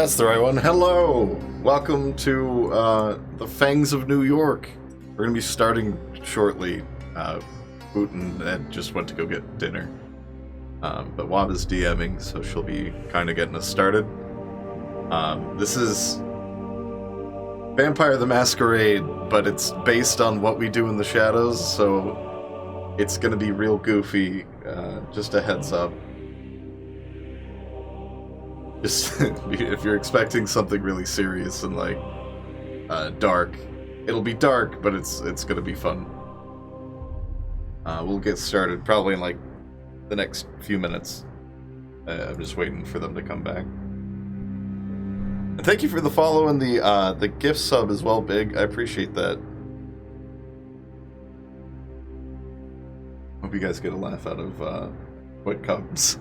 That's the right one. Hello! Welcome to the Fangs of New York. We're going to be starting shortly. Boot and Ed just went to go get dinner. But Wab is DMing, so she'll be kind of getting us started. This is Vampire the Masquerade, but it's based on what we do in the shadows, so it's going to be real goofy. Just a heads up. Just if you're expecting something really serious and like dark, it'll be dark, but it's gonna be fun. We'll get started probably in like the next few minutes. I'm just waiting for them to come back. And thank you for the follow and the gift sub as well, Big. I appreciate that. Hope you guys get a laugh out of what comes.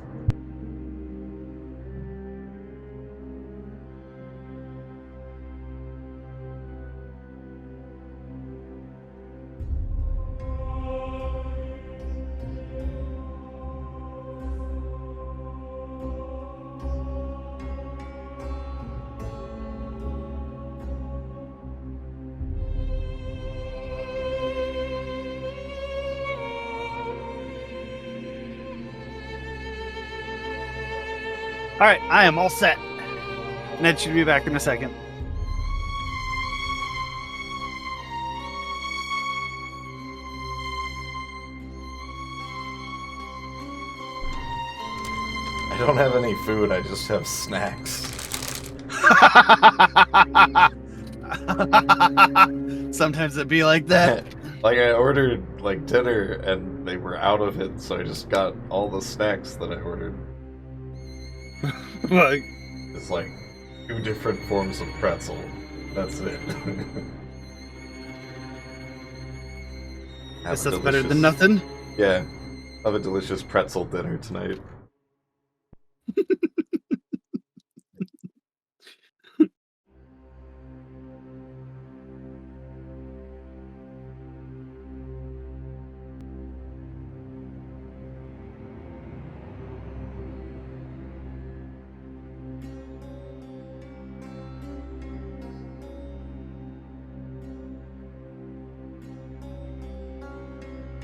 Alright, I am all set. Ned should be back in a second. I don't have any food, I just have snacks. Sometimes it'd be like that. Like, I ordered, like, dinner, and they were out of it, so I just got all the snacks that I ordered. Like, It's like 2 different forms of pretzel. That's it. guess that's better than nothing. Yeah. Have a delicious pretzel dinner tonight.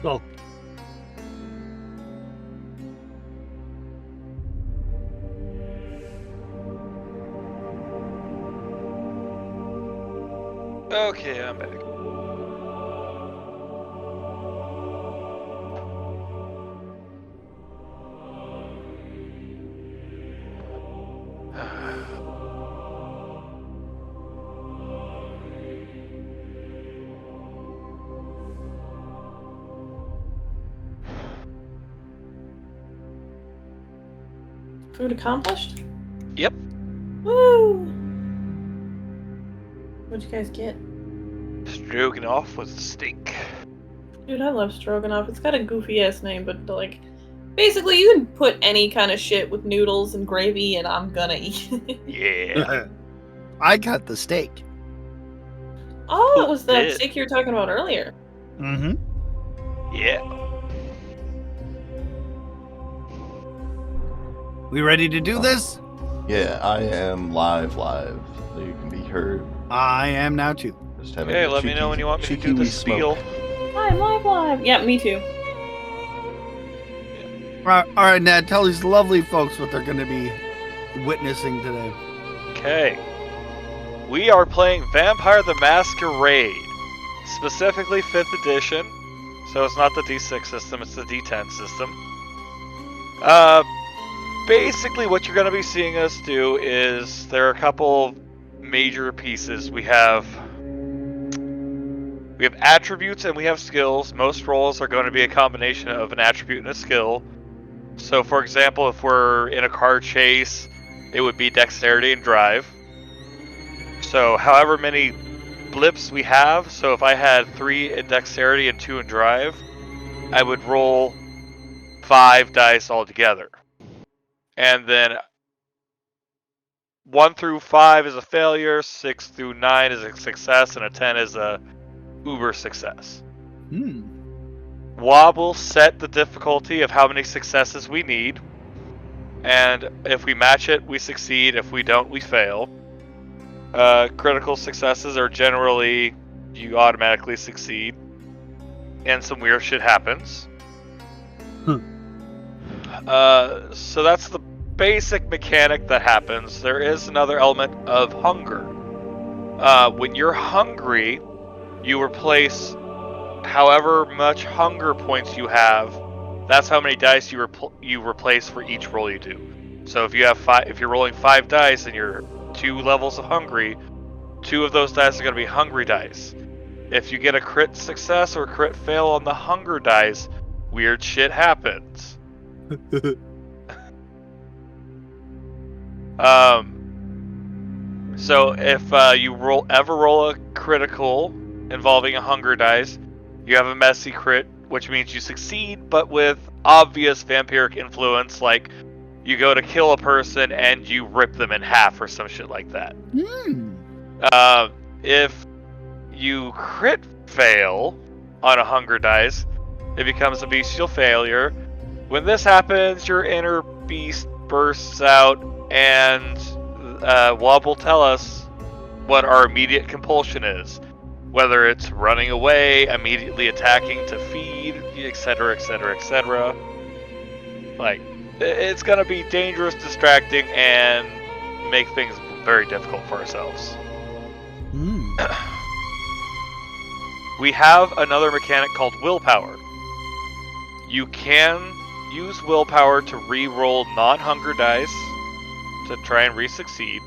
Well, Okay, I'm back. Food accomplished? Yep. Woo! What'd you guys get? Stroganoff with steak. Dude, I love stroganoff. It's got a goofy ass name, but like, basically you can put any kind of shit with noodles and gravy, and I'm gonna eat it. Yeah. I got the steak. Oh, it was that did? steak you were talking about earlier. Mm-hmm. Yeah. We ready to do this? Yeah, I am live, so you can be heard. I am now too. Just having Okay, a let me know when you want me to do the wee spiel. smoke. I'm live. Yeah, me too. All right, Ned, tell these lovely folks what they're going to be witnessing today. Okay. We are playing Vampire the Masquerade. Specifically 5th edition. So it's not the D6 system, it's the D10 system. Basically what you're going to be seeing us do is there are a couple major pieces. We have attributes and we have skills. Most roles are going to be a combination of an attribute and a skill. So for example, if we're in a car chase, it would be dexterity and drive. So however many blips we have, so if I had 3 in dexterity and 2 in drive, I would roll 5 dice altogether. And then 1 through 5 is a failure, 6 through 9 is a success, and a 10 is a uber success. Wob will set the difficulty of how many successes we need. and if we match it, we succeed. If we don't, we fail. Critical successes are generally you automatically succeed, and some weird shit happens. So that's the basic mechanic that happens. There is another element of hunger. When you're hungry, you replace however much hunger points you have. That's how many dice you replace for each roll you do. So if you have if you're rolling 5 dice and you're 2 levels of hungry, 2 of those dice are going to be hungry dice. If you get a crit success or crit fail on the hunger dice, weird shit happens. So if you ever roll a critical involving a hunger dice, you have a messy crit, which means you succeed, but with obvious vampiric influence, like you go to kill a person and you rip them in half or some shit like that. If you crit fail on a hunger dice, it becomes a bestial failure. When this happens, your inner beast bursts out, and Wob will tell us what our immediate compulsion is. Whether it's running away, immediately attacking to feed, etc., etc., etc. Like, it's gonna be dangerous, distracting, and make things very difficult for ourselves. We have another mechanic called willpower. You can use willpower to re-roll non-hunger dice to try and re-succeed.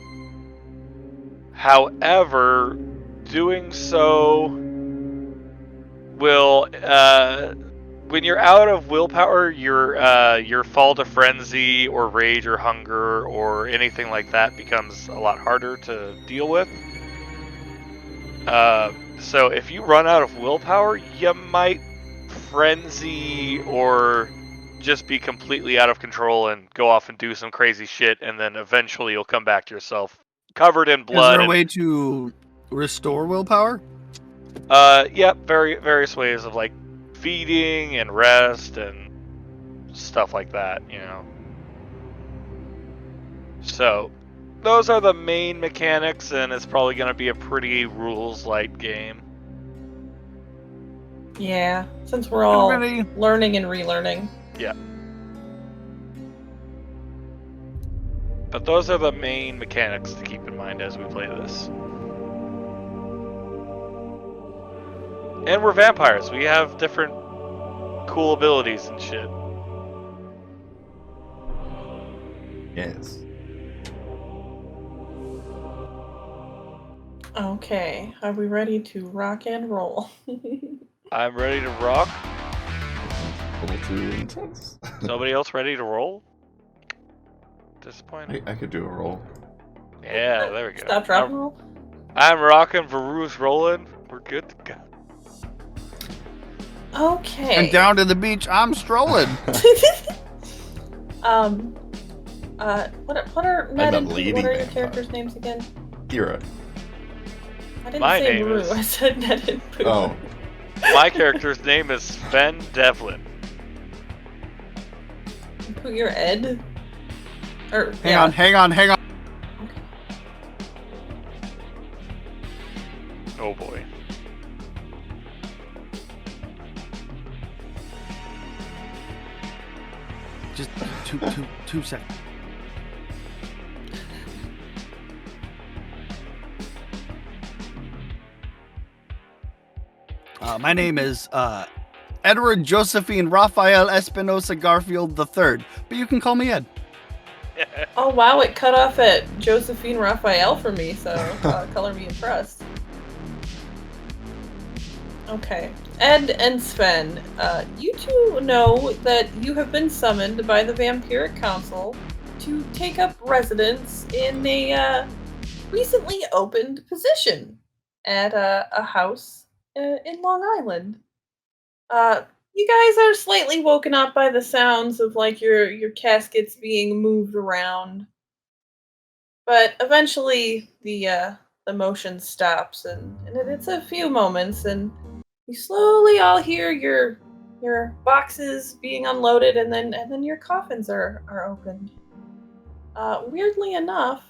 However, doing so will, when you're out of willpower, your fall to frenzy or rage or hunger or anything like that becomes a lot harder to deal with. So if you run out of willpower, you might frenzy or just be completely out of control and go off and do some crazy shit, and then eventually you'll come back to yourself covered in blood. Is there a way to restore willpower? Various ways of like feeding and rest and stuff like that, you know. So those are the main mechanics, and it's probably going to be a pretty rules-light game. Yeah, since we're all learning and relearning. Yeah. But those are the main mechanics to keep in mind as we play this. And we're vampires. We have different cool abilities and shit. Yes. Okay, are we ready to rock and roll? I'm ready to rock. A little too intense. Nobody else ready to roll? Disappointing. I could do a roll. Yeah, there we go. Stop, drop, and roll? I'm rocking, Varoux's rolling. We're good to go. Okay. And down to the beach, I'm strolling. What are Ned and leading what are your vampire. characters' names again? Kira. I didn't My say name Varoux, is- I said Ned and Pooh. Oh, My character's name is Sven Devlin. Pooh, you're Ed? Or, Hang on. Okay. Oh boy. Just two seconds. My name is Edward Josephine Raphael Espinosa Garfield III, but you can call me Ed. Oh wow, it cut off at Josephine Raphael for me, so color me impressed. Okay. Ed and Sven, you two know that you have been summoned by the Vampiric Council to take up residence in a recently opened position at a house in Long Island. You guys are slightly woken up by the sounds of like your caskets being moved around, but eventually the motion stops, and it's a few moments, and you slowly all hear your boxes being unloaded, and then your coffins are opened. Weirdly enough,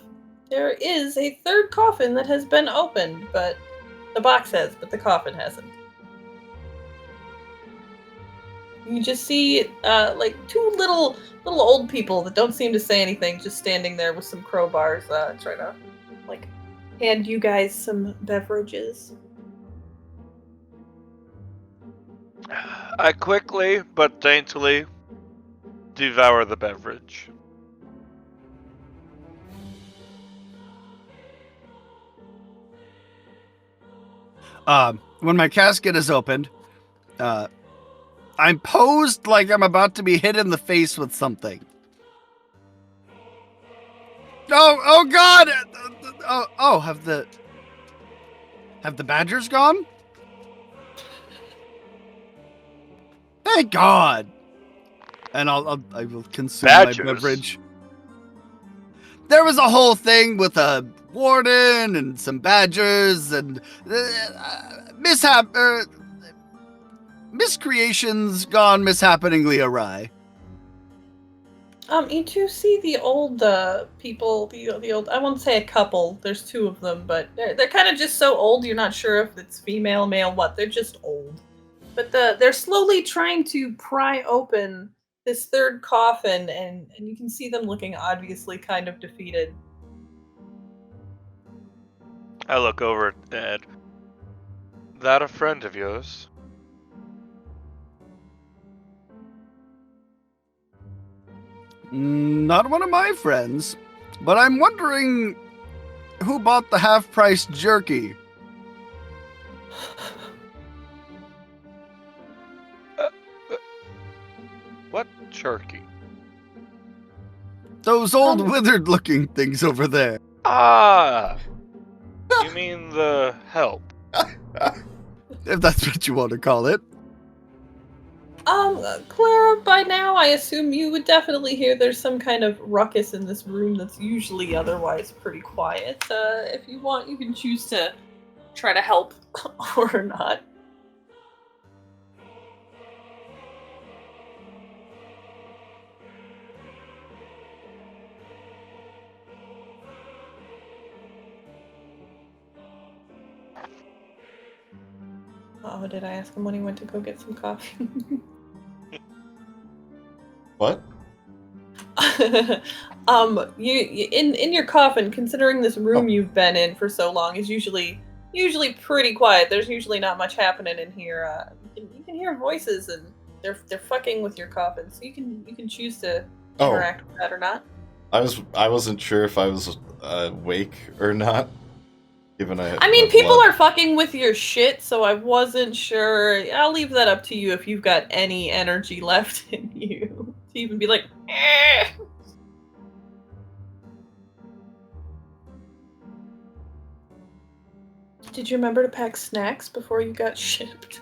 there is a third coffin that has been opened, but the box has, but the coffin hasn't. You just see like two little old people that don't seem to say anything, just standing there with some crowbars, trying to like hand you guys some beverages. I quickly but daintily devour the beverage. When my casket is opened, I'm posed like I'm about to be hit in the face with something. Oh God! Have the badgers gone? Thank God! And I will consume Badgers? my beverage. There was a whole thing with a warden and some badgers and miscreations gone mishappeningly awry. You two see the old people, the old, I won't say a couple, there's two of them, but they're kind of just so old you're not sure if it's female, male, what, they're just old. But they're slowly trying to pry open this third coffin, and you can see them looking obviously kind of defeated. I look over at Ed. That a friend of yours? Not one of my friends, but I'm wondering who bought the half-price jerky. What jerky? Those old withered-looking things over there. Ah! You mean the help? If that's what you want to call it. Clara, by now I assume you would definitely hear there's some kind of ruckus in this room that's usually otherwise pretty quiet. If you want, you can choose to try to help or not. Oh, did I ask him when he went to go get some coffee? What? You in your coffin, considering this room you've been in for so long is usually pretty quiet. There's usually not much happening in here. You can hear voices, and they're fucking with your coffin, so you can choose to interact with that or not. I wasn't sure if I was awake or not. Given I mean, people are fucking with your shit, so I wasn't sure. I'll leave that up to you if you've got any energy left in you to even be like, eh. Did you remember to pack snacks before you got shipped?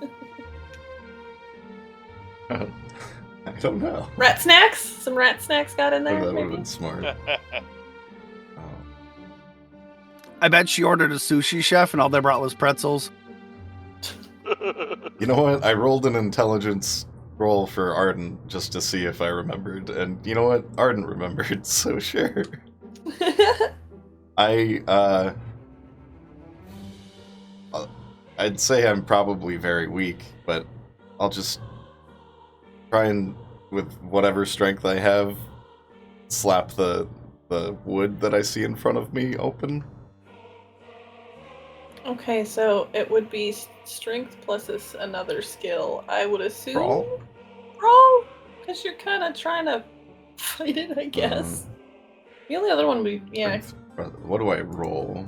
I don't know. Rat snacks? Some rat snacks got in there? That would have maybe? been smart. I bet she ordered a sushi chef and all they brought was pretzels. You know what? I rolled an intelligence roll for Arden just to see if I remembered, and you know what? Arden remembered, so sure. I'd say I'm probably very weak, but I'll just try and, with whatever strength I have, slap the wood that I see in front of me open. Okay, so it would be strength plus another skill. I would assume. Brawl? Because you're kind of trying to fight it, I guess. The only other one would be, yeah. What do I roll?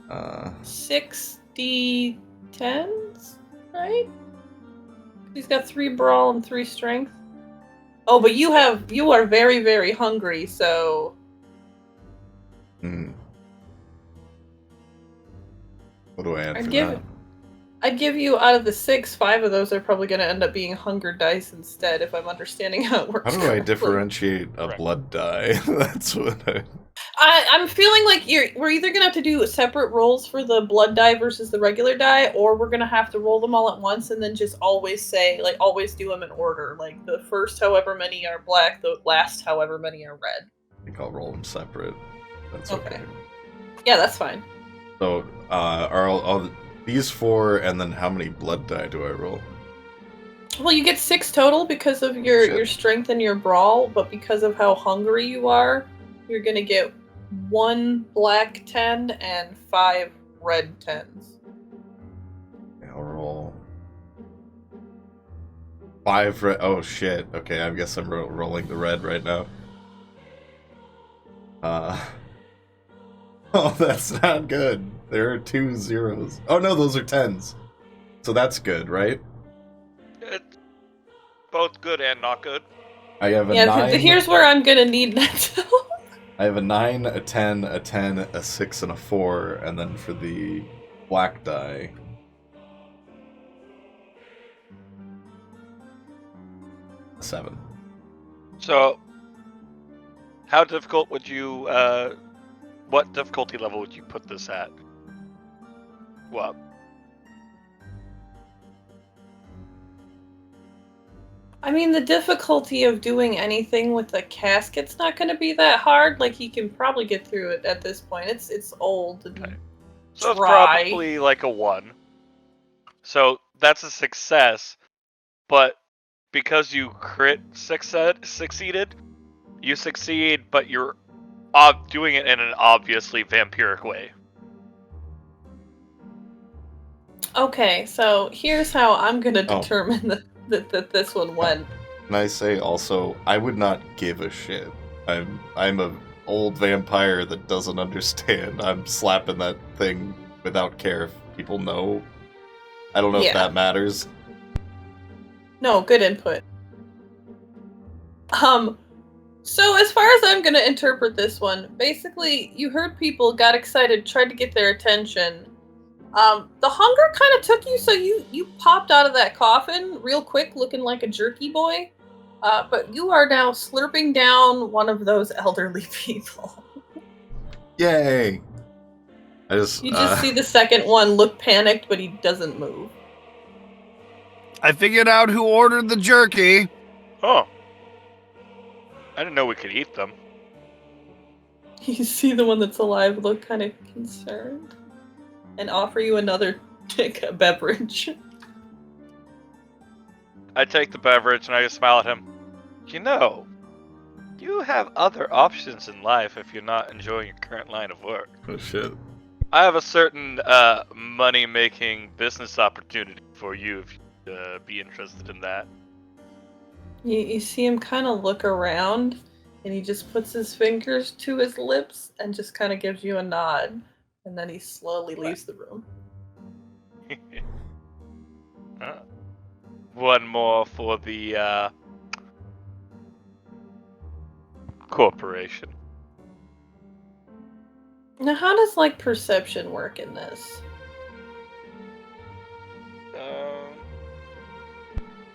6d10s, right? He's got 3 brawl and 3 strength. Oh, but you are very, very hungry, so. What do I add for that? I'd give you, out of the 6, 5 of those are probably going to end up being hunger dice instead, if I'm understanding how it works. How do I differentiate a blood die? That's what I'm feeling like we're either gonna have to do separate rolls for the blood die versus the regular die, or we're gonna have to roll them all at once and then just always do them in order. Like the first however many are black, the last however many are red. I think I'll roll them separate. That's okay. Yeah, that's fine. So, are all these 4, and then how many blood die do I roll? Well, you get 6 total because of your strength and your brawl, but because of how hungry you are, you're gonna get 1 black 10 and 5 red 10s. I'll roll 5 red. Oh shit. Okay, I guess I'm rolling the red right now. Oh, that's not good. There are 2 zeros. Oh no, those are 10s. So that's good, right? It's both good and not good. I have a 9. Here's where I'm gonna need that. I have a 9, a 10, a 10, a 6, and a 4, and then for the black die, a 7. So, how difficult would you, what difficulty level would you put this at? What? I mean, the difficulty of doing anything with the casket's not going to be that hard. Like, he can probably get through it at this point. It's old and Okay. So it's dry. probably like a 1. So that's a success, but because you succeeded, you succeed, but you're doing it in an obviously vampiric way. Okay, so here's how I'm going to determine that this one went. Can I say also, I would not give a shit. I'm a old vampire that doesn't understand. I'm slapping that thing without care if people know. I don't know if that matters. No, good input. So as far as I'm going to interpret this one, basically, you heard people, got excited, tried to get their attention. The hunger kind of took you, so you popped out of that coffin real quick, looking like a jerky boy. But you are now slurping down one of those elderly people. Yay! You just see the second one look panicked, but he doesn't move. I figured out who ordered the jerky. Oh. I didn't know we could eat them. You see the one that's alive look kind of concerned and offer you another beverage. I take the beverage and I just smile at him. You know, you have other options in life if you're not enjoying your current line of work. Oh shit. I have a certain money-making business opportunity for you if you'd be interested in that. You see him kind of look around, and he just puts his fingers to his lips and just kind of gives you a nod, and then he slowly leaves the room. One more for the corporation. Now, how does perception work in this?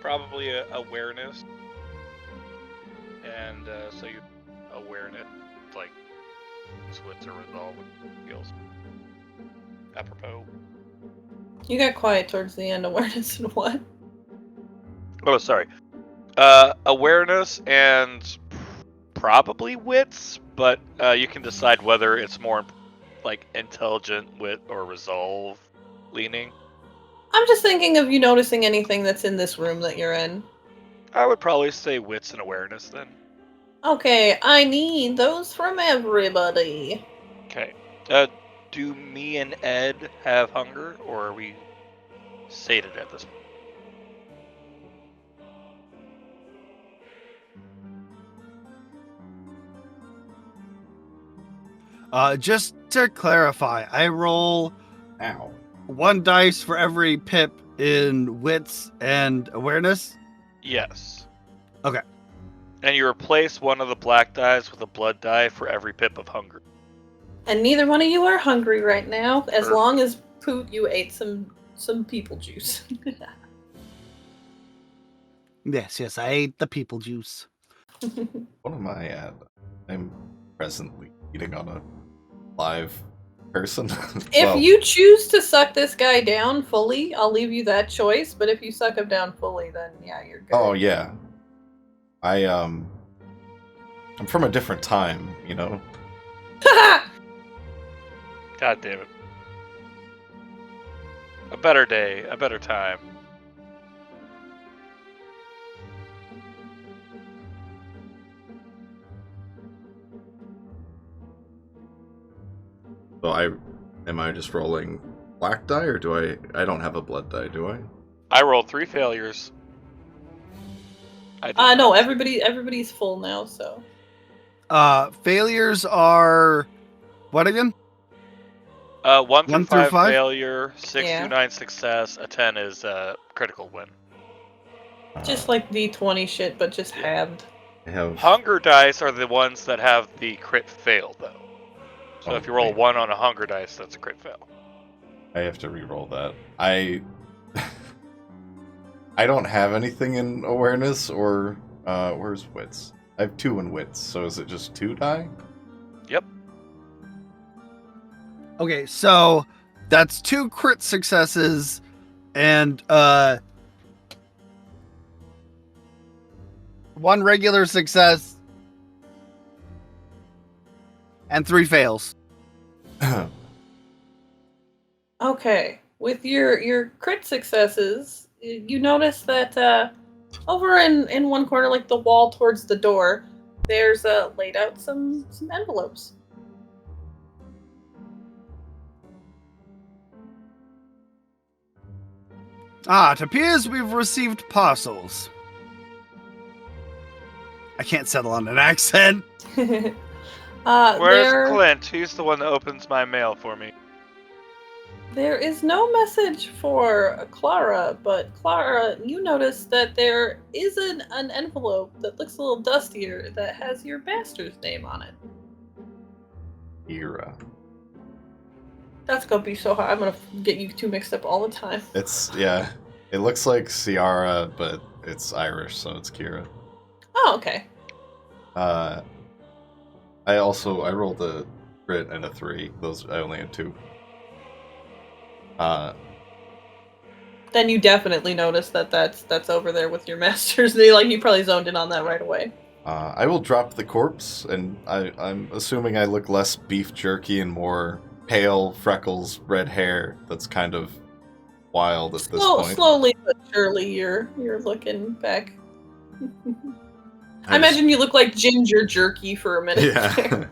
Probably awareness, and so you awareness like splits or resolve skills. Apropos. You got quiet towards the end. Awareness and what? Oh, sorry. Awareness and probably wits, but you can decide whether it's more intelligent, wit, or resolve leaning. I'm just thinking of you noticing anything that's in this room that you're in. I would probably say wits and awareness then. Okay, I need those from everybody. Okay. Do me and Ed have hunger, or are we sated at this point? Just to clarify, I roll 1 dice for every pip in wits and awareness? Yes. Okay. And you replace one of the black dice with a blood die for every pip of hunger. And neither one of you are hungry right now, as long as Poot, you ate some people juice. Yes, I ate the people juice. What am I at? I'm presently eating on a live person. If Well, you choose to suck this guy down fully, I'll leave you that choice. But if you suck him down fully, then yeah, you're good. oh yeah, I'm from a different time, you know. God damn it. A better day, a better time. So am I just rolling black die, or do I don't have a blood die, do I? I rolled 3 failures. I did No, not. everybody's full now, so. Failures are what again? 1 through 1 through 5 5? failure, 6 Yeah. through 9 success, a 10 is critical win. Just like D20 shit, but just halved. I have Hunger dice are the ones that have the crit fail, though. So Oh, if you roll a wait. 1 on a hunger dice, that's a crit fail. I have to re-roll that. I don't have anything in awareness or where's wits? I have 2 in wits, so is it just 2 die? Yep. Okay, so that's 2 crit successes and 1 regular success and 3 fails. Okay, with your crit successes, you notice that over in one corner, like the wall towards the door, there's laid out some envelopes. It appears we've received parcels. I can't settle on an accent. Where's there Clint? He's the one that opens my mail for me. there is no message for Clara, but Clara, you notice that there is an envelope that looks a little dustier that has your master's name on it. Era. That's gonna be so hard. I'm gonna get you two mixed up all the time. Yeah. It looks like Ciara, but it's Irish, so it's Kira. Oh, okay. I rolled a crit and a 3. I only had 2. Then you definitely notice that's over there with your master's name. Like you probably zoned in on that right away. I will drop the corpse, and I'm assuming I look less beef jerky and more pale, freckles, red hair. That's kind of wild at this point. Slowly but surely, you're looking back. I imagine you look like ginger jerky for a minute. Yeah.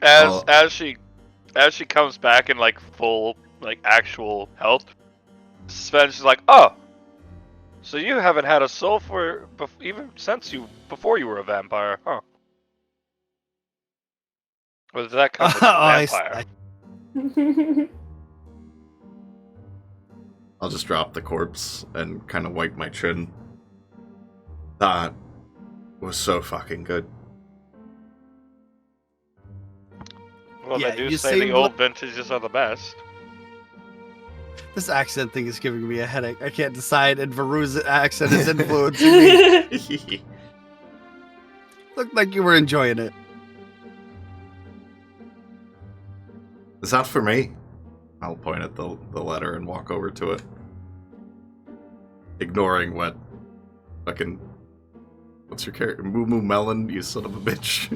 As she comes back in like full like actual health, Sven's just like, oh, so you haven't had a soul even since before you were a vampire, huh? Or did that come with a vampire? I'll just drop the corpse and kind of wipe my chin. That was so fucking good. Well, Yeah, they do you say the seem old vintages are the best. This accent thing is giving me a headache. I can't decide, and Varoux's accent is influencing me. Looked like you were enjoying it. Is that for me? I'll point at the letter and walk over to it. Ignoring what fucking... What's your character? Moo Moo Melon, you son of a bitch.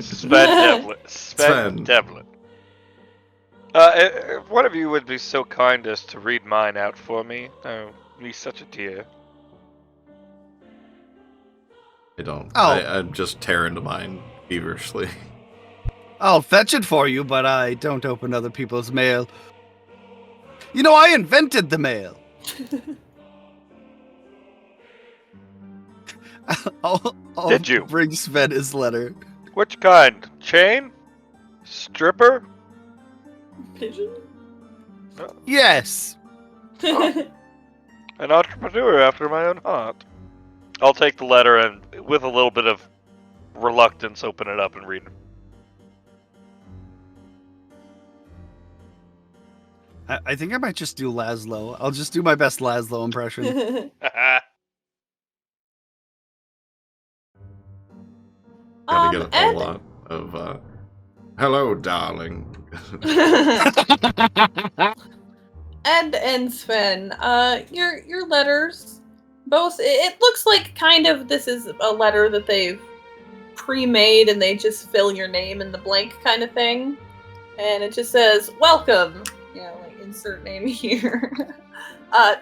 Sven Devlin. One of you would be so kind as to read mine out for me. Oh, be such a dear. I don't. Oh. I'm just tearing to mine feverishly. I'll fetch it for you, but I don't open other people's mail. You know, I invented the mail. I'll Did you? bring Sven his letter. Which kind? Chain? Stripper? Pigeon? Yes. An entrepreneur after my own heart. I'll take the letter and, with a little bit of reluctance, open it up and read it. I think I might just do Laszlo. I'll just do my best Laszlo impression. Gotta get a and lot of Hello, darling. Ed and Sven, your letters, both, it looks like kind of this is a letter that they've pre-made and they just fill your name in the blank kind of thing. And it just says, welcome, like insert name here,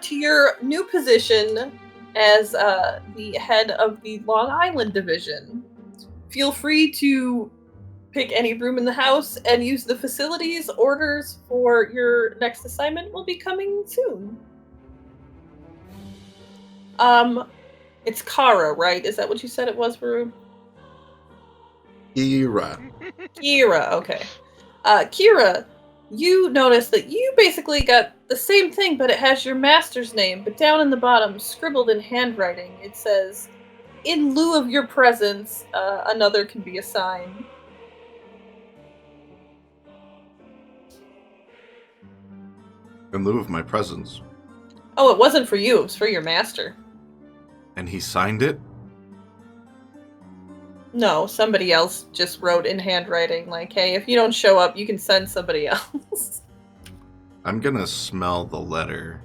to your new position as the head of the Long Island Division. Feel free to pick any room in the house and use the facilities. Orders for your next assignment will be coming soon. It's Kara, right? Is that what you said it was, Varoux? Kira, okay. Kira, you notice that you basically got the same thing, but it has your master's name, but down in the bottom, scribbled in handwriting, it says, in lieu of your presence, another can be assigned. In lieu of my presence. Oh, it wasn't for you, it was for your master. And he signed it? No, somebody else just wrote in handwriting, like, hey, if you don't show up, you can send somebody else. I'm gonna smell the letter.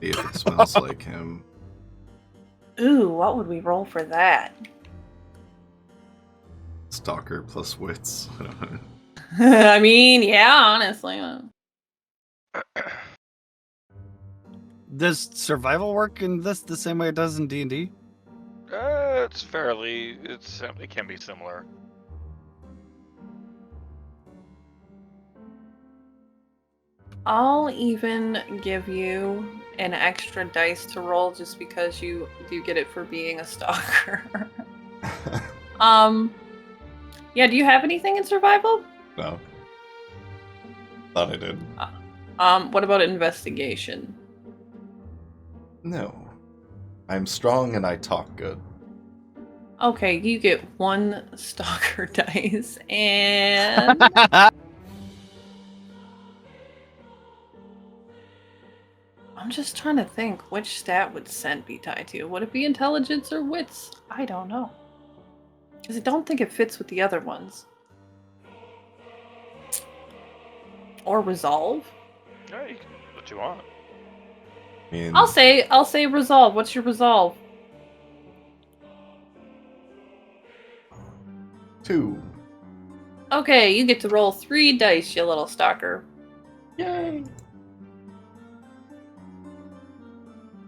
See if it smells like him. Ooh, what would we roll for that? Stalker plus wits. I mean, yeah, honestly. Does survival work in this the same way it does in D&D? It certainly can be similar. I'll even give you an extra dice to roll just because you do get it for being a stalker. Yeah, do you have anything in survival? No. Thought I did. What about investigation? No. I'm strong and I talk good. Okay, you get 1 stalker dice, and I'm just trying to think which stat would scent be tied to. Would it be intelligence or wits? I don't know. Because I don't think it fits with the other ones. Or resolve? Yeah, you can do what you want. I mean, I'll say resolve. What's your resolve? 2. Okay, you get to roll 3 dice, you little stalker. Yay!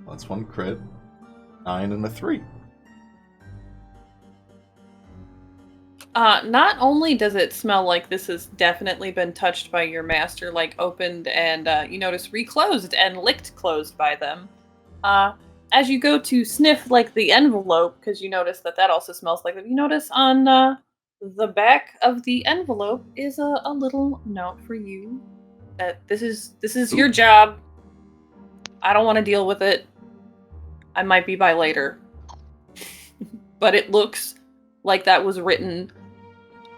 That's 1 crit. 9 and a 3. Not only does it smell like this has definitely been touched by your master, like opened and you notice reclosed and licked closed by them. As you go to sniff like the envelope, because you notice that also smells like it, you notice on the back of the envelope is a little note for you. That this is your job. I don't want to deal with it. I might be by later. But it looks like that was written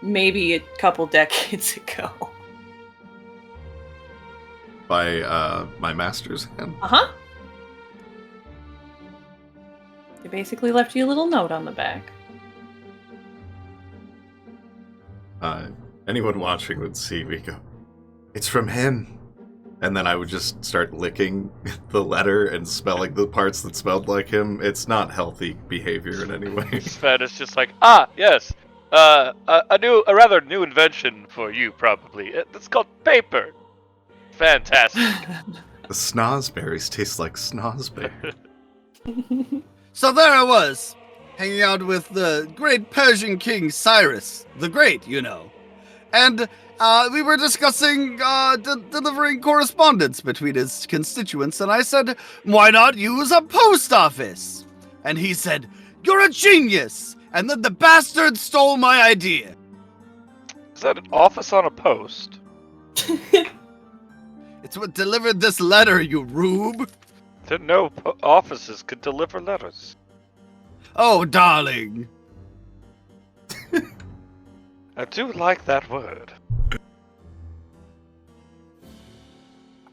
maybe a couple decades ago. By my master's hand? Uh-huh. They basically left you a little note on the back. Anyone watching would see me go, it's from him. And then I would just start licking the letter and smelling the parts that smelled like him. It's not healthy behavior in any way. Sven is just like, yes, a rather new invention for you, probably. It's called paper. Fantastic. The snozberries taste like snozberry. So there I was, hanging out with the great Persian king Cyrus, the Great, you know. And we were discussing delivering correspondence between his constituents, and I said, why not use a post office? And he said, you're a genius! And then the bastard stole my idea. Is that an office on a post? It's what delivered this letter, you rube. Didn't know offices could deliver letters. Oh, darling. I do like that word.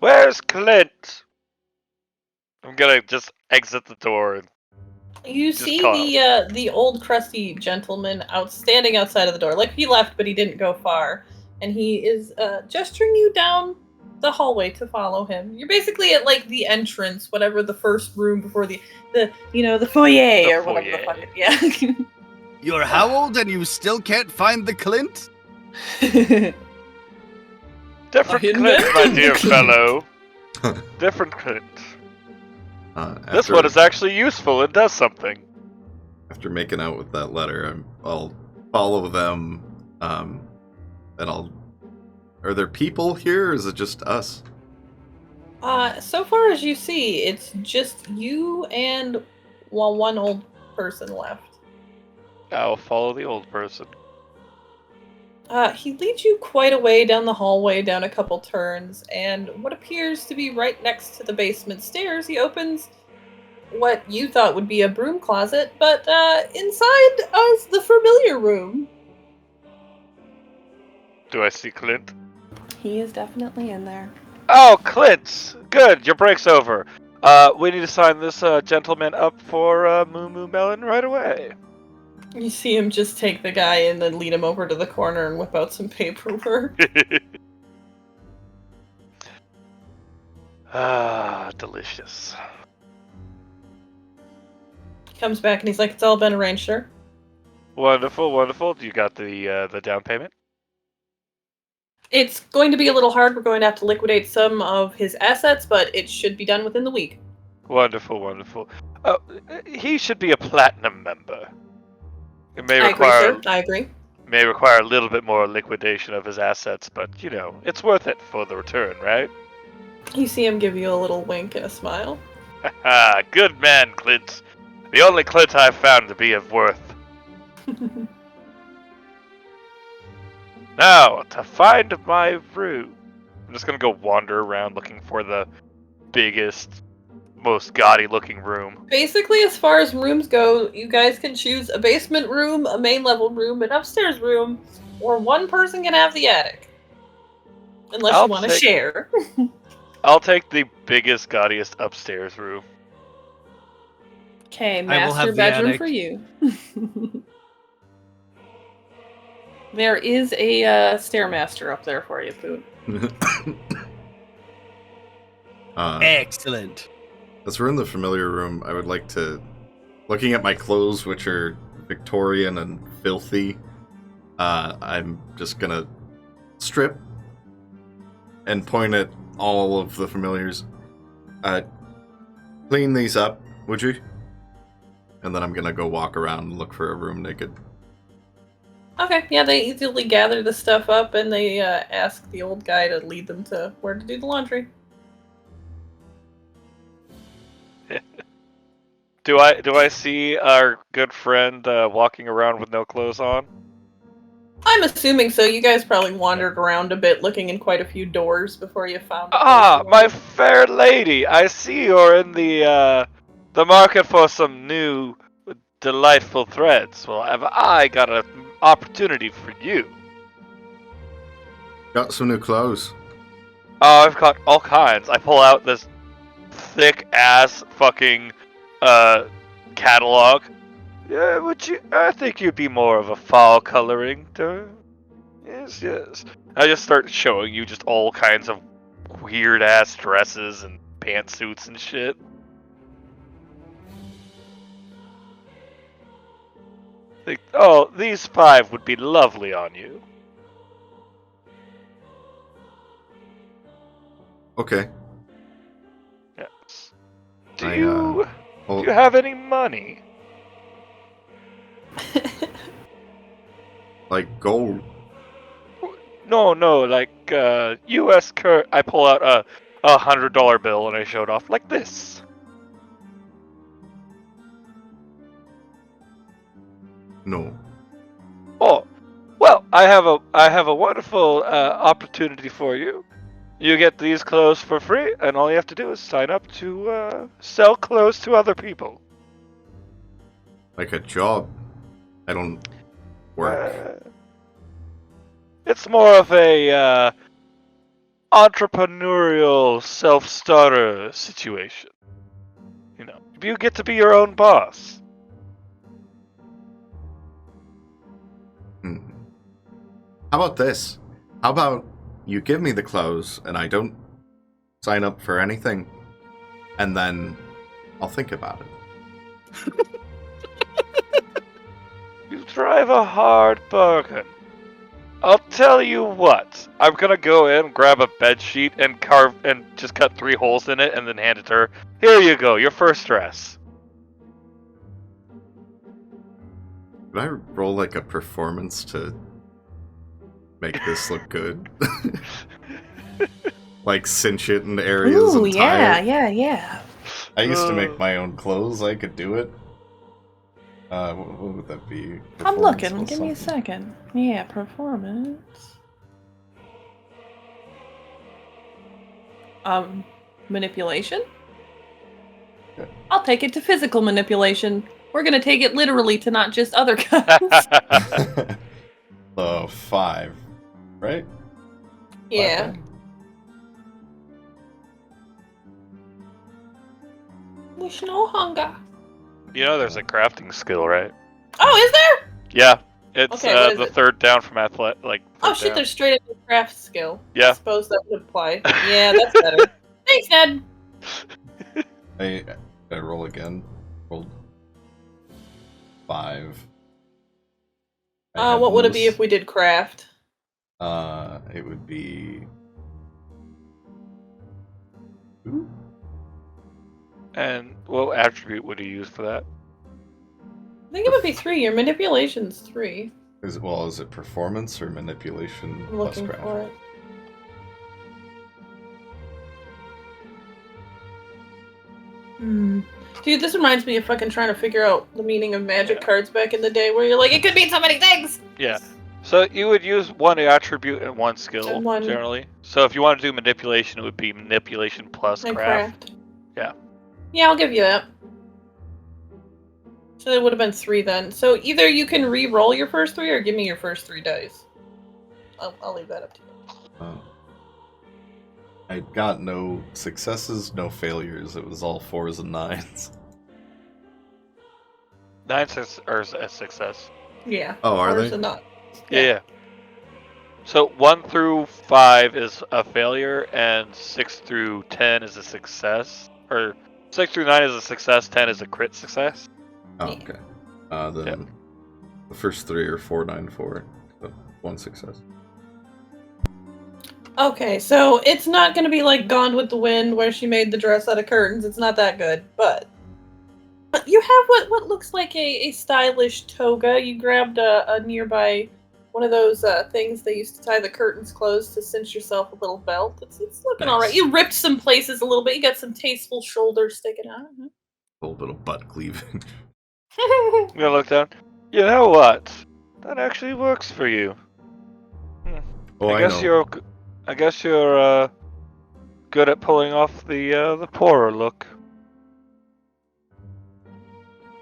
Where's Clint? I'm gonna just exit the door. You Just see call the old crusty gentleman standing outside of the door. Like, he left, but he didn't go far. and he is gesturing you down the hallway to follow him. You're basically at like the entrance, whatever the first room before the the foyer The or whatever the foyer. fuck it, yeah. You're how old and you still can't find the Clint? Different I Clint, my invented dear the Clint. fellow. Different Clint. This After, one is actually useful and does something. after making out with that letter, I'll follow them, and I'll... Are there people here, or is it just us? So far as you see, it's just you and one old person left. I'll follow the old person. He leads you quite a way down the hallway, down a couple turns, and what appears to be right next to the basement stairs, he opens what you thought would be a broom closet, but inside is the familiar room. Do I see Clint? He is definitely in there. Oh, Clint! Good, your break's over. We need to sign this gentleman up for Moo Moo Melon right away. You see him just take the guy and then lead him over to the corner and whip out some paperwork. Ah, delicious. He comes back and he's like, "It's all been arranged, sir." Wonderful, wonderful. You got the down payment? It's going to be a little hard. We're going to have to liquidate some of his assets, but it should be done within the week. Wonderful, wonderful. He should be a platinum member. It may I require agree, sir. I agree. may require a little bit more liquidation of his assets, but you know, it's worth it for the return, right? You see him give you a little wink and a smile. Ah, good man, Clint. The only Clint I've found to be of worth. Now, to find my Varoux. I'm just gonna go wander around looking for the biggest, most gaudy looking room. Basically, as far as rooms go, you guys can choose a basement room, a main level room, an upstairs room, or one person can have the attic. Unless I'll you want to take- share. I'll take the biggest, gaudiest upstairs room. Okay, will master have the bedroom attic. for you. There is a stairmaster up there for you, Poot. Excellent. As we're in the familiar room, I would like to... Looking at my clothes, which are Victorian and filthy, I'm just gonna strip and point at all of the familiars. Clean these up, would you? And then I'm gonna go walk around and look for a room naked. Okay, yeah, they easily gather the stuff up and they ask the old guy to lead them to where to do the laundry. Do I see our good friend walking around with no clothes on? I'm assuming so. You guys probably wandered around a bit looking in quite a few doors before you found the place Ah, you my wanted. fair lady, I see you're in the market for some new, delightful threads. Well, have I got an opportunity for you? Got some new clothes. Oh, I've got all kinds. I pull out this thick ass fucking catalog. Yeah, would you? I think you'd be more of a fall coloring. Yes, yes. I just start showing you just all kinds of weird ass dresses and pantsuits and shit. Like, oh, these 5 would be lovely on you. Okay. Yes. Do Do you have any money? like gold? No, like U.S. I pull out a $100 bill and I show it off like this. No. Oh, well, I have a wonderful opportunity for you. You get these clothes for free, and all you have to do is sign up to sell clothes to other people. Like a job. I don't work. It's more of a entrepreneurial self-starter situation. You know, you get to be your own boss. Hmm. How about this? How about you give me the clothes and I don't sign up for anything, and then I'll think about it. You drive a hard bargain. I'll tell you what. I'm gonna go in, grab a bed sheet, and carve and just cut 3 holes in it, and then hand it to her. Here you go, your first dress. Could I roll like a performance to make this look good? Like cinch it in areas Ooh, and tie yeah, it? yeah. I used to make my own clothes. I could do it. What would that be? I'm Performance looking. plus Give me a something. second. Yeah, performance. Manipulation? Okay. I'll take it to physical manipulation. We're gonna take it literally to not just other kinds. So 5, right? Yeah. 5, Wish no hunger. You know there's a crafting skill, right? Oh, is there? Yeah. It's Okay, what is the it? third down from athletic. Like, Oh third shit, down. there's straight up a craft skill. I Yeah. suppose that would apply. Yeah, that's better. Thanks, Ned. I roll again. Rolled 5. I had What would it be most- if we did craft? It would be. Ooh. And what attribute would you use for that? I think it would be 3. Your manipulation's 3. Is it performance or manipulation I'm plus looking craft? for it. Dude, this reminds me of fucking trying to figure out the meaning of magic cards back in the day, where you're like, it could mean so many things. Yeah. So you would use 1 attribute and 1 skill, And 1. generally. So if you want to do manipulation, it would be manipulation plus And craft. Yeah. Yeah, I'll give you that. So it would have been 3 then. So either you can re-roll your first 3 or give me your first 3 dice. I'll leave that up to you. Oh. I got no successes, no failures. It was all 4s and 9s. 9 are a success. Yeah. Oh, are Ours they? are not. Yeah. So 1 through 5 is a failure, and 6 through 10 is a success. Or 6 through 9 is a success, 10 is a crit success. Oh, Yeah. okay. Then the first 3 are 4, 9, 4. So 1 success. Okay, so it's not going to be like Gone with the Wind, where she made the dress out of curtains. It's not that good, but you have what looks like a stylish toga. You grabbed a nearby one of those things they used to tie the curtains closed to cinch yourself a little belt. It's looking Nice. all right. You ripped some places a little bit. You got some tasteful shoulders sticking out. A little bit of butt cleaving. I'm gonna look down. You know what? That actually works for you. Oh, I guess you're good at pulling off the poorer look.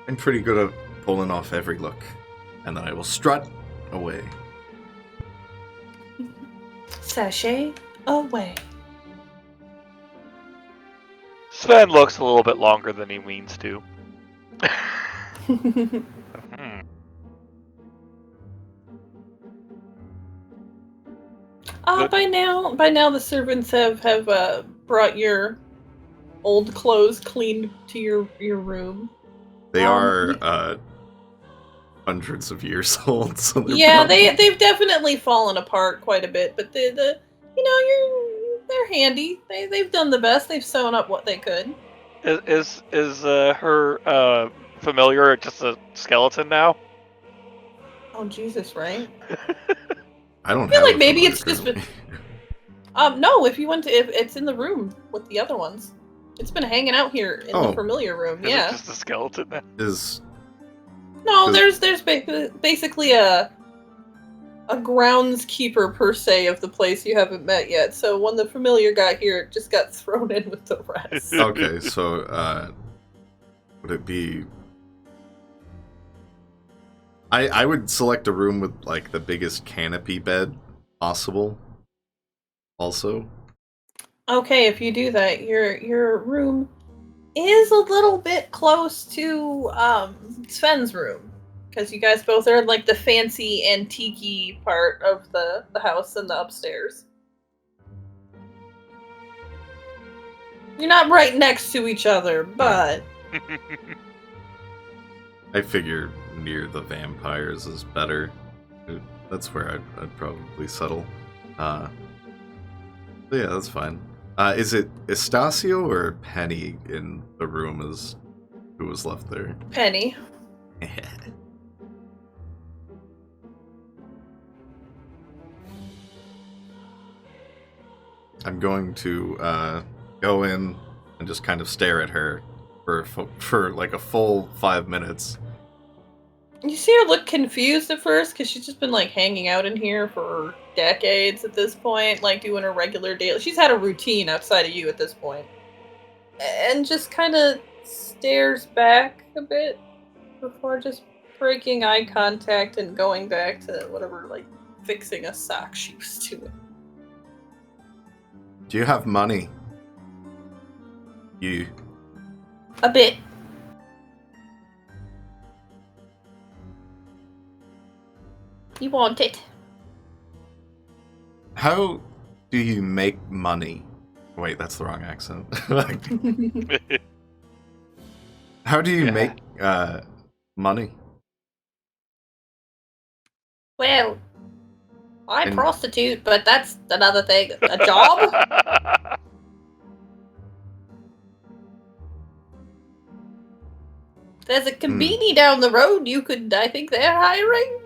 I'm pretty good at pulling off every look. And then I will strut away. Sashay away. Sven looks a little bit longer than he means to. Hmm. By now the servants have brought your old clothes cleaned to your room. They are hundreds of years old, so they're Yeah, probably- they've definitely fallen apart quite a bit, but they're handy. They've done the best. They've sewn up what they could. Is her familiar just a skeleton now? Oh Jesus, right? I don't feel have like a maybe familiar it's just currently. No. If it's in the room with the other ones, it's been hanging out here in the Oh. familiar room. Is Yeah. it just a skeleton now? Is No, Does- there's basically a groundskeeper per se of the place you haven't met yet. So when the familiar got here, it just got thrown in with the rest. okay, so would it be I would select a room with like the biggest canopy bed possible. Also. Okay, if you do that, your room is a little bit close to Sven's room, because you guys both are in like the fancy antique part of the house and the upstairs. You're not right next to each other, but I figure near the vampires is better. That's where I'd probably settle. But yeah, that's fine. Is it Estacio or Penny in the room as who was left there? Penny. I'm going to go in and just kind of stare at her for like a full 5 minutes. You see her look confused at first because she's just been like hanging out in here for decades at this point, like doing her regular daily. She's had a routine outside of you at this point, and just kind of stares back a bit before just breaking eye contact and going back to whatever, like fixing a sock she was doing. Do you have money? You. A bit. You want it? How do you make money? Wait, that's the wrong accent. How do you make money? Well, I prostitute, but that's another thing. A job? There's a conveni down the road. You could, I think they're hiring.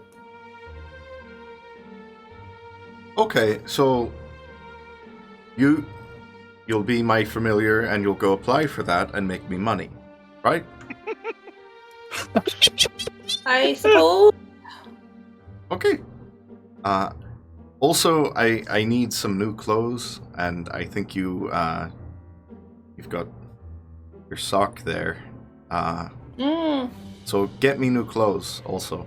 Okay, so you'll be my familiar and you'll go apply for that and make me money, right? I suppose. Okay. Also, I need some new clothes, and I think you've got your sock there. So get me new clothes also.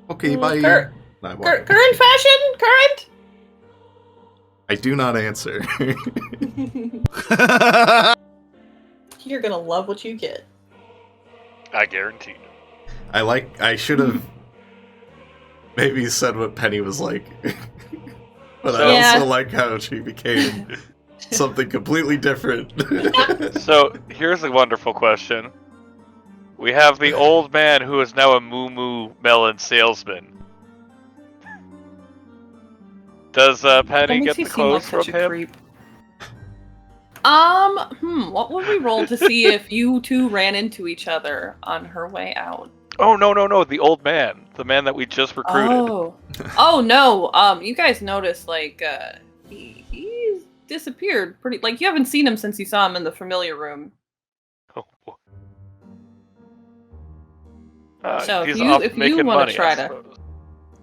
Okay, bye. Current fashion? Current? I do not answer. You're gonna love what you get. I guarantee you. I should have maybe said what Penny was like. But I also like how she became something completely different. So, here's a wonderful question. We have the old man who is now a moo melon salesman. Does Penny get the clothes from him? Creep. What would we roll to see if you two ran into each other on her way out? Oh, no, the old man. The man that we just recruited. Oh no, you guys noticed, like, he's disappeared pretty, like, you haven't seen him since you saw him in the familiar room. Oh, boy. So if he's you off want making to money, try I to, suppose.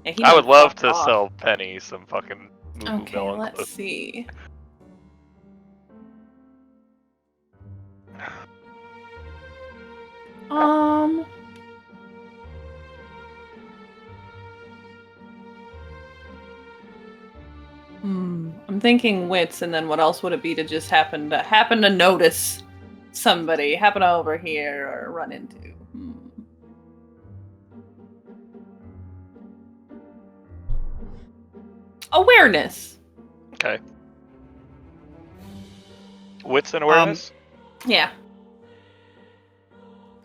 yeah, I would love to off. sell Penny some fucking moo Okay, melon let's clothes. see. I'm thinking wits, and then what else would it be to just happen to notice somebody, happen to over here or run into? Awareness. Okay. Wits and awareness? Yeah.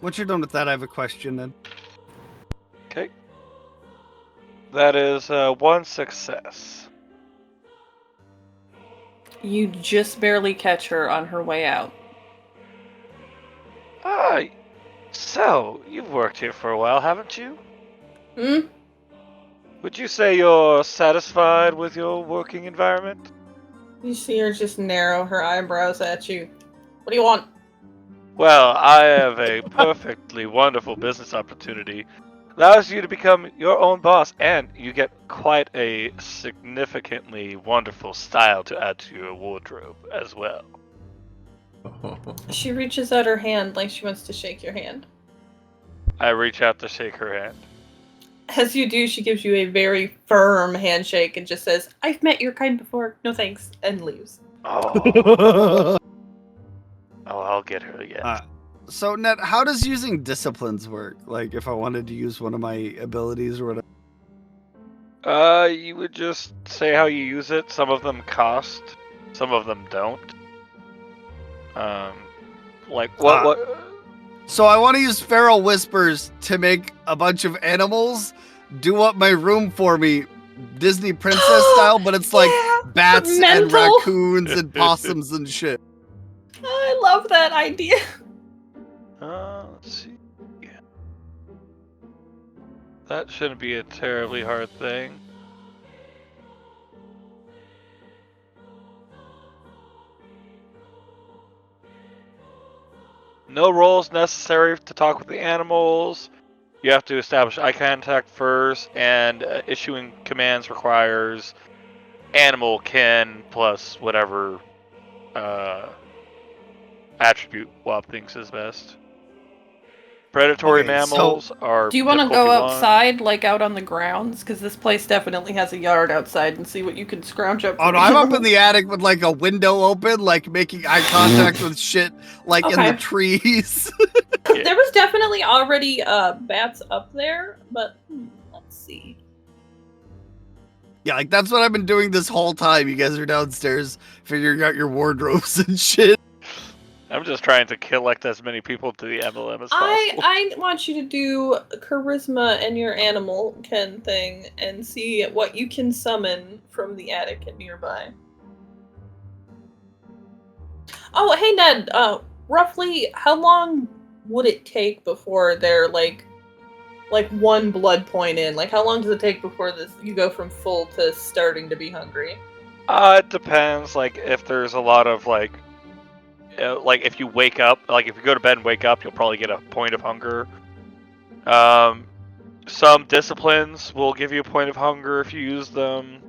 Once you're done with that, I have a question then. Okay. That is one success. You just barely catch her on her way out. So, you've worked here for a while, haven't you? Hmm? Would you say you're satisfied with your working environment? You see her just narrow her eyebrows at you. What do you want? Well, I have a perfectly wonderful business opportunity. Allows you to become your own boss, and you get quite a significantly wonderful style to add to your wardrobe as well. She reaches out her hand like she wants to shake your hand. I reach out to shake her hand. As you do, she gives you a very firm handshake and just says, "I've met your kind before, no thanks," and leaves. Oh, I'll get her yet. So Ned, how does using disciplines work? Like, if I wanted to use one of my abilities or whatever. You would just say how you use it. Some of them cost, some of them don't. Like what? So I want to use feral whispers to make a bunch of animals do up my room for me, Disney princess style, but it's like bats and Mental. raccoons and possums and shit. I love that idea. Let's see. That shouldn't be a terribly hard thing. No roles necessary to talk with the animals. You have to establish eye contact first, and issuing commands requires animal kin plus whatever attribute Wob thinks is best. Predatory Okay, mammals are. Do you want to difficulty go 1. outside, like out on the grounds? Because this place definitely has a yard outside, and see what you can scrounge up. Oh no, I'm up in the attic with like a window open, like making eye contact with shit like in Okay. the trees. Yeah. There was definitely already bats up there, but let's see. Yeah, like that's what I've been doing this whole time. You guys are downstairs figuring out your wardrobes and shit. I'm just trying to collect as many people to the MLM as possible. I want you to do charisma and your animal kin thing and see what you can summon from the attic and nearby. Oh, hey Ned, roughly how long would it take before they're like one blood point in? Like how long does it take before you go from full to starting to be hungry? It depends. Like if there's a lot of like if you wake up, like if you go to bed and wake up, you'll probably get a point of hunger. Some disciplines will give you a point of hunger if you use them.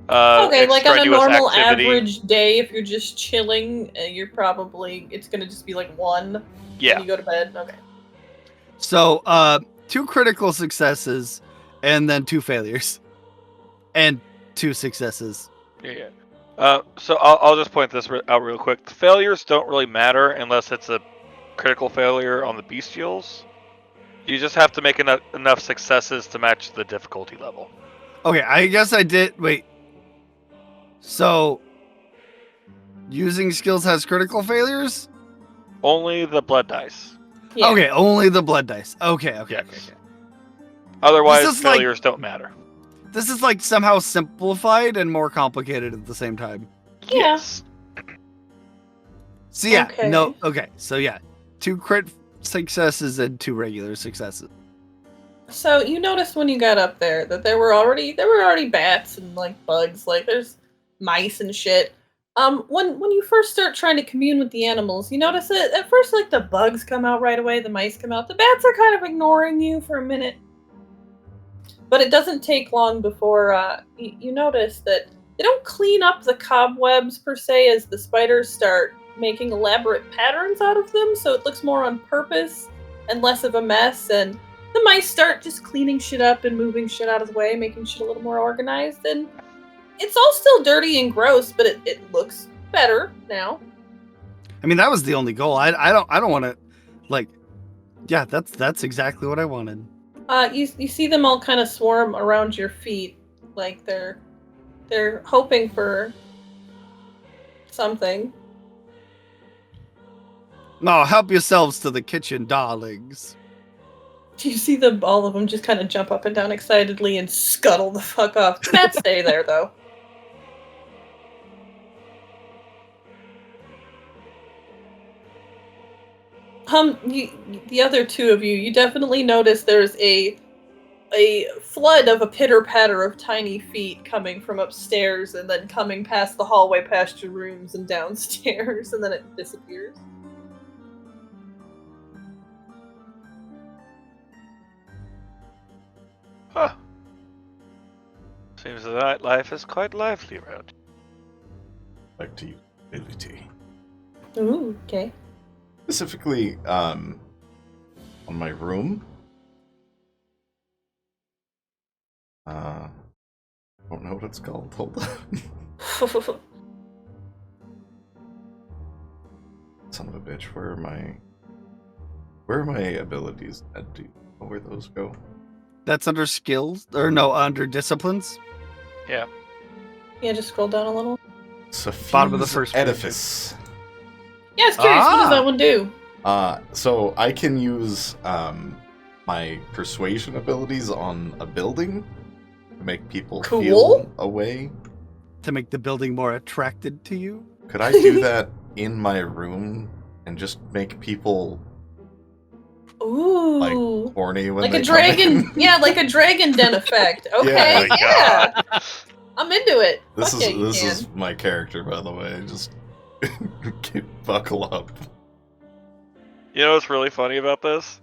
Okay, like on a strenuous normal activity. average day, if you're just chilling, it's gonna just be like 1 when Yeah. you go to bed. Okay. So, 2 critical successes and then 2 failures. And 2 successes. Yeah. So I'll just point this out real quick. The failures don't really matter unless it's a critical failure on the bestials. You just have to make enough successes to match the difficulty level. Okay, I guess I did. Wait. So, using skills has critical failures? Only the blood dice. Yeah. Okay, only the blood dice. Okay. Yes. Otherwise, This is like- failures don't matter. This is like somehow simplified and more complicated at the same time. Yeah. Yes. So yeah, Okay. no, okay. So yeah, 2 crit successes and 2 regular successes. So you noticed when you got up there that there were already bats and like bugs, like there's mice and shit. When you first start trying to commune with the animals, you notice that at first like the bugs come out right away, the mice come out, the bats are kind of ignoring you for a minute. But it doesn't take long before you notice that they don't clean up the cobwebs per se as the spiders start making elaborate patterns out of them, so it looks more on purpose and less of a mess, and the mice start just cleaning shit up and moving shit out of the way, making shit a little more organized, and it's all still dirty and gross, but it looks better now. I mean, that was the only goal. I don't want to, like, yeah, that's exactly what I wanted. You see them all kind of swarm around your feet, like they're hoping for something. No, help yourselves to the kitchen, darlings. Do you see them, all of them, just kind of jump up and down excitedly and scuttle the fuck off? The bats stay there, though. The other 2 of you, you definitely notice there's a flood of a pitter-patter of tiny feet coming from upstairs and then coming past the hallway past your rooms and downstairs, and then it disappears. Huh. Seems that life is quite lively around. Back to you, ability. Ooh, okay. Specifically, on my room. I don't know what it's called. Hold on. Son of a bitch, where are my... Where are my abilities? Do you know where those go? That's under skills, or no, under disciplines. Yeah. Yeah, just scroll down a little. Bottom of the Suffuse first page. edifice. Yeah, I was curious. What does Ah! that one do? So I can use my persuasion abilities on a building to make people Cool. feel a way. To make the building more attracted to you. Could I do that in my room and just make people Ooh. like horny when Like they a dragon. come in? Yeah, like a dragon den effect. Okay, Yeah. Oh my yeah. God. I'm into it. This Fuck is yeah, you this can. is my character, by the way. Just buckle up. You know what's really funny about this?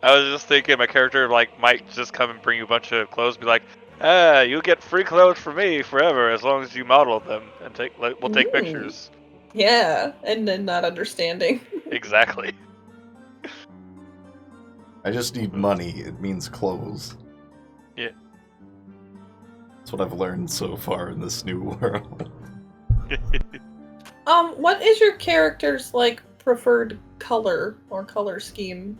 I was just thinking my character might just come and bring you a bunch of clothes, be like, you get free clothes for me forever as long as you model them and we'll take Ooh. pictures. Yeah, and then not understanding. Exactly. I just need money. It means clothes. Yeah. That's what I've learned so far in this new world. What is your character's like preferred color or color scheme?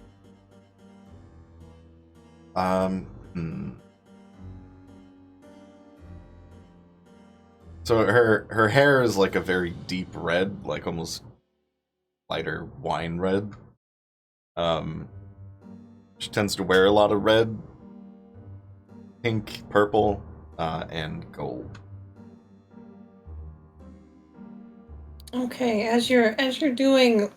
So her hair is like a very deep red, like almost lighter wine red. She tends to wear a lot of red, pink, purple, and gold. Okay, as you're doing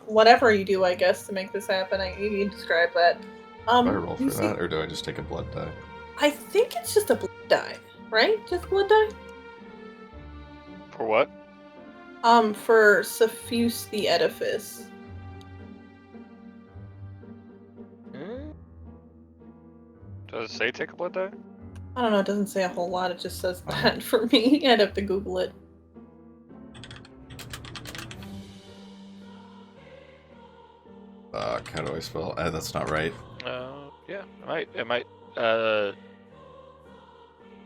whatever you do, I guess, to make this happen, I need you to describe that. Do I roll for you see- that, or do I just take a blood die? I think it's just a blood die, right? Just blood die? For what? For suffuse the edifice. Does it say take a blood die? I don't know, it doesn't say a whole lot, it just says that for me. I'd have to Google it. How do I spell? That's not right. Yeah,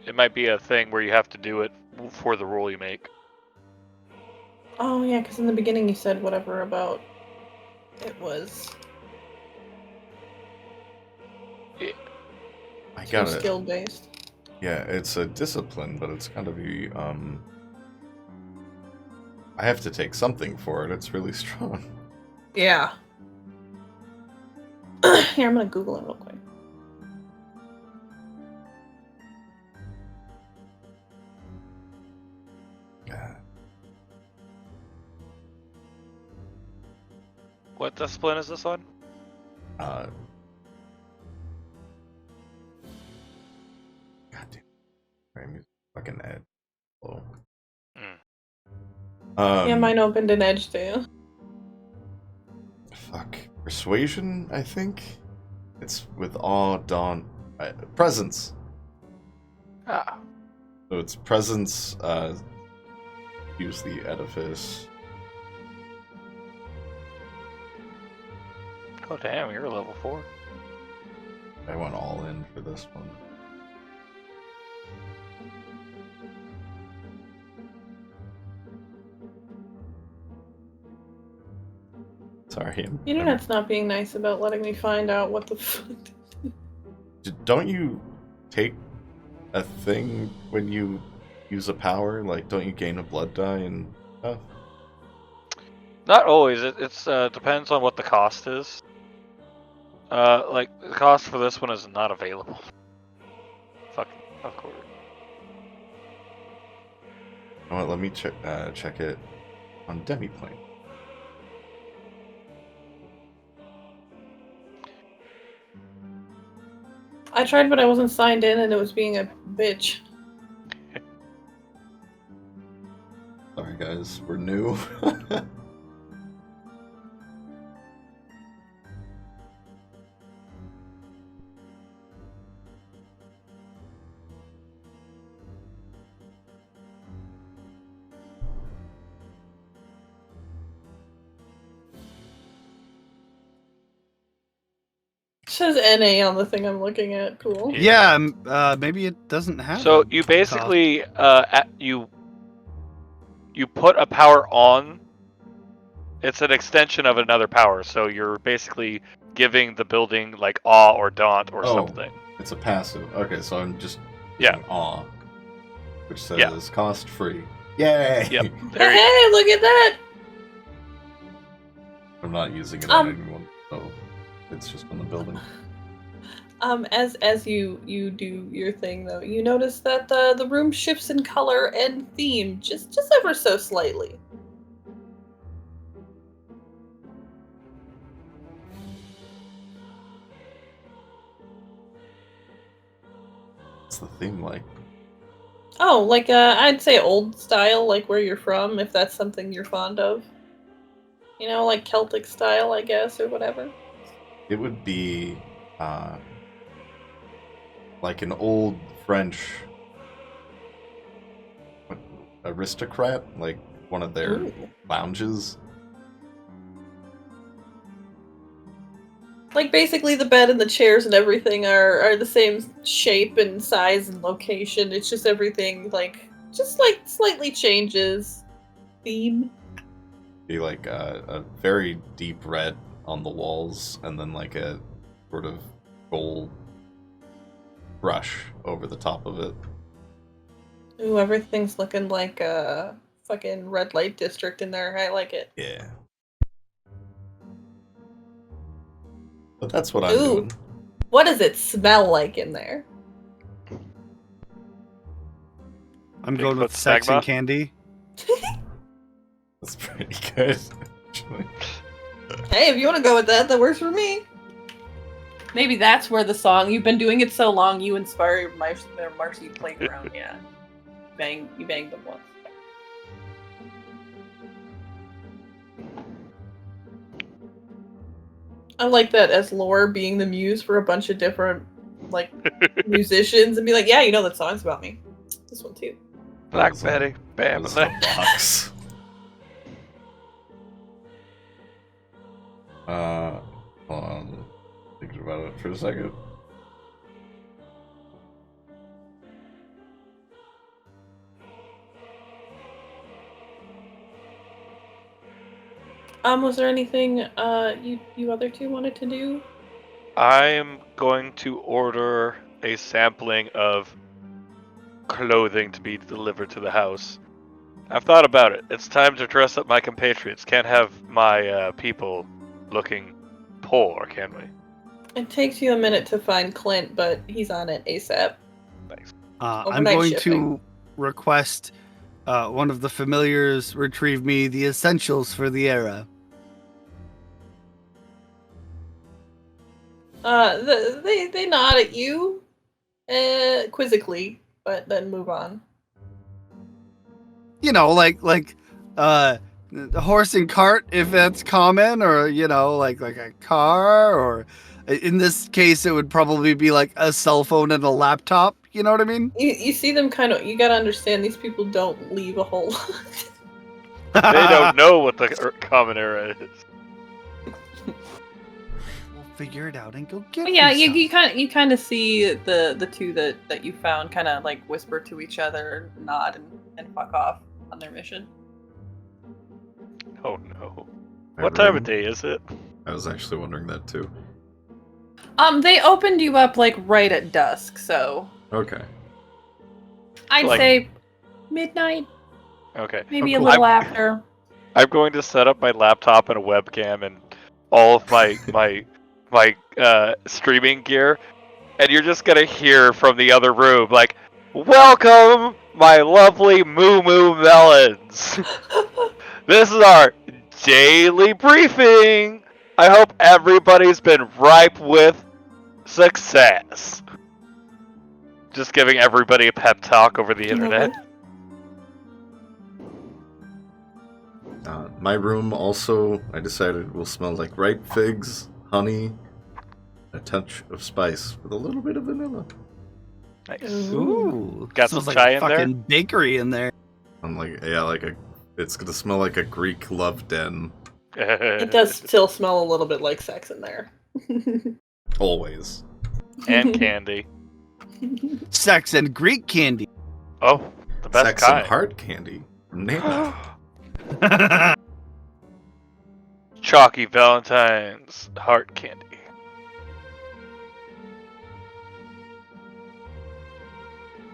it might be a thing where you have to do it for the roll you make. Oh yeah, because in the beginning you said whatever about it was I too got it. skill based. Yeah, it's a discipline, but it's gotta be, I have to take something for it. It's really strong. Yeah. Here, I'm gonna Google it real quick. God. What discipline is this on? God damn. Right, music fucking Ed. Oh. Yeah, mine opened an edge too. Fuck. Persuasion, I think? It's with awe, dawn, presence. Ah. So it's presence, use the edifice. Oh damn, you're level 4. I went all in for this one. Sorry. Internet's not being nice about letting me find out what the fuck. Don't you take a thing when you use a power? Like, don't you gain a blood die and stuff? Not always. It's depends on what the cost is. Like the cost for this one is not available. Fucking, of course. Oh, let me check it on Demiplane. I tried, but I wasn't signed in, and it was being a bitch. Sorry, guys, we're new. It says NA on the thing I'm looking at. Cool. Yeah. Yeah, maybe it doesn't have. So a you basically you put a power on It's an extension of another power, so you're basically giving the building like awe or daunt or something. It's a passive. Okay, so I'm just Yeah. using awe, which says cost free. Yay! Yep. Hey, look at that! I'm not using it on anyone, so it's just on the building. As you do your thing though, you notice that the room shifts in color and theme just ever so slightly. What's the theme like? Oh, like I'd say old style, like where you're from, if that's something you're fond of. You know, like Celtic style, I guess, or whatever. It would be like an old French aristocrat, like one of their Ooh. lounges. Like basically the bed and the chairs and everything are the same shape and size and location. It's just everything like slightly changes theme. Be like a very deep red on the walls, and then like a sort of gold brush over the top of it. Ooh, everything's looking like a fucking red light district in there. I like it. Yeah. But that's what I'm Ooh. doing. What does it smell like in there? I'm going with Bigfoot sex Magma? and candy. That's pretty good, actually. Hey, if you want to go with that, that works for me. Maybe that's where the song, you've been doing it so long, you inspired Marcy Playground, yeah. You banged them once. I like that as lore being the muse for a bunch of different like musicians and be like, yeah, you know that song's about me. This one too. Black That was Betty, bam. That was in a box. Hold on. Thinking about it for a second. Was there anything you other two wanted to do? I'm going to order a sampling of clothing to be delivered to the house. I've thought about it. It's time to dress up my compatriots. Can't have my people looking poor, can we? It takes you a minute to find Clint, but he's on it ASAP. Thanks. I'm Overnight going shipping. to request one of the familiars retrieve me the essentials for the era. They nod at you, quizzically, but then move on. You know, like the horse and cart, if that's common, or you know, like a car, or in this case, it would probably be like a cell phone and a laptop. You know what I mean? You see them kind of. You gotta understand these people don't leave a whole lot. They don't know what the common era is. We'll figure it out and go get. But yeah, some. you kind of see the two that you found kind of like whisper to each other, nod, and fuck off on their mission. Oh no. My What time of room. day is it? I was actually wondering that too. They opened you up like right at dusk, so Okay. I'd Like- say midnight, Okay. maybe Oh, a cool. little after. I'm going to set up my laptop and a webcam and all of my streaming gear, and you're just gonna hear from the other room like, "Welcome, my lovely moo moo melons. This is our daily briefing. I hope everybody's been ripe with success." Just giving everybody a pep talk over the internet. My room also, I decided, will smell like ripe figs, honey, a touch of spice with a little bit of vanilla. Nice. Ooh, Got smells some like chai a in there? fucking bakery in there. I'm like, it's gonna smell like a Greek love den. It does still smell a little bit like sex in there. Always. And candy. Sex and Greek candy. Oh, the best Sex kind. and heart candy. Name it. Chalky Valentine's heart candy.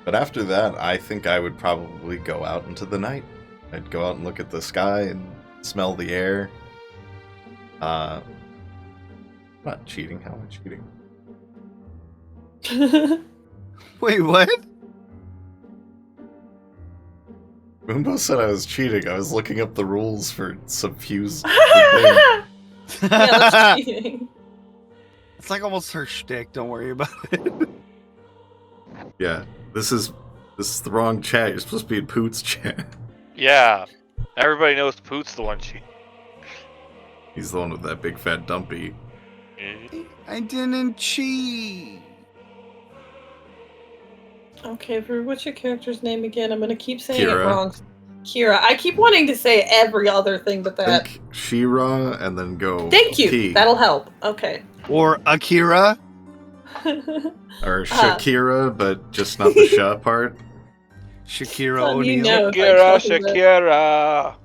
But after that, I think I would probably go out into the night. I'd go out and look at the sky and smell the air. I'm not cheating. How am I cheating? Wait, what? Moonbo said I was cheating. I was looking up the rules for Subfuse. Yeah, that's cheating. It's like almost her shtick. Don't worry about it. Yeah, this is the wrong chat. You're supposed to be in Poot's chat. Yeah, everybody knows Poot's the one cheating. He's the one with that big fat dumpy. I didn't cheat. Okay, Varoux, what's your character's name again? I'm gonna keep saying Kira. it wrong. Kira. I keep wanting to say every other thing but that. Think She-Ra and then go Thank you. P. That'll help. Okay. Or Akira. Or Shakira, but just not the Sha part. Shakira Son, you O'Neal. know. if I Shakira, told you that.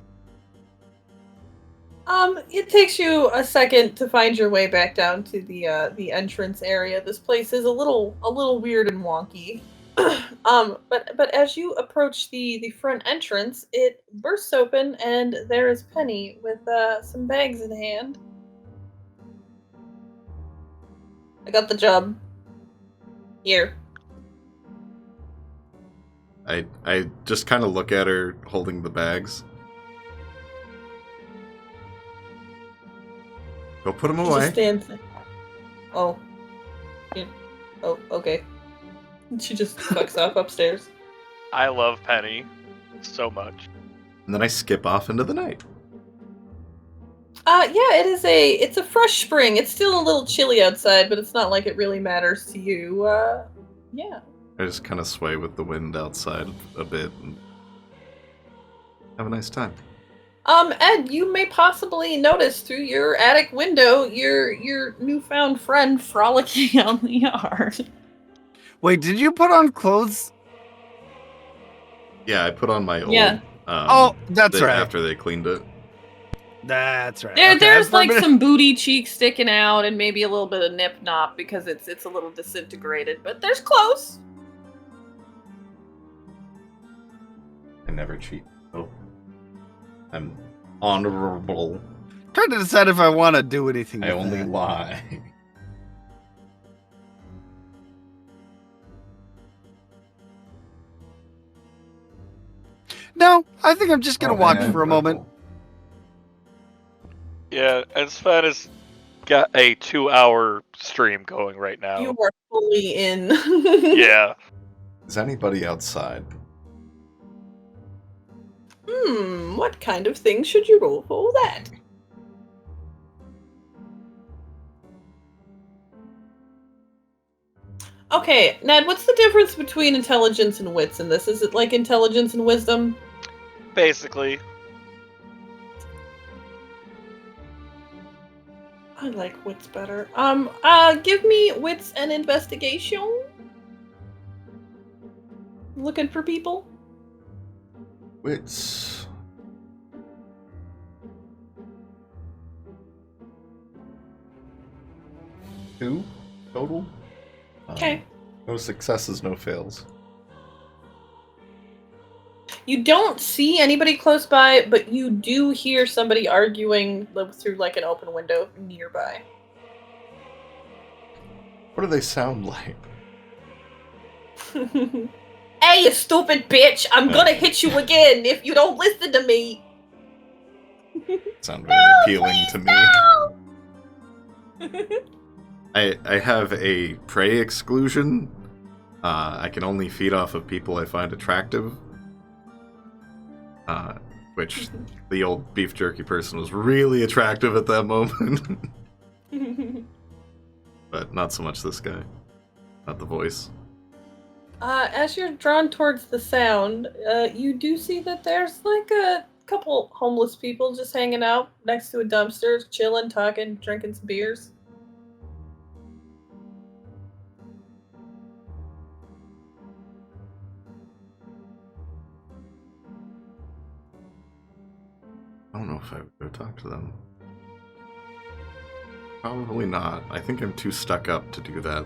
Shakira. It takes you a second to find your way back down to the entrance area. This place is a little weird and wonky. But as you approach the front entrance, it bursts open and there is Penny with some bags in hand. I got the job. Here. I just kind of look at her holding the bags. Go put them She away. just stands there. Oh. Yeah. Oh, okay. She just fucks off upstairs. I love Penny so much. And then I skip off into the night. Yeah, it's a fresh spring. It's still a little chilly outside, but it's not like it really matters to you. Yeah. I just kind of sway with the wind outside a bit and have a nice time. Ed, you may possibly notice through your attic window your newfound friend frolicking out in the yard. Wait, did you put on clothes? Yeah, I put on my old. Yeah. Oh, that's right. After they cleaned it. That's right. There's for a like minute- some booty cheeks sticking out and maybe a little bit of nip knot because it's a little disintegrated, but there's close. I never cheat. Oh. I'm honorable. trying to decide if I want to do anything. I with only that. lie. No, I think I'm just gonna Oh, watch man, for a moment. rebel. Yeah, and Sven has got a 2-hour stream going right now. You are fully in. Yeah. Is anybody outside? What kind of thing should you roll for that? Okay, Ned, what's the difference between intelligence and wits in this? Is it like intelligence and wisdom? Basically. I like wits better. Give me wits and investigation. Looking for people? Wits. Two total. Okay. No successes, no fails. You don't see anybody close by, but you do hear somebody arguing through like an open window nearby. What do they sound like? Hey, you stupid bitch! I'm gonna hit you again if you don't listen to me! Sound very appealing to me. I have a prey exclusion. I can only feed off of people I find attractive. Which the old beef jerky person was really attractive at that moment. But not so much this guy. Not the voice. As you're drawn towards the sound, you do see that there's like a couple homeless people just hanging out next to a dumpster, chilling, talking, drinking some beers. I don't know if I would go talk to them. Probably not. I think I'm too stuck up to do that.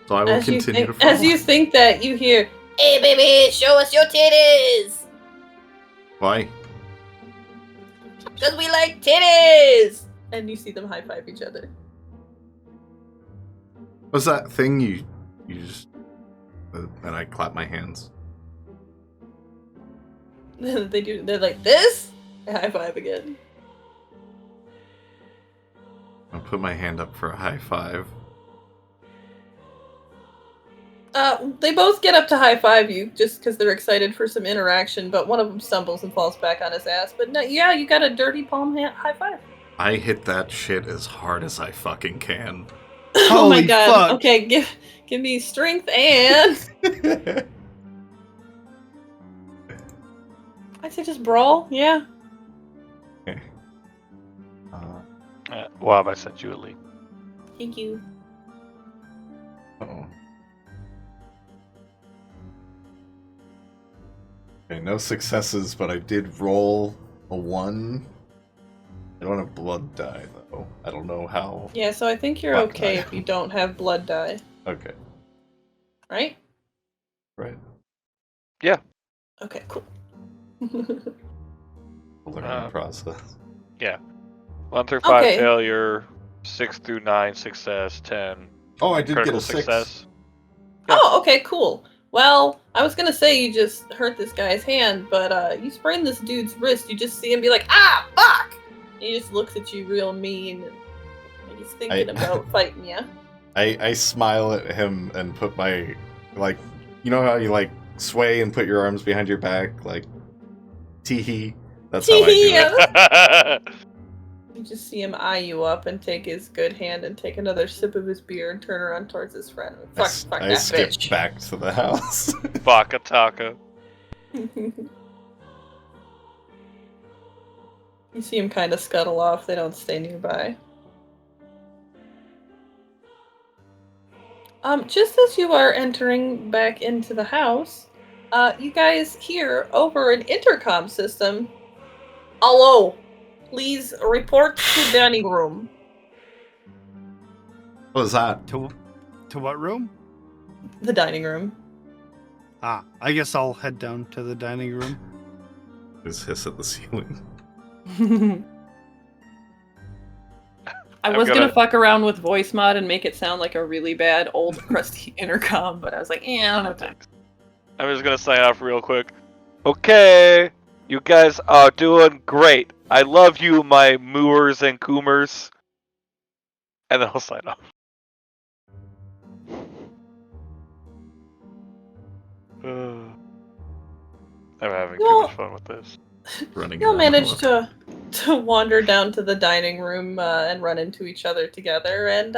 So I will As you continue think, to follow. as you think that, you hear, "Hey, baby, show us your titties, Why? cause we like titties." And you see them high five each other. What's that thing you just... and I clap my hands. They do. They're like this. High five again. I'll put my hand up for a high five. They both get up to high five you just because they're excited for some interaction, but one of them stumbles and falls back on his ass. But no, yeah, you got a dirty palm high five. I hit that shit as hard as I fucking can. Oh my Holy god. fuck. Okay, give me strength and I'd say just brawl. Yeah. Okay. Wab, I sent you a link. Thank you. Uh-oh. Okay, no successes, but I did roll a 1. I don't have blood die, though. I don't know how. Yeah, so I think you're Fuck okay that. if you don't have blood die, Okay, right? right. Okay, cool. The learning process. 1 through 5 Okay. failure, 6 through 9 success, 10 Oh, I did get critical a 6. success. Oh, okay, cool. Well, I was gonna say you just hurt this guy's hand, but you sprained this dude's wrist. You just see him be like, "Ah, fuck!" And he just looks at you real mean, and he's thinking about fighting you. I smile at him and put my, like, you know how you, like, sway and put your arms behind your back? Like, tee-hee. That's how I do it. Yeah. You just see him eye you up and take his good hand and take another sip of his beer and turn around towards his friend. Fuck I that skip bitch. back to the house. Baka taco. You see him kind of scuttle off. They don't stay nearby. Just as you are entering back into the house, you guys hear over an intercom system, "Hello, please report to dining room." What was that? To what room? The dining room. I guess I'll head down to the dining room. Just hiss at the ceiling. I I'm was gonna- gonna fuck around with voice mod and make it sound like a really bad old crusty intercom, but I was like, I don't have time. I'm just gonna sign off real quick. Okay, you guys are doing great. I love you, my mooers and coomers. And then I'll sign off. I'm having too Well- much fun with this. Running You'll around the manage house. to wander down to the dining room and run into each other together. And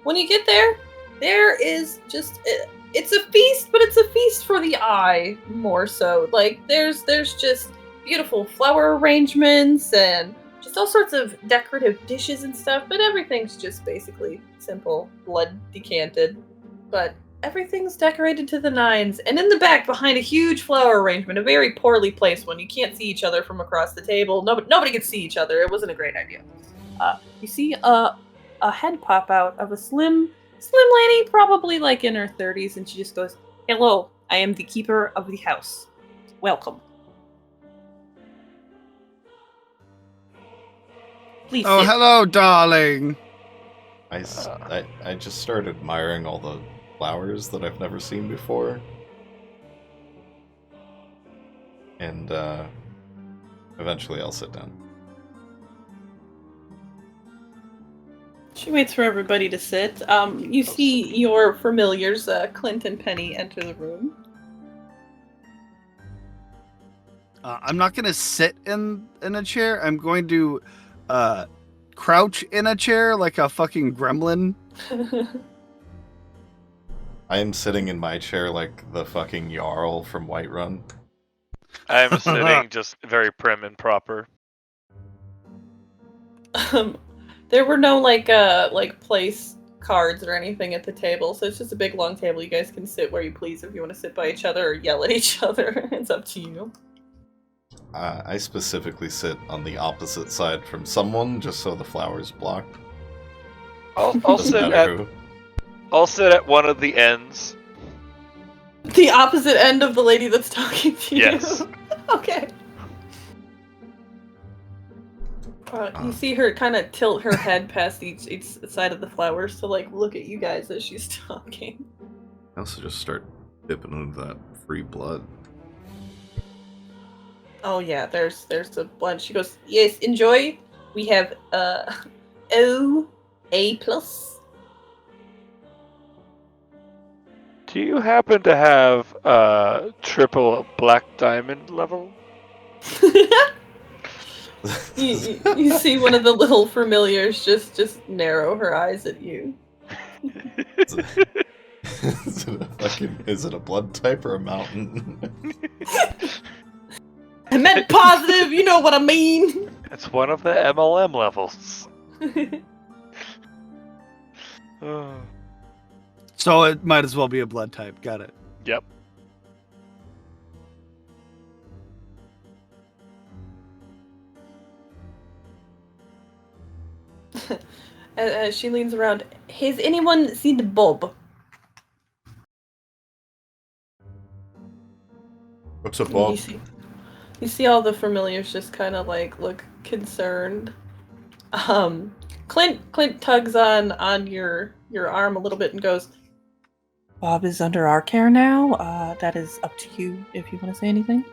when you get there, there is just it's a feast, but it's a feast for the eye more so. Like there's just beautiful flower arrangements and just all sorts of decorative dishes and stuff. But everything's just basically simple, blood decanted, but everything's decorated to the nines, and in the back, behind a huge flower arrangement, a very poorly placed one. You can't see each other from across the table. Nobody can see each other. It wasn't a great idea. You see a head pop out of a slim lady, probably like in her 30s, and she just goes, "Hello, I am the keeper of the house. Welcome. Please Oh, sit." hello, darling. I just started admiring all the flowers that I've never seen before. And eventually I'll sit down. She waits for everybody to sit. You see your familiars, Clint and Penny, enter the room. I'm not gonna sit in a chair. I'm going to crouch in a chair like a fucking gremlin. I am sitting in my chair like the fucking Jarl from Whiterun. I'm sitting just very prim and proper. There were no like place cards or anything at the table, so it's just a big long table. You guys can sit where you please if you want to sit by each other or yell at each other. It's up to you. I specifically sit on the opposite side from someone just so the flowers block. I'll Doesn't sit matter at who. I'll sit at one of the ends. The opposite end of the lady that's talking to Yes. you. Okay. You see her kind of tilt her head past each side of the flowers to like look at you guys as she's talking. I also just start dipping into that free blood. Oh yeah, there's a blend. She goes, yes, enjoy. We have O, A+. Do you happen to have triple black diamond level? you see one of the little familiars just narrow her eyes at you. Is it a blood type or a mountain? I meant positive, you know what I mean. It's one of the MLM levels. Oh. So it might as well be a blood type. Got it. Yep. As she leans around, has anyone seen Bob? What's a bob? You see all the familiars just kind of like look concerned. Clint tugs on your arm a little bit and goes, Bob is under our care now. That is up to you if you want to say anything.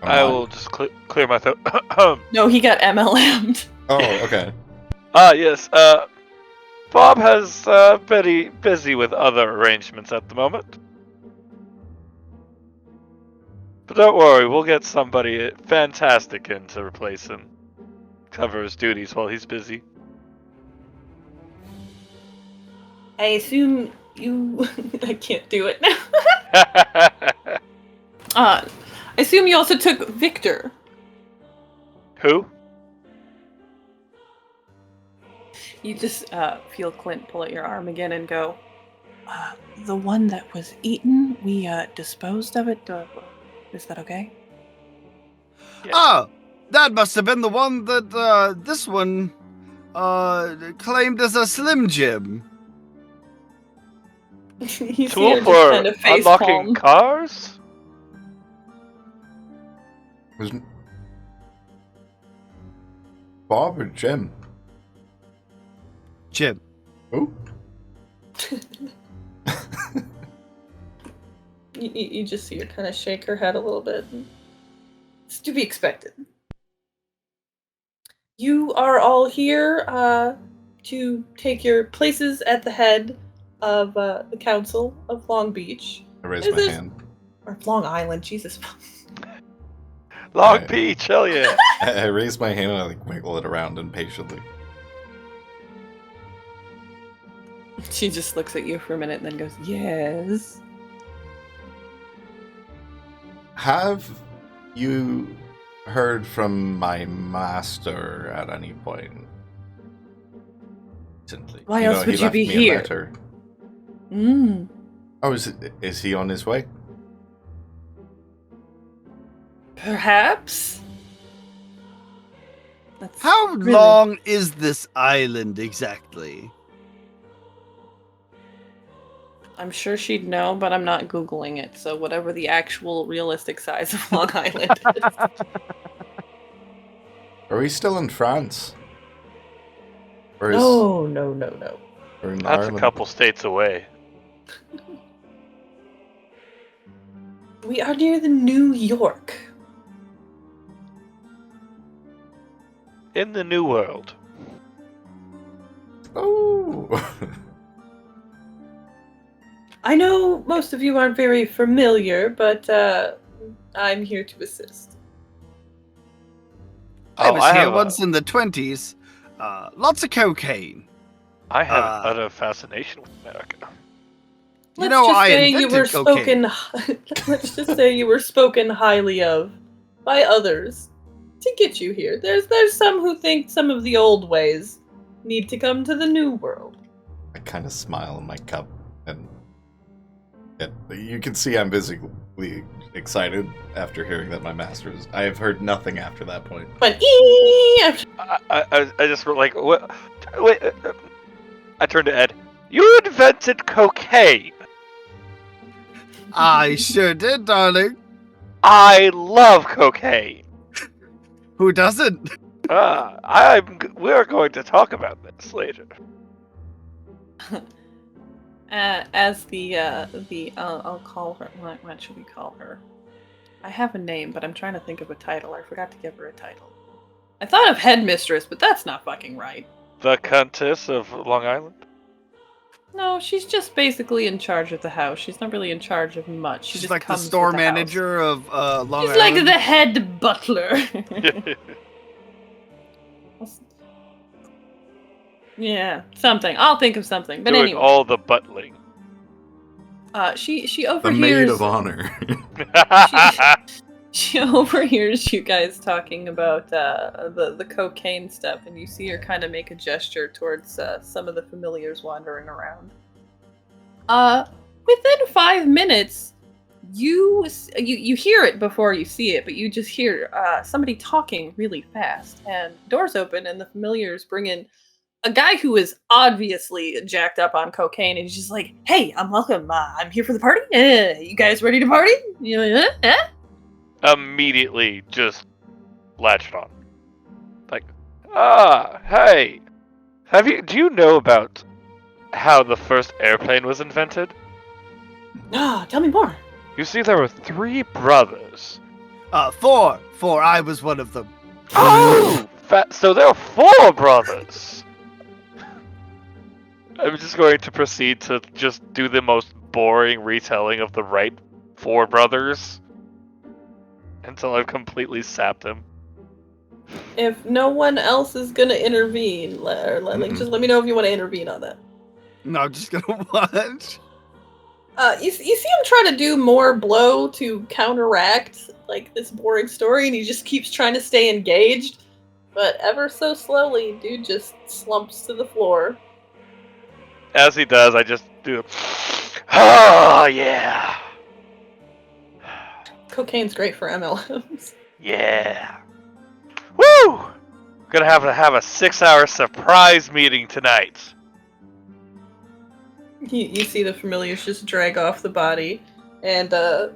I will just clear my throat. No, he got MLM'd. Oh, okay. Yes. Bob has very busy with other arrangements at the moment. But don't worry, we'll get somebody fantastic in to replace him. Cover his duties while he's busy. I assume you... I can't do it now. I assume you also took Victor. Who? You just feel Clint pull at your arm again and go, the one that was eaten, we disposed of it. Is that okay? Yeah. Oh, that must have been the one that this one claimed as a Slim Jim. You see her Tool just for kind of face unlocking palm. cars? Was Bob or Jim? Jim. Oh. You just see her kind of shake her head a little bit. It's to be expected. You are all here to take your places at the head of the Council of Long Beach. I raised my hand. Or Long Island, Jesus. Long Right. Beach, hell yeah. I raised my hand and I like wiggle it around impatiently. She just looks at you for a minute and then goes, yes. Have you heard from my master at any point recently? Why else he would you left be me a here? letter. Mm. Oh, is he on his way? Perhaps? That's How really- long is this island exactly? I'm sure she'd know, but I'm not Googling it, so whatever the actual realistic size of Long Island is. Are we still in France? Or is No. or in That's Ireland? a couple states away. We are near the New York. In the New World. Oh. I know most of you aren't very familiar, but I'm here to assist. I was I here have once in the 20s. Lots of cocaine. I have uh, an utter fascination with America. You know, I invented cocaine. Let's just say you were spoken highly of by others to get you here. There's some who think some of the old ways need to come to the new world. I kind of smile in my cup, and you can see I'm visibly excited after hearing that my master's. I have heard nothing after that point. But I just like, what? Wait, I turned to Ed. You invented cocaine. I sure did, darling. I love cocaine. Who doesn't? We're going to talk about this later. As I'll call her. What should we call her? I have a name, but I'm trying to think of a title. I forgot to give her a title. I thought of headmistress, but that's not fucking right. The Countess of Long Island? No, she's just basically in charge of the house. She's not really in charge of much. She She's just like the comes store with the house. manager of Long She's Island. like the head butler. Yeah, something. I'll think of something. But Doing anyway, all the buttling. she The overhears. maid of honor. She overhears you guys talking about the cocaine stuff, and you see her kind of make a gesture towards some of the familiars wandering around. Within 5 minutes, you hear it before you see it, but you just hear somebody talking really fast, and doors open, and the familiars bring in a guy who is obviously jacked up on cocaine, and he's just like, "Hey, I'm welcome. I'm here for the party. You guys ready to party? Immediately just latched on. Like, hey. Do you know about how the first airplane was invented? Tell me more. You see, there were 3 brothers. 4. I was one of them. Oh! So there were 4 brothers! I'm just going to proceed to just do the most boring retelling of the right 4 brothers until I've completely sapped him. If no one else is gonna intervene, just let me know if you want to intervene on that. No, I'm just gonna watch. You see him try to do more blow to counteract like this boring story, and he just keeps trying to stay engaged, but ever so slowly, dude just slumps to the floor. As he does, I just do. Oh yeah, Cocaine's great for MLMs. yeah. Woo! Gonna have to have a 6-hour surprise meeting tonight. You see the familiars just drag off the body, and the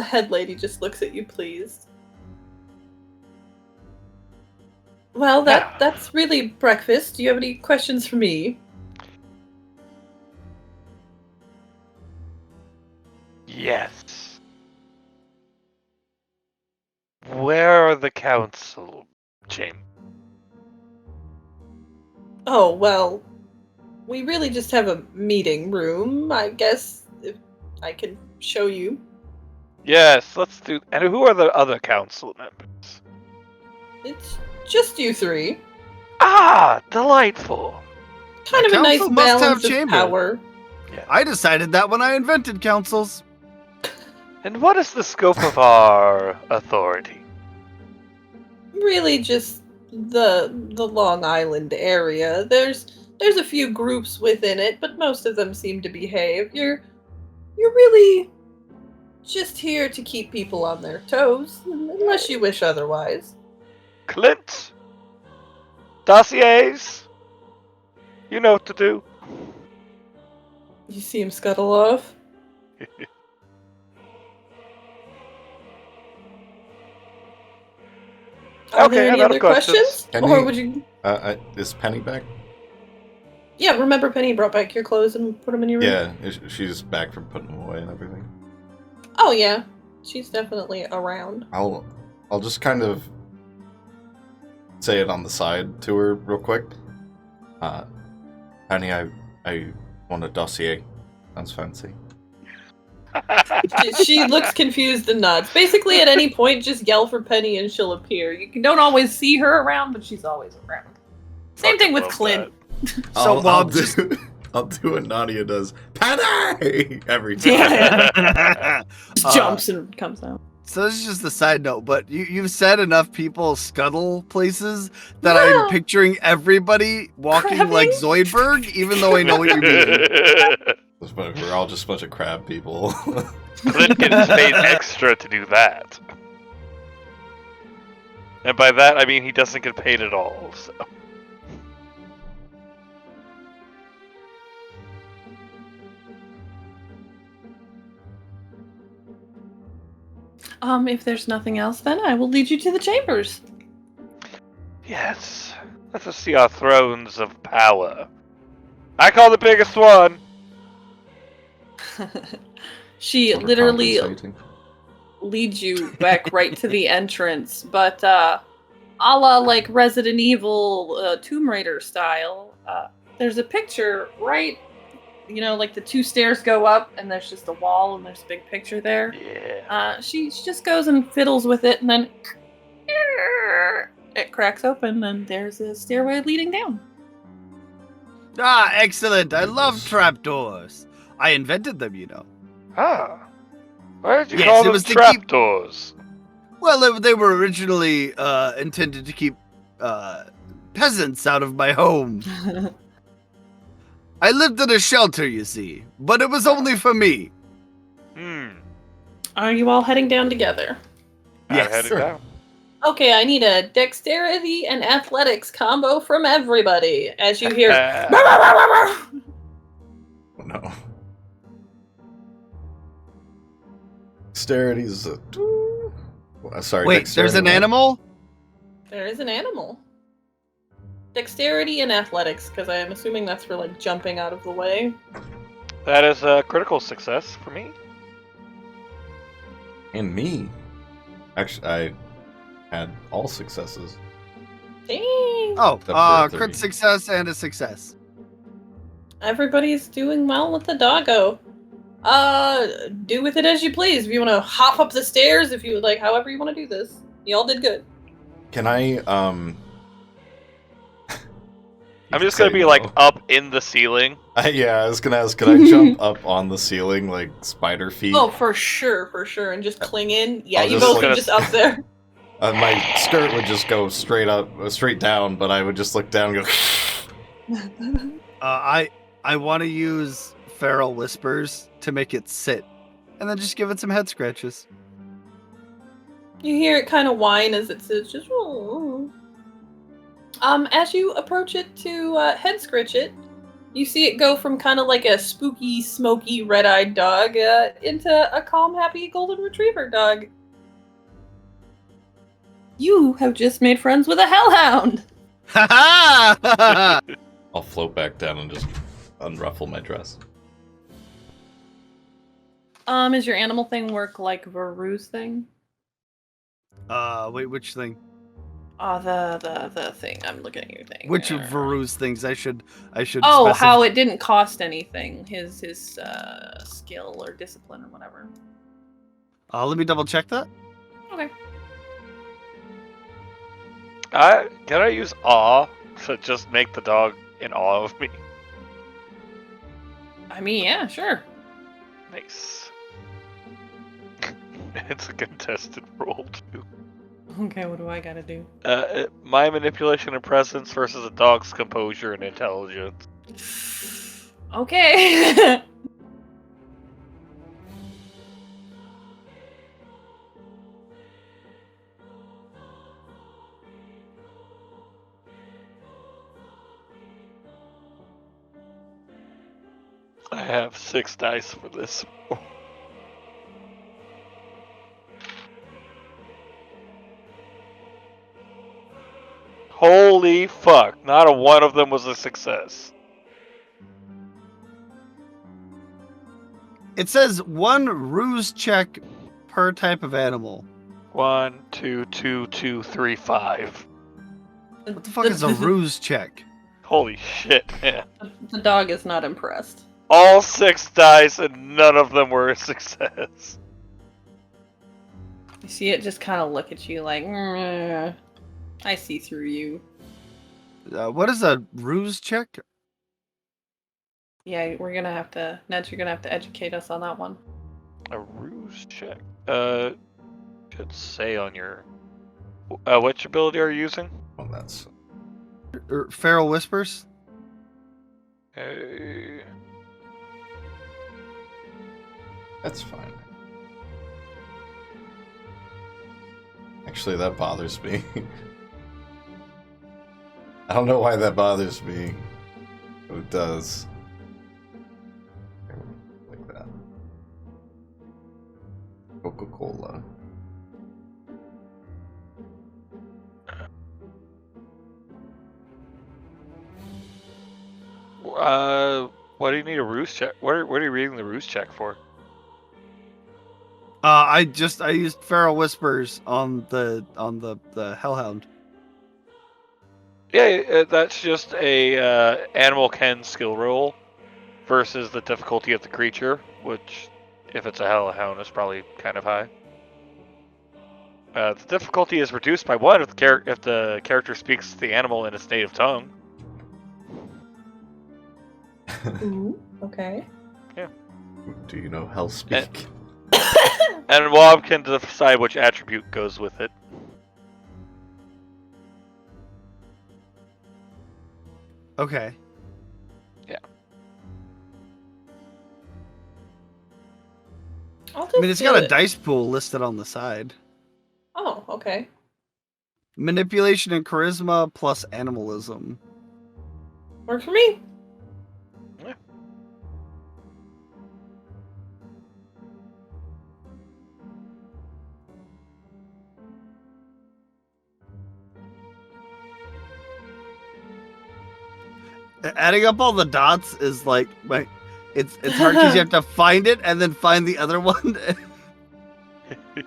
head lady just looks at you pleased. Well, that's really breakfast. Do you have any questions for me? Yes. Where are the council chambers? Oh, well, we really just have a meeting room, I guess, if I can show you. Yes, let's do. And who are the other council members? It's just you 3. Ah, delightful. Kind of a nice council must have balance of chamber. power. I decided that when I invented councils. And what is the scope of our authority? Really just the Long Island area. There's a few groups within it, but most of them seem to behave. You're really just here to keep people on their toes, unless you wish otherwise. Clint? Dossiers? You know what to do. You see him scuttle off? Are Okay, there any I'm out other of questions. questions? Or would you... Is Penny back? Yeah, remember Penny brought back your clothes and put them in your room? Yeah, she's back from putting them away and everything. Oh, yeah. She's definitely around. I'll just kind of say it on the side to her real quick. Penny, I want a dossier. Sounds fancy. She looks confused and nods. Basically, at any point, just yell for Penny and she'll appear. You don't always see her around, but she's always around. Same thing with love Clint. So I'll do what Nadia does. Penny! Every time. Yeah. Just jumps and comes out. So this is just a side note, but you've said enough people scuttle places that I'm picturing everybody walking Crabbing? like Zoidberg, even though I know what you mean. We're all just a bunch of crab people. Clint gets paid extra to do that. And by that, I mean he doesn't get paid at all, so. If there's nothing else, then I will lead you to the chambers. Yes. Let us see our thrones of power. I call the biggest one. She literally Overcompensating. leads you back right to the entrance, but a la like Resident Evil Tomb Raider style. There's a picture right, like the 2 stairs go up and there's just a wall and there's a big picture there. Yeah. She just goes and fiddles with it and then it cracks open and there's a stairway leading down. Ah, excellent. I love trapdoors. I invented them, you know. Ah. Why did you Yes, call it them was to keep- trapdoors? Well, they were originally intended to keep peasants out of my home. I lived in a shelter, you see, but it was only for me. Are you all heading down together? I'm Yes, headed sure. down. Okay, I need a dexterity and athletics combo from everybody. As you hear, Oh, no. Dexterity's a... Sorry, Wait, dexterity there's an what? animal? there is an animal. Dexterity and athletics, because I am assuming that's for like jumping out of the way. That is a critical success for me. And me. Actually, I had all successes. Dang. Oh, Except for a crit 30. success and a success. Everybody's doing well with the doggo. Do with it as you please. If you want to hop up the stairs, if you would like, however you want to do this. Y'all did good. Can I, I'm just gonna be like up in the ceiling. Yeah, I was gonna ask, can I jump up on the ceiling like spider feet? Oh, for sure, and just cling in. Yeah, I'll you just both like- are just up there. My skirt would just go straight up, straight down, but I would just look down and go... I want to use feral whispers to make it sit, and then just give it some head scratches. You hear it kind of whine as it sits, just. As you approach it to head scritch it, you see it go from kind of like a spooky, smoky, red-eyed dog into a calm, happy golden retriever dog. You have just made friends with a hellhound. Ha ha! I'll float back down and just unruffle my dress. Is your animal thing work like Varoux's thing? Wait, which thing? The thing. I'm looking at your thing. Which of Varoux's things I should Oh, specify? how it didn't cost anything. His skill or discipline or whatever. Let me double check that. Okay. Can I use awe to just make the dog in awe of me? I mean, yeah, sure. Nice. It's a contested roll too. Okay, what do I gotta do? My manipulation and presence versus a dog's composure and intelligence. Okay. I have 6 dice for this. Holy fuck, not a one of them was a success. It says 1 ruse check per type of animal. 1, 2, 2, 2, 3, 5. What the fuck is a ruse check? Holy shit, man. The dog is not impressed. All 6 dice and none of them were a success. You see it just kind of look at you like, I see through you. What is a ruse check? Yeah, we're gonna have to, Ned, you're gonna have to educate us on that one. A ruse check. Should say on your... which ability are you using? Oh, that's... Feral whispers? That's fine. Actually, that bothers me. I don't know why that bothers me, but it does. Like that. Coca-Cola. What do you need a ruse check? What are you reading the ruse check for? I used feral whispers on the hellhound. Yeah, that's just a animal ken skill roll versus the difficulty of the creature, which, if it's a hellhound, is probably kind of high. The difficulty is reduced by 1 if the character speaks the animal in its native tongue. Ooh, okay. Do you know hell speak? And Wob can decide which attribute goes with it. Okay. Yeah. I'll just I mean, it's do got a it. dice pool listed on the side. Oh, okay. Manipulation and charisma plus animalism. Works for me. Yeah. Adding up all the dots is like it's hard because you have to find it and then find the other one.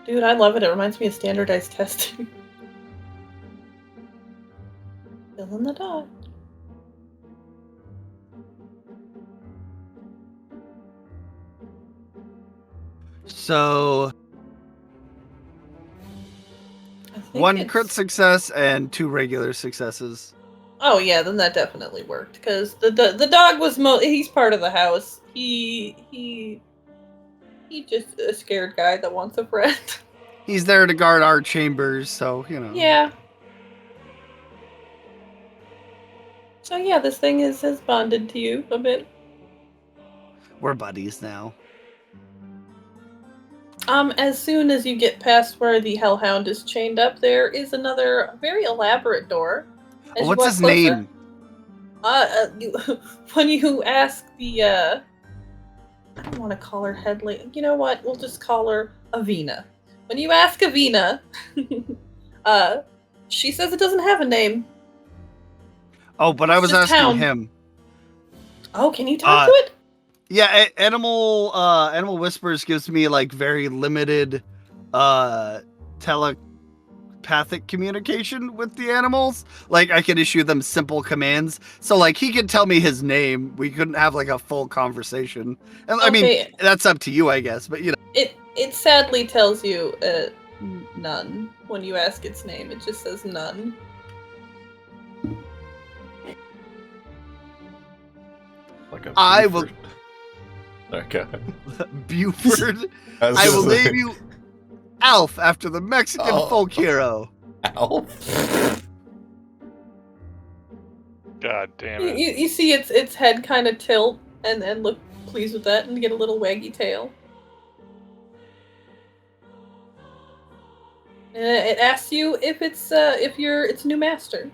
Dude, I love it. It reminds me of standardized testing. Fill in the dot. So I think 1 crit it's- success and 2 regular successes. Oh yeah, then that definitely worked because the dog was he's part of the house. He just a scared guy that wants a friend. He's there to guard our chambers, so you know. Yeah. So yeah, this thing has bonded to you a bit. We're buddies now. As soon as you get past where the hellhound is chained up, there is another very elaborate door. As you What's walk his closer- name? When you ask the I don't want to call her Headley. You know what? We'll just call her Avina. When you ask Avina, she says it doesn't have a name. Oh, but I It's was just asking hound. him. Oh, can you talk to it? Yeah, animal whispers gives me like very limited telepathic communication with the animals. Like I can issue them simple commands. So like he could tell me his name. We couldn't have like a full conversation. And I mean Okay. that's up to you, I guess. But you know. It sadly tells you none when you ask its name. It just says none. Like a I will- Buford. Okay. Buford. was I gonna will say, name you Alf after the Mexican Oh. folk hero. Alf. God damn it. You see its head kind of tilt and then look pleased with that and get a little waggy tail. And it asks you if you're its new master.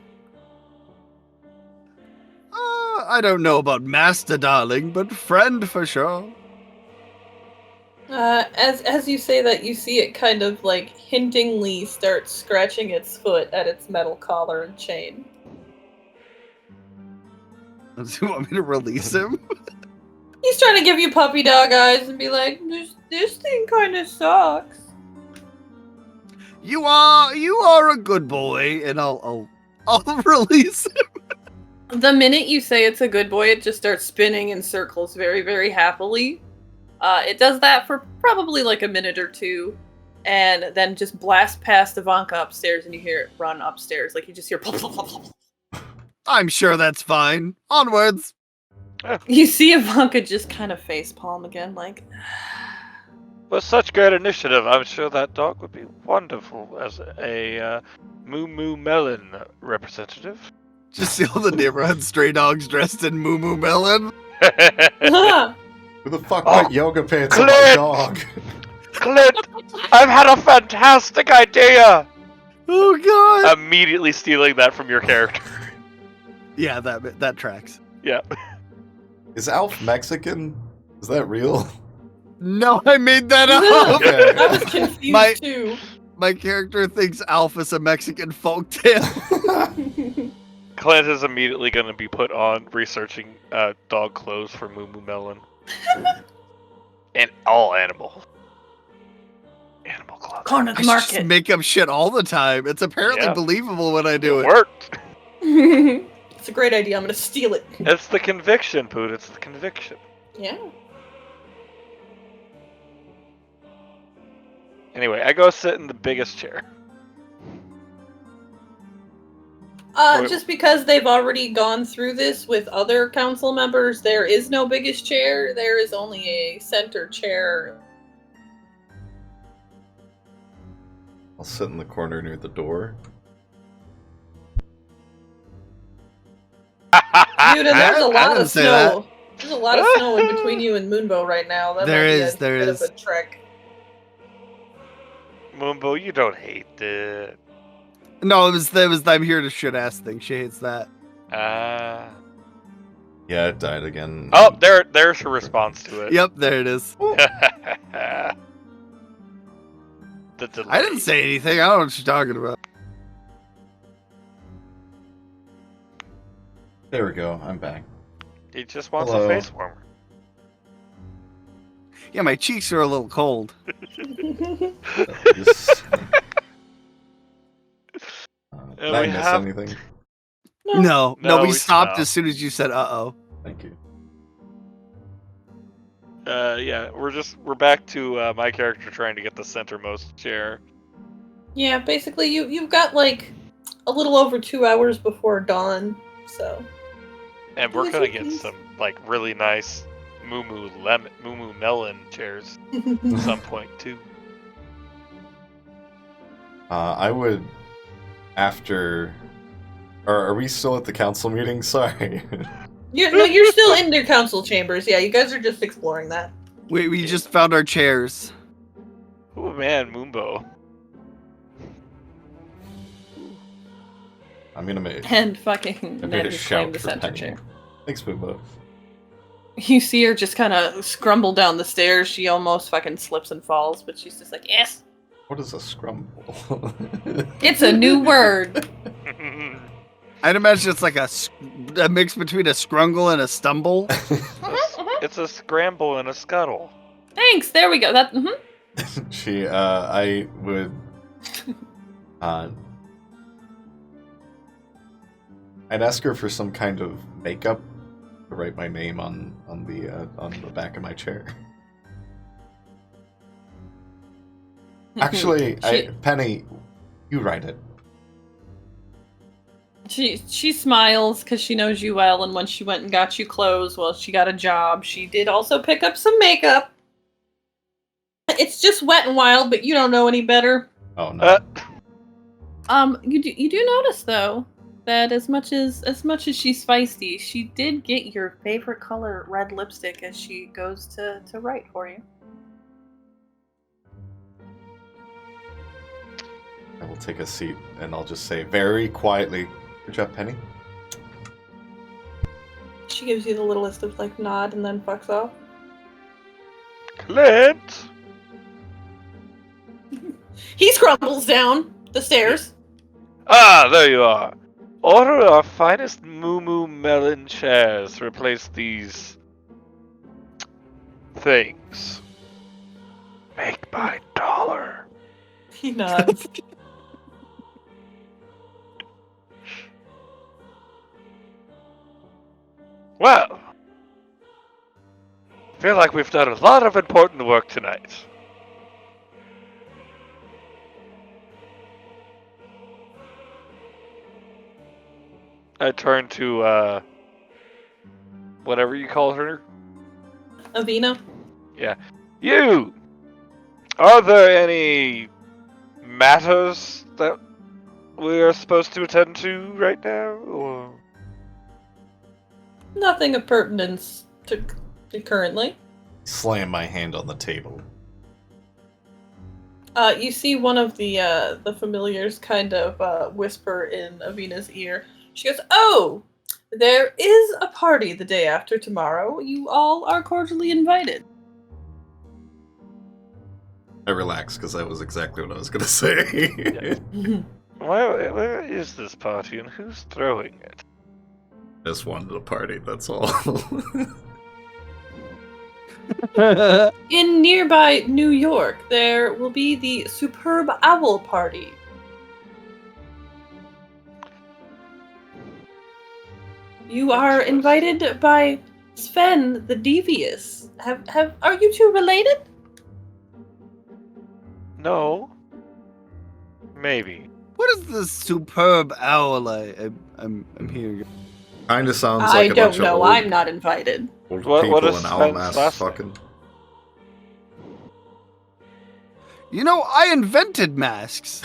I don't know about master, darling, but friend for sure. As you say that, you see it kind of like hintingly start scratching its foot at its metal collar and chain. Do you want me to release him? He's trying to give you puppy dog eyes and be like, this thing kind of sucks. You are a good boy, and I'll release him. The minute you say it's a good boy, it just starts spinning in circles very, very happily. It does that for probably like a minute or two, and then just blasts past Ivanka upstairs, and you hear it run upstairs. Like you just hear. Plop, plop, plop, plop. I'm sure that's fine. Onwards. You see Ivanka just kind of facepalm again, like. With such great initiative, I'm sure that dog would be wonderful as a Moo Moo Melon representative. Just see all the neighborhood stray dogs dressed in Moo Moo Melon. Who the fuck Oh, put yoga pants on my Clint! dog? Clint, I've had a fantastic idea! Oh god. Immediately stealing that from your character. Yeah, that tracks. Yeah. Is Alf Mexican? Is that real? No, I made that up. Okay. I was confused My- too. My character thinks Alf is a Mexican folktale. Clint is immediately going to be put on researching dog clothes for Moo Moo Melon. And all animal clothes. Corner the I just market. make up shit all the time. It's apparently Yeah. believable when I do It it. worked. It's a great idea. I'm gonna steal it. It's the conviction, Poot. It's the conviction. Yeah. Anyway, I go sit in the biggest chair. Wait. Just because they've already gone through this with other council members, there is no biggest chair. There is only a center chair. I'll sit in the corner near the door. Dude, and there's a I lot didn't of say snow. There's a lot of snow in between you and Moonbow right now. That There might be is, a there bit is. of a trek. Moonbow, you don't hate it. No, it was I'm here to shit ass thing. She hates that. Ah. Yeah, it died again. Oh, there's her response to it. Yep, there it is. The delay. I didn't say anything. I don't know what you're talking about. There we go. I'm back. He just wants Hello. a face warmer. Yeah, my cheeks are a little cold. Just, And did I we miss have- No, anything? no, No, we we stopped stopped. as soon as you said "uh-oh." Thank you. Yeah, we're back to my character trying to get the centermost chair. Yeah, basically you've got like a little over 2 hours before dawn, so And we're Yes, gonna it get is. some like really nice Moo Moo Melon chairs at some point too. I would, after... Are we still at the council meeting? Sorry. you're still in your council chambers. Yeah, you guys are just exploring that. We just found our chairs. Oh man, Moonbow. I'm gonna make... And fucking I Ned made a has claimed shout the for center Penny. chair. Thanks, Boobo. You see her just kind of scrumble down the stairs. She almost fucking slips and falls, but she's just like, yes, What is a scrumble? it's a new word. I'd imagine it's like a mix between a scrungle and a stumble. It's a scramble and a scuttle. Thanks. There we go. That. I would, I'd ask her for some kind of makeup to write my name on the back of my chair. Actually, Penny, you write it. She smiles because she knows you well, and when she went and got you clothes, well, she got a job. She did also pick up some makeup. It's just wet and wild, but you don't know any better. Oh no. You do notice though that as much as she's feisty, she did get your favorite color red lipstick as she goes to write for you. I will take a seat and I'll just say very quietly, "Good job, Penny." She gives you the littlest of like nod and then fucks off. Clint! He scrumbles down the stairs. Ah, there you are. Order our finest Moo Moo Melon chairs to replace these things. Make by dollar. He nods. Well, I feel like we've done a lot of important work tonight. I turn to, whatever you call her. Avina. You! Are there any matters that we are supposed to attend to right now, or...? Nothing of pertinence to currently. Slam my hand on the table. You see one of the familiars kind of whisper in Avina's ear. She goes, "Oh, there is a party the day after tomorrow. You all are cordially invited." I relax because that was exactly what I was gonna say. Where is this party and who's throwing it? Just wanted a party, that's all. In nearby New York, there will be the Superb Owl Party. You are invited by Sven the Devious. Are you two related? No. Maybe. What is this superb owl I'm hearing? Kinda sounds I like a don't bunch know. of I'm not invited. old What people is in owl Sven's masks last name? fucking. You know, I invented masks.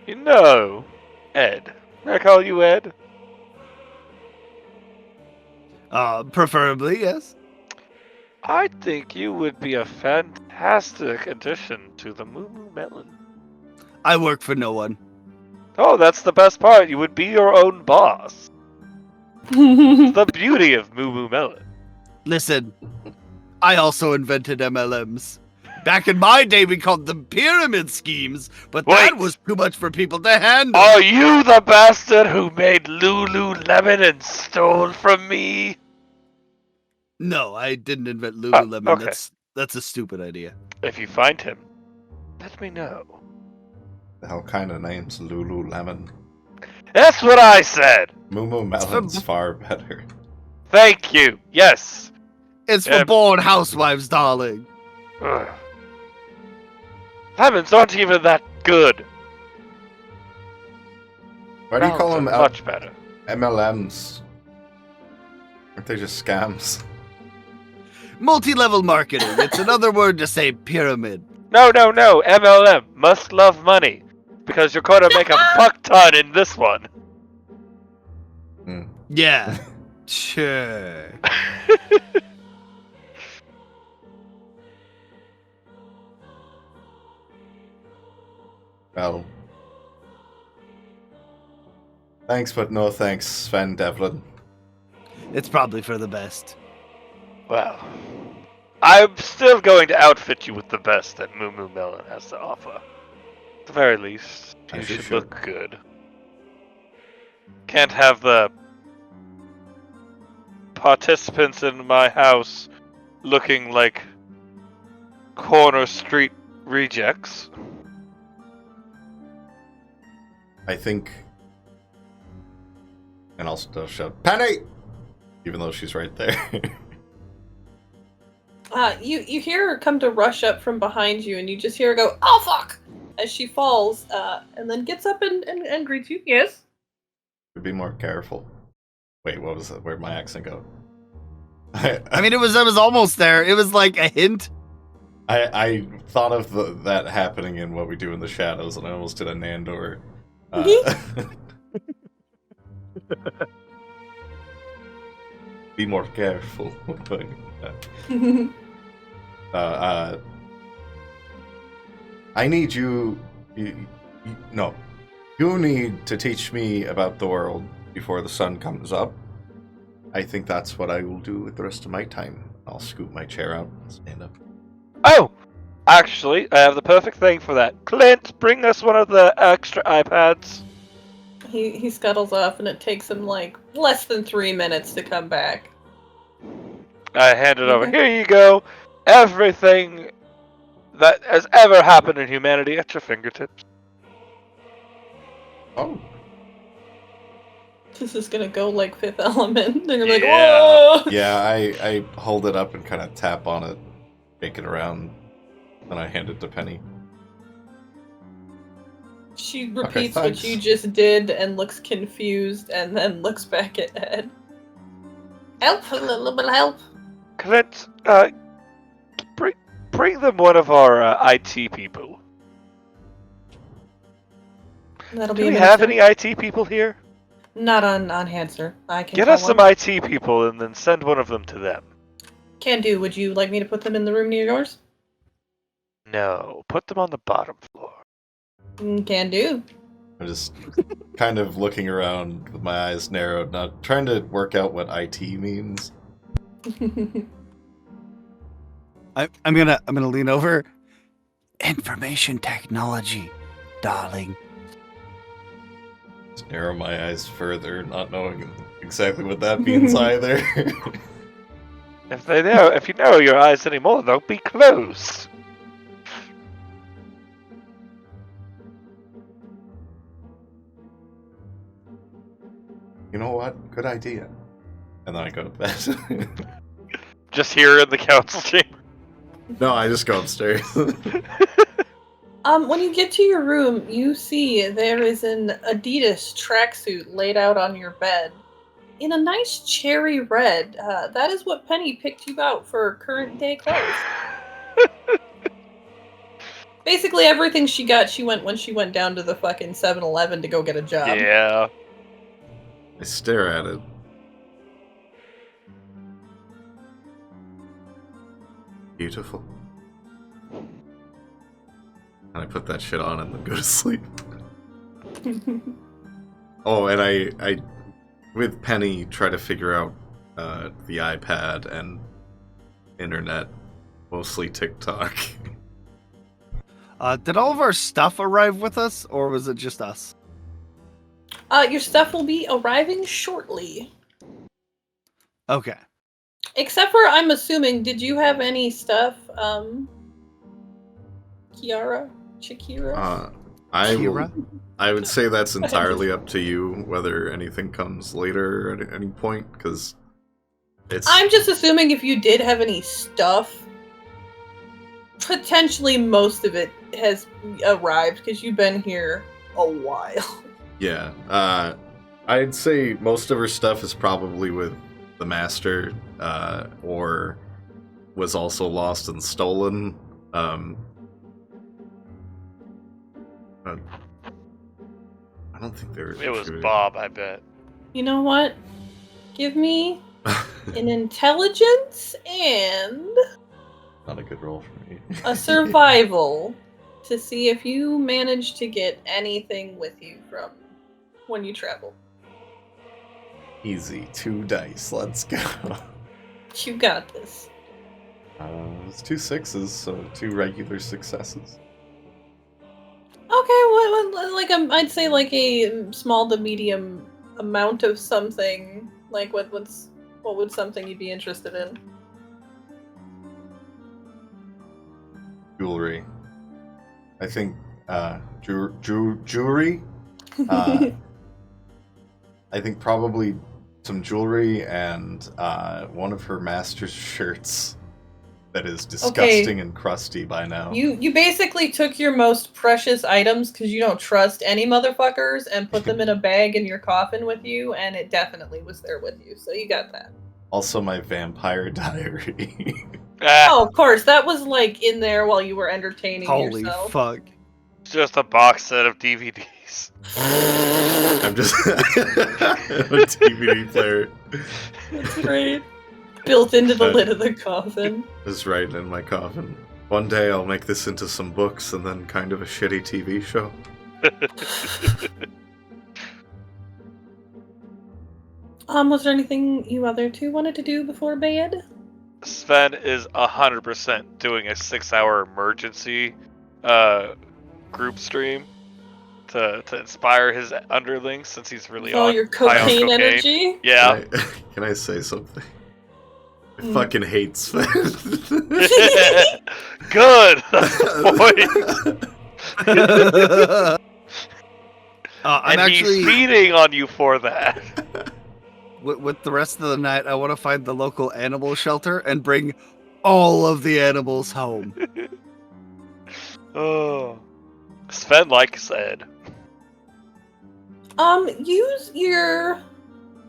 You know, Ed. Can I call you Ed? Preferably, yes. I think you would be a fantastic addition to the Moo Moo Melon. I work for no one. Oh, that's the best part. You would be your own boss. The beauty of Moo Moo Melon. Listen, I also invented MLMs. Back in my day, we called them pyramid schemes, but that Wait. was too much for people to handle. Are you the bastard who made Lululemon and stole from me? No, I didn't invent Lululemon. Okay. That's a stupid idea. If you find him, let me know. The hell kind of name's Lululemon? That's what I said. Moo Moo Melon's far better. Thank you. Yes. It's for Yeah. born housewives, darling. Ugh. Lemons aren't even that good. Why do you call them Melons are much better? MLMs? Aren't they just scams? Multi-level marketing. It's another word to say pyramid. No. MLM must love money because you're going to make a fuck ton in this one. Yeah. Sure. Well, thanks, but no thanks, Sven Devlin. It's probably for the best. Well, I'm still going to outfit you with the best that Moo Moo Melon has to offer. At the very least, you As you should should. look good. Can't have the participants in my house looking like corner street rejects. I think. And I'll still shout, Penny! Even though she's right there. You hear her come to rush up from behind you, and you just hear her go, "Oh fuck!" as she falls, and then gets up and greets you. Yes. Be more careful. Wait, what was that? Where'd my accent go? I mean, it was almost there. It was like a hint. I thought of that happening in What We Do in the Shadows, and I almost did a Nandor. Be more careful. I need you. No. You need to teach me about the world before the sun comes up. I think that's what I will do with the rest of my time. I'll scoot my chair out and stand up. Oh! Actually, I have the perfect thing for that. Clint, bring us one of the extra iPads. He scuttles off, and it takes him like less than 3 minutes to come back. I hand it over. Here you go. Everything that has ever happened in humanity at your fingertips. Oh. This is gonna go like Fifth Element. And you're like, Yeah. whoa! Yeah, I hold it up and kind of tap on it, shake it around, then I hand it to Penny. She repeats what thanks. you just did and looks confused, and then looks back at Ed. Help! A little bit of help. Clint, bring them one of our IT people. That'll Do be we a have minute. any IT people here? Not on hand, sir. I can Get call us some one. IT people and then send one of them to them. Can do. Would you like me to put them in the room near yours? No, put them on the bottom floor. Can do. I'm just kind of looking around with my eyes narrowed, not trying to work out what IT means. I'm gonna lean over. Information technology, darling. Just narrow my eyes further, not knowing exactly what that means either. If you narrow your eyes anymore, they'll be closed. You know what? Good idea. And then I go to bed. Just here in the council chamber. No, I just go upstairs. When you get to your room, you see there is an Adidas tracksuit laid out on your bed. In a nice cherry red. That is what Penny picked you out for current day clothes. Basically everything she got, she went when she went down to the fucking 7-Eleven to go get a job. Yeah. I stare at it. Beautiful. And I put that shit on and then go to sleep. Oh, and I with Penny, try to figure out the iPad and internet, mostly TikTok. Did all of our stuff arrive with us, or was it just us? Your stuff will be arriving shortly. Okay. Except for, I'm assuming, did you have any stuff, Shakira? Kira? I would say that's entirely up to you, whether anything comes later at any point, because it's... I'm just assuming if you did have any stuff, potentially most of it has arrived, because you've been here a while. Yeah, I'd say most of her stuff is probably with the Master, or was also lost and stolen. I don't think there. It was Bob, I bet. You know what? Give me an intelligence and Not a good roll for me. a survival to see if you manage to get anything with you from when you travel. Easy, 2 dice. Let's go. You got this. It's 2 6s, so 2 regular successes. Okay, like I'd say like a small to medium amount of something. Like what would something you'd be interested in? Jewelry. I think jewelry. I think probably some jewelry and one of her master's shirts that is disgusting and crusty by now. You basically took your most precious items because you don't trust any motherfuckers and put them in a bag in your coffin with you, and it definitely was there with you. So you got that. Also, my vampire diary. Oh, of course, that was like in there while you were entertaining Holy yourself. fuck. Just a box set of DVDs. I'm just a DVD player. That's great. Built into the lid of the coffin. Is right in my coffin. One day I'll make this into some books and then kind of a shitty TV show. Was there anything you other two wanted to do before bed? Sven is 100% doing a 6-hour emergency group stream to inspire his underlings since he's really Oh, on your high on cocaine energy? Yeah. Can I say something? I fucking hate Sven. Good. That's the point. I'm and actually he's feeding on you for that. with the rest of the night. I want to find the local animal shelter and bring all of the animals home. Oh, Sven likes Ed. Use your.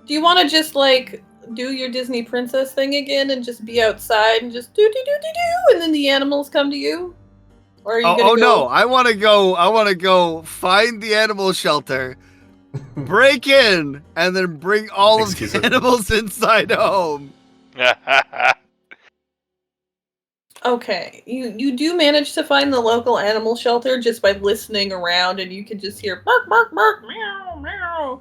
Do you want to just like do your Disney princess thing again and just be outside and just do, and then the animals come to you? Or are you gonna go... no! I want to go. I want to go find the animal shelter, break in, and then bring all of the animals inside home. Okay, you do manage to find the local animal shelter just by listening around, and you can just hear bark, bark, bark, meow, meow.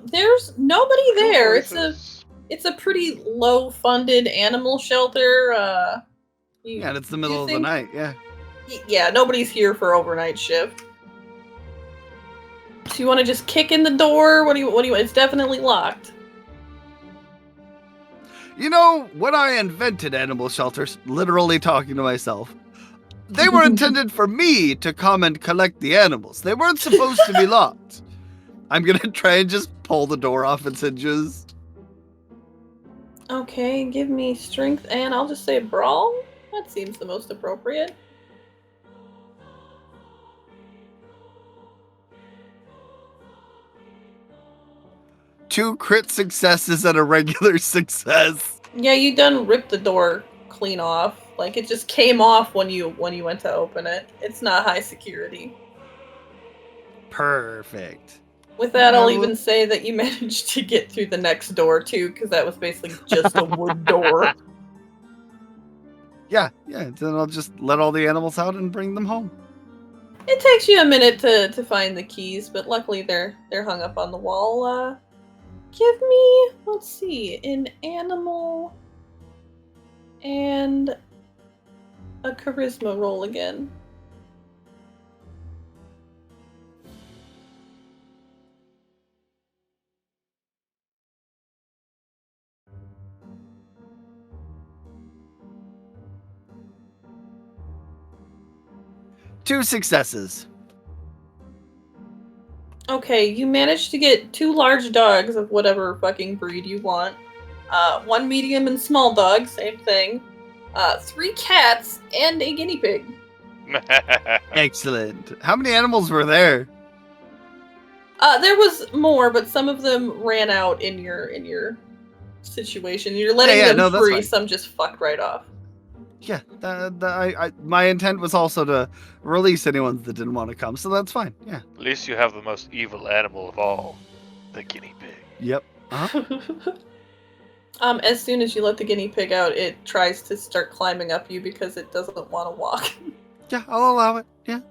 There's nobody there. It's a pretty low funded animal shelter. Yeah, and it's the middle of the night. Yeah. Yeah, nobody's here for overnight shift. So you want to just kick in the door? What do you? It's definitely locked. You know, when I invented animal shelters, literally talking to myself, they were intended for me to come and collect the animals. They weren't supposed to be locked. I'm gonna try and just pull the door off its hinges. Okay, give me strength, and I'll just say brawl. That seems the most appropriate. Two crit successes and a regular success. Yeah, you done ripped the door clean off. Like it just came off when you went to open it. It's not high security. Perfect. With that, I'll even say that you managed to get through the next door too, because that was basically just a wood door. Yeah, then I'll just let all the animals out and bring them home. It takes you a minute to find the keys, but luckily they're hung up on the wall. Give me, let's see, an animal and a charisma roll again. Two successes. Okay, you managed to get 2 large dogs of whatever fucking breed you want. 1 medium and small dog, same thing. 3 cats and a guinea pig. Excellent. How many animals were there? There was more, but some of them ran out in your situation. You're letting them that's free. fine. Some just fucked right off. Yeah, my intent was also to release anyone that didn't want to come, so that's fine. Yeah. At least you have the most evil animal of all, the guinea pig. Yep. Uh-huh. As soon as you let the guinea pig out, it tries to start climbing up you because it doesn't want to walk. Yeah, I'll allow it. Yeah.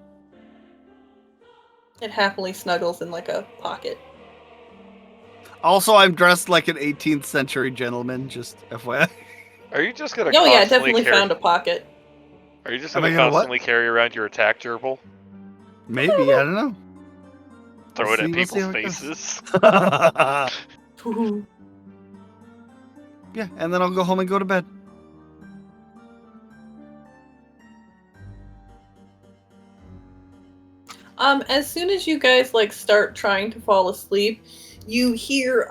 It happily snuggles in like a pocket. Also, I'm dressed like an 18th century gentleman, just FYI. Are you just gonna? Oh yeah, I constantly definitely carry... found a pocket. Are you just Am I gonna gonna what? constantly carry around your attack gerbil? Maybe, I don't know. Throw it at We'll see people's how it goes. faces? Yeah, and then I'll go home and go to bed. As soon as you guys like start trying to fall asleep, you hear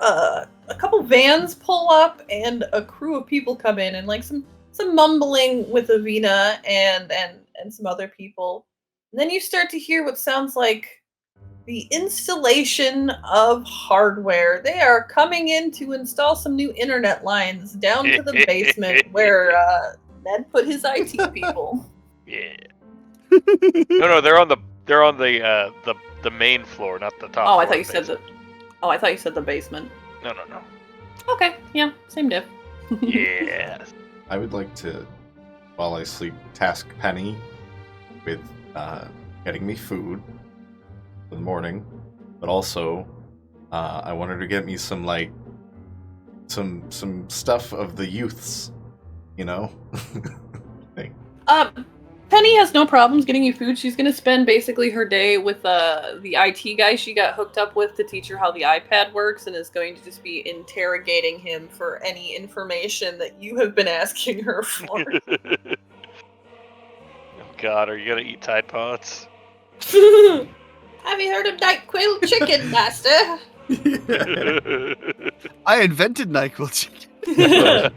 a couple vans pull up and a crew of people come in and like some mumbling with Avina and some other people. And then you start to hear what sounds like the installation of hardware. They are coming in to install some new internet lines down to the basement where Ned put his IT people. Yeah. No, they're on the main floor, not the top. Oh, I floor thought you of the said the. basement. Oh, I thought you said the basement. No. Okay, yeah, same diff. Yes. I would like to, while I sleep, task Penny with getting me food for the morning, but also I want her to get me some like some stuff of the youths, you know. thing. Penny has no problems getting you food. She's gonna spend basically her day with the IT guy she got hooked up with to teach her how the iPad works, and is going to just be interrogating him for any information that you have been asking her for. Oh God, are you gonna eat Tide Pods? Have you heard of NyQuil chicken, master? I invented NyQuil chicken.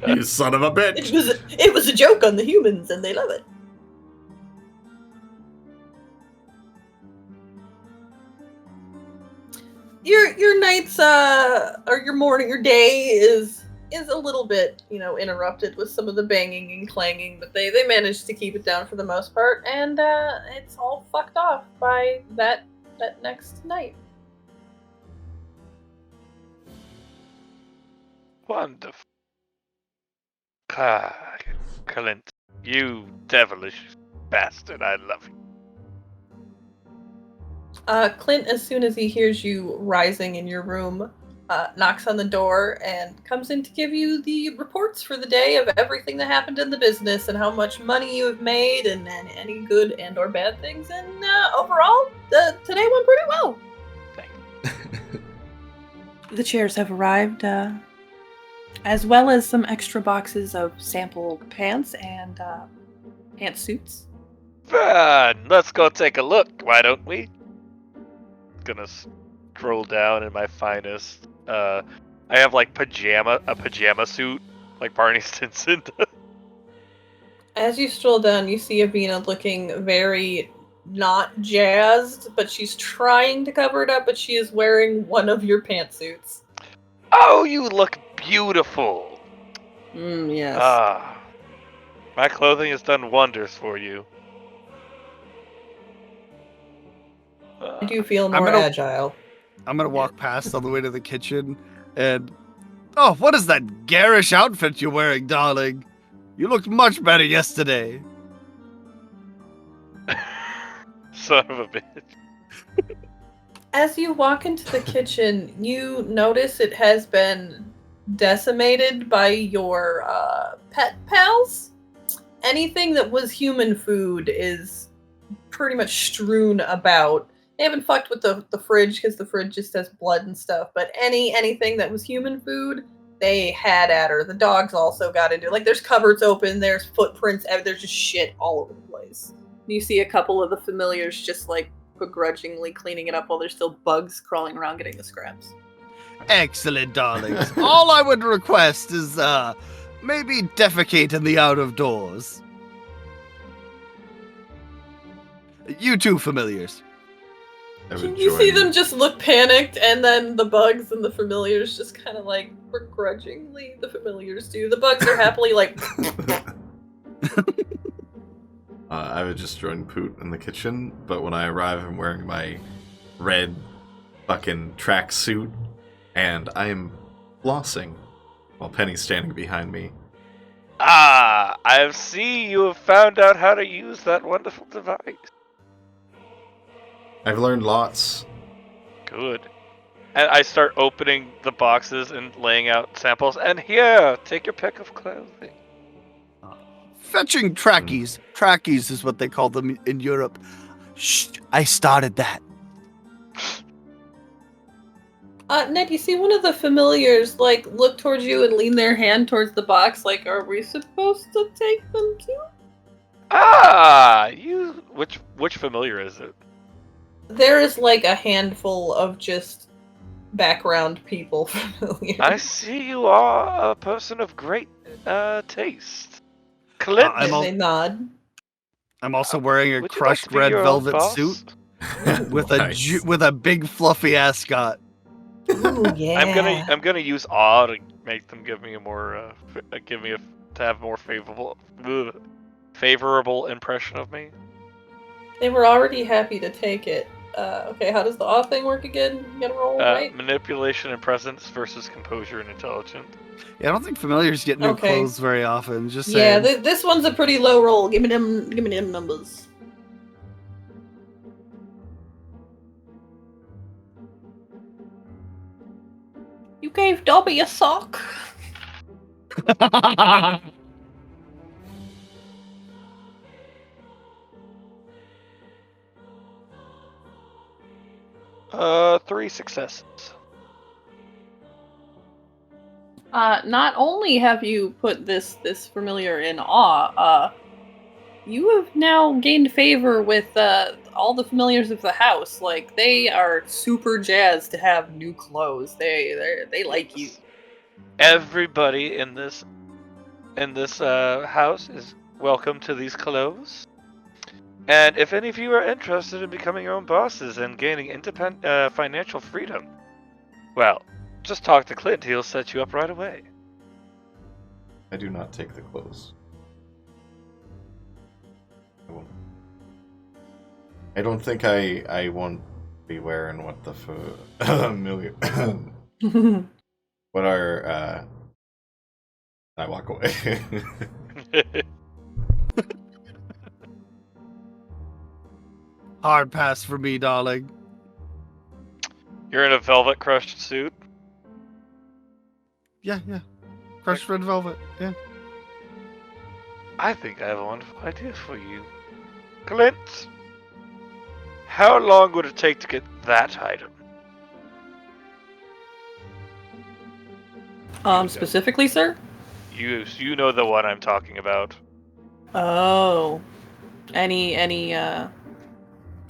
You son of a bitch! It was a joke on the humans, and they love it. Your nights or your morning, your day is a little bit, interrupted with some of the banging and clanging, but they managed to keep it down for the most part, and it's all fucked off by that next night. Wonderful. Ah, Clint, you devilish bastard, I love you. Clint, as soon as he hears you rising in your room, knocks on the door and comes in to give you the reports for the day of everything that happened in the business and how much money you have made and any good and or bad things. And overall, today went pretty well. The chairs have arrived, as well as some extra boxes of sample pants and pantsuits. Fun! Let's go take a look, why don't we? Gonna scroll down in my finest. I have like a pajama suit, like Barney Stinson. As you stroll down, you see Avina looking very not jazzed, but she's trying to cover it up, but she is wearing one of your pantsuits. Oh, you look beautiful! Yes. Ah, my clothing has done wonders for you. I do feel more agile. I'm gonna walk past on the way to the kitchen, and oh, what is that garish outfit you're wearing, darling? You looked much better yesterday. Son of a bitch. As you walk into the kitchen, you notice it has been decimated by your pet pals. Anything that was human food is pretty much strewn about. They haven't fucked with the fridge because the fridge just has blood and stuff, but anything that was human food, they had at her. The dogs also got into it. Like, there's cupboards open, there's footprints, there's just shit all over the place. You see a couple of the familiars just like begrudgingly cleaning it up while there's still bugs crawling around getting the scraps. Excellent, darlings. All I would request is, maybe defecate in the out of doors. You two familiars. You see them just look panicked, and then the bugs and the familiars just kind of like begrudgingly, the familiars do. The bugs are happily like... I would just join Poot in the kitchen, but when I arrive, I'm wearing my red fucking tracksuit, and I am flossing while Penny's standing behind me. Ah, I see you have found out how to use that wonderful device. I've learned lots. Good. And I start opening the boxes and laying out samples, and here, take your pick of clothing. Fetching trackies. Trackies is what they call them in Europe. Shh, I started that. Ned, you see one of the familiars, like, look towards you and lean their hand towards the box, like, are we supposed to take them too? Ah, you. Which familiar is it? There is, like, a handful of just background people familiar. I see you are a person of great taste. Clint. They nod. I'm also wearing a Would you like crushed to be red your own velvet boss? suit with Nice. with a big fluffy ascot. Ooh, yeah. I'm gonna use awe to make them give me a more to have more favorable impression of me. They were already happy to take it. Okay, how does the awe thing work again? You gotta roll, right? Manipulation and presence versus composure and intelligence. Yeah, I don't think familiars get new clothes very often. Just yeah, saying. this one's a pretty low roll. Give me them numbers. You gave Dobby a sock. 3 successes. Not only have you put this familiar in awe, you have now gained favor with all the familiars of the house. Like, they are super jazzed to have new clothes. They like you. Everybody in this house is welcome to these clothes. And if any of you are interested in becoming your own bosses and gaining independent financial freedom, well, just talk to Clint. He'll set you up right away. I do not take the clothes. I won't. I don't think I won't be wearing what the million. What are I walk away. Hard pass for me, darling. You're in a velvet crushed suit. Yeah. Crushed red velvet. Yeah. I think I have a wonderful idea for you. Clint, how long would it take to get that item? Specifically, sir? You know the one I'm talking about. Oh. Any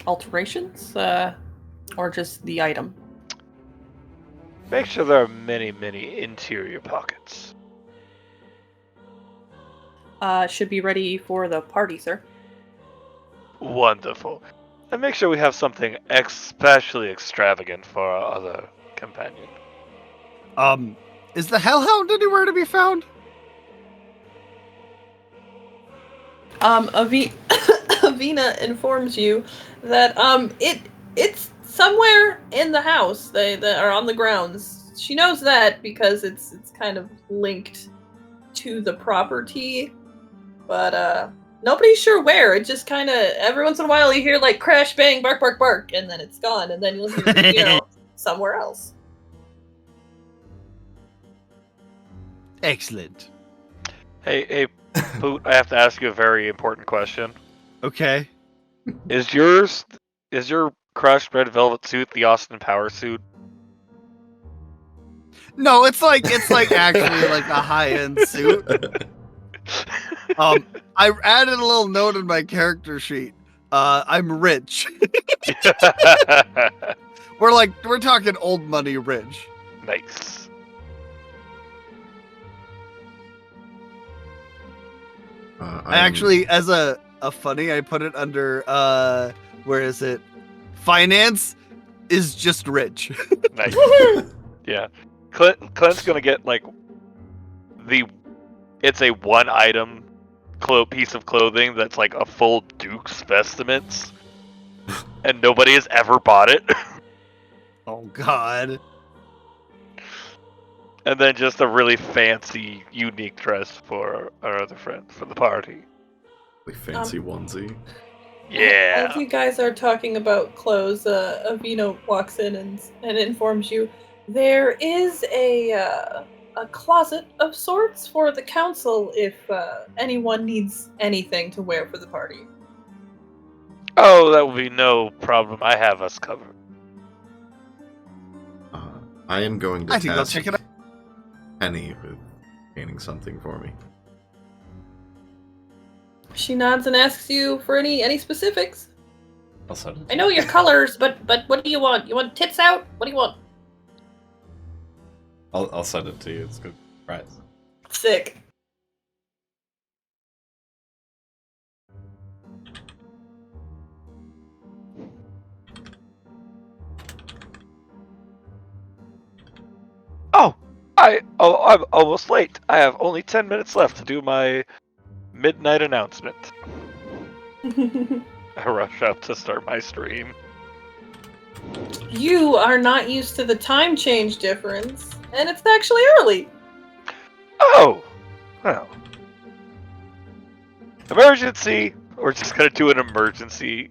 alterations? Or just the item? Make sure there are many, many interior pockets. Should be ready for the party, sir. Wonderful. And make sure we have something especially extravagant for our other companion. Is the Hellhound anywhere to be found? Avina informs you that it's somewhere in the house. They are on the grounds. She knows that because it's kind of linked to the property, but nobody's sure where. It just kind of every once in a while you hear like crash, bang, bark, bark, bark, and then it's gone, and then you'll hear somewhere else. Excellent. Hey, Boot, I have to ask you a very important question. Okay. Is your crushed red velvet suit the Austin Power suit? No, it's like actually like a high-end suit. I added a little note in my character sheet. I'm rich. We're talking old money rich. Nice. I actually, as a funny, I put it under where is it? Finance is just rich. Nice. Yeah. Clint's gonna get like it's a one item piece of clothing that's like a full Duke's vestments, and nobody has ever bought it. Oh God. And then just a really fancy, unique dress for our other friend for the party. Fancy onesie. Yeah. As you guys are talking about clothes, Avino walks in and informs you there is a closet of sorts for the council if anyone needs anything to wear for the party. Oh, that will be no problem. I have us covered. I am going to I think I'll task check it out. Penny with painting something for me. She nods and asks you for any specifics. I'll send it. I know your colors, but what do you want? You want tits out? What do you want? I'll send it to you. It's good. Right. Sick. I'm almost late. I have only 10 minutes left to do my midnight announcement. I rush up to start my stream. You are not used to the time change difference, and it's actually early. Oh! Well. Emergency! We're just gonna do an emergency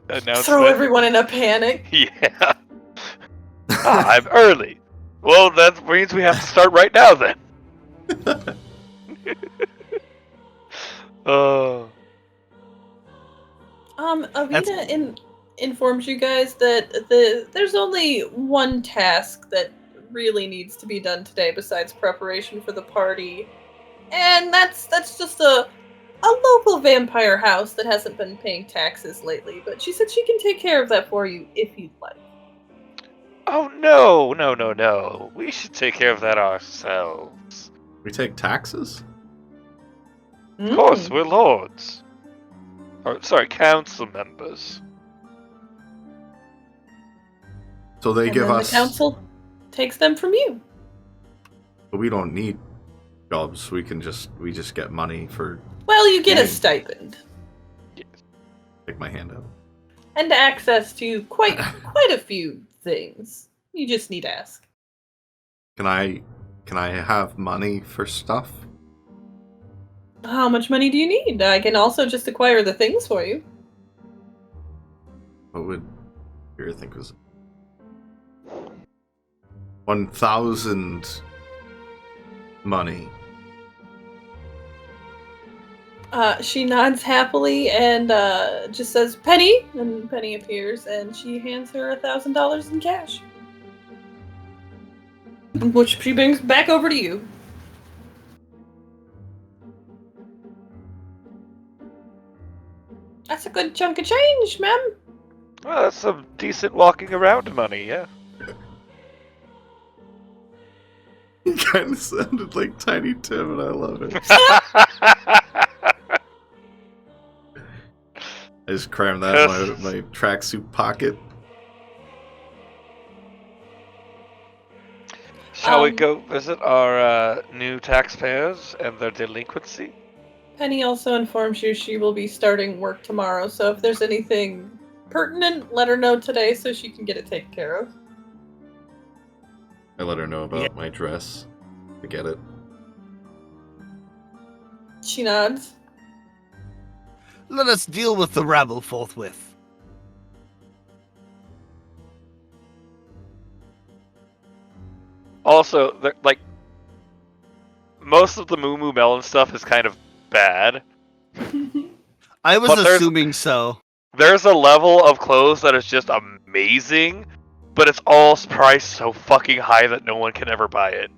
announcement. Throw everyone in a panic. Yeah. I'm early. Well, that means we have to start right now then. Avina informs you guys that there's only one task that really needs to be done today besides preparation for the party, and that's just a local vampire house that hasn't been paying taxes lately. But she said she can take care of that for you if you'd like. Oh no! We should take care of that ourselves. We take taxes? Of course, we're lords. Or, sorry, council members. So they And give then us. the council takes them from you. But we don't need jobs. We just get money for. Well, you get a Yeah. stipend Take my hand out. and access to quite a few things. You just need to ask. Can I have money for stuff? How much money do you need? I can also just acquire the things for you. What would you think was 1,000 money. She nods happily and just says, Penny! And Penny appears and she hands her $1,000 in cash. Which she brings back over to you. That's a good chunk of change, ma'am. Well, that's some decent walking around money, yeah. He kind of sounded like Tiny Tim, and I love it. I just crammed that in my tracksuit pocket. Shall we go visit our new taxpayers and their delinquency? Penny also informs you she will be starting work tomorrow, so if there's anything pertinent, let her know today so she can get it taken care of. I let her know about my dress to get it. She nods. Let us deal with the rabble forthwith. Also, like, most of the Moo Moo Melon stuff is kind of bad. I was But assuming so. There's a level of clothes that is just amazing, but it's all priced so fucking high that no one can ever buy it.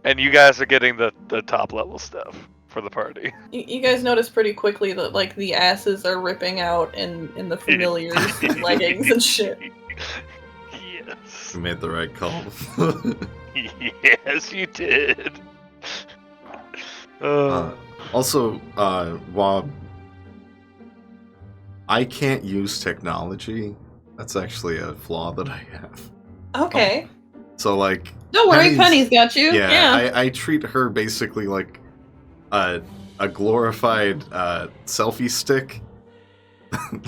And you guys are getting the top level stuff for the party. You guys notice pretty quickly that, like, the asses are ripping out in the familiars leggings and shit. Yes. You made the right call. Yes, you did. Also, Wab, I can't use technology. That's actually a flaw that I have. Okay. So, like... Don't worry, Penny's got you. Yeah. I treat her basically like a glorified selfie stick.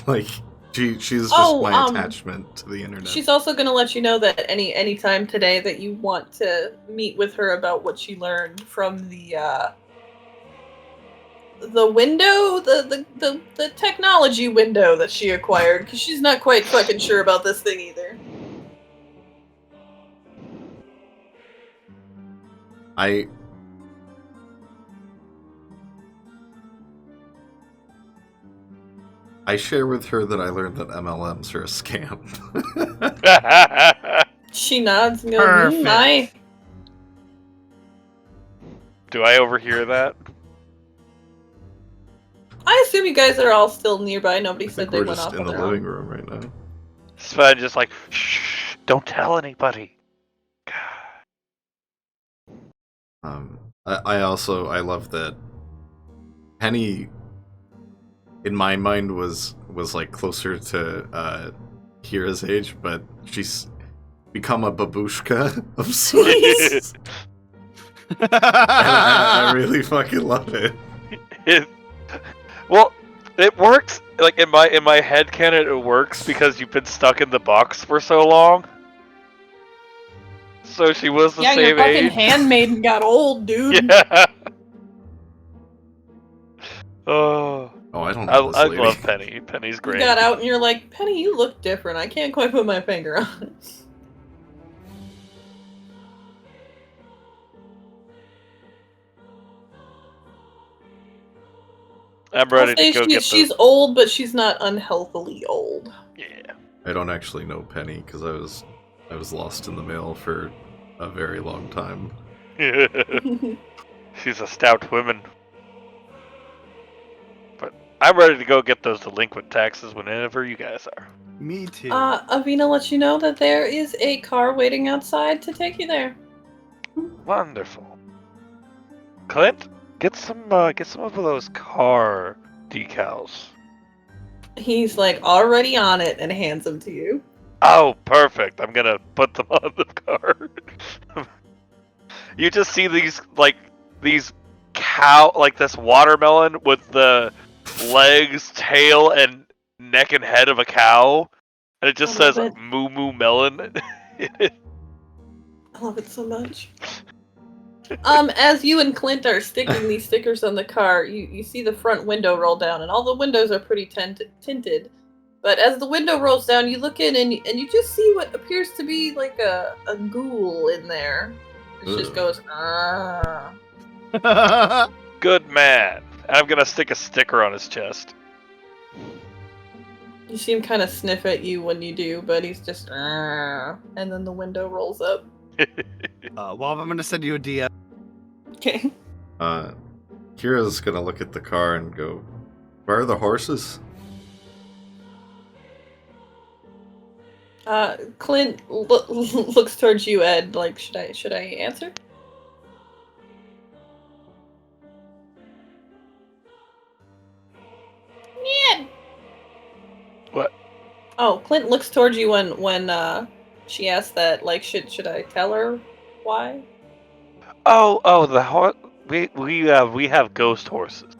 Like, she's just my attachment to the internet. She's also going to let you know that any time today that you want to meet with her about what she learned from the window, the technology window that she acquired, because she's not quite fucking sure about this thing either. I share with her that I learned that MLMs are a scam. She nods and goes, Perfect. "Hi." Do I overhear that? I assume you guys are all still nearby. Nobody I said think they we're went just off in on the their living own. room right now. Sven just like, shh, don't tell anybody. I love that Penny, in my mind, was like closer to Kira's age, but she's become a babushka of sorts. And I really fucking love it. Well, it works. Like in my head canon, it works because you've been stuck in the box for so long. So she was the Yeah, same your fucking age. handmaiden got old, dude. Yeah. Oh, I don't know this I lady. love Penny. Penny's You great. got out and you're like, Penny, you look different. I can't quite put my finger on it. I'm ready I'll say to go get she's those. old, but she's not unhealthily old. Yeah. I don't actually know Penny because I was lost in the mail for a very long time. She's a stout woman. But I'm ready to go get those delinquent taxes whenever you guys are. Me too. Avina lets you know that there is a car waiting outside to take you there. Wonderful. Clint, get some of those car decals. He's like already on it and hands them to you. Oh, perfect. I'm gonna put them on the car. You just see these cow, like this watermelon with the legs, tail, and neck and head of a cow, and it just I says love it. Moo Moo Melon. I love it so much. As you and Clint are sticking these stickers on the car, you see the front window roll down, and all the windows are pretty tinted. But as the window rolls down, you look in and you just see what appears to be like a ghoul in there. It just goes, ah. Good man. I'm gonna stick a sticker on his chest. You see him kind of sniff at you when you do, but he's just, ah. And then the window rolls up. Well, I'm gonna send you a DM. Okay. Kira's gonna look at the car and go, "Where are the horses?" Clint looks towards you, Ed. Like, should I answer? Yeah. What? Oh, Clint looks towards you when she asks that. Like, should I tell her why? Oh, we have ghost horses.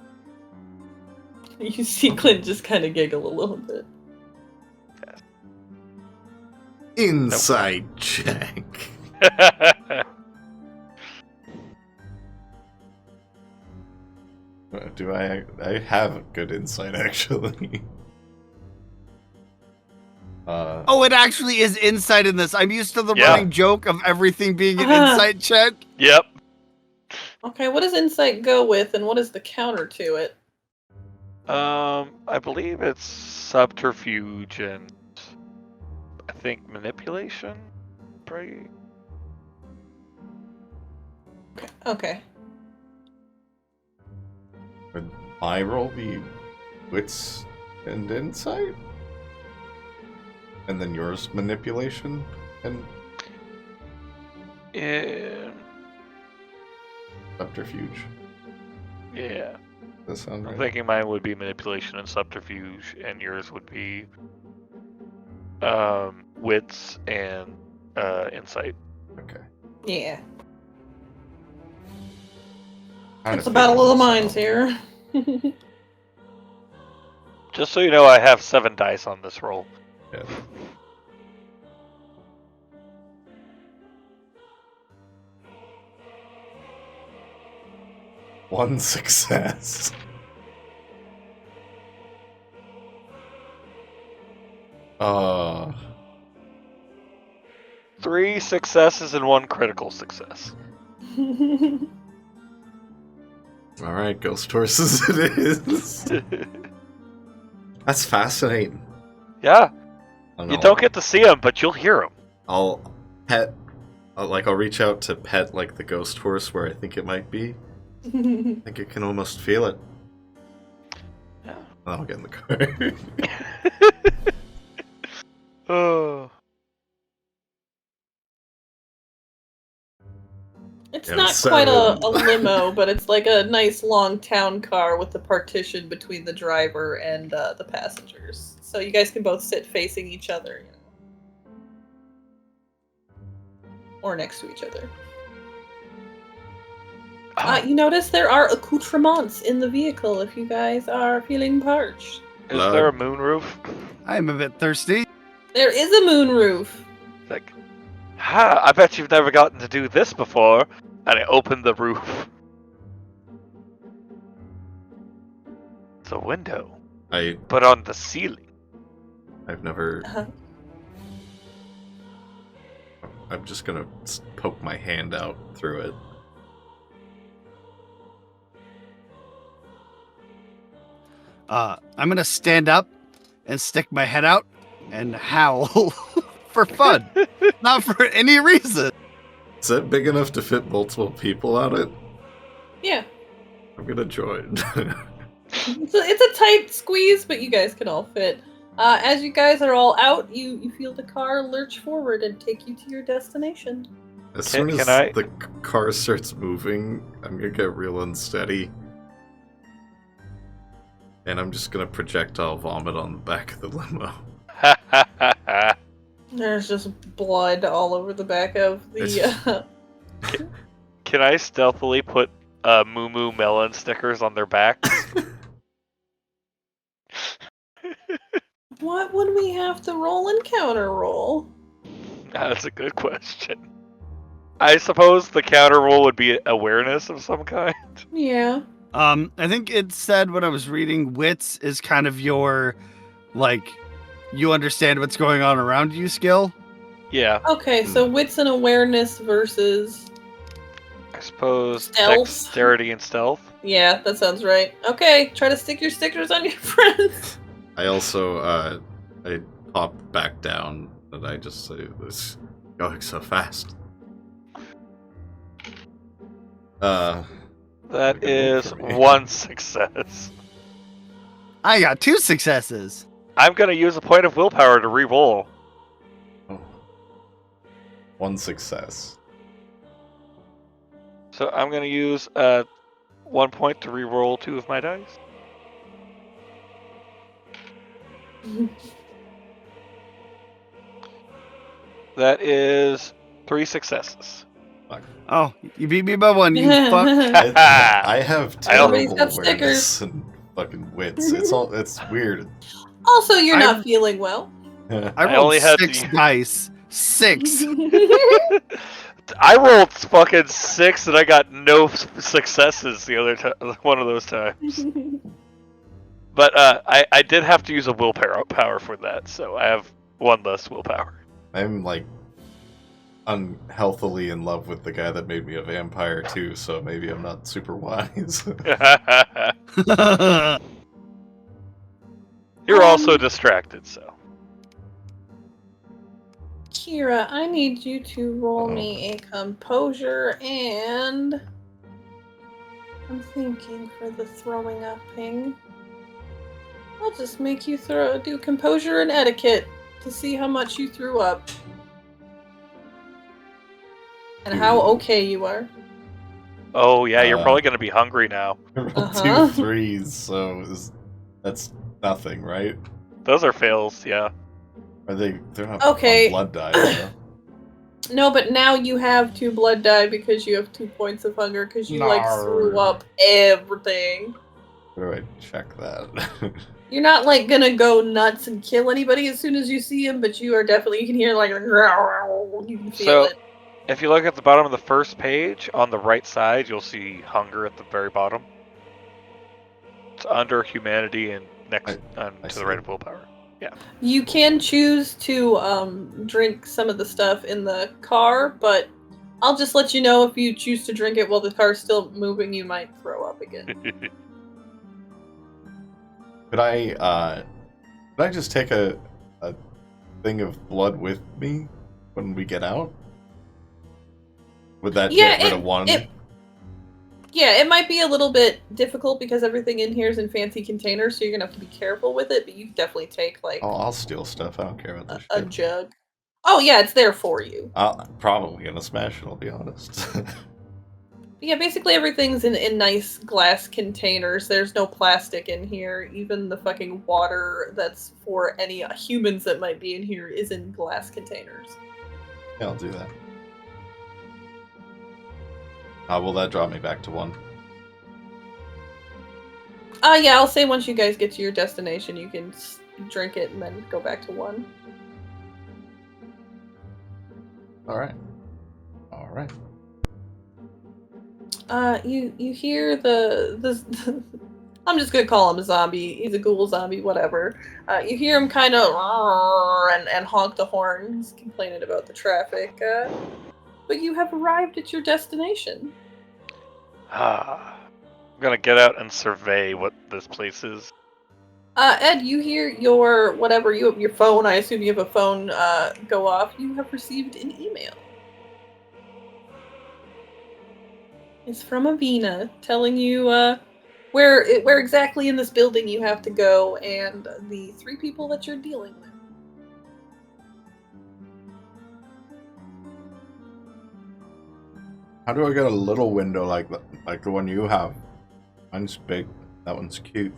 You see Clint just kind of giggle a little bit. Insight check. Do I have good insight actually? Oh, it actually is insight in this. I'm used to the Yeah. running joke of everything being an insight check. Yep. Okay, what does insight go with, and what is the counter to it? I believe it's subterfuge and I think manipulation. Right? Okay. Would my roll be wits and insight? And then yours manipulation and subterfuge? Yeah. Does that sound I'm right? thinking mine would be manipulation and subterfuge, and yours would be wits and insight. Okay. Yeah. Kinda It's a battle of the minds figured here. Just so you know, I have 7 dice on this roll. this out. Yeah. One success. Uh, 3 successes and 1 critical success. all right, ghost horses it is. That's fascinating. Yeah, I you know. don't get to see them, but you'll hear them. I'll I'll reach out to pet like the ghost horse where I think it might be. I think I can almost feel it. Yeah. I'll get in the car. Oh. It's Yeah, not so- quite a limo, but it's like a nice long town car with the partition between the driver and the passengers. So you guys can both sit facing each other, you know. Or next to each other. You notice there are accoutrements in the vehicle if you guys are feeling parched. Is there a moonroof? I'm a bit thirsty. There is a moonroof. Like, I bet you've never gotten to do this before. And I opened the roof. It's a window, but on the ceiling. I've never. Uh-huh. I'm just gonna poke my hand out through it. I'm gonna stand up and stick my head out and howl for fun, not for any reason. Is that big enough to fit multiple people on it? Yeah. I'm gonna join. It's a tight squeeze, but you guys can all fit. As you guys are all out, you feel the car lurch forward and take you to your destination. As soon as the car starts moving, I'm gonna get real unsteady. And I'm just gonna projectile vomit on the back of the limo. There's just blood all over the back of the. Can I stealthily put Moo Moo Melon stickers on their backs? What would we have to roll and counter roll? That's a good question. I suppose the counter roll would be awareness of some kind. Yeah. I think it said when I was reading, wits is kind of your, like, you understand what's going on around you skill. Yeah. Okay, so wits and awareness versus. I suppose Stealth. dexterity and stealth. Yeah, that sounds right. Okay, try to stick your stickers on your friends. I also I pop back down and I just say this going so fast. That is 1 success. I got 2 successes. I'm gonna use a point of willpower to re-roll. Oh. 1 success. So I'm gonna use 1 point to re-roll 2 of my dice. That is 3 successes. Oh, you beat me by 1, you fuck. I have Everybody's terrible got awareness stickers. and fucking wits. It's weird. Also, you're not I'm- feeling well. I I rolled only had 6 the- dice. 6. I rolled fucking 6 and I got no successes the other time, one of those times. But I did have to use a willpower for that, so I have 1 less willpower. I'm like unhealthily in love with the guy that made me a vampire too, so maybe I'm not super wise. You're also distracted, so. Kira, I need you to roll me a composure and I'm thinking for the throwing up thing. I'll just make you do composure and etiquette to see how much you threw up. And how okay you are. Oh yeah, you're probably gonna be hungry now. I rolled Uh-huh. 2 3s, so that's nothing, right? Those are fails, yeah. Are they're not Okay. on blood die, though. No, but now you have 2 blood die because you have 2 points of hunger because you like threw up everything. Where do I check that? You're not like gonna go nuts and kill anybody as soon as you see him, but you are definitely, you can hear like, you can feel So, it. if you look at the bottom of the first page, on the right side, you'll see hunger at the very bottom. It's under humanity and next to see the right it. of willpower. Yeah. You can choose to drink some of the stuff in the car, but I'll just let you know if you choose to drink it while the car's still moving, you might throw up again. Could I just take a thing of blood with me when we get out? Would that get rid of 1? Yeah, it might be a little bit difficult because everything in here is in fancy containers, so you're gonna have to be careful with it, but you can definitely take like Oh, I'll steal stuff. I don't care about this a shit. jug. Oh yeah, it's there for you. I'm probably gonna smash it, I'll be honest. Yeah, basically everything's in nice glass containers. There's no plastic in here. Even the fucking water that's for any humans that might be in here is in glass containers. Yeah, I'll do that. Will that drop me back to 1? Yeah, I'll say once you guys get to your destination, you can drink it and then go back to 1. Alright. You hear the I'm just gonna call him a zombie. He's a ghoul zombie, whatever. You hear him kind of and honk the horns, complaining about the traffic. But you have arrived at your destination. I'm gonna get out and survey what this place is. Ed, you hear your whatever your phone. I assume you have a phone. Go off. You have received an email. It's from Avina telling you where exactly in this building you have to go and the 3 people that you're dealing with. How do I get a little window like the one you have? Mine's big. That one's cute.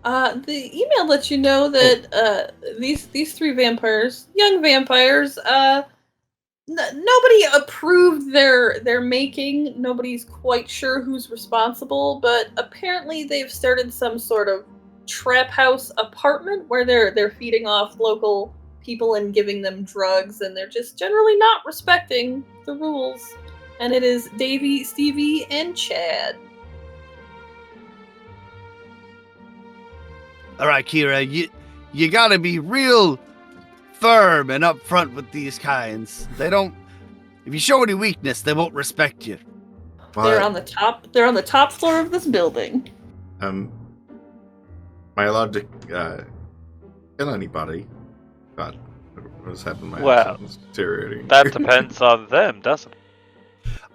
The email lets you know that these 3 vampires, young vampires, nobody approved their making. Nobody's quite sure who's responsible, but apparently they've started some sort of trap house apartment where they're feeding off local people and giving them drugs, and they're just generally not respecting the rules. And it is Davey, Stevie, and Chad. All right, Kira, you gotta be real firm and upfront with these kinds. They don't. If you show any weakness, they won't respect you. They're on the top. They're on the top floor of this building. Am I allowed to kill anybody? God, what's happening? My Well, accent is deteriorating. That depends on them, doesn't it?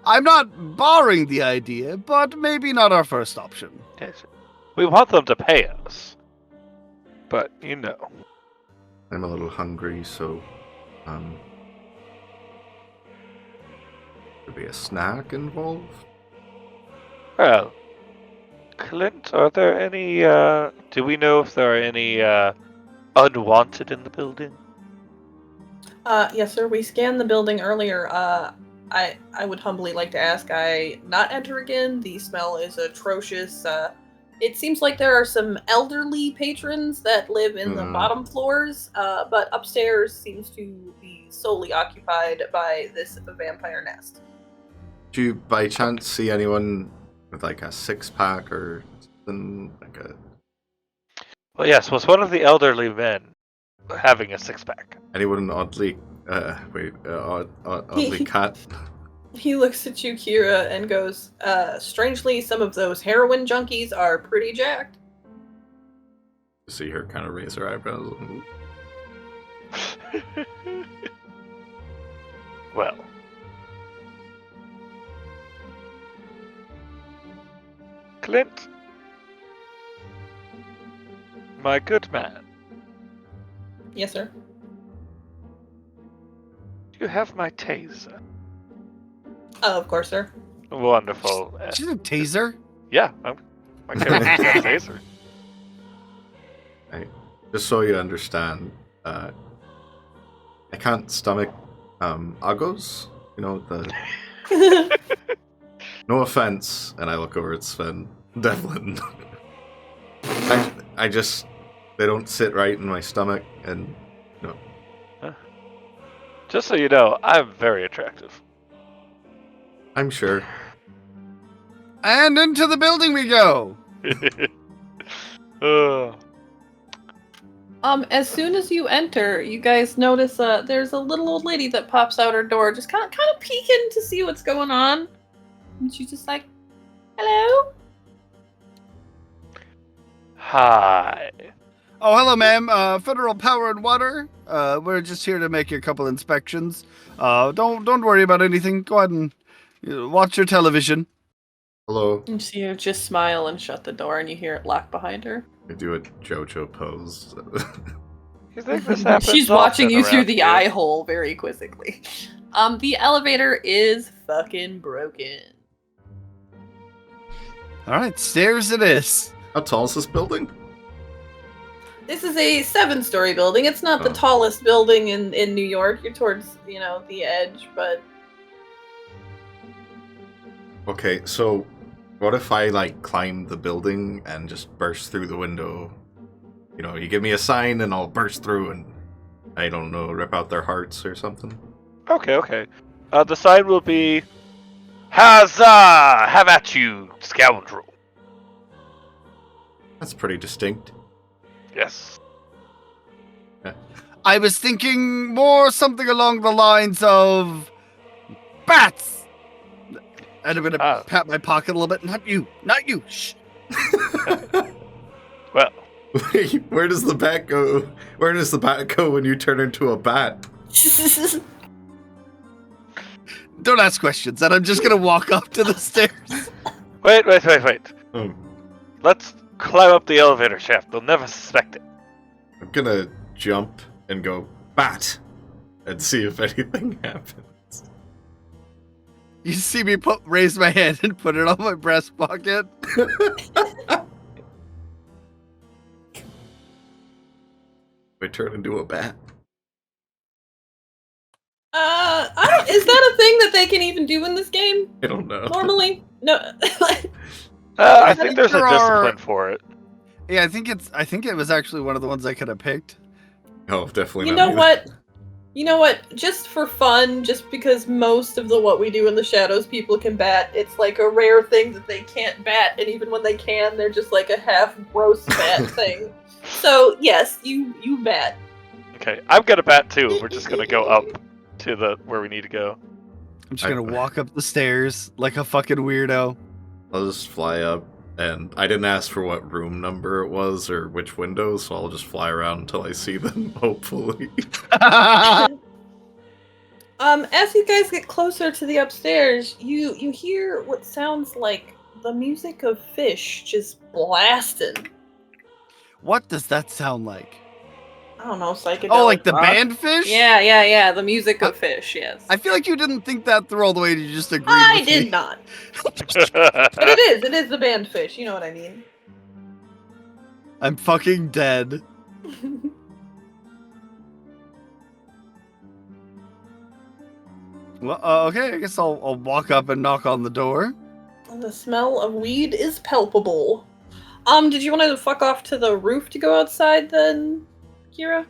I'm not barring the idea, but maybe not our first option. Yes. We want them to pay us. But, you know. I'm a little hungry, so could be a snack involved. Well, Clint, are there any, do we know if there are any, unwanted in the building? Yes, sir. We scanned the building earlier. I would humbly like to ask I not enter again. The smell is atrocious. It seems like there are some elderly patrons that live in the bottom floors, but upstairs seems to be solely occupied by this vampire nest. Do you by chance see anyone with like a six-pack or something like a? Well, yes, was one of the elderly men having a six-pack? Anyone oddly oddly cut? He looks at you, Kira, and goes, strangely, some of those heroin junkies are pretty jacked. See her kind of raise her eyebrows. Well. Clint. My good man. Yes, sir. You have my taser. Of course, sir. Wonderful. She's a taser. Yeah, my character's got a taser. Just so you understand, I can't stomach uggos. You know the. No offense, and I look over at Sven Devlin. I just they don't sit right in my stomach, and no. Just so you know, I'm very attractive. I'm sure. And into the building we go. As soon as you enter, you guys notice there's a little old lady that pops out her door, just kind of peeking to see what's going on. And she's just like, "Hello." Hi. Oh, hello, ma'am. Federal Power and Water. We're just here to make a couple inspections. Don't worry about anything. Go ahead and watch your television. Hello. And she just smile and shut the door, and you hear it lock behind her. I do a JoJo pose. You think this happens? She's watching often you through around the here? eye hole very quizzically. The elevator is fucking broken. All right, stairs it is. How tall is this building? This is a 7-story building. It's not the Oh. tallest building in New York. You're towards, the edge, but Okay, so what if I like climb the building and just burst through the window? You know, you give me a sign and I'll burst through and I don't know, rip out their hearts or something. Okay. The sign will be, Huzzah! Have at you, scoundrel. That's pretty distinct. Yes. I was thinking more something along the lines of bats. And I'm gonna pat my pocket a little bit. Not you. Shh. Well, Wait, where does the bat go? Where does the bat go when you turn into a bat? Don't ask questions. And I'm just gonna walk up to the stairs. wait. Oh, Let's climb up the elevator shaft. They'll never suspect it. I'm gonna jump and go bat and see if anything happens. You see me raise my hand and put it on my breast pocket. I turn into a bat. is that a thing that they can even do in this game I don't know. normally? No. I think there's a there are- discipline for it. Yeah, I think it was actually one of the ones I could have picked. Oh, definitely You not. know me. what? You know what? Just for fun, just because most of what we do in the shadows, people can bat. It's like a rare thing that they can't bat, and even when they can, they're just like a half gross bat thing. So yes, you bat. Okay, I'm gonna bat too. We're just gonna go up to the where we need to go. I'm just gonna walk up the stairs like a fucking weirdo. I'll just fly up, and I didn't ask for what room number it was or which window, so I'll just fly around until I see them, hopefully. As you guys get closer to the upstairs, you hear what sounds like the music of fish just blasting. What does that sound like? I don't know, psychedelic. Oh, like the rock? band fish? Yeah. The music of fish. Yes. I feel like you didn't think that through all the way. You just agreed I with did me. not. But it is the band fish. You know what I mean. I'm fucking dead. Well, okay, I guess I'll walk up and knock on the door. The smell of weed is palpable. Did you want to fuck off to the roof to go outside then, Kira?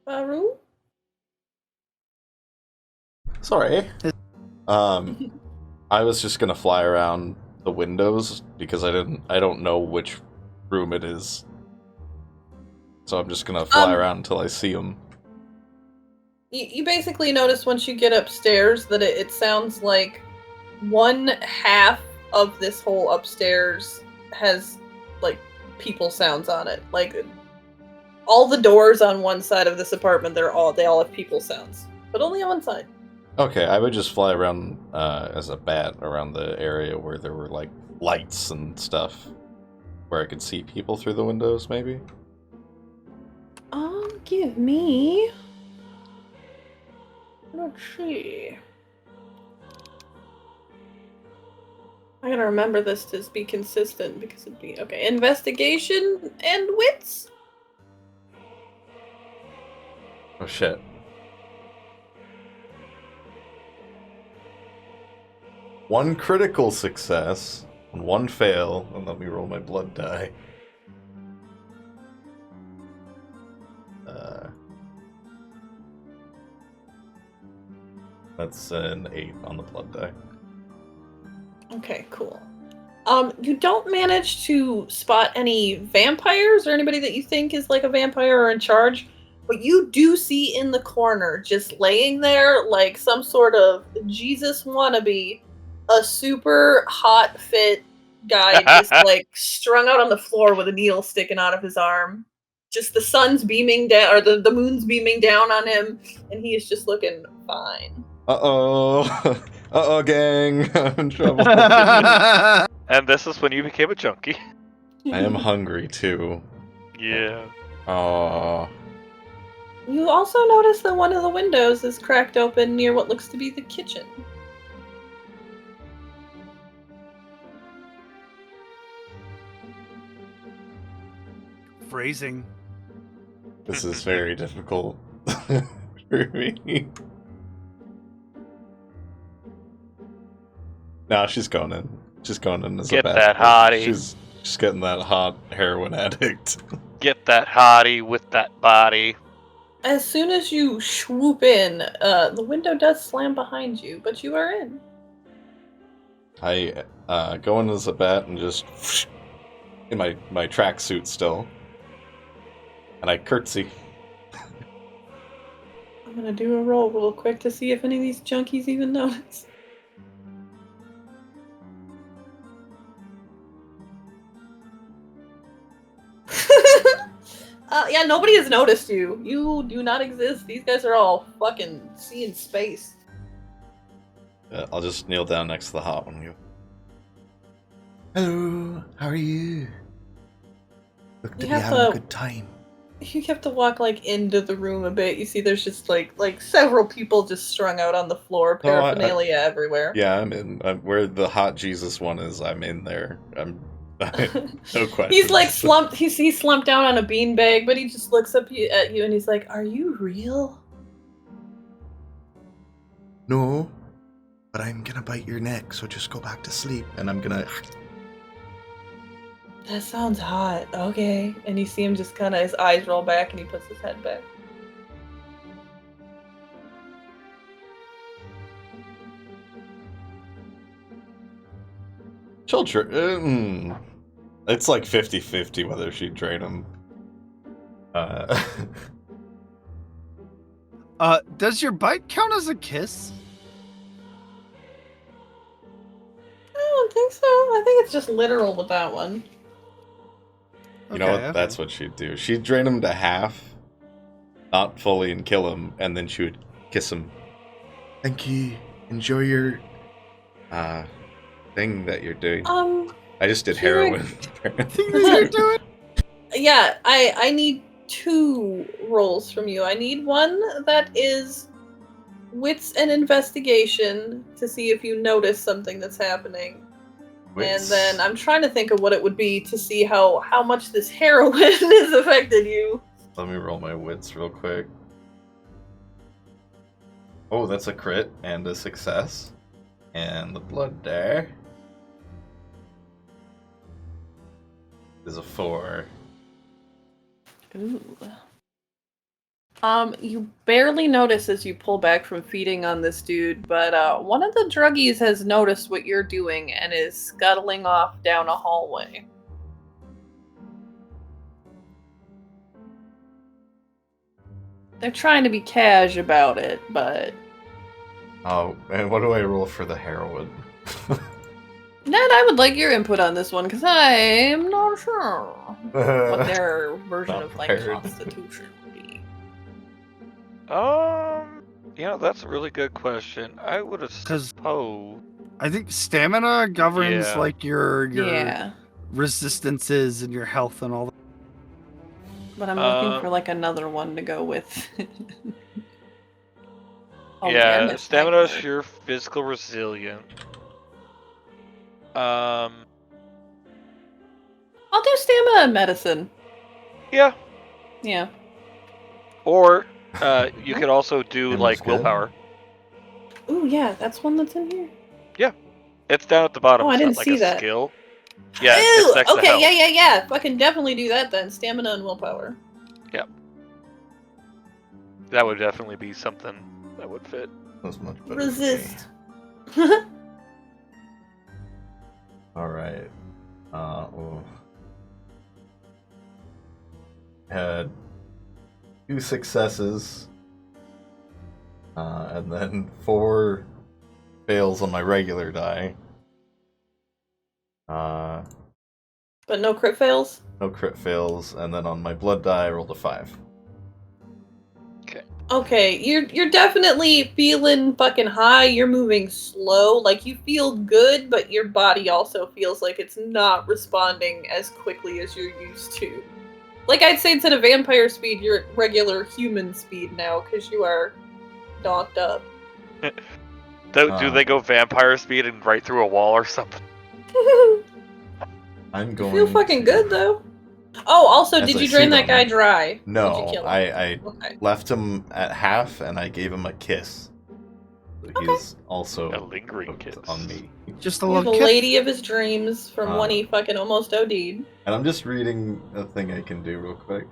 Varoux? Sorry. I was just gonna fly around the windows because I don't know which room it is. So I'm just gonna fly around until I see them. You basically notice once you get upstairs that it sounds like one half of this whole upstairs has like people sounds on it. Like all the doors on one side of this apartment, they all have people sounds, but only on one side. Okay, I would just fly around as a bat around the area where there were like lights and stuff, where I could see people through the windows, maybe. Give me. Let's see. I gotta remember this to be consistent because it'd be okay. Investigation and wits. Oh shit. One critical success and one fail, and let me roll my blood die. That's an 8 on the blood die. Okay, cool. You don't manage to spot any vampires or anybody that you think is like a vampire or in charge, but you do see in the corner, just laying there like some sort of Jesus wannabe, a super hot fit guy just like strung out on the floor with a needle sticking out of his arm. Just the sun's beaming down, or the moon's beaming down on him, and he is just looking fine. Uh-oh, gang, I'm in trouble. And this is when you became a junkie. I am hungry, too. Yeah. Aww. You also notice that one of the windows is cracked open near what looks to be the kitchen. Phrasing. This is very difficult for me. Nah, she's going in. She's going in as Get a bat. that hottie. She's getting that hot heroin addict. Get that hottie with that body. As soon as you swoop in, the window does slam behind you, but you are in. I go in as a bat and just in my tracksuit still, and I curtsy. I'm gonna do a roll real quick to see if any of these junkies even notice. Yeah, nobody has noticed you. You do not exist. These guys are all fucking seeing space. I'll just kneel down next to the hot one. Hello, how are you? Look to be having a good time. You have to walk like into the room a bit. You see, there's just like several people just strung out on the floor, paraphernalia everywhere. Yeah, I'm in. Where the hot Jesus one is, I'm in there. No question. He's like slumped. He's slumped down on a beanbag, but he just looks up at you and he's like, "Are you real?" No, but I'm gonna bite your neck, so just go back to sleep, and I'm gonna. That sounds hot. Okay. And you see him just kind of, his eyes roll back and he puts his head back. Children. It's like 50-50 whether she'd drain them. Does your bite count as a kiss? I don't think so. I think it's just literal with that one. You know what? Okay. That's what she'd do. She'd drain him to half, not fully, and kill him, and then she would kiss him. Thank you. Enjoy your thing that you're doing. I just did heroin. Thing that you're doing? Yeah, I need 2 rolls from you. I need one that is wits and investigation to see if you notice something that's happening. And then I'm trying to think of what it would be to see how much this heroin has affected you. Let me roll my wits real quick. Oh, that's a crit and a success. And the blood there is a 4. Ooh. You barely notice as you pull back from feeding on this dude, but one of the druggies has noticed what you're doing and is scuttling off down a hallway. They're trying to be cash about it, but... Oh, and what do I roll for the heroin? Ned, I would like your input on this one, because I'm not sure what their version Not of, like, prepared. constitution would be. That's a really good question. I would have 'Cause- supposed. I think stamina governs Yeah. like your Yeah, resistances and your health and all that. but I'm looking for, like, another one to go with. Oh, Yeah, damn it, stamina is Sniper. your physical resilient. Um, I'll do stamina and medicine. yeah. Yeah. Or you could also do Seems like good. willpower. Ooh, yeah, that's one that's in here. It's down at the bottom. Oh, I it's didn't not like see a that. skill. Yeah, Ew, it's next to okay, health. yeah. Fucking definitely do that then. Stamina and willpower. That would definitely be something that would fit. That's much better. Resist. Alright. Had 2 successes. And then 4 fails on my regular die. But no crit fails? No crit fails, and then on my blood die I rolled a 5. Okay, you're definitely feeling fucking high. You're moving slow. Like, you feel good, but your body also feels like it's not responding as quickly as you're used to. Like, I'd say instead of vampire speed, you're at regular human speed now, because you are docked up. Do they go vampire speed and right through a wall or something? I'm You going feel fucking to- good, though. Oh, also, As did I you see drain that them. guy dry? Did you No, kill him? I Okay. left him at half and I gave him a kiss. So he's also A lingering hooked kiss. on me. Just a You're the little kiss. lady of his dreams from when he fucking almost OD'd. And I'm just reading a thing I can do real quick.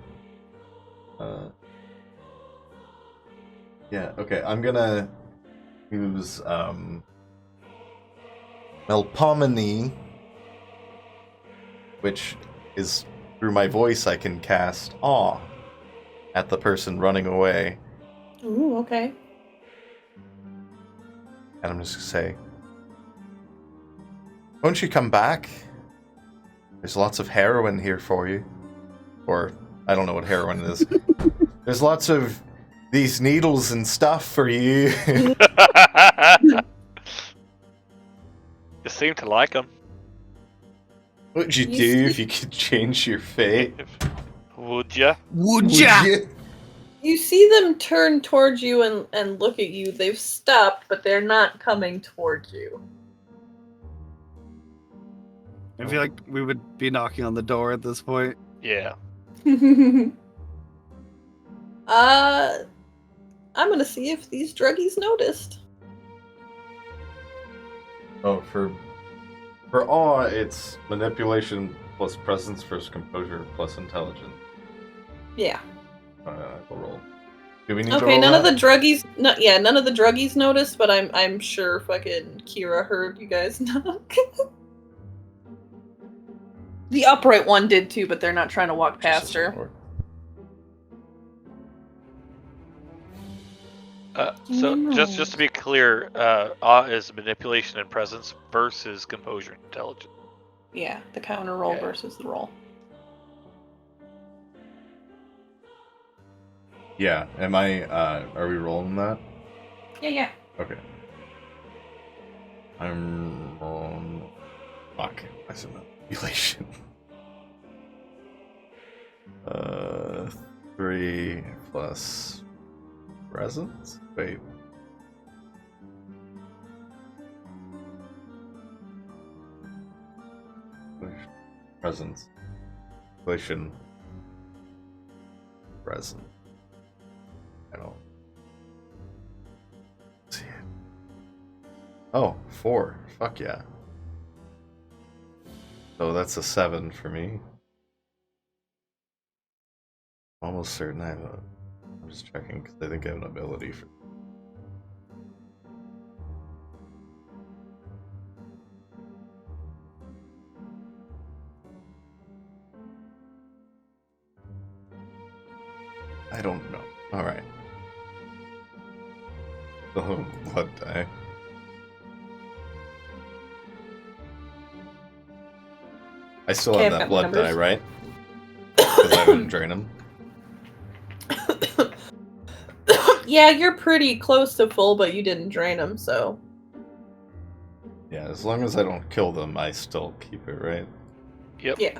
Yeah, okay, I'm gonna use Melpomene, which is through my voice I can cast awe at the person running away. Ooh, okay. And I'm just gonna say, won't you come back? There's lots of heroin here for you. Or, I don't know what heroin is. There's lots of these needles and stuff for you. You seem to like them. What'd you You do see- if you could change your fate? Would ya? Would ya? You see them turn towards you and look at you. They've stopped, but they're not coming towards you. I feel like we would be knocking on the door at this point. Yeah. I'm gonna see if these druggies noticed. Oh, for awe, it's manipulation plus presence versus composure plus intelligence. Yeah. We'll roll. Do we need to Okay, roll none of that? the druggies. None of the druggies noticed, but I'm sure fucking Kira heard you guys knock. The upright one did too, but they're not trying to walk past Jesus her. Lord. So just to be clear, awe is manipulation and presence versus composure and intelligence. Yeah, the counter roll Yeah. versus the roll. Yeah, am I, are we rolling that? Yeah. Okay. I'm rolling... Fuck, I said manipulation. 3 plus presence? Wait. Presence. Manipulation. Presence. I don't see it. Oh, 4. Fuck yeah. So that's a 7 for me. Almost certain I have a... I'm just checking because I think I have an ability for... I don't know. Alright. Oh, blood die. I still Okay, have I've that got my blood die, numbers. right? Because I didn't drain him. Yeah, you're pretty close to full, but you didn't drain them, so. Yeah, as long as I don't kill them, I still keep it, right? Yep. Yeah.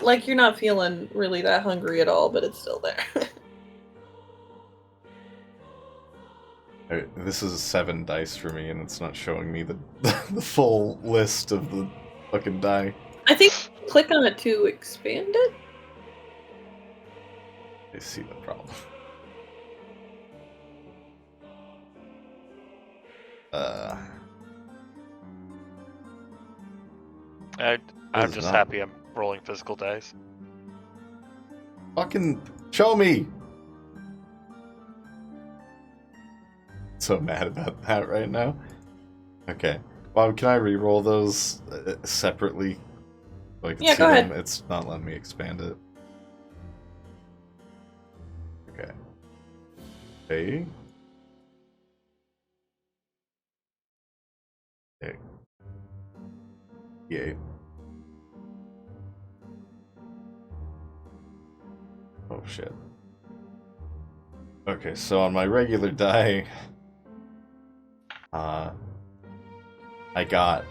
Like, you're not feeling really that hungry at all, but it's still there. This is 7 dice for me, and it's not showing me the the full list of the fucking die. I think click on it to expand it. I see the problem. I'm is just not- happy I'm rolling physical dice. Fucking show me! So mad about that right now. Okay. Bob, can I re-roll those separately? So I can Yeah, see go them? ahead. It's not letting me expand it. Okay. Okay. Okay. Yeah. Oh shit. Okay, so on my regular die, I got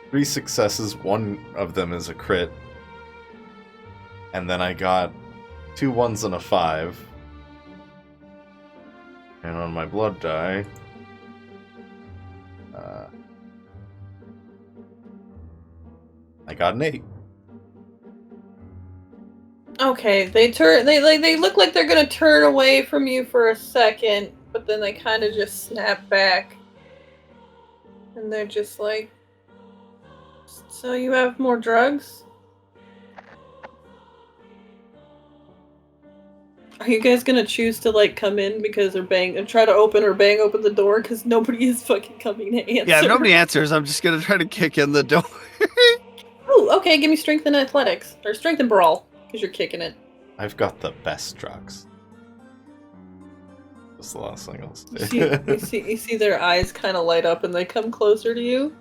3 successes, one of them is a crit, and then I got 2 1s and a 5. And on my blood die, I got an 8. Okay, they look like they're gonna turn away from you for a second, but then they kind of just snap back, and they're just like, "So you have more drugs? Are you guys gonna choose to like come in because they're try to open or bang open the door because nobody is fucking coming to answer?" Yeah, if nobody answers, I'm just gonna try to kick in the door. Oh, okay. Give me strength and athletics or strength and brawl because you're kicking it. I've got the best drugs. That's the last thing I'll say. You see their eyes kind of light up and they come closer to you.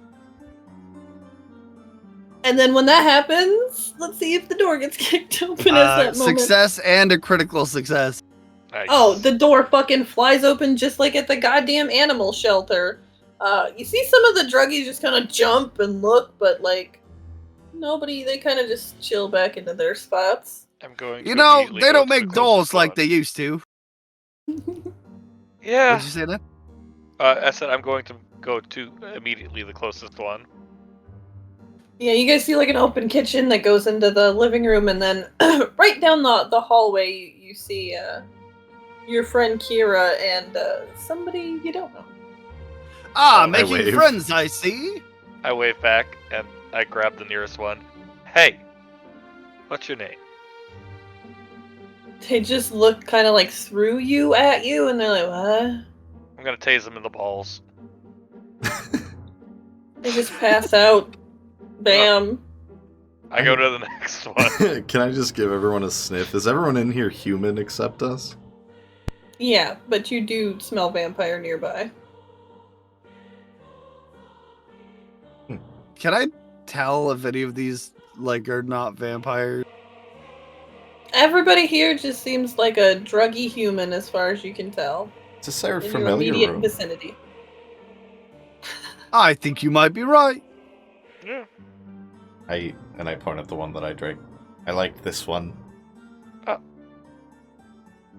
And then when that happens, let's see if the door gets kicked open as that moment. Success and a critical success. Nice. Oh, the door fucking flies open just like at the goddamn animal shelter. You see some of the druggies just kind of jump and look, but like nobody, they kind of just chill back into their spots. I'm going. You to know, immediately they go don't to the make dolls closest like one. they used to. Yeah. What did you say then? I said I'm going to go to immediately the closest one. Yeah, you guys see like an open kitchen that goes into the living room, and then right down the hallway you see your friend Kira and somebody you don't know. Ah, I making wave. friends, I see. I wave back and I grab the nearest one. Hey, what's your name? They just look kind of like through you at you, and they're like, "What?" I'm gonna tase him in the balls. They just pass out. Bam. I go to the next one. Can I just give everyone a sniff? Is everyone in here human except us? Yeah, but you do smell vampire nearby. Can I tell if any of these are not vampires? Everybody here just seems like a druggy human as far as you can tell. It's a Sarah In your familiar immediate room. vicinity. I think you might be right. Yeah. I point at the one that I drank. I like this one.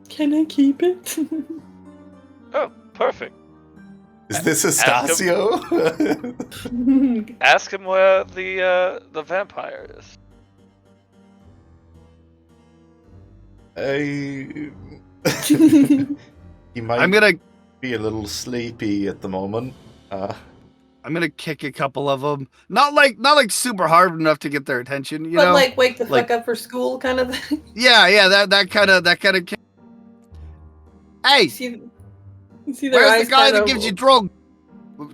Can I keep it? Oh, perfect. Is this Ask Estacio? Ask him where the vampire is. He might I'm gonna be a little sleepy at the moment. I'm gonna kick a couple of them. Not like super hard enough to get their attention, you but know. like wake the Like- fuck up for school kind of thing. Yeah, that kind of. Hey, You see their where's eyes the guy kind that of- gives you drugs?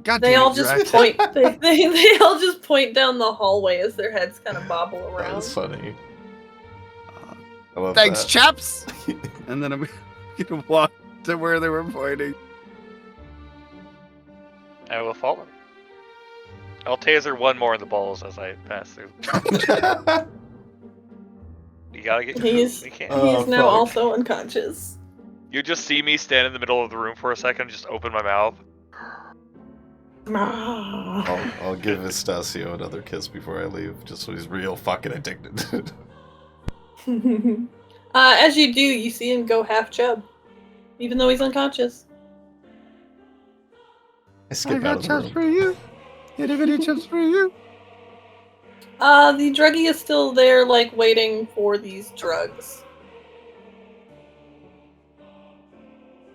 God They damn it, all you're just right. point. They all just point down the hallway as their heads kind of bobble around. That's funny. I love Thanks, that. chaps. And then I'm gonna walk to where they were pointing. I will follow him. I'll taser one more in the balls as I pass through. You gotta get. He's You can't. Oh, he's now fuck. also unconscious. You just see me stand in the middle of the room for a second, and just open my mouth. I'll give Estacio another kiss before I leave, just so he's real fucking addicted. As you do, you see him go half chub, even though he's unconscious. I skip I out got of the chips room. for you. Itty bitty chips for you. The druggie is still there, like waiting for these drugs.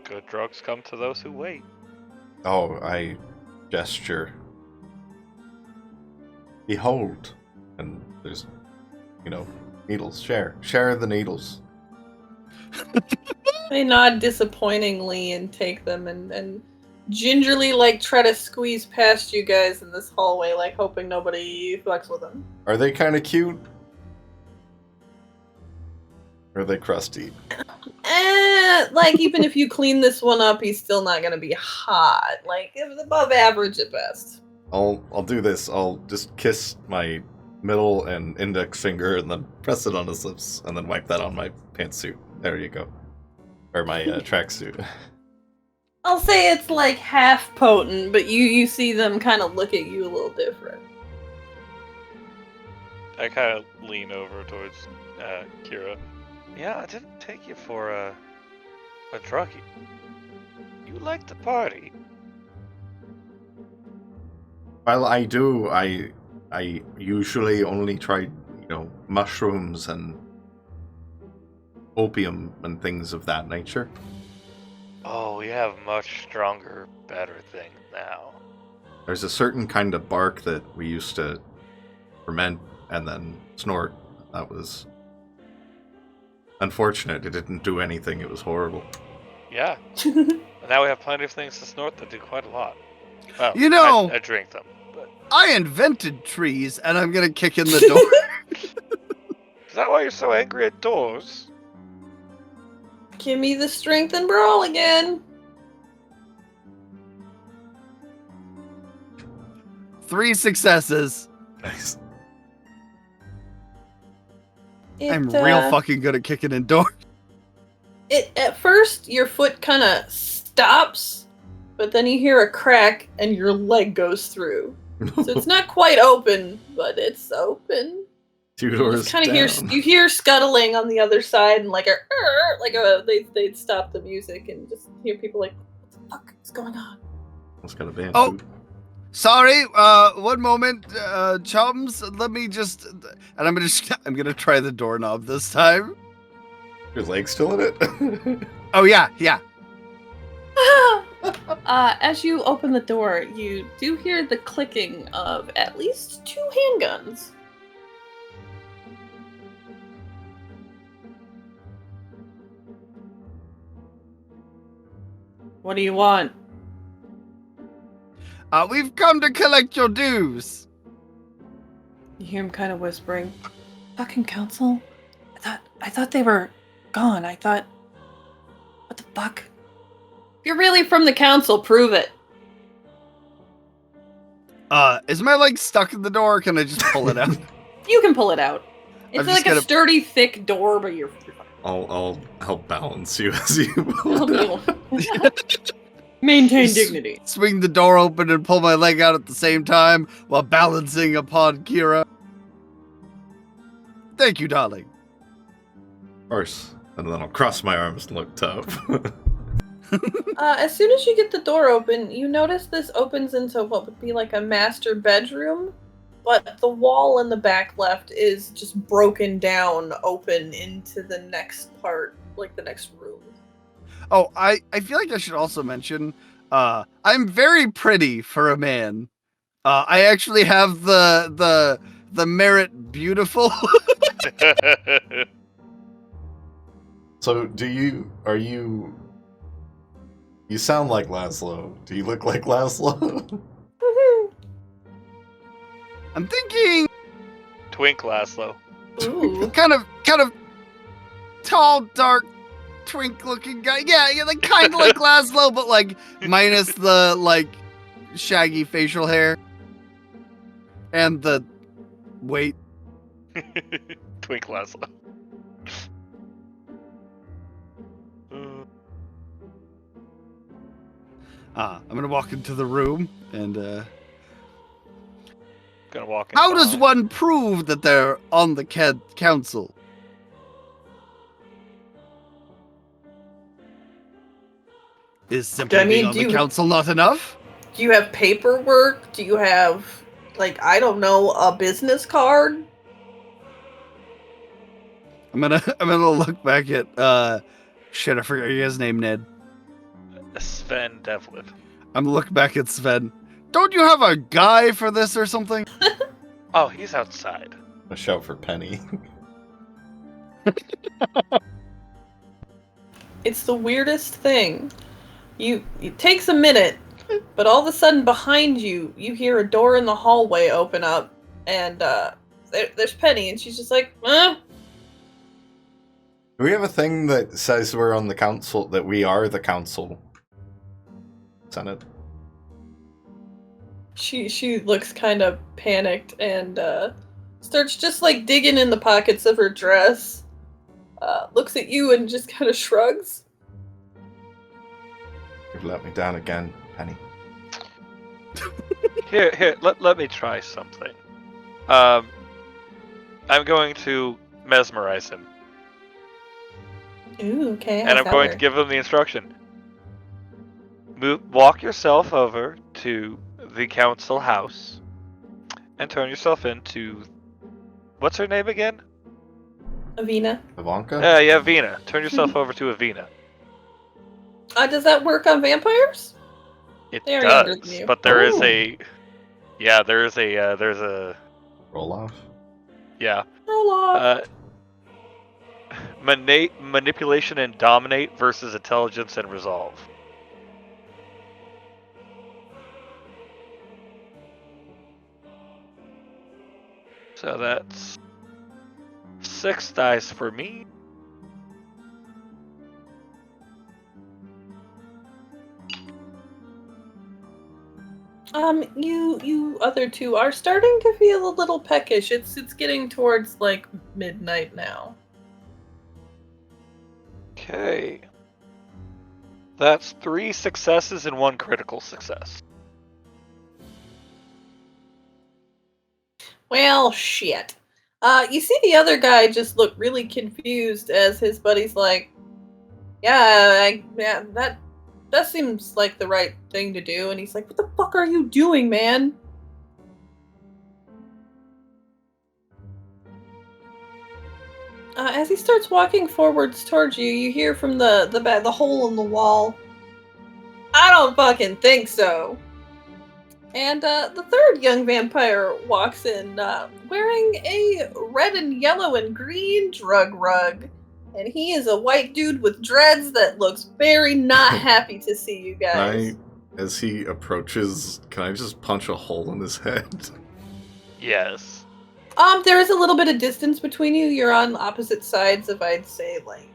Good drugs come to those who wait. Oh, I gesture. Behold. And there's, needles. Share the needles. They nod disappointingly and take them and gingerly try to squeeze past you guys in this hallway, hoping nobody fucks with them. Are they kind of cute? Or are they crusty? Even if you clean this one up, he's still not gonna be hot. It was above average at best. I'll do this. I'll just kiss my middle and index finger and then press it on his lips and then wipe that on my pantsuit. There you go. Or my tracksuit. I'll say it's half potent, but you see them kind of look at you a little different. I kind of lean over towards Kira. Yeah, I didn't take you for a druggie. You like to party. Well, I do. I usually only try, mushrooms and opium and things of that nature. Oh, we have much stronger, better things now. There's a certain kind of bark that we used to ferment and then snort. That was unfortunate. It didn't do anything. It was horrible. Yeah. And now we have plenty of things to snort that do quite a lot. Well, I drink them. But I invented trees, and I'm gonna kick in the door. is that why you're so angry at doors? Give me the strength and brawl again. 3 successes. Nice. I'm real fucking good at kicking in doors. At first, your foot kind of stops, but then you hear a crack and your leg goes through. So it's not quite open, but it's open. 2 You doors just kind of down. hear scuttling on the other side, and they'd stop the music and just hear people what the fuck is going on? Almost got a band. Oh. Sorry, one moment, chums. Let me just, and I'm gonna try the doorknob this time. Your leg's still in it? Oh yeah. As you open the door, you do hear the clicking of at least 2 handguns. What do you want? We've come to collect your dues. You hear him kind of whispering, "Fucking council? I thought they were gone. What the fuck? If you're really from the council, prove it." Is my leg stuck in the door? Or can I just pull it out? You can pull it out. It's I'm like just a sturdy, thick door, but you're I'll help balance you as you maintain S- dignity. Swing the door open and pull my leg out at the same time while balancing upon Kira. Thank you, darling. Of course. And then I'll cross my arms and look tough. As soon as you get the door open, you notice this opens into what would be like a master bedroom, but the wall in the back left is just broken down, open into the next part, like the next room. Oh, I feel like I should also mention, I'm very pretty for a man. I actually have the merit beautiful. So, you sound like Laszlo. Do you look like Laszlo? I'm thinking Twink Laszlo. Ooh. kind of tall, dark, twink-looking guy. Yeah, like kind of like Laszlo, but like minus the like shaggy facial hair and the weight. Twink Laszlo. I'm gonna walk into the room and Gonna walk in. how does behind. one prove that they're on the council? Is simply I mean, being on the council not enough? Do you have paperwork? Do you have, like, I don't know, a business card? I'm gonna look back at shit, I forgot your guy's name, Ned. Sven Devlin. I'm gonna look back at Sven. Don't you have a guy for this or something? Oh, he's outside. A shout for Penny. It's the weirdest thing. It takes a minute, but all of a sudden behind you, you hear a door in the hallway open up, and there's Penny, and she's just like, huh? Do we have a thing that says we're on the council, that we are the council? Senate. She looks kind of panicked and starts just like digging in the pockets of her dress. Looks at you and just kind of shrugs. You've let me down again, Penny. Here, let me try something. I'm going to mesmerize him. Ooh, okay. And I'm going to give him the instruction. Walk yourself over to the council house and turn yourself into... What's her name again? Avina. Ivanka? Yeah, Avina. Turn yourself over to Avina. Does that work on vampires? It They are younger than does, you. but there is Oh. a... Yeah, there's a... Roll off. Yeah. Roll off. Manipulation and dominate versus intelligence and resolve. So that's 6 dice for me. You other two are starting to feel a little peckish. It's getting towards like midnight now. Okay. That's 3 successes and 1 critical success. Well, shit. You see the other guy just look really confused as his buddy's like, yeah, that seems like the right thing to do. And he's like, what the fuck are you doing, man? As he starts walking forwards towards you, you hear from the hole in the wall, I don't fucking think so. And the third young vampire walks in, wearing a red and yellow and green drug rug. And he is a white dude with dreads that looks very not happy to see you guys. As he approaches, can I just punch a hole in his head? Yes. There is a little bit of distance between you. You're on opposite sides of, I'd say, like,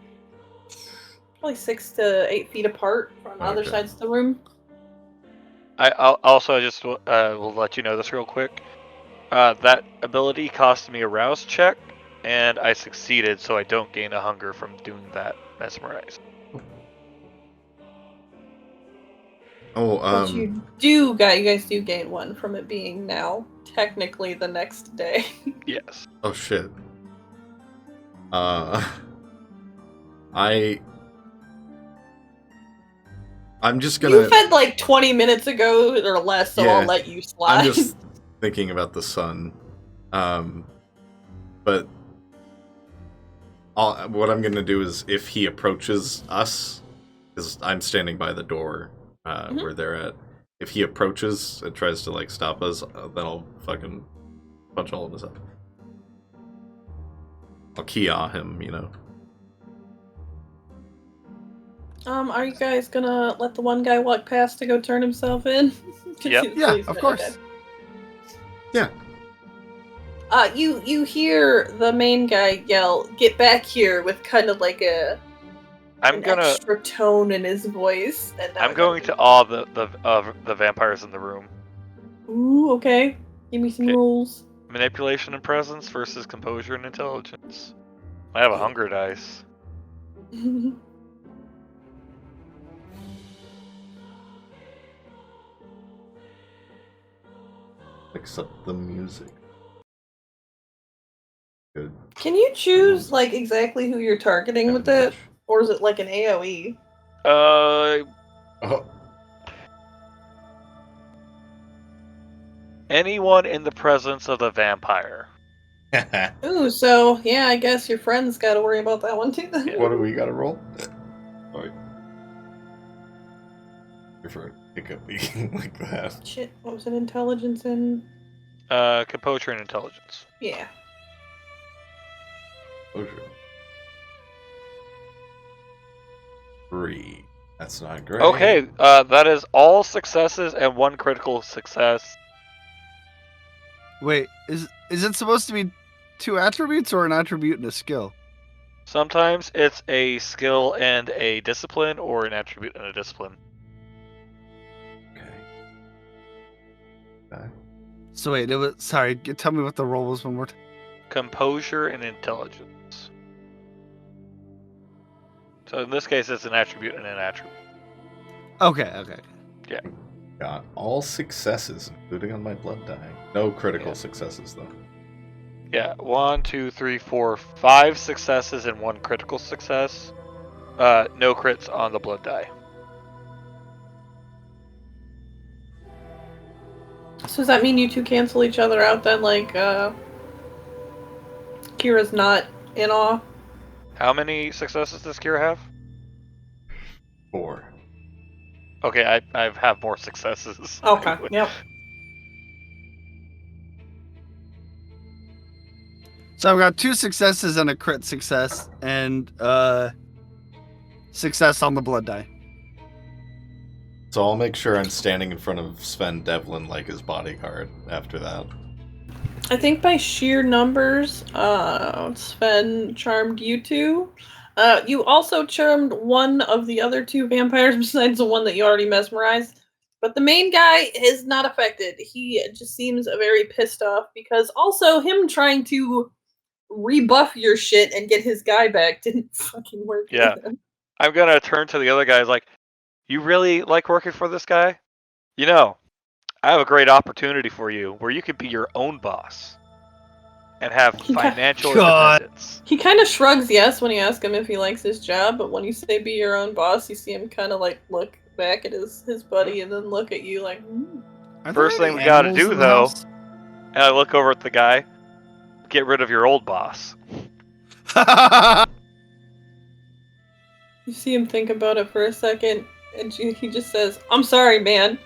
probably 6 to 8 feet apart from other Okay. sides of the room. I'll also just will let you know this real quick. That ability cost me a rouse check, and I succeeded, so I don't gain a hunger from doing that mesmerize. Oh, But you guys do gain 1 from it being now technically the next day. Yes. oh shit. I'm just gonna. You fed like 20 minutes ago or less, so Yeah, I'll let you slide. I'm just thinking about the sun. But what I'm gonna do is, if he approaches us, because I'm standing by the door where they're at. If he approaches and tries to like stop us, then I'll fucking punch all of us up. I'll key-ah him, you know. Are you guys gonna let the one guy walk past to go turn himself in? Yep. Yeah, of course. Okay. Yeah. You hear the main guy yell, "Get back here!" with kind of like an extra tone in his voice. And I'm going to awe the vampires in the room. Ooh, okay. Give me some Okay. rules. Manipulation and presence versus composure and intelligence. I have a hunger dice. Except the music. Good. Can you choose like exactly who you're targeting with that, or is it like an AOE? Oh. Anyone in the presence of the vampire. Ooh, so yeah, I guess your friends got to worry about that one too. Then. What do we gotta roll? Alright. Prefer pick up being like that. Shit, what was it? Intelligence and Composure and intelligence. yeah. Oh, sure. 3. That's not great. Okay, that is all successes and 1 critical success. Wait, is it supposed to be 2 attributes or an attribute and a skill? Sometimes it's a skill and a discipline, or an attribute and a discipline. Okay. So wait, it was sorry. Tell me what the roll was one more time. Composure and intelligence. So in this case, it's an attribute and an attribute. Okay. Yeah. Got all successes, including on my blood die. No critical Yeah. successes, though. Yeah, 1, 2, 3, 4, 5 successes and 1 critical success. No crits on the blood die. So does that mean you two cancel each other out then? Like, Kira's not in awe. How many successes does Kira have? 4. Okay, I have more successes. Okay. Yep. So I've got 2 successes and a crit success, and success on the blood die. So I'll make sure I'm standing in front of Sven Devlin like his bodyguard after that. I think by sheer numbers, Sven charmed you two. You also charmed one of the other 2 vampires besides the one that you already mesmerized. But the main guy is not affected. He just seems very pissed off because also him trying to rebuff your shit and get his guy back didn't fucking work. Yeah. Either. I'm gonna turn to the other guys like, you really like working for this guy? You know, I have a great opportunity for you where you could be your own boss and have financial God. independence. He kind of shrugs yes when you ask him if he likes his job, but when you say be your own boss, you see him kind of like look back at his buddy and then look at you like, Are First there thing any we gotta animals do, in the though- house? And I look over at the guy, get rid of your old boss. You see him think about it for a second, and he just says, "I'm sorry, man,"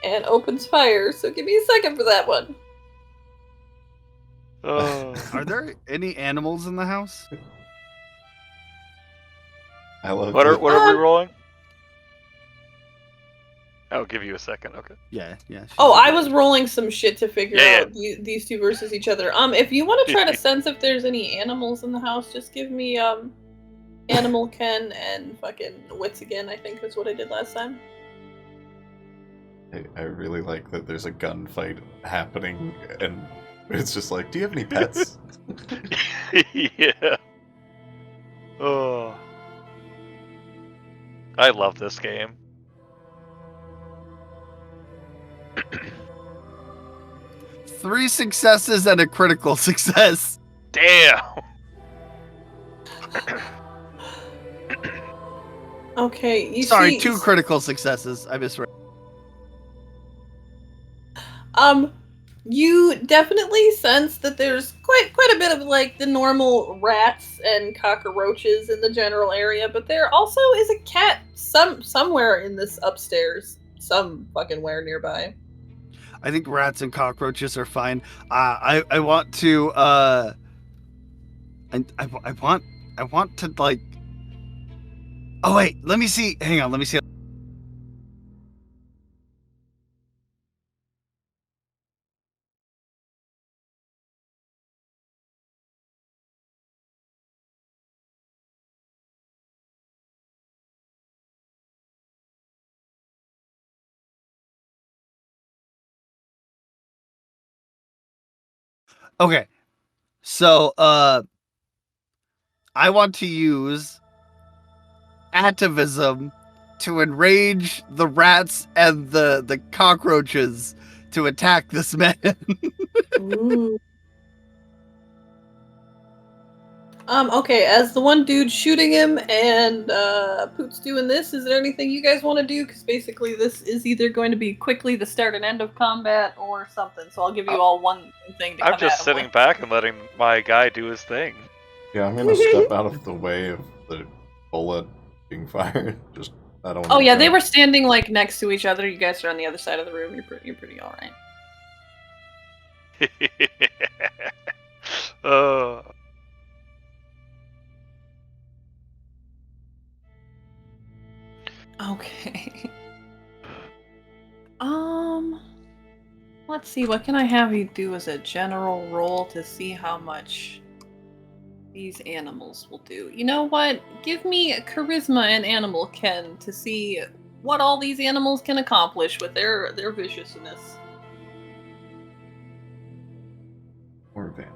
and opens fire. So give me a second for that one. Oh. Are there any animals in the house? I love What are we rolling? I'll give you a second. Okay. Yeah. Oh, I was rolling some shit to figure Yeah, out these two versus each other. If you want to try to sense if there's any animals in the house, just give me Animal Ken and fucking Wits again. I think is what I did last time. I really like that there's a gunfight happening, and it's just like, do you have any pets? Yeah. Oh. I love this game. 3 successes and a critical success. Damn. Okay, Sorry, 2 critical successes. I misread. You definitely sense that there's quite a bit of like the normal rats and cockroaches in the general area, but there also is a cat somewhere in this upstairs, some fucking where nearby. I think rats and cockroaches are fine. I want to I want to like. Oh wait, let me see. Hang on, let me see. Okay, so I want to use atavism to enrage the rats and the cockroaches to attack this man. Ooh. Okay, as the one dude shooting him and Poot's doing this, is there anything you guys want to do? Because basically this is either going to be quickly the start and end of combat or something, so I'll give you all one thing to come I'm just at him sitting with. back and letting my guy do his thing. Yeah, I'm gonna step out of the way of the bullet being fired. Just I don't. Oh yeah, they jump. were standing like next to each other. You guys are on the other side of the room. You're pretty all right. uh, Okay. Let's see. What can I have you do as a general roll to see how much these animals will do? You know what? Give me charisma and animal ken to see what all these animals can accomplish with their viciousness. Or van.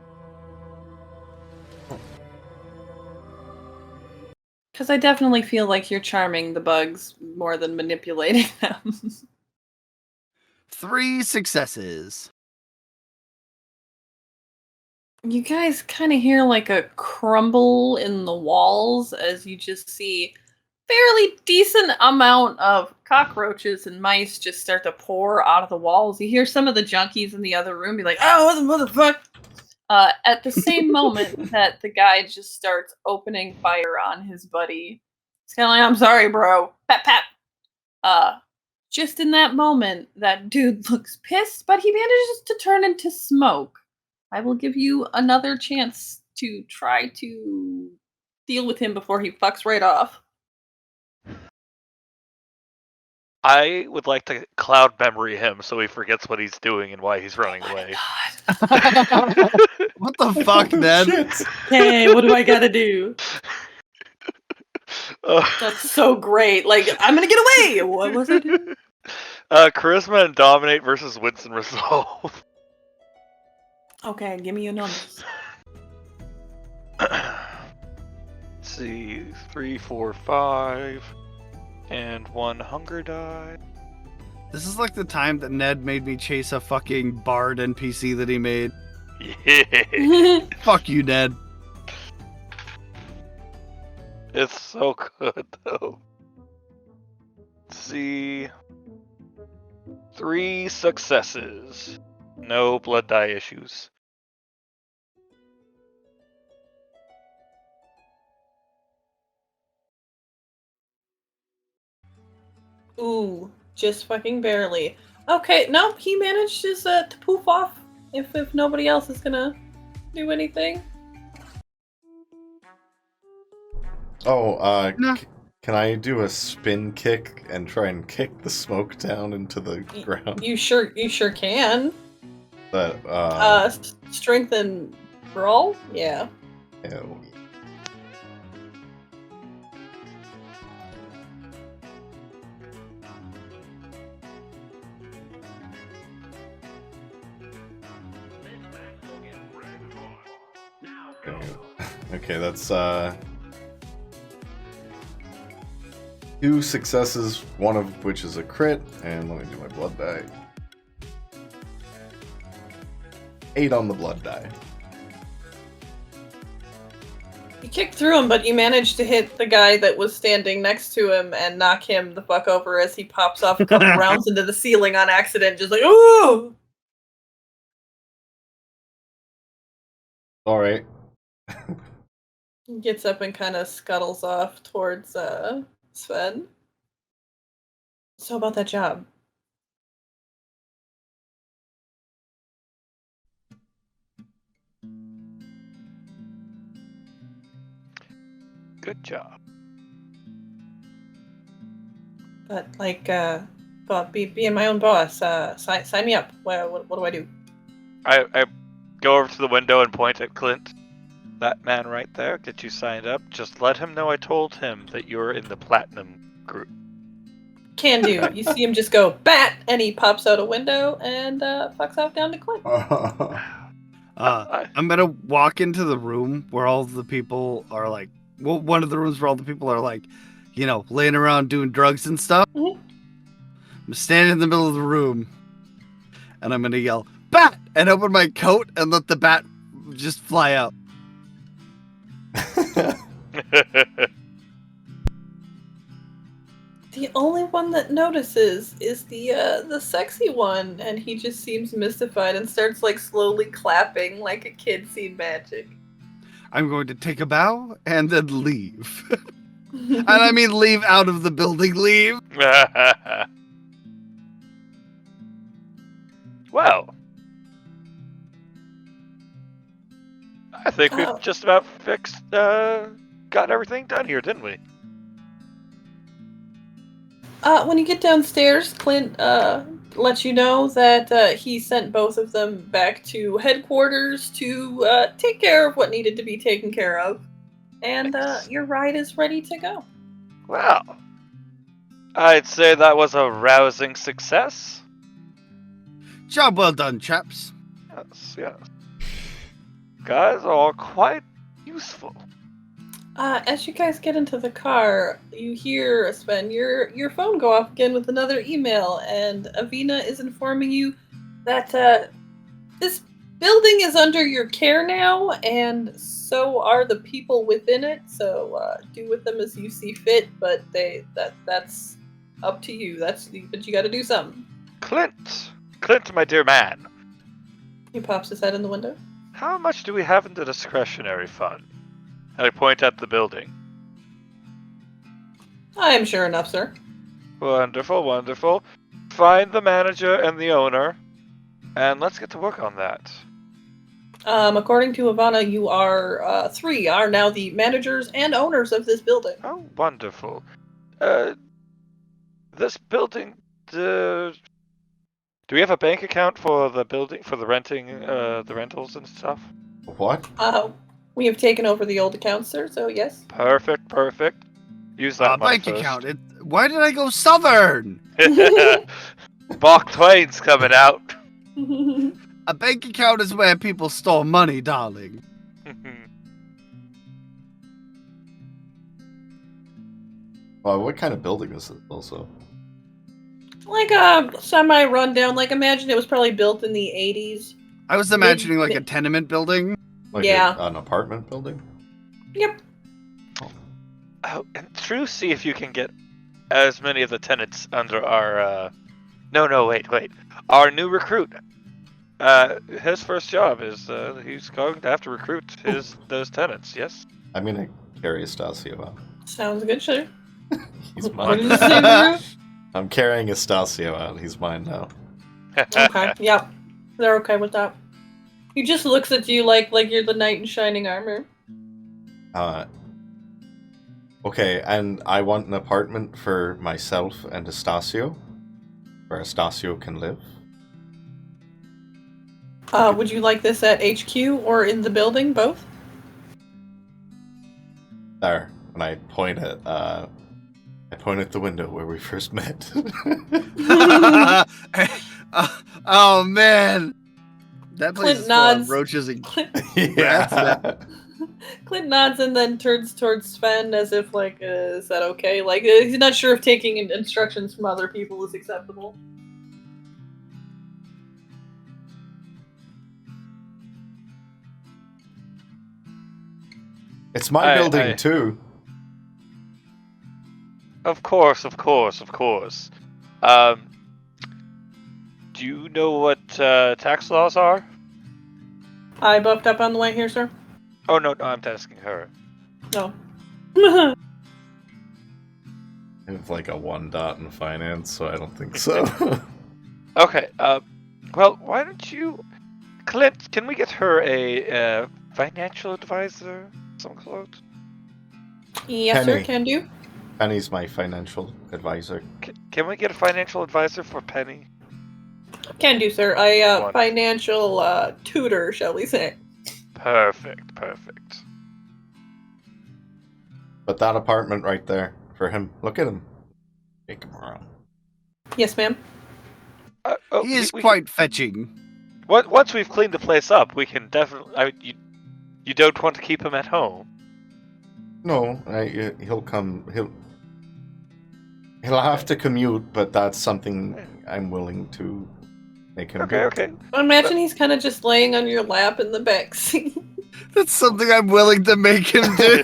Because I definitely feel like you're charming the bugs more than manipulating them. 3 successes. You guys kind of hear like a crumble in the walls as you just see fairly decent amount of cockroaches and mice just start to pour out of the walls. You hear some of the junkies in the other room be like, "Oh, what the motherfucker!" At the same moment that the guy just starts opening fire on his buddy. He's kind of like, "I'm sorry, bro." Pat pat. Just in that moment, that dude looks pissed, but he manages to turn into smoke. I will give you another chance to try to deal with him before he fucks right off. I would like to cloud memory him so he forgets what he's doing and why he's running away. What the fuck, Ned? Shit. Hey, what do I gotta do? Uh, That's so great. Like, I'm gonna get away! What was I doing? Charisma and dominate versus Winston resolve. Okay, give me your numbers. Let's see, 3, 4, 5, and 1 hunger die. This is like the time that Ned made me chase a fucking bard NPC that he made. Yeah, Fuck you, Ned. it's so good though. Let's see, 3 successes, no blood die issues. Ooh, just fucking barely. Okay, no, he managed to poof off. If nobody else is gonna do anything. Oh, No. Can I do a spin kick and try and kick the smoke down into the ground? You sure can. That Strength and brawl? Yeah. ew. Okay, that's 2 successes, one of which is a crit, and let me do my blood die. 8 on the blood die. You kicked through him, but you managed to hit the guy that was standing next to him and knock him the fuck over as he pops off a couple rounds into the ceiling on accident, just like, ooh! Alright. He gets up and kind of scuttles off towards Sven. So about that job. Good job. But being my own boss, sign me up. What do I do? I go over to the window and point at Clint. That man right there, get you signed up. Just let him know I told him that you're in the platinum group. Can do. You see him just go bat, and he pops out a window and fucks off down to Clint. I'm gonna walk into the room where all the people are like, well, one of the rooms where all the people are like, laying around doing drugs and stuff. Mhm. I'm standing in the middle of the room, and I'm gonna yell, "Bat!" and open my coat and let the bat just fly out. The only one that notices is the sexy one, and he just seems mystified and starts like slowly clapping like a kid seen magic. I'm going to take a bow and then leave. And I mean leave out of the building, leave. Well, I think we've just about got everything done here, didn't we? When you get downstairs, Clint lets you know that he sent both of them back to headquarters to take care of what needed to be taken care of. And Nice. your ride is ready to go. Well, I'd say that was a rousing success. Job well done, chaps. Yes. Guys are all quite useful. As you guys get into the car, you hear, Sven, your phone go off again with another email, and Avina is informing you that this building is under your care now, and so are the people within it. So do with them as you see fit, but that's up to you. But you got to do something. Clint, my dear man, He pops his head in the window. how much do we have in the discretionary fund? And I point at the building. I am sure enough, sir. Wonderful. Find the manager and the owner, and let's get to work on that. According to Ivana, you are three are now the managers and owners of this building. Oh, wonderful. This building, do we have a bank account for the building, for the renting, the rentals and stuff? What? We have taken over the old account, sir, so yes. Perfect. Use that money Bank first. account. Why did I go Southern? Bach Twain's coming out. A bank account is where people store money, darling. Well, what kind of building is it also? Like a semi-rundown, like imagine it was probably built in the 80s. I was imagining like a tenement building. Like Yeah. an apartment building? Yep. Oh, and True, see if you can get as many of the tenants under our, wait. Our new recruit. His first job is, he's going to have to recruit those tenants, yes? I'm gonna carry Estacio out. Sounds good, sure. He's What did mine. you say, Varoux? I'm carrying Estacio out. He's mine now. Okay, yep. They're okay with that. He just looks at you like you're the knight in shining armor. Okay, and I want an apartment for myself and Estacio, where Estacio can live. Would you like this at HQ or in the building? Both? There, and I point at the window where we first met. Oh man, that place Clint is full of nods. roaches and Yeah. Clint nods and then turns towards Sven as if, like, is that okay? Like, he's not sure if taking instructions from other people is acceptable. It's my building too. Of course. Do you know what tax laws are? I buffed up on the way here, sir. Oh no, I'm asking her. No. I have like a 1 dot in finance, so I don't think so. Okay. Well, why don't you, Clint? Can we get her a financial advisor? Some clothes. Yes, sir, Penny. can do. Penny's my financial advisor. Can we get a financial advisor for Penny? Can do, sir. Wonderful. Financial tutor, shall we say. Perfect. But that apartment right there for him. Look at him. Take him around. Yes, ma'am. he is quite fetching. Once we've cleaned the place up, we can definitely. You don't want to keep him at home. No, he'll come. He'll have to commute, but that's something I'm willing to make him do. Okay. I imagine he's kind of just laying on your lap in the back seat. That's something I'm willing to make him do.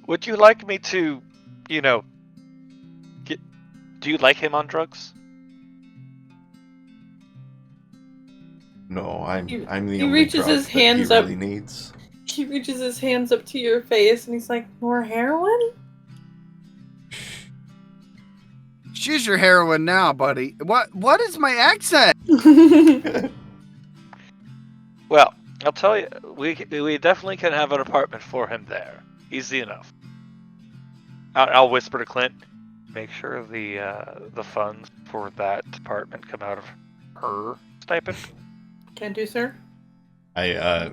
Would you like me to, do you like him on drugs? No, I'm the he only reaches drug his that hands he up. really needs. He reaches his hands up to your face and he's like, more heroin? She's your heroine now, buddy. What is my accent? Well, I'll tell you, we definitely can have an apartment for him there. Easy enough. I'll whisper to Clint. Make sure the funds for that department come out of her stipend. Can do, sir. I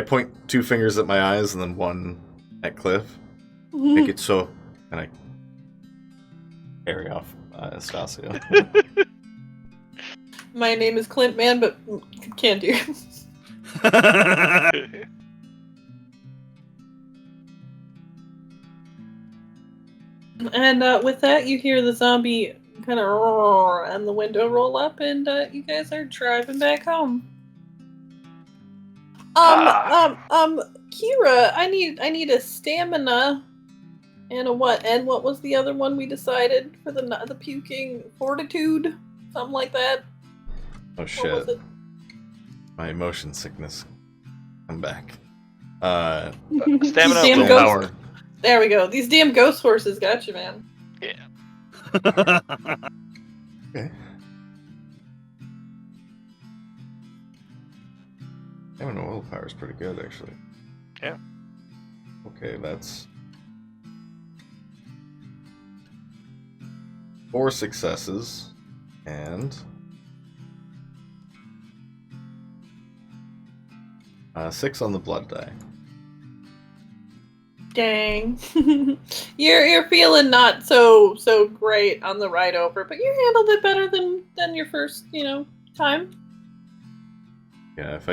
point 2 fingers at my eyes and then 1 at Cliff. Make it so, and I carry off Estacio. My name is Clint, man, but can do. And with that, you hear the zombie kind of roar and the window roll up, and you guys are driving back home. Kira, I need a stamina and a what? And what was the other one we decided for the puking? Fortitude, something like that. Oh What shit! was it? My motion sickness. I'm back. Stamina, Damn willpower. ghost. There we go. These damn ghost horses got you, man. Okay. Having a willpower is pretty good, actually. Yeah. Okay, that's 4 successes and 6 on the blood die. Dang. You're feeling not so great on the ride over, but you handled it better than your first, time. Yeah, if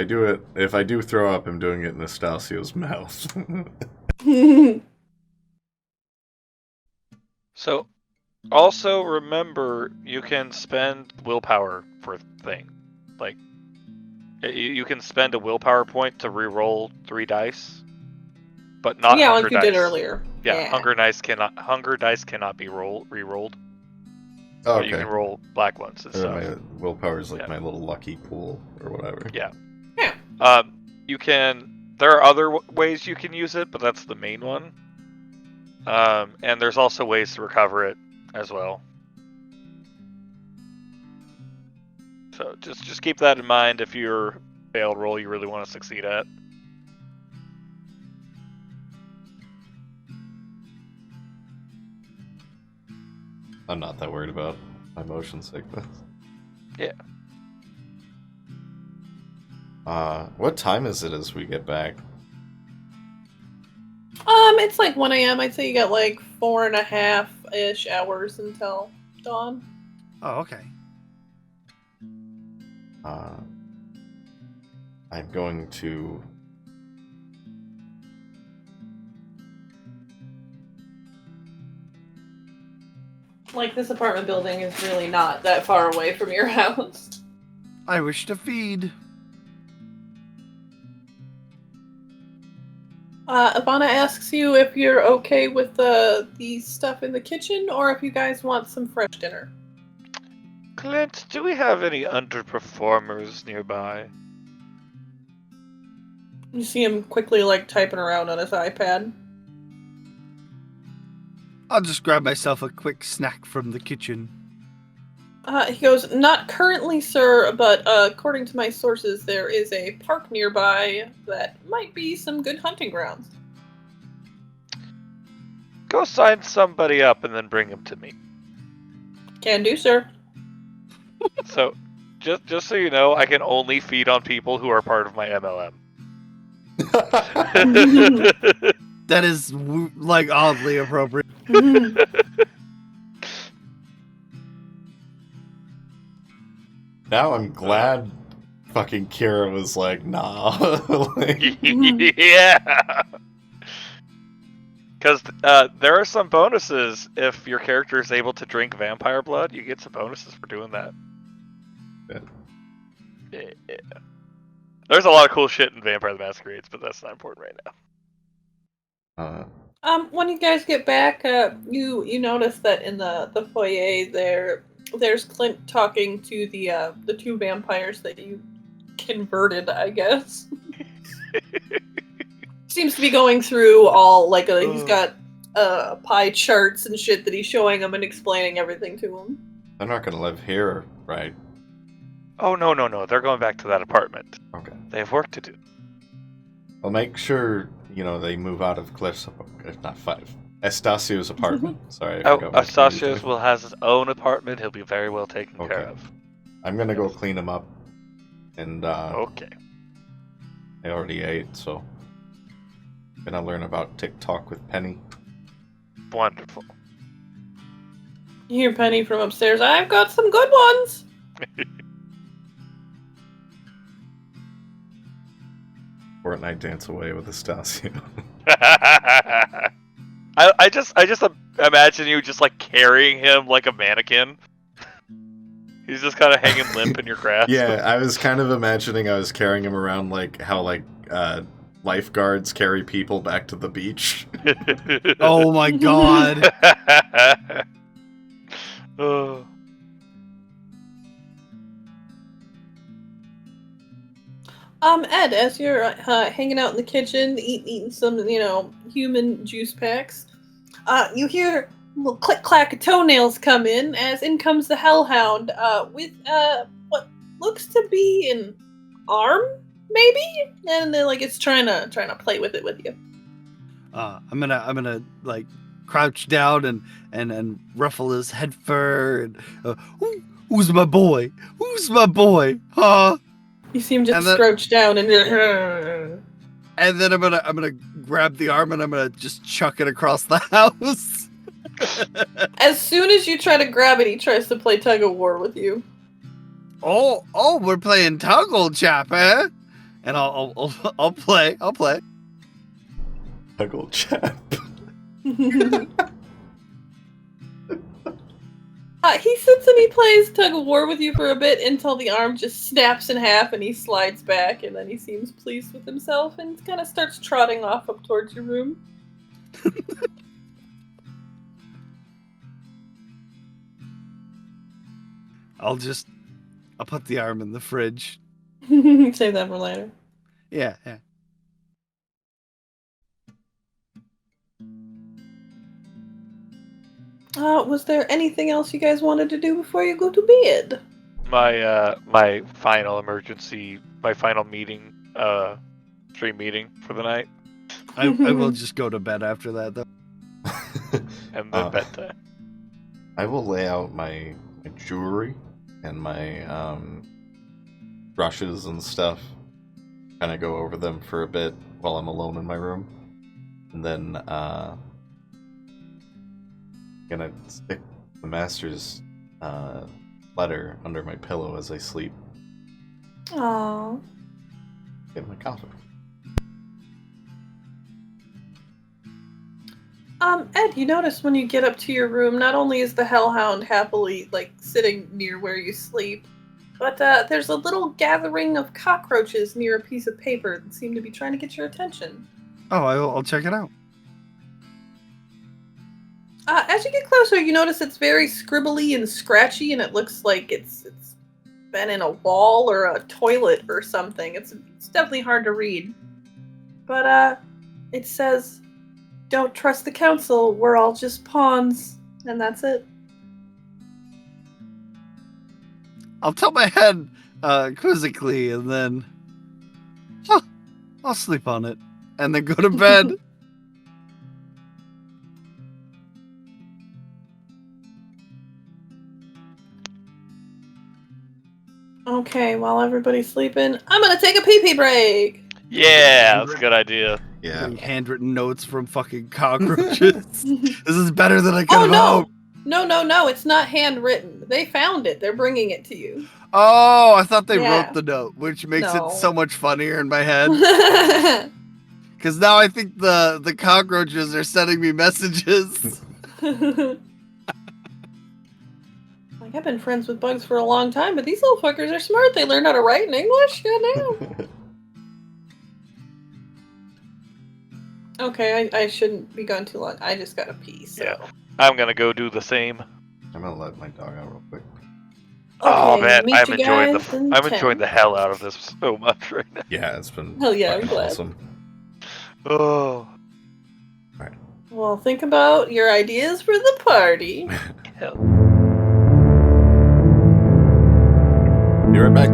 I do throw up, I'm doing it in Estacio's mouth. So, also remember, you can spend willpower for things. Like, you can spend a willpower point to re-roll 3 dice, but not yeah, hunger like you dice. did earlier. Yeah, hunger dice cannot be re-rolled. Oh, But you can roll black ones and stuff. My willpower is like my little lucky pool or whatever. Yeah. Yeah. You can. There are other ways you can use it, but that's the main one. And there's also ways to recover it as well. So just keep that in mind if your failed roll you really want to succeed at. I'm not that worried about my motion sickness. Yeah. What time is it as we get back? It's like 1 a.m. I'd say you got like 4.5-ish hours until dawn. Oh, okay. I'm going to... Like, this apartment building is really not that far away from your house. I wish to feed. Ivana asks you if you're okay with the stuff in the kitchen or if you guys want some fresh dinner. Clint, do we have any underperformers nearby? You see him quickly like typing around on his iPad. I'll just grab myself a quick snack from the kitchen. He goes, not currently, sir, but according to my sources, there is a park nearby that might be some good hunting grounds. Go sign somebody up and then bring them to me. Can do, sir. So, just so you know, I can only feed on people who are part of my MLM. That is, like, oddly appropriate. Now I'm glad fucking Kira was like, nah. Like, Yeah! Because there are some bonuses if your character is able to drink vampire blood. You get some bonuses for doing that. Yeah. There's a lot of cool shit in Vampire the Masquerades, but that's not important right now. When you guys get back, you notice that in the foyer there's Clint talking to the two vampires that you converted, I guess. Seems to be going through all like he's got pie charts and shit that he's showing them and explaining everything to them. They're not gonna live here, right? Oh, no. They're going back to that apartment. Okay. They have work to do. Well, make sure, they move out of Cliff's, if not 5. Estacio's apartment. Sorry, I Oh, forgot what Astasios you will have his own apartment. He'll be very well taken Okay. care of. I'm gonna go clean him up. And, Okay. I already ate, so... Gonna learn about TikTok with Penny. Wonderful. You hear Penny from upstairs, I've got some good ones! Fortnite dance away with Estacio. I just imagine you just like carrying him like a mannequin. He's just kind of hanging limp in your grasp. Yeah, I was kind of imagining I was carrying him around like how lifeguards carry people back to the beach. Oh my god. Oh. Ed, as you're hanging out in the kitchen, eating some, human juice packs, you hear a little click-clack of toenails come in comes the Hellhound, with, what looks to be an arm, maybe? And then, it's trying to play with it with you. I'm gonna like crouch down and ruffle his head fur and who's my boy? Who's my boy? Huh? You see him just And then- crouch down and And then I'm gonna grab the arm and I'm gonna just chuck it across the house. as soon as you try to grab it, he tries to play tug of war with you. Oh, we're playing tug, old chap, eh? And I'll play. Ugly chap. He sits and he plays tug of war with you for a bit until the arm just snaps in half and he slides back, and then he seems pleased with himself and kind of starts trotting off up towards your room. I'll put the arm in the fridge. Save that for later. Yeah. Was there anything else you guys wanted to do before you go to bed? My final meeting, stream meeting for the night, I will just go to bed after that, though. and then bedtime. I will lay out my jewelry and my brushes and stuff. Kind of go over them for a bit while I'm alone in my room, and then gonna stick the master's letter under my pillow as I sleep. Aww. Get my coffee. Ed, you notice when you get up to your room, not only is the hellhound happily, sitting near where you sleep, but there's a little gathering of cockroaches near a piece of paper that seem to be trying to get your attention. Oh, I'll check it out. As you get closer, you notice it's very scribbly and scratchy, and it looks like it's been in a wall or a toilet or something. It's definitely hard to read. But it says, "Don't trust the council, we're all just pawns," and that's it. I'll tilt my head quizzically and then I'll sleep on it and then go to bed. Okay, while everybody's sleeping, I'm gonna take a pee-pee break! Yeah, that's a good idea. Yeah. Getting handwritten notes from fucking cockroaches. This is better than I could Oh have no! hoped. No, it's not handwritten. They found it. They're bringing it to you. Oh, I thought they Yeah. wrote the note, which makes No. it so much funnier in my head. Because now I think the cockroaches are sending me messages. I've been friends with bugs for a long time, but these little fuckers are smart. They learn how to write in English. Goddamn. Okay, I shouldn't be gone too long. I just gotta pee. So. Yeah. I'm gonna go do the same. I'm gonna let my dog out real quick. Oh Okay, man, meet I'm you enjoying guys in I'm 10. enjoying the hell out of this so much right now. Yeah, it's been Hell yeah, I'm fucking glad. awesome. Oh, Well, think about your ideas for the party. hell. Be right back.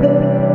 you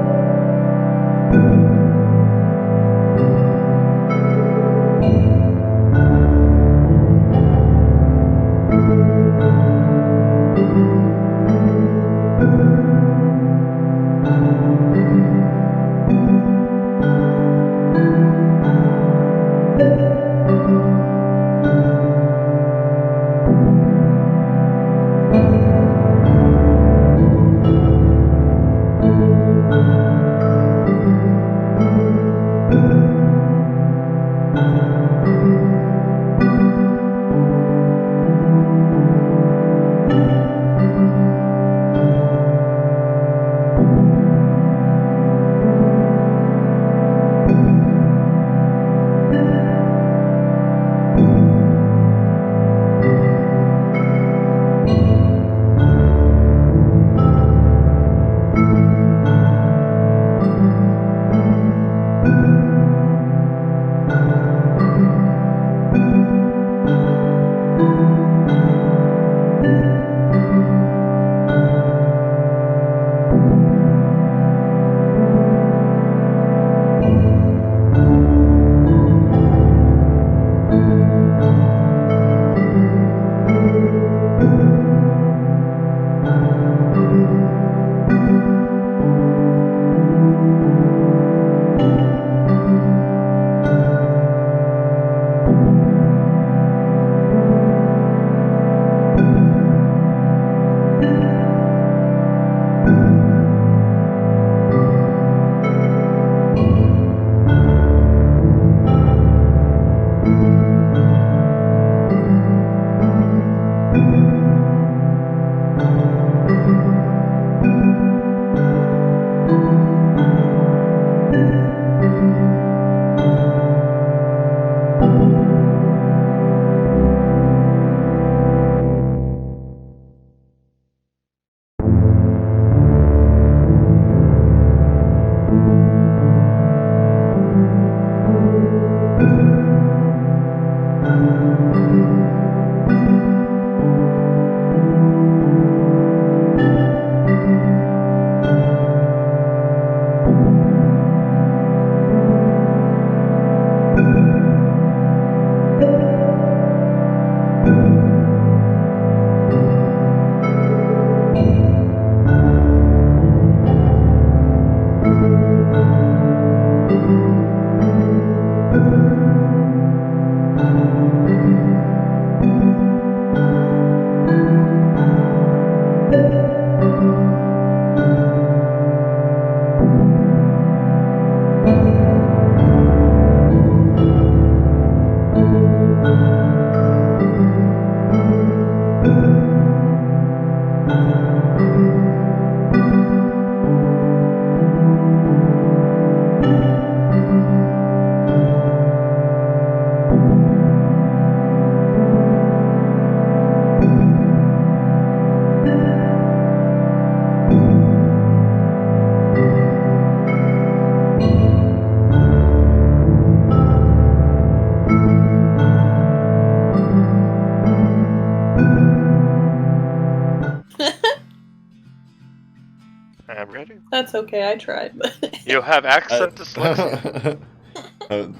I'm ready. That's okay, I tried, but You have accent dyslexia.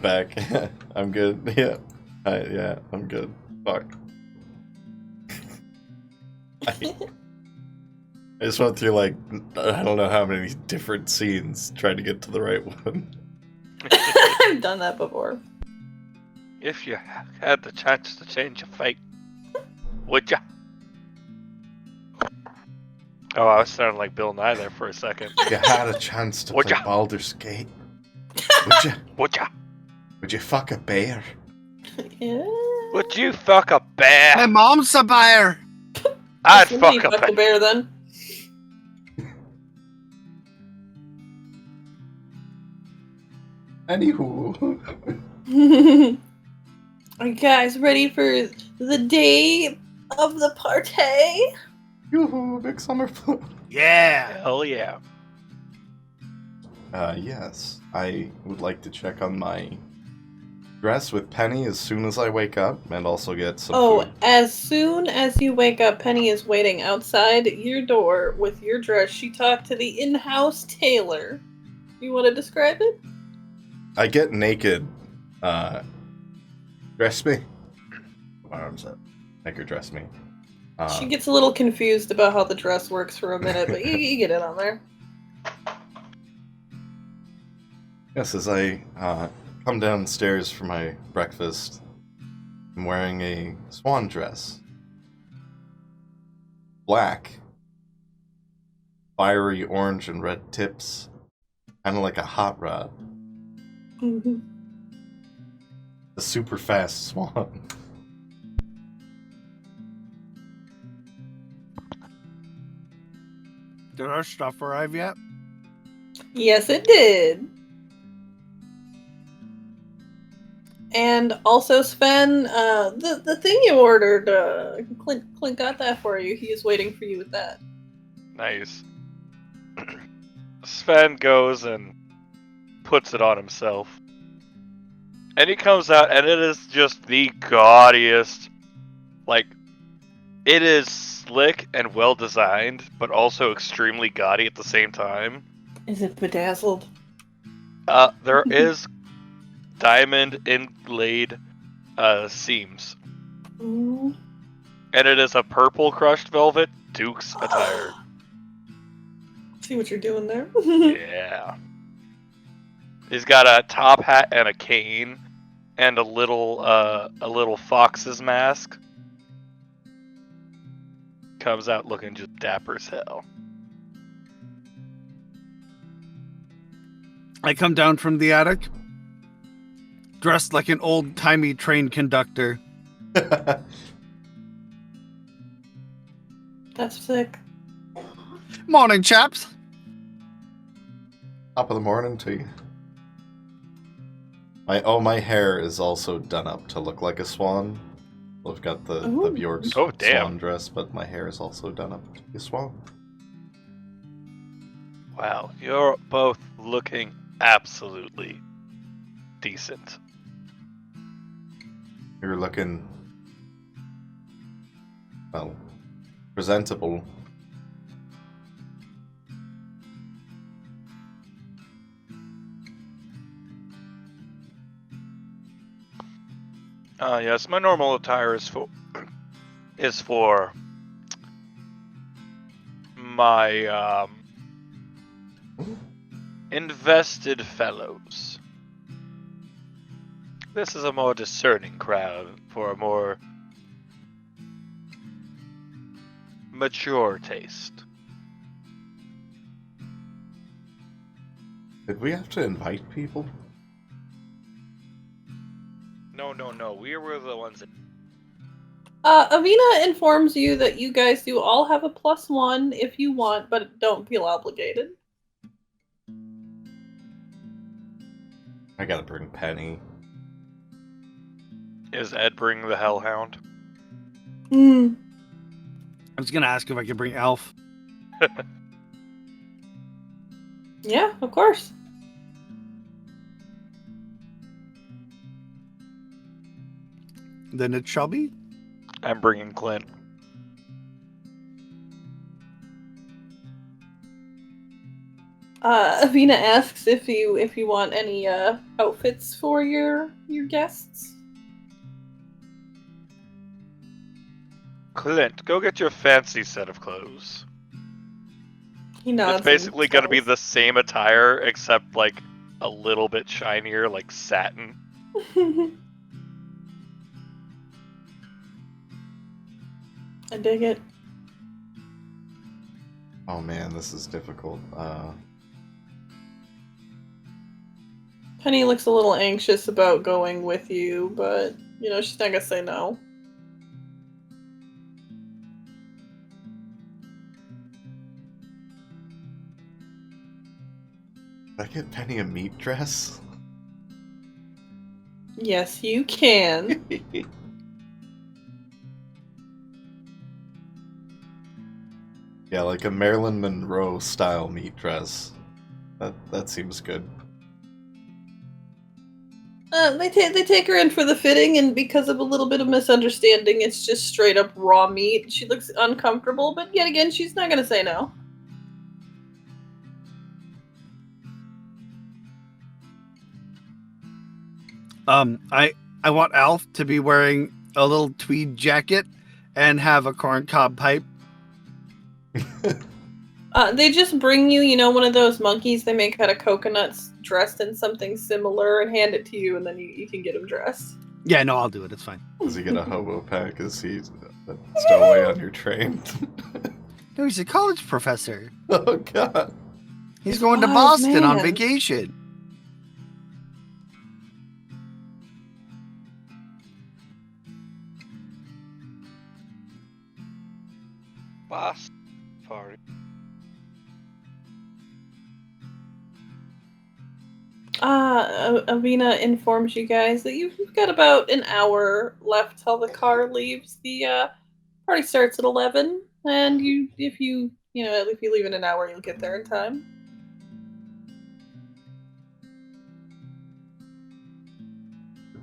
Back. I'm good. Yeah. Yeah, I'm good. Fuck. I just went through, like, I don't know how many different scenes trying to get to the right one. I've done that before. If you had the chance to change your fate, would ya? Oh, I was sounding like Bill Nye there for a second. If you had a chance to Would play ya? Baldur's Gate, would you? Would ya? Would you fuck a bear? Yeah. Would you fuck a bear? My mom's a bear. I'd Somebody fuck a fuck bear. a bear then. Anywho. Are you guys ready for the day of the party? Yoo-hoo, big summer fun. Yeah. Hell yeah. Yes. I would like to check on my dress with Penny as soon as I wake up, and also get some food. As soon as you wake up, Penny is waiting outside your door with your dress. She talked to the in-house tailor. You want to describe it? I get naked. Dress me. Arms up. Make her dress me. She gets a little confused about how the dress works for a minute, but you get it on there. Yes, as I come downstairs for my breakfast, I'm wearing a swan dress. Black. Fiery orange and red tips. Kind of like a hot rod. Mhm. A super fast swan. Did our stuff arrive yet? Yes, it did. And also, Sven, the thing you ordered, Clint got that for you. He is waiting for you with that. Nice. Sven goes and puts it on himself. And he comes out, and it is just the gaudiest. Like, it is slick and well designed, but also extremely gaudy at the same time. Is it bedazzled? There is diamond inlaid seams. Ooh. And it is a purple crushed velvet Duke's attire. See what you're doing there? Yeah. He's got a top hat and a cane, and a little fox's mask. Comes out looking just dapper as hell. I come down from the attic, dressed like an old-timey train conductor. That's sick. Morning, chaps. Top of the morning to you. My hair is also done up to look like a swan. I've got the Ooh. Bjork's Oh, damn. swan dress, but my hair is also done up to be a swan. Wow, you're both looking absolutely decent. You're looking, well, presentable. Yes, my normal attire is for my invested fellows. This is a more discerning crowd for a more mature taste. Did we have to invite people? No. We were the ones that. Avina informs you that you guys do all have a +1 if you want, but don't feel obligated. I gotta bring Penny. Is Ed bringing the Hellhound? Hmm. I was gonna ask if I could bring Elf. Yeah, of course. Then it shall be. I'm bringing Clint. Avina asks if you want any outfits for your guests. Clint, go get your fancy set of clothes. He nods. It's basically and going to be smiles. the same attire, except like a little bit shinier, like satin. I dig it. Oh man, this is difficult. Penny looks a little anxious about going with you, but she's not gonna say no. Did I get Penny a meat dress? Yes, you can. Yeah, like a Marilyn Monroe style meat dress. That seems good. They take her in for the fitting, and because of a little bit of misunderstanding, it's just straight up raw meat. She looks uncomfortable, but yet again, she's not gonna say no. I want Alf to be wearing a little tweed jacket and have a corncob pipe. They just bring you, one of those monkeys they make out of coconuts dressed in something similar and hand it to you, and then you can get him dressed. Yeah, no, I'll do it. It's fine. Does he get a hobo pack? Is he a stowaway on your train? No, he's a college professor. Oh god. He's going to Oh, Boston on man. vacation. Boss party. Avina informs you guys that you've got about an hour left till the car leaves. The party starts at 11, and if you leave in an hour, you'll get there in time.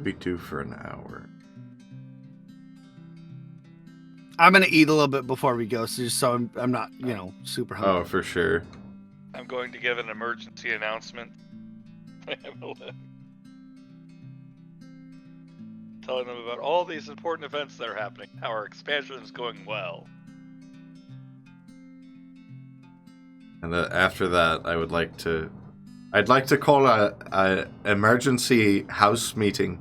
We do for an hour. I'm gonna eat a little bit before we go, so I'm not, super hungry. Oh, for sure. I'm going to give an emergency announcement. Telling them about all these important events that are happening. How our expansion is going well. And after that, I'd like to call a emergency house meeting.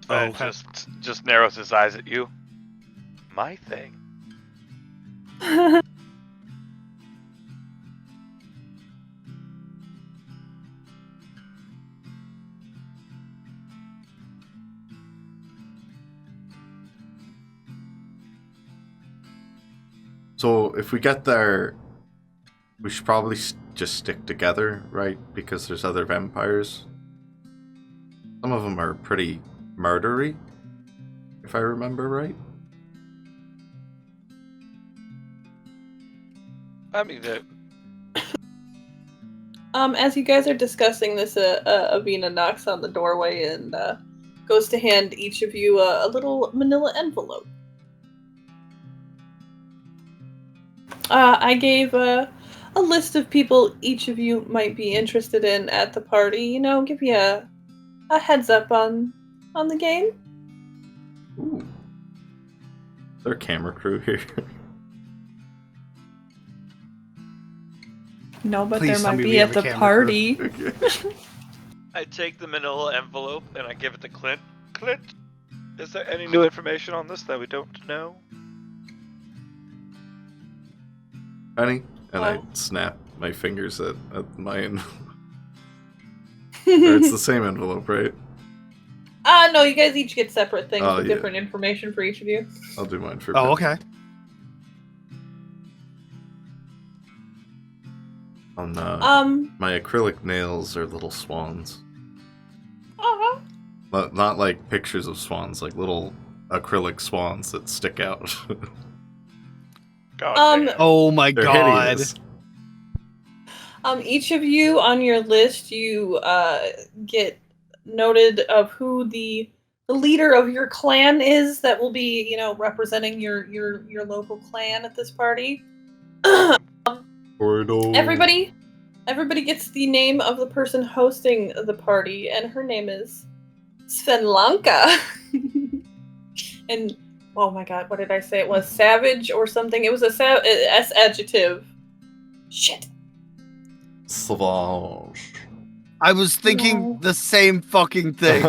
And just narrows his eyes at you. My thing. So if we get there, we should probably just stick together, right? Because there's other vampires. Some of them are pretty murdery, if I remember right. I mean, As you guys are discussing this, Avina knocks on the doorway and goes to hand each of you a little manila envelope. I gave a list of people each of you might be interested in at the party. Give you a heads up on the game. Ooh. Is there a camera crew here? No, but Please there tell might me be we at have a the camera party. I take the manila envelope and I give it to Clint. Clint, is there any new information on this that we don't know? Honey? And I Oh. snap my fingers at my envelope. Or it's the same envelope, right? No, you guys each get separate things Oh, with yeah. different information for each of you. I'll do mine for Oh, okay. On my acrylic nails are little swans. Uh-huh. Not like pictures of swans, like little acrylic swans that stick out. God damn. Oh my They're god. hideous. Each of you on your list, you get noted of who the leader of your clan is that will be, representing your local clan at this party. Corridor. Everybody gets the name of the person hosting the party, and her name is Svenlanka. And oh my god, what did I say? It was savage or something. It was a S adjective. Shit. Sauvage. I was thinking No. the same fucking thing.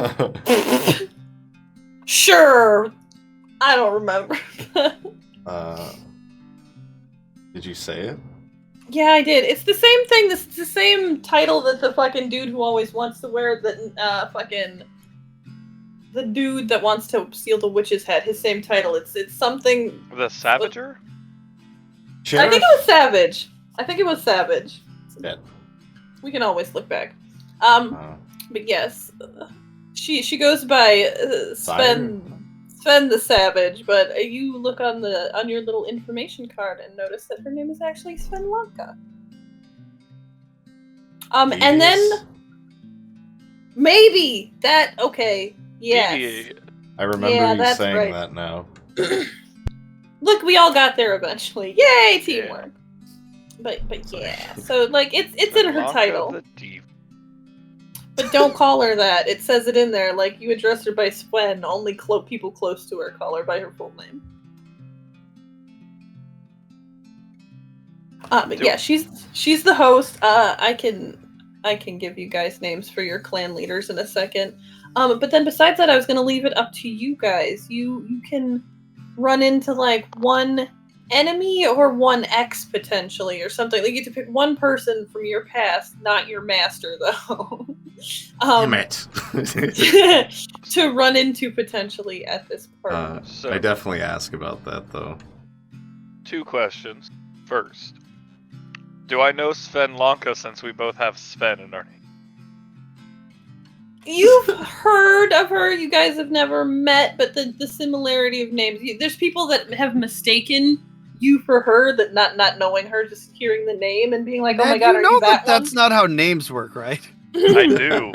Sure. I don't remember. Did you say it? Yeah, I did. It's the same thing. It's the same title that the fucking dude who always wants to wear the dude that wants to steal the witch's head. His same title. It's something. The Savager? I think it was Savage. Yeah. We can always look back. But yes, she goes by Sven the Savage. But you look on your little information card and notice that her name is actually Svenlanka. And then maybe that okay. Yes. Deviate. I remember Yeah, you that's saying right. that now. Look, we all got there eventually. Yay, teamwork. But yeah, so it's in her Blanca title. the Diva. But don't call her that. It says it in there. Like, you address her by Swen. Only people close to her call her by her full name. But yeah, she's the host. I can give you guys names for your clan leaders in a second. But then besides that, I was gonna leave it up to you guys. You can run into like one enemy or one ex potentially or something. Like you get to pick one person from your past, not your master though. Damn it. To run into potentially at this party. So- I definitely ask about that, though. 2 questions. First, do I know Sven Lanka since we both have Sven in our name? You've heard of her. You guys have never met, but the similarity of names. There's people that have mistaken you for her, that not knowing her, just hearing the name and being like, "Oh my god, you are know you that that that's not how names work, right? I do.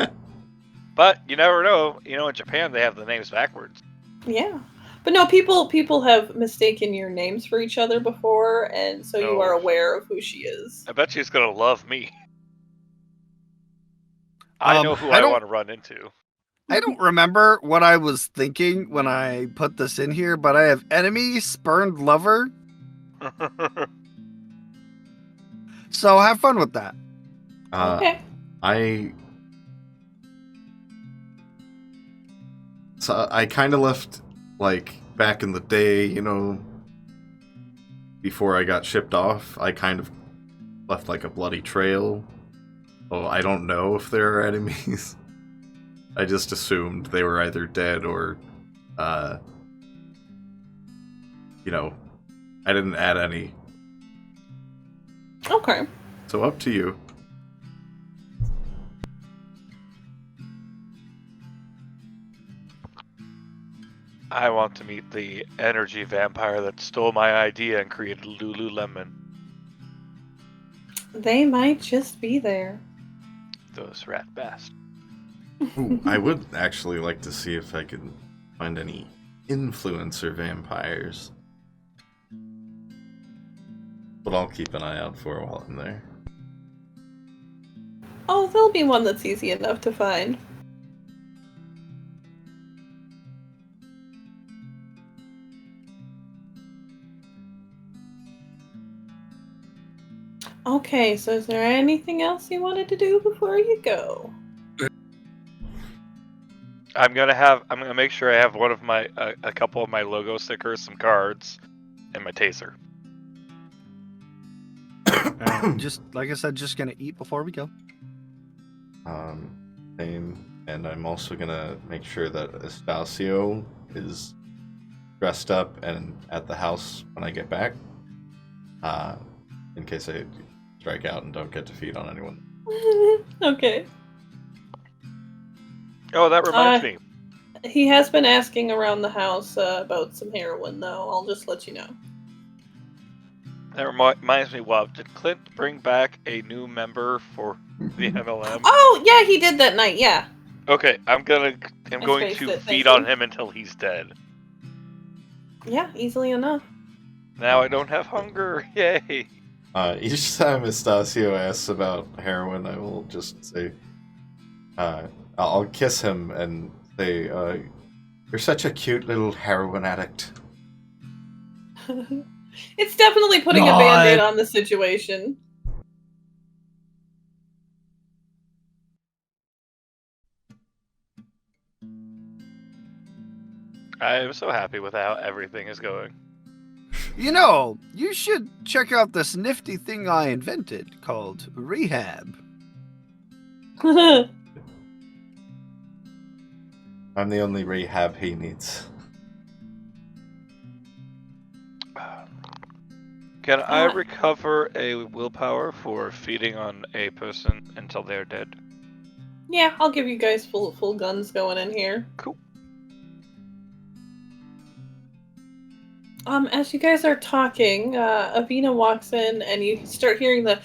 But you never know. You know, in Japan, they have the names backwards. Yeah, but no, people have mistaken your names for each other before, and so you Oh. are aware of who she is. I bet she's going to love me. I know who I don't- want to run into. I don't remember what I was thinking when I put this in here, but I have enemy, spurned lover. So have fun with that. Okay. So I kind of left, like, back in the day, you know, before I got shipped off, I kind of left, like, a bloody trail. Oh, I don't know if there are enemies. I just assumed they were either dead or, you know, I didn't add any. Okay. So up to you. I want to meet the energy vampire that stole my idea and created Lululemon. They might just be there. Those rat bastards. Ooh, I would actually like to see if I can find any influencer vampires. But I'll keep an eye out for while I'm there. Oh, there'll be one that's easy enough to find. Okay, so is there anything else you wanted to do before you go? I'm gonna make sure I have one of my a couple of my logo stickers, some cards, and my taser. Just like I said, just gonna eat before we go. Same. And I'm also gonna make sure that Estacio is dressed up and at the house when I get back. In case I strike out and don't get to feed on anyone. Okay. Oh, that reminds me. He has been asking around the house about some heroin, though. I'll just let you know. That reminds me. Wow, did Clint bring back a new member for the MLM? Oh, yeah, he did that night, yeah. Okay, I'm going spaced to it, thank feed on you. him until he's dead. Yeah, easily enough. Now I don't have hunger. Yay! Each time Estacio asks about heroin, I will just say, I'll kiss him and say, "You're such a cute little heroin addict." It's definitely putting a God. band-aid on the situation. I am so happy with how everything is going. You know, you should check out this nifty thing I invented called Rehab. I'm the only rehab he needs. Can I recover a willpower for feeding on a person until they're dead? Yeah, I'll give you guys full guns going in here. Cool. As you guys are talking, Avina walks in and you start hearing the.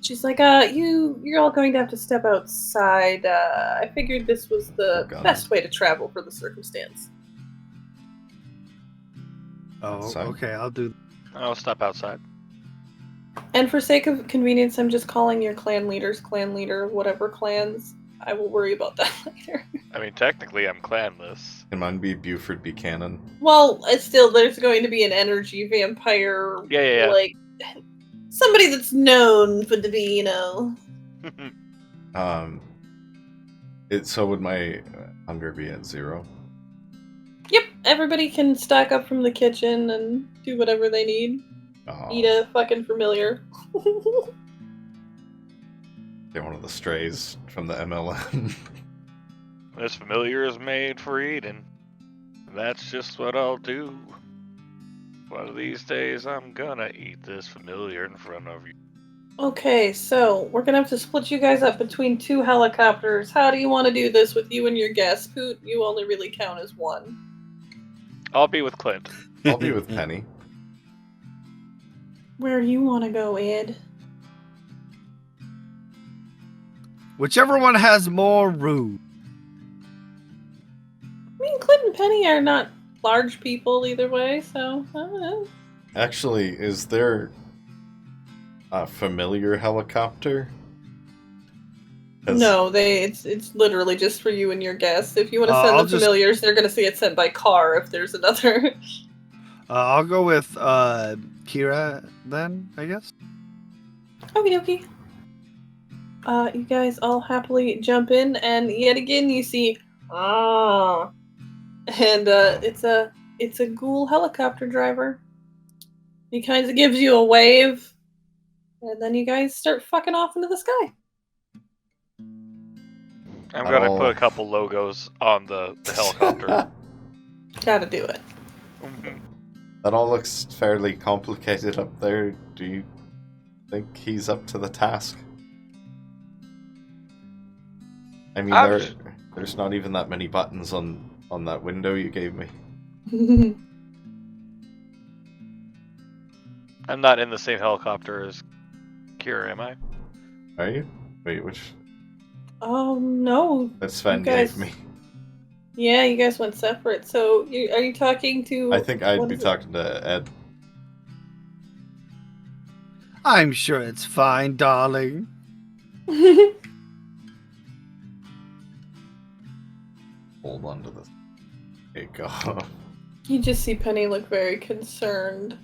She's like, you're all going to have to step outside. I figured this was the best way to travel for the circumstance. Oh, Outside? okay, I'll do. I'll step outside. And for sake of convenience, I'm just calling your clan leader, whatever clans. I will worry about that later. I mean, technically, I'm clanless. Can mine be Buford Buchanan? Well, it's still, there's going to be an energy vampire, Yeah. like, somebody that's known for to be, So would my hunger be at 0? Yep, everybody can stack up from the kitchen and do whatever they need. Oh, Eat a fucking familiar. they're one of the strays from the MLM. This familiar is made for eating. That's just what I'll do. One of these days, I'm gonna eat this familiar in front of you. Okay, so we're gonna have to split you guys up between 2 helicopters. How do you want to do this with you and your guest? Poot, you only really count as one. I'll be with Clint. I'll be with Penny. Where do you want to go, Ed? Whichever one has more room. I mean, Clint and Penny are not large people either way, so I don't know. Actually, is there a familiar helicopter? 'Cause No, it's literally just for you and your guests. If you want to send I'll the just- familiars, they're gonna see it sent by car if there's another. I'll go with Kira then, I guess. Okie dokie. You guys all happily jump in, and yet again you see, and it's a ghoul helicopter driver. He kind of gives you a wave, and then you guys start fucking off into the sky. I'm gonna Oh. put a couple logos on the helicopter. Gotta do it. Mhm. That all looks fairly complicated up there. Do you think he's up to the task? I mean, I'm j- there's not even that many buttons on that window you gave me. I'm not in the same helicopter as Kira, am I? Are you? Wait, which? No. That Sven You guys- gave me. Yeah, you guys went separate. So, are you talking to? I think I'd what be is it? talking to Ed. I'm sure it's fine, darling. Hold on to this. There you go. You just see Penny look very concerned.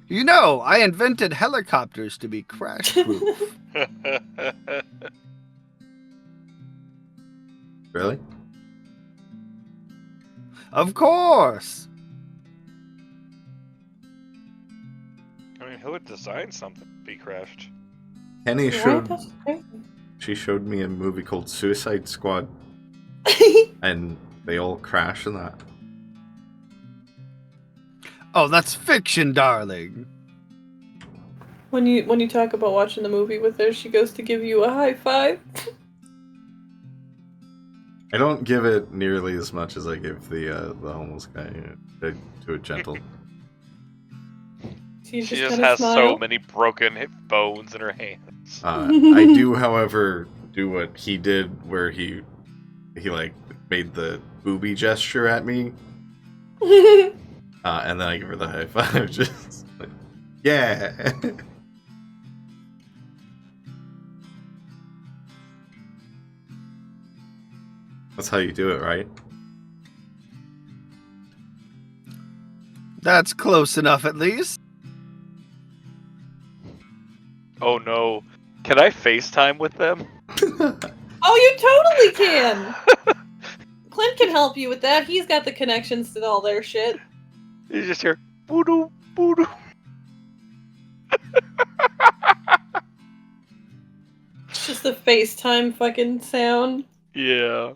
You know, I invented helicopters to be crash-proof. Really? Of course. I mean, who would design something to be crashed? Penny Right? showed. That's crazy. She showed me a movie called Suicide Squad, and they all crash in that. Oh, that's fiction, darling. When you talk about watching the movie with her, she goes to give you a high five. I don't give it nearly as much as I give the homeless guy. I do it gentle. She She just just kinda has so smile. many broken hip bones in her hands. I do, however, do what he did, where he like made the booby gesture at me, and then I give her the high five. Just like, yeah. That's how you do it, right? That's close enough, at least. Oh no. Can I FaceTime with them? Oh, you totally can. Clint can help you with that. He's got the connections to all their shit. You just hear boo-doo, boo-doo. It's just the FaceTime fucking sound. Yeah.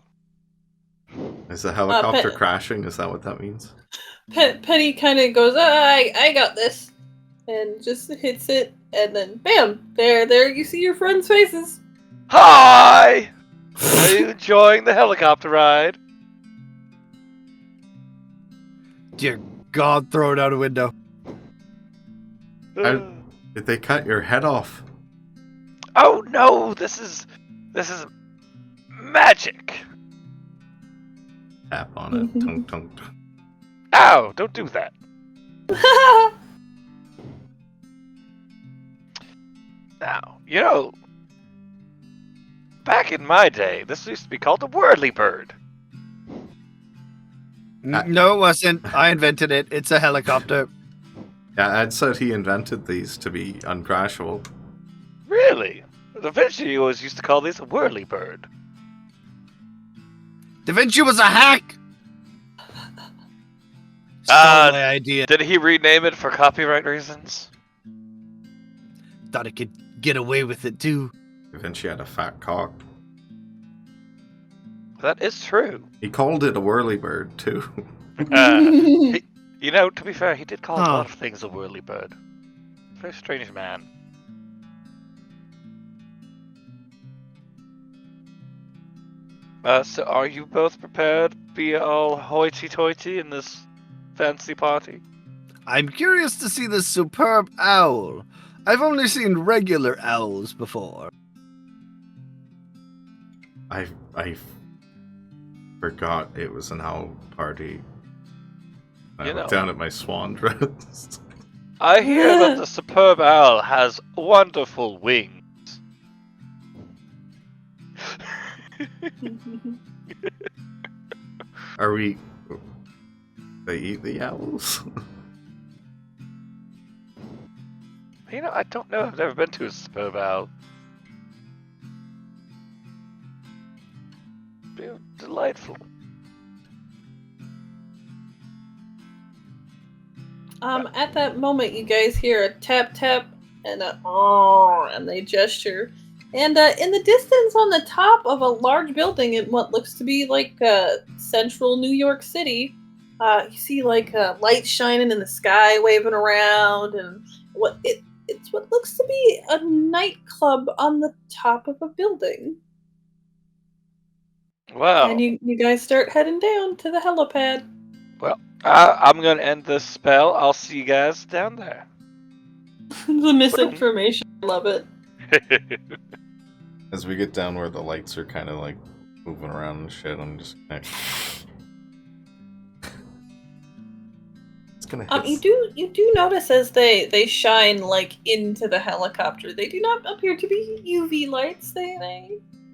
Is the helicopter Pe- crashing? Is that what that means? Penny kind of goes, I got this, and just hits it, and then bam, there you see your friends' faces. Hi! Are you enjoying the helicopter ride? Dear God, throw it out a window. Did they cut your head off? Oh no, this is magic. Tap on it. Tunk, tunk, tunk. Ow, don't do that. Now, you know, back in my day, this used to be called a whirly bird. No, it wasn't. I invented it. It's a helicopter. Yeah, Ed said he invented these to be uncrashable. Really? Da Vinci always used to call these a whirlybird. Da Vinci was a hack! Stole my idea. Did he rename it for copyright reasons? Thought I could get away with it too. Da Vinci had a fat cock. That is true. He called it a whirlybird, too. To be fair, he did call a Huh. lot of things a whirlybird. Very strange man. So are you both prepared to be all hoity-toity in this fancy party? I'm curious to see this superb owl. I've only seen regular owls before. I forgot it was an owl party. I looked down at my swan dress. I hear that the superb owl has wonderful wings. Are we... They eat the owls? I don't know. I've never been to a superb owl. Delightful. At that moment, you guys hear a tap tap and a oh, and they gesture. And in the distance, on the top of a large building in what looks to be like central New York City, you see like lights shining in the sky, waving around, and it's what looks to be a nightclub on the top of a building. Wow. And you guys start heading down to the helipad. Well, I'm gonna end this spell. I'll see you guys down there. The misinformation, I love it. As we get down where the lights are kind of like moving around and shit, I'm just gonna... It's gonna hit... You do notice as they shine like into the helicopter, they do not appear to be UV lights.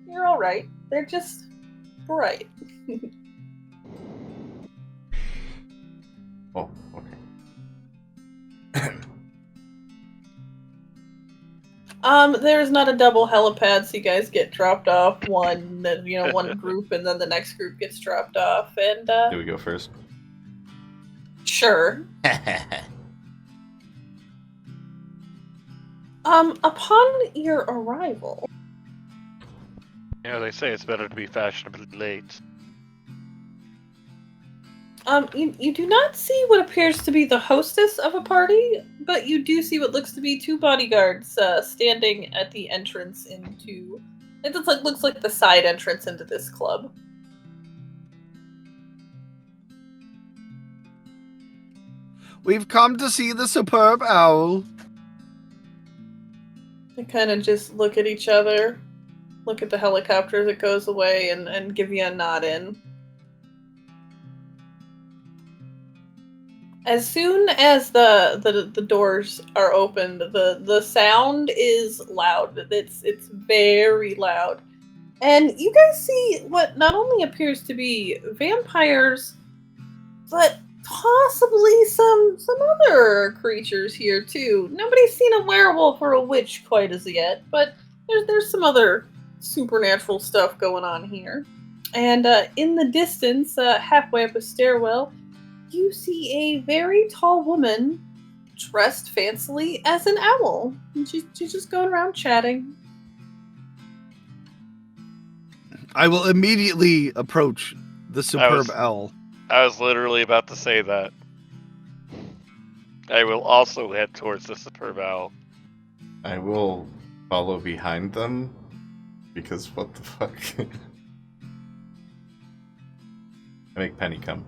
You're all right. They're just bright. Oh, okay. There's not a double helipad, so you guys get dropped off one group, and then the next group gets dropped off, and Do we go first? sure. Upon your arrival, They say it's better to be fashionably late. you do not see what appears to be the hostess of a party, but you do see what looks to be two bodyguards standing at the entrance into. It looks like the side entrance into this club. We've come to see the superb owl. They kind of just look at each other, look at the helicopter as it goes away, and give you a nod in. As soon as the doors are opened, the sound is loud. It's very loud. And you guys see what not only appears to be vampires, but possibly some other creatures here too. Nobody's seen a werewolf or a witch quite as yet, but there's some other supernatural stuff going on here. And in the distance, halfway up a stairwell, you see a very tall woman dressed fancily as an owl. And she's just going around chatting. I will immediately approach the superb owl. I was literally about to say that. I will also head towards the superb owl. I will follow behind them, because what the fuck? I make Penny come.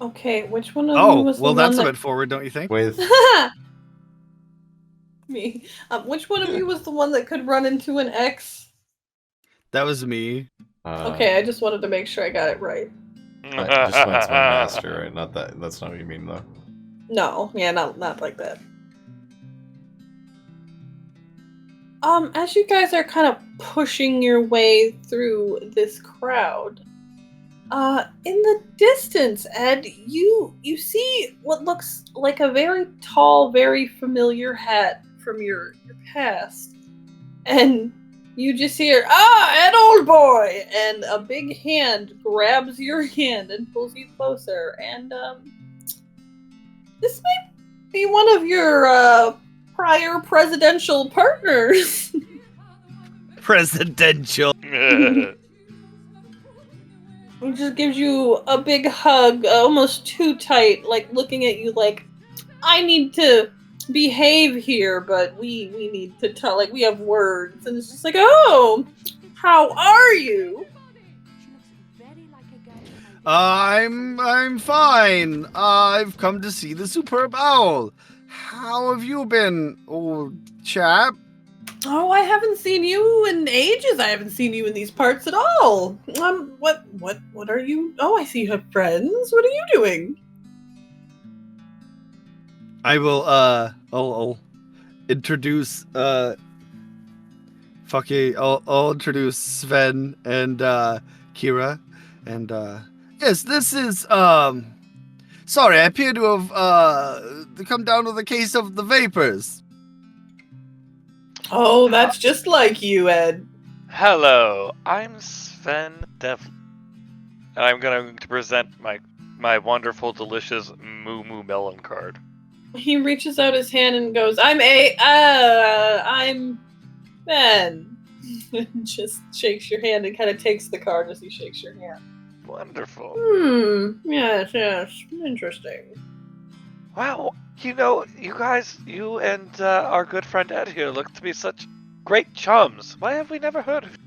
Okay, which one of you was the one that's a that... bit forward, don't you think? With... Me. Which one of you was the one that could run into an X? That was me. Okay, I just wanted to make sure I got it right. I just went to my master, right? Not that. That's not what you mean, though. No, yeah, not like that. As you guys are kind of pushing your way through this crowd, in the distance, Ed, you see what looks like a very tall, very familiar hat from your past. and you just hear, an old boy! And a big hand grabs your hand and pulls you closer. And, this might be one of your, prior presidential partners. Presidential. He just gives you a big hug, almost too tight, like looking at you like, I need to behave here, but we need to tell, like, we have words. And it's just like, oh, how are you? I'm fine. I've come to see the superb owl. How have you been, old chap? Oh, I haven't seen you in ages. I haven't seen you in these parts at all. What are you? Oh, I see you have friends. What are you doing? I will, I'll introduce, I'll introduce Sven and, Kira, and, yes, this is, sorry, I appear to have, come down with a case of the vapors. Oh, that's just like you, Ed. Hello, I'm Sven Devlin, and I'm going to present my wonderful, delicious Moo Moo Melon card. He reaches out his hand and goes, I'm Ben. Just shakes your hand and kind of takes the card as he shakes your hand. Wonderful. Yes, interesting. Wow, you know, you guys, you and our good friend Ed here look to be such great chums. Why have we never heard of you?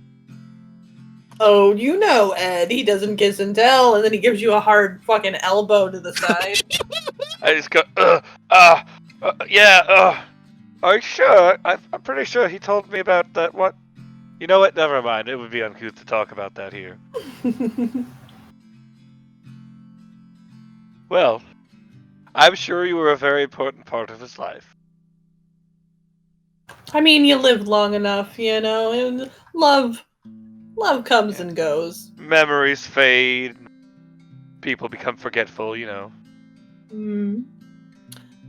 Oh, you know Ed, he doesn't kiss and tell, and then he gives you a hard fucking elbow to the side. I just go, yeah, are you sure? I'm pretty sure he told me about that. What? You know what? Never mind. It would be uncouth to talk about that here. Well, I'm sure you were a very important part of his life. I mean, you lived long enough, you know, and love comes and goes. Memories fade. People become forgetful, you know.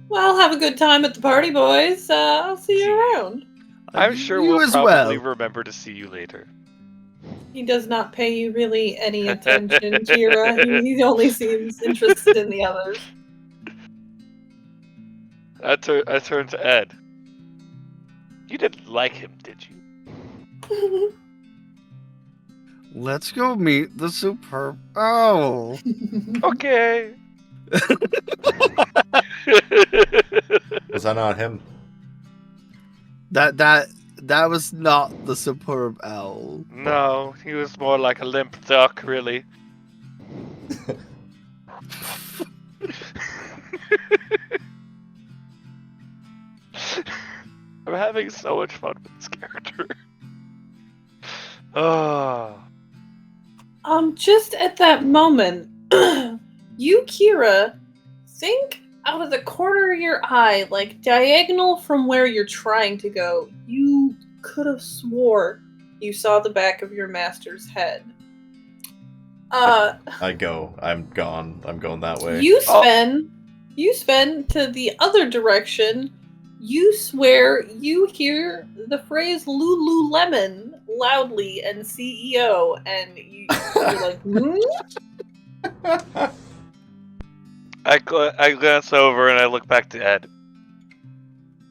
Well, have a good time at the party, boys. I'll see you around. I'm sure You we'll as probably well. remember to see you later. He does not pay you really any attention, Kira. He only seems interested in the others. I turn to Ed. You didn't like him, did you? Let's go meet the superb owl. Okay. Was that not him? That was not the superb owl. No, he was more like a limp duck, really. I'm having so much fun with this character. Oh. Just at that moment, you, Kira, think out of the corner of your eye, like diagonal from where you're trying to go, you could have swore you saw the back of your master's head. I go. I'm gone. I'm going that way. You spin to the other direction. You swear you hear the phrase Lululemon loudly and CEO, and you're like, I glance over and I look back to Ed.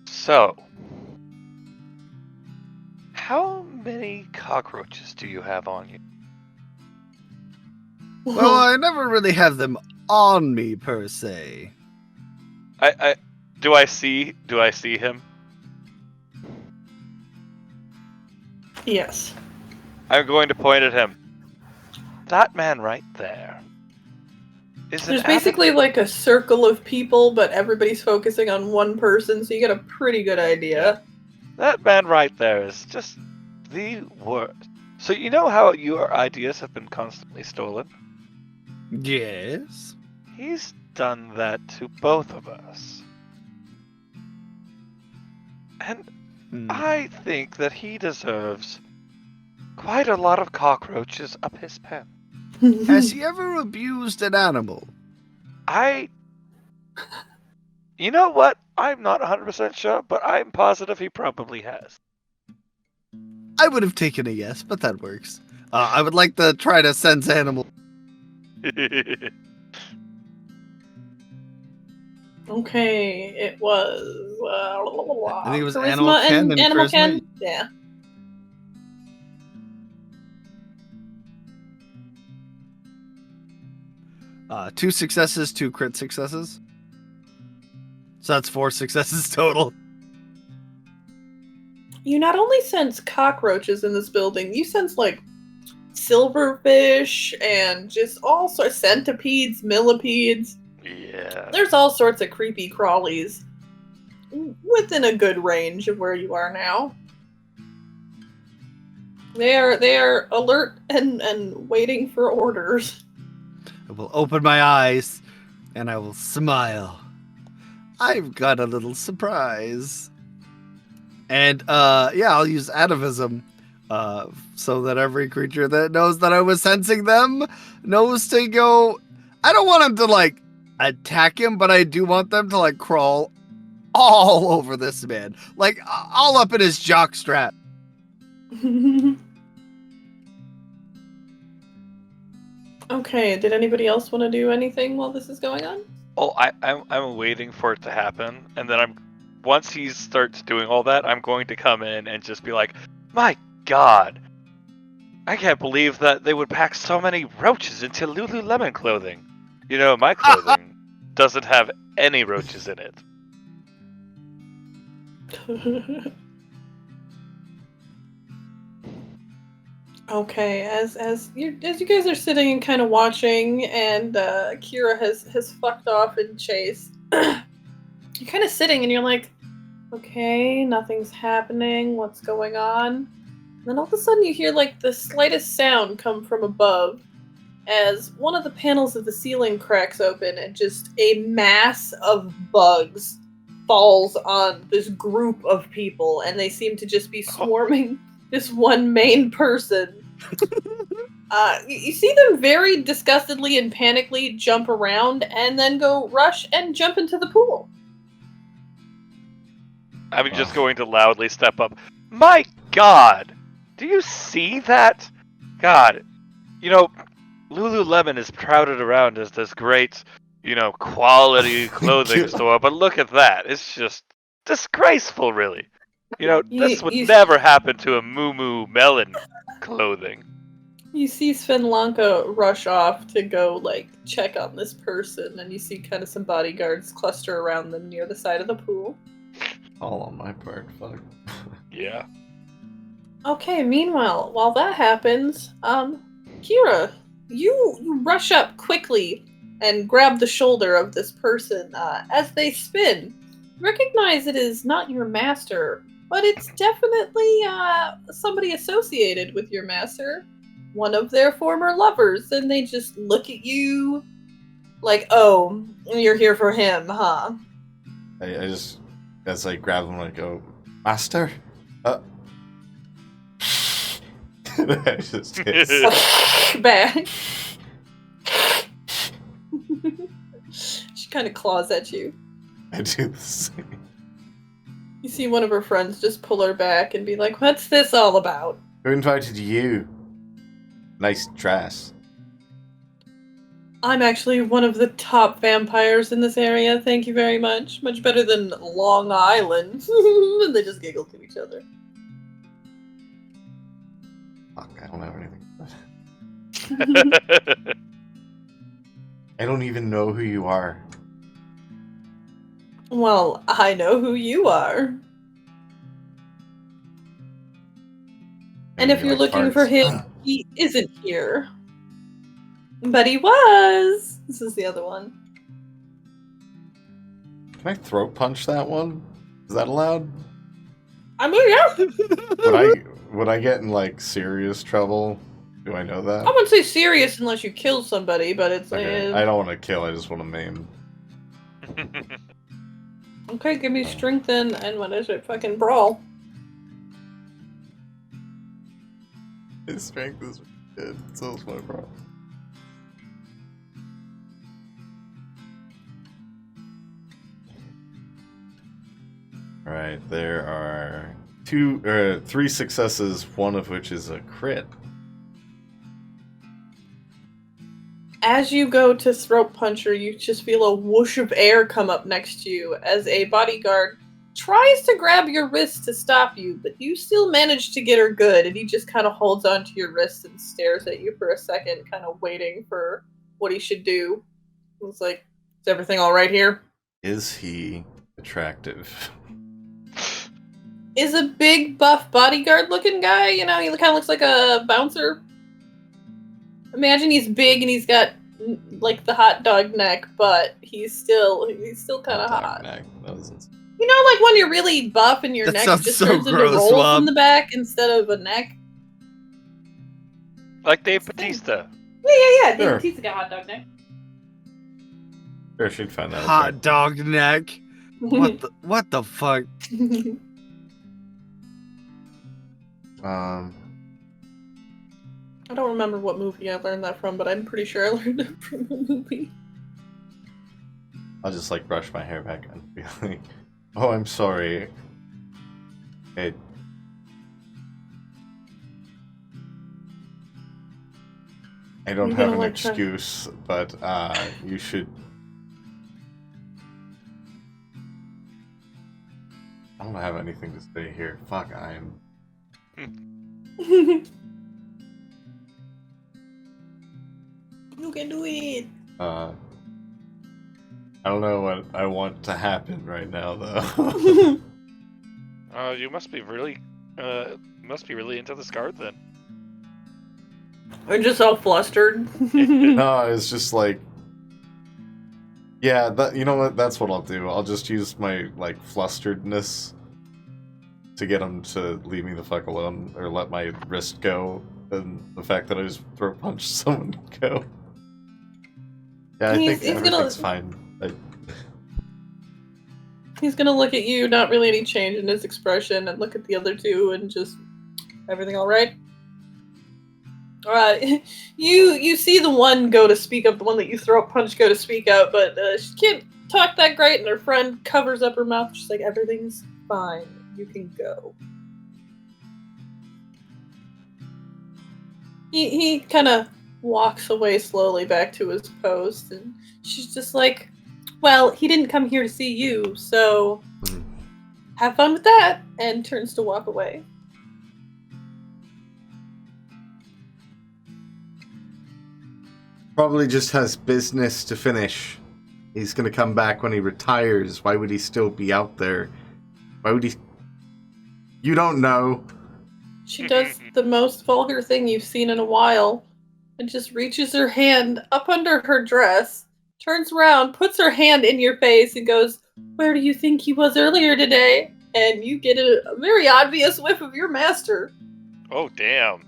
So, how many cockroaches do you have on you? Well, I never really have them on me per se. Do I see him? Yes. I'm going to point at him. That man right there. There's basically like a circle of people, but everybody's focusing on one person, so you get a pretty good idea. That man right there is just the worst. So you know how your ideas have been constantly stolen? Yes. He's done that to both of us. And I think that he deserves quite a lot of cockroaches up his pen. Has he ever abused an animal? You know what? I'm not 100% sure, but I'm positive he probably has. I would have taken a yes, but that works. I would like to try to sense animal. Okay, it was. I think it was Charisma Animal Ken and Animal Charisma. Ken? Yeah. Two successes, two crit successes. So that's 4 successes total. You not only sense cockroaches in this building, you sense like silverfish and just all sorts of centipedes, millipedes. Yeah. There's all sorts of creepy crawlies within a good range of where you are now. They are alert and waiting for orders. I will open my eyes and I will smile. I've got a little surprise. And yeah, I'll use atavism so that every creature that knows that I was sensing them knows to go. I don't want them to like attack him, but I do want them to like crawl all over this man, like all up in his jock strap. Okay, did anybody else want to do anything while this is going on? Oh, I'm waiting for it to happen, and then once he starts doing all that, I'm going to come in and just be like, my God, I can't believe that they would pack so many roaches into Lululemon clothing. You know, my clothing doesn't have any roaches in it. Okay, as you guys are sitting and kind of watching, and Kira has fucked off in chase. You're kind of sitting and you're like, okay, nothing's happening. What's going on? And then all of a sudden you hear like the slightest sound come from above, as one of the panels of the ceiling cracks open and just a mass of bugs falls on this group of people, and they seem to just be swarming this one main person. You see them very disgustedly and panically jump around and then go rush and jump into the pool. I'm just going to loudly step up. My God! Do you see that? God, you know, Lululemon is touted around as this great, you know, quality clothing store, but look at that. It's just disgraceful, really. You know, this would never happen to a Moo Moo Melon clothing. You see Sven Lanka rush off to go, like, check on this person, and you see kind of some bodyguards cluster around them near the side of the pool. All on my part, fuck. Yeah. Okay, meanwhile, while that happens, Kira, you rush up quickly and grab the shoulder of this person. As they spin, recognize it is not your master, but it's definitely somebody associated with your master, one of their former lovers, and they just look at you like, oh, you're here for him, huh? I just, as I grab him, I go, Master? I just hiss. Back. She kind of claws at you. I do the same. You see one of her friends just pull her back and be like, what's this all about? Who invited you? Nice dress. I'm actually one of the top vampires in this area, thank you very much. Much better than Long Island. And they just giggle to each other. Fuck, I don't have anything. I don't even know who you are. Well, I know who you are. And if you're looking for him, he isn't here. But he was! This is the other one. Can I throat punch that one? Is that allowed? I mean, yeah! Would I get in, like, serious trouble? Do I know that? I wouldn't say serious unless you kill somebody, but it's... Okay. I don't want to kill, I just want to maim. Okay, give me strength and what is it? Fucking brawl. His strength is good, so is my brawl. Alright, there are 3 successes, one of which is a crit. As you go to throat punch her, you just feel a whoosh of air come up next to you as a bodyguard tries to grab your wrist to stop you, but you still manage to get her good, and he just kind of holds onto your wrist and stares at you for a second, kind of waiting for what he should do. It's like, is everything all right here? Is he attractive? Is a big, buff, bodyguard-looking guy. You know, he kind of looks like a bouncer. Imagine he's big and he's got like the hot dog neck, but he's still kind of hot. Neck. That was... You know, like when you're really buff and your That neck sounds just so turns into gross, rolls Wob. in the back instead of a neck. Like Dave Bautista. Yeah. Sure. He's got a hot dog neck. Sure, she'd find out. Hot dog neck. What the fuck? I don't remember what movie I learned that from, but I'm pretty sure I learned it from a movie. I'll just like brush my hair back and be like, "Oh, I'm sorry. I don't You have gonna, an like, try- excuse, but you should." I don't have anything to say here. Fuck, I'm. You can do it. I don't know what I want to happen right now, though. You must be really into this card then. I'm just all flustered. No, it's just like, yeah, that, you know what? That's what I'll do. I'll just use my like flusteredness to get him to leave me the fuck alone, or let my wrist go, and the fact that I just throat punched someone go. Yeah, I think everything's fine. He's gonna look at you, not really any change in his expression, and look at the other two, and just, everything all right? All right. You see the one go to speak up, the one that you throat punch go to speak out, but she can't talk that great, and her friend covers up her mouth. She's like, everything's fine. You can go. He kind of walks away slowly back to his post, and she's just like, well, he didn't come here to see you, so have fun with that, and turns to walk away. Probably just has business to finish. He's gonna come back when he retires. Why would he still be out there? Why would he... You don't know. She does the most vulgar thing you've seen in a while, and just reaches her hand up under her dress, turns around, puts her hand in your face, and goes, where do you think he was earlier today? And you get a very obvious whiff of your master. Oh damn!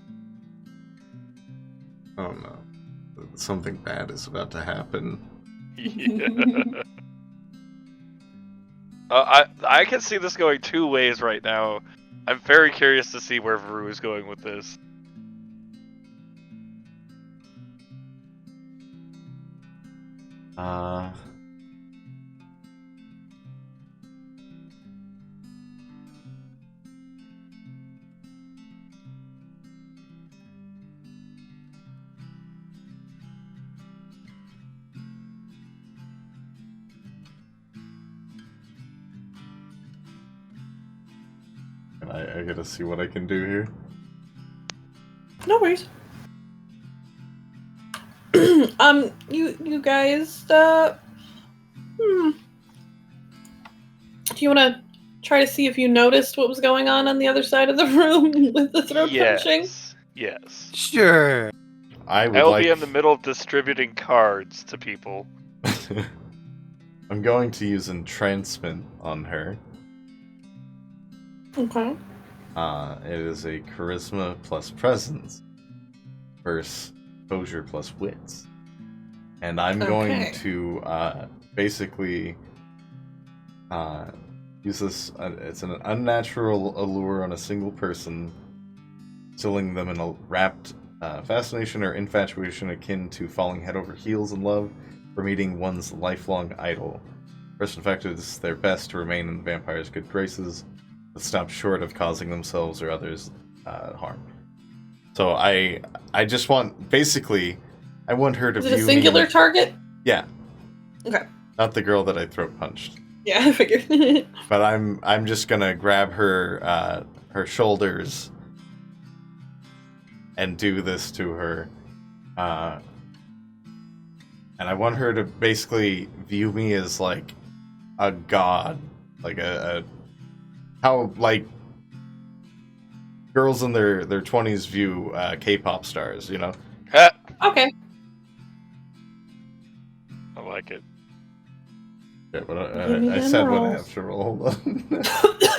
Oh no. Something bad is about to happen. Yeah. I can see this going two ways right now. I'm very curious to see where Varoux is going with this. I gotta see what I can do here. No worries. You guys, do you want to try to see if you noticed what was going on the other side of the room with the throat punching? Yes. Sure. I'll be in the middle of distributing cards to people. I'm going to use entrancement on her. Okay. It is a charisma plus presence versus composure plus wits. And I'm going to basically use this. It's an unnatural allure on a single person, instilling them in a rapt fascination or infatuation akin to falling head over heels in love or meeting one's lifelong idol. Person affected is their best to remain in the vampire's good graces. stop short of causing themselves or others harm. So I just want, basically, I want her to Is view it a singular me. target? Yeah. Okay. Not the girl that I throat punched. Yeah, I figured. But I'm just gonna grab her her shoulders and do this to her. And I want her to basically view me as like a god, like a how like girls in their 20s view K-pop stars, you know? Ha! Okay. I like it. Yeah, but Give me I them said what I rolls. have to roll. Hold on.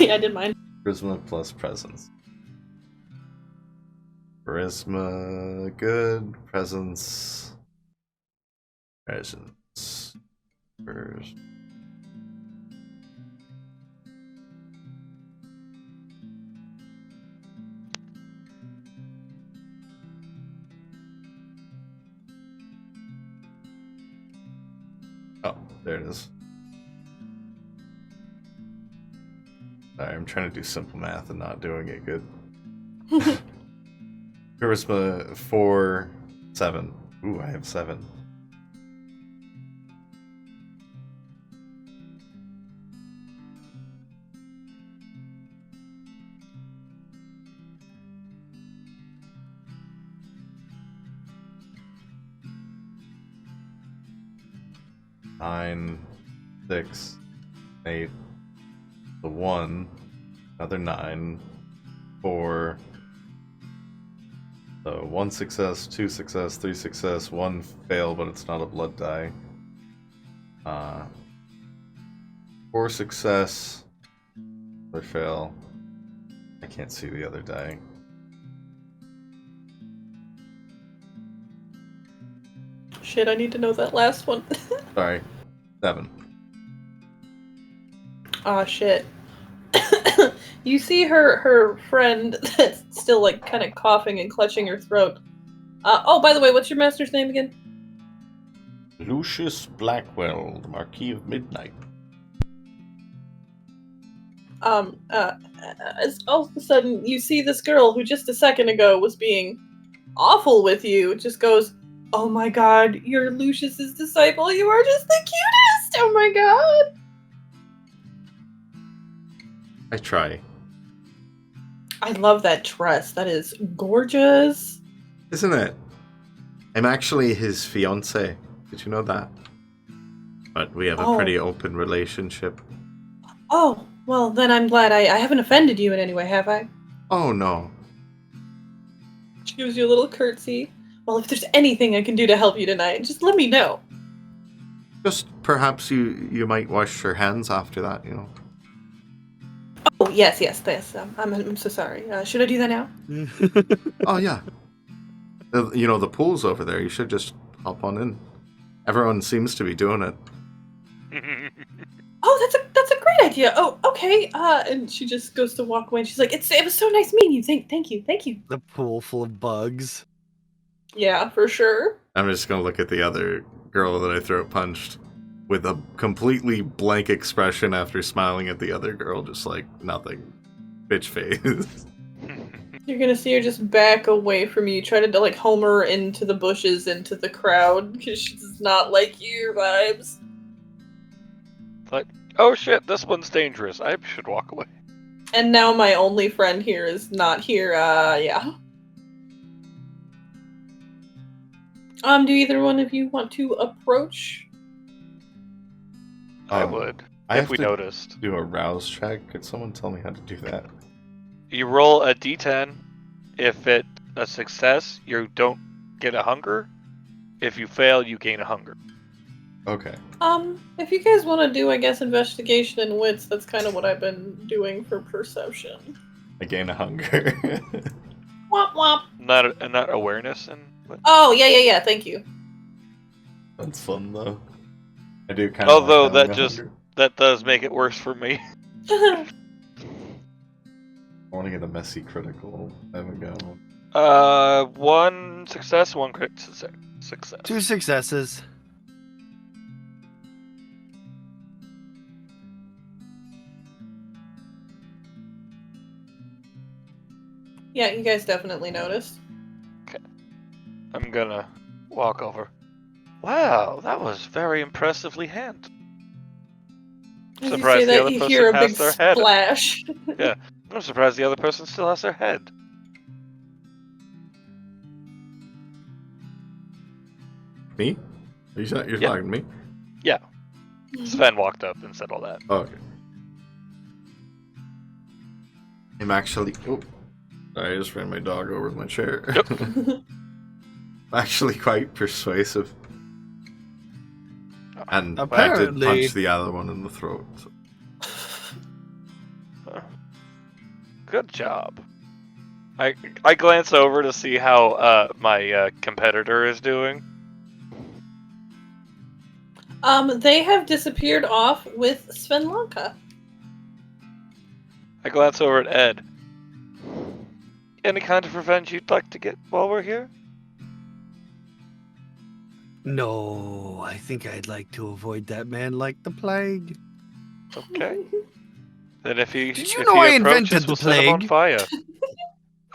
Yeah, I did mine. Charisma plus presence. Charisma, good. Presence. Presence. First. Oh, there it is. Sorry, I'm trying to do simple math and not doing it good. Charisma 4, 7. Ooh, I have 7. Nine, 6, 8, the 1, another 9, 4, so 1 success, 2 success, 3 success, 1 fail, but it's not a blood die. 4 success, another fail. I can't see the other die. Shit, I need to know that last one. Sorry, 7. Aw, shit. You see her friend that's still, like, kind of coughing and clutching her throat. Oh, by the way, what's your master's name again? Lucius Blackwell, the Marquis of Midnight. As all of a sudden you see this girl who just a second ago was being awful with you, just goes, "Oh my god, you're Lucius's disciple. You are just the cutest. Oh my god." I try. I love that dress. That is gorgeous. Isn't it? I'm actually his fiance. Did you know that? But we have a Oh. pretty open relationship. Oh, well, then I'm glad I haven't offended you in any way, have I? Oh no. She gives you a little curtsy. Well, if there's anything I can do to help you tonight, just let me know. Just perhaps you might wash your hands after that, you know. Oh, yes. I'm so sorry. Should I do that now? Oh yeah. You know, the pool's over there. You should just hop on in. Everyone seems to be doing it. Oh, that's a great idea. Oh, okay. And she just goes to walk away. And she's like, it was so nice meeting you. Thank you. The pool full of bugs. Yeah, for sure. I'm just gonna look at the other girl that I throat punched with a completely blank expression after smiling at the other girl, just like nothing. Bitch face. You're gonna see her just back away from you, try to like homer into the bushes, into the crowd, because she does not like your vibes. Like, oh shit, this one's dangerous. I should walk away. And now my only friend here is not here. Yeah. Do either one of you want to approach? I would, I if have we to noticed. do a rouse check. Could someone tell me how to do that? You roll a d10. If it's a success, you don't get a hunger. If you fail, you gain a hunger. Okay. If you guys want to do, I guess, investigation and wits, that's kind of what I've been doing for perception. I gain a hunger. Womp womp. Not awareness and. What? Oh, yeah, thank you. That's fun though. I do kind of. Although like that does make it worse for me. I want to get a messy critical. There we go. 1 success, 1 crit success. 2 successes. Yeah, you guys definitely noticed. I'm gonna walk over. Wow, that was very impressively handled. As you say Surprised the that, other you person hear a has big their head. splash. Yeah, I'm surprised the other person still has their head. Me? You're Yeah. talking to me? Yeah, Sven walked up and said all that. Oh, okay. I'm actually... Oh, sorry, I just ran my dog over my chair. Yep. Actually quite persuasive. And I did Apparently- punch the other one in the throat. So. Good job. I glance over to see how my competitor is doing. They have disappeared off with Sven Lanka. I glance over at Ed. Any kind of revenge you'd like to get while we're here? No, I think I'd like to avoid that man like the plague. Okay. Then if he Did you if know he I approaches, invented the we'll set him on plague? fire.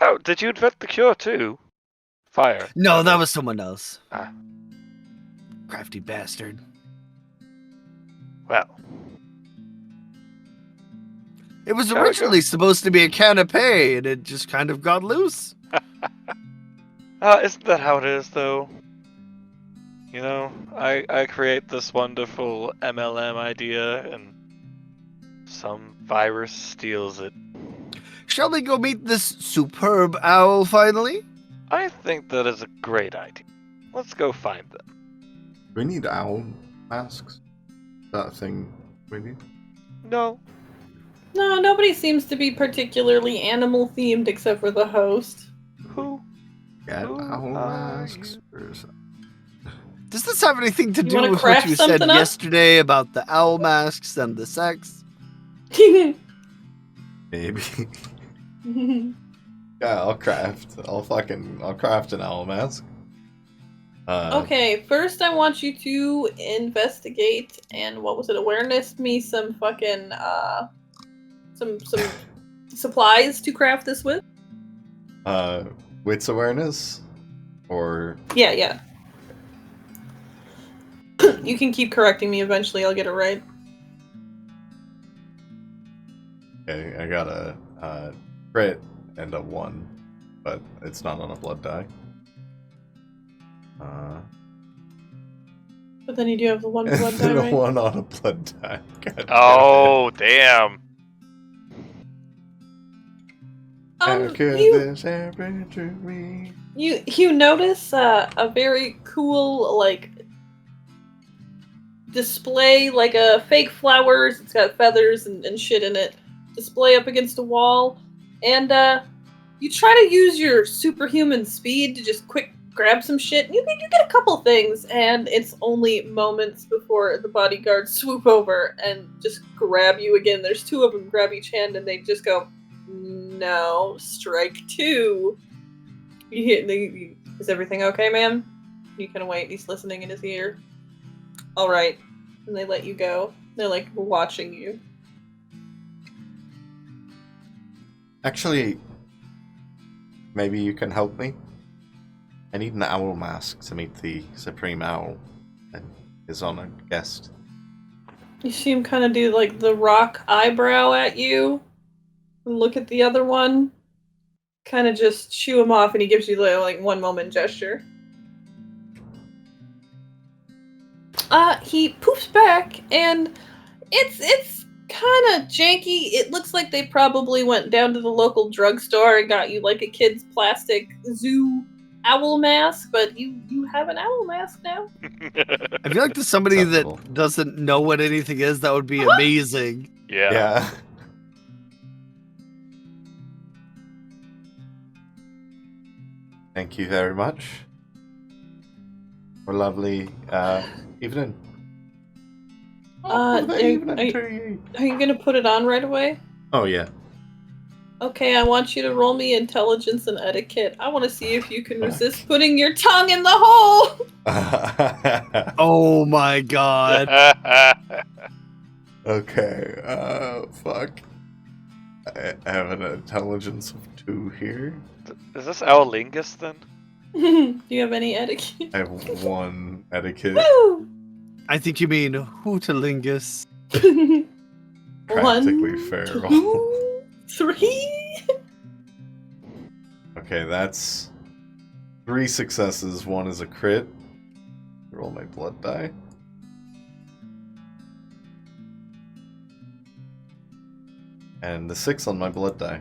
Oh, did you invent the cure too? Fire. No, that was someone else. Ah. Crafty bastard. Well, It was Shall we go? originally supposed to be a canapé, and it just kind of got loose. isn't that how it is though? You know, I create this wonderful MLM idea, and some virus steals it. Shall we go meet this superb owl finally? I think that is a great idea. Let's go find them. Do we need owl masks? That thing we need? No. No, nobody seems to be particularly animal themed except for the host. Who? Get Who owl are masks? Or something. Does this have anything to You do wanna with what craft you said something up? yesterday about the owl masks and the sex? Maybe. Yeah, I'll craft an owl mask. Okay, first I want you to investigate and what was it? Awareness me some fucking some supplies to craft this with. Wits awareness? Or Yeah. You can keep correcting me eventually, I'll get it right. okay, I got a crit and a 1, but it's not on a blood die. But then you do have the one blood die, and a right? 1 on a blood die. God damn Oh, damn. it. How could You this happen to me? you notice a very cool like display, like a fake flowers. It's got feathers and shit in it. Display up against a wall, and you try to use your superhuman speed to just quick grab some shit. You get a couple things, and it's only moments before the bodyguards swoop over and just grab you again. There's two of them, grab each hand, and they just go, "No, strike two." You hear? Is everything okay, ma'am? You can wait. He's listening in his ear. All right, and they let you go. They're like watching you. Actually, maybe you can help me. I need an owl mask to meet the Supreme Owl and his honored guest. You see him kind of do like the rock eyebrow at you. And look at the other one. Kind of just shoo him off, and he gives you the like 1 moment gesture. He poofs back, and it's kind of janky. It looks like they probably went down to the local drugstore and got you like a kid's plastic zoo owl mask, but you have an owl mask now. I feel like to somebody Acceptable. that doesn't know what anything is, that would be amazing. Yeah. Thank you very much. For a lovely evening. Are you gonna put it on right away? Oh, yeah. Okay, I want you to roll me intelligence and etiquette. I want to see if you can resist putting your tongue in the hole. Oh my god. Okay, fuck. I have an intelligence of 2 here. Is this Owlingus then? Do you have any etiquette? I have 1 etiquette. Woo! I think you mean Hootalingus. Practically 1, feral. 2, 3. Okay, that's 3 successes. 1 is a crit. Roll my blood die. And the 6 on my blood die.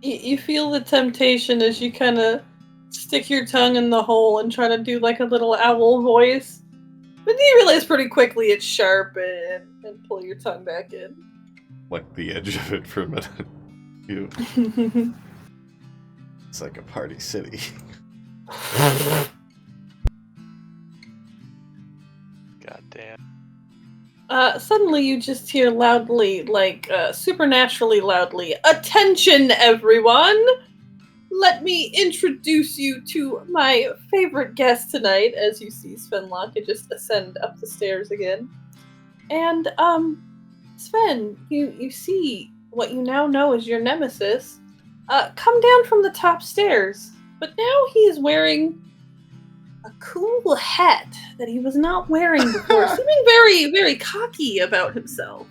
You feel the temptation as you kind of stick your tongue in the hole and try to do like a little owl voice. But you realize pretty quickly it's sharp and pull your tongue back in. Like the edge of it for a minute. It's like a party city. God damn. Suddenly you just hear loudly, supernaturally loudly, "Attention, everyone! Let me introduce you to my favorite guest tonight," as you see Svenlocke just ascend up the stairs again. And, Sven, you see what you now know is your nemesis, come down from the top stairs. But now he is wearing a cool hat that he was not wearing before, seeming very, very cocky about himself.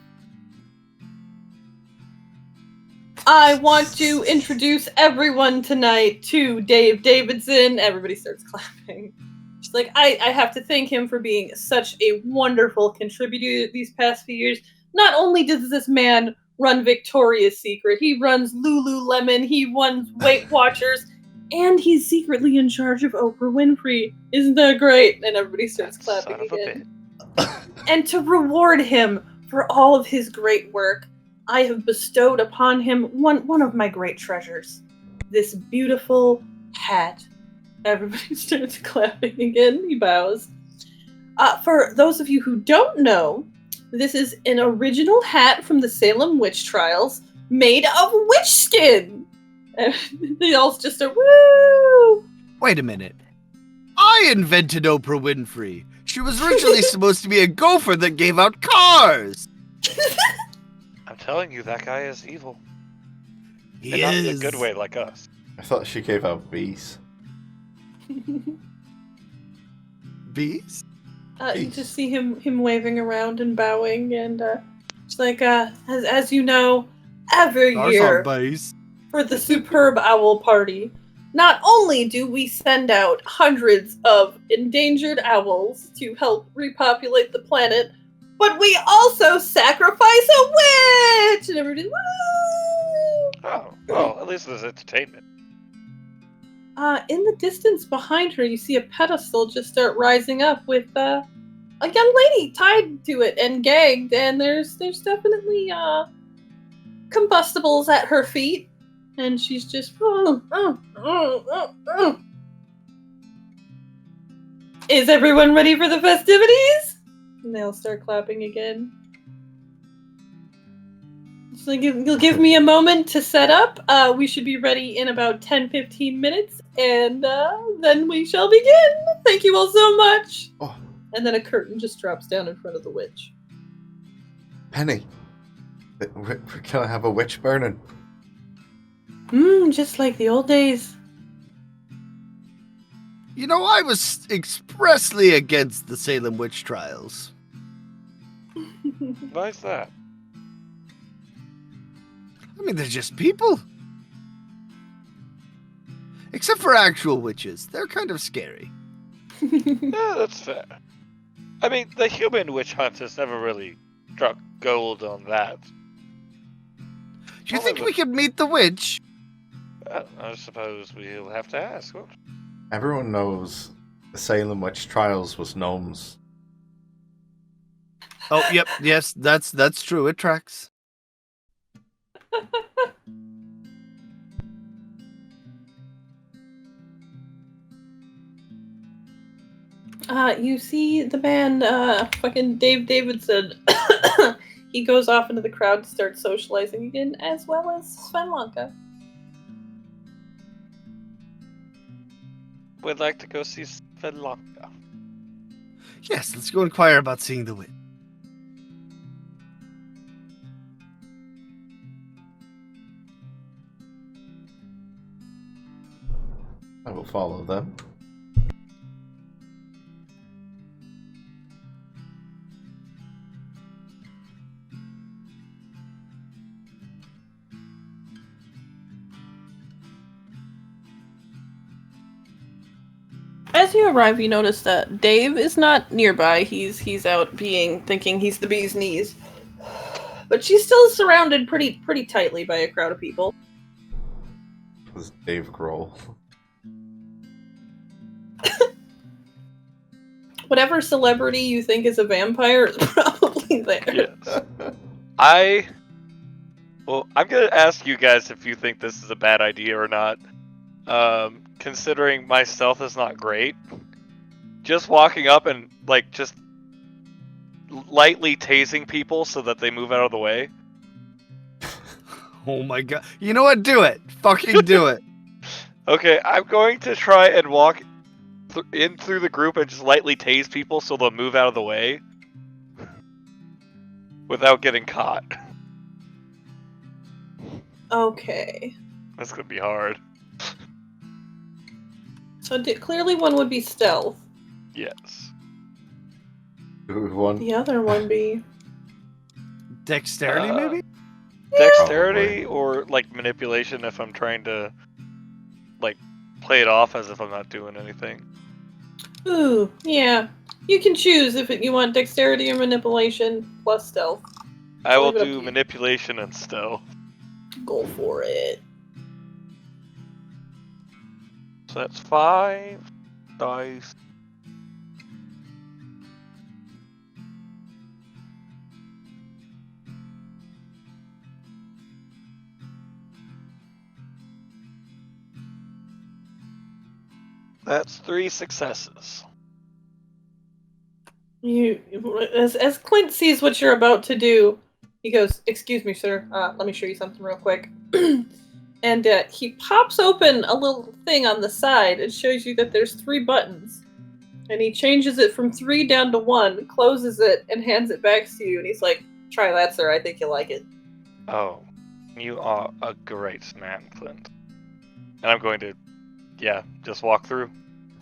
I want to introduce everyone tonight to Dave Davidson. Everybody starts clapping. She's like, I have to thank him for being such a wonderful contributor these past few years. Not only does this man run Victoria's Secret, he runs Lululemon, he runs Weight Watchers, and he's secretly in charge of Oprah Winfrey. Isn't that great? And everybody starts clapping Son of a again. bitch. And to reward him for all of his great work, I have bestowed upon him one of my great treasures. This beautiful hat. Everybody starts clapping again. He bows. For those of you who don't know, this is an original hat from the Salem witch trials made of witch skin. And they all just start, woo! Wait a minute. I invented Oprah Winfrey. She was originally supposed to be a gopher that gave out cars. I'm telling you, that guy is evil. He And not in a is. good way like us. I thought she gave out bees. Bees? You just see him waving around and bowing, and it's like, as you know, every Cars year on bees. for the Superb Owl Party, not only do we send out hundreds of endangered owls to help repopulate the planet, but we also sacrifice a witch! And everybody's, woo! Oh, well, at least there's entertainment. In the distance behind her, you see a pedestal just start rising up with a young lady tied to it and gagged, and there's definitely combustibles at her feet, and she's just Is everyone ready for the festivities? And they'll start clapping again. So you'll give me a moment to set up. We should be ready in about 10-15 minutes, and then we shall begin. Thank you all so much. Oh. And then a curtain just drops down in front of the witch. Penny, we're gonna have a witch burning. Just like the old days. You know, I was expressly against the Salem witch trials. Why is that? I mean, they're just people. Except for actual witches. They're kind of scary. Yeah, that's fair. I mean, the human witch hunt has never really struck gold on that. Do you think we could meet the witch? I suppose we'll have to ask. What? Everyone knows the Salem witch trials was gnomes. Oh, yep, yes, that's true. It tracks. You see the man, fucking Dave Davidson. He goes off into the crowd to start socializing again, as well as Svenlocke. We'd like to go see Svenlocke. Yes, let's go inquire about seeing the witch. I will follow them. As you arrive, you notice that Dave is not nearby. He's out thinking he's the bee's knees. But she's still surrounded pretty tightly by a crowd of people. This is Dave Grohl. Whatever celebrity you think is a vampire is probably there. Yes. I'm gonna ask you guys if you think this is a bad idea or not. Considering my stealth is not great, just walking up and just lightly tasing people so that they move out of the way. Oh my god. You know what? Do it. Fucking do it. Okay, I'm going to try and walk in through the group and just lightly tase people so they'll move out of the way without getting caught. Okay. That's gonna be hard. So clearly one would be stealth. Yes. Who won? The other one be... Dexterity, maybe? Dexterity or manipulation if I'm trying to play it off as if I'm not doing anything. Ooh, yeah. You can choose if you want dexterity or manipulation plus stealth. I will Leave it up to do you. manipulation and stealth. Go for it. So that's 5 dice. That's 3 successes. As Clint sees what you're about to do, he goes, "Excuse me, sir. Let me show you something real quick." And he pops open a little thing on the side. It shows you that there's 3 buttons. And he changes it from 3 down to 1, closes it, and hands it back to you. And he's like, "Try that, sir. I think you'll like it." Oh, you are a great man, Clint. And I'm going to, just walk through.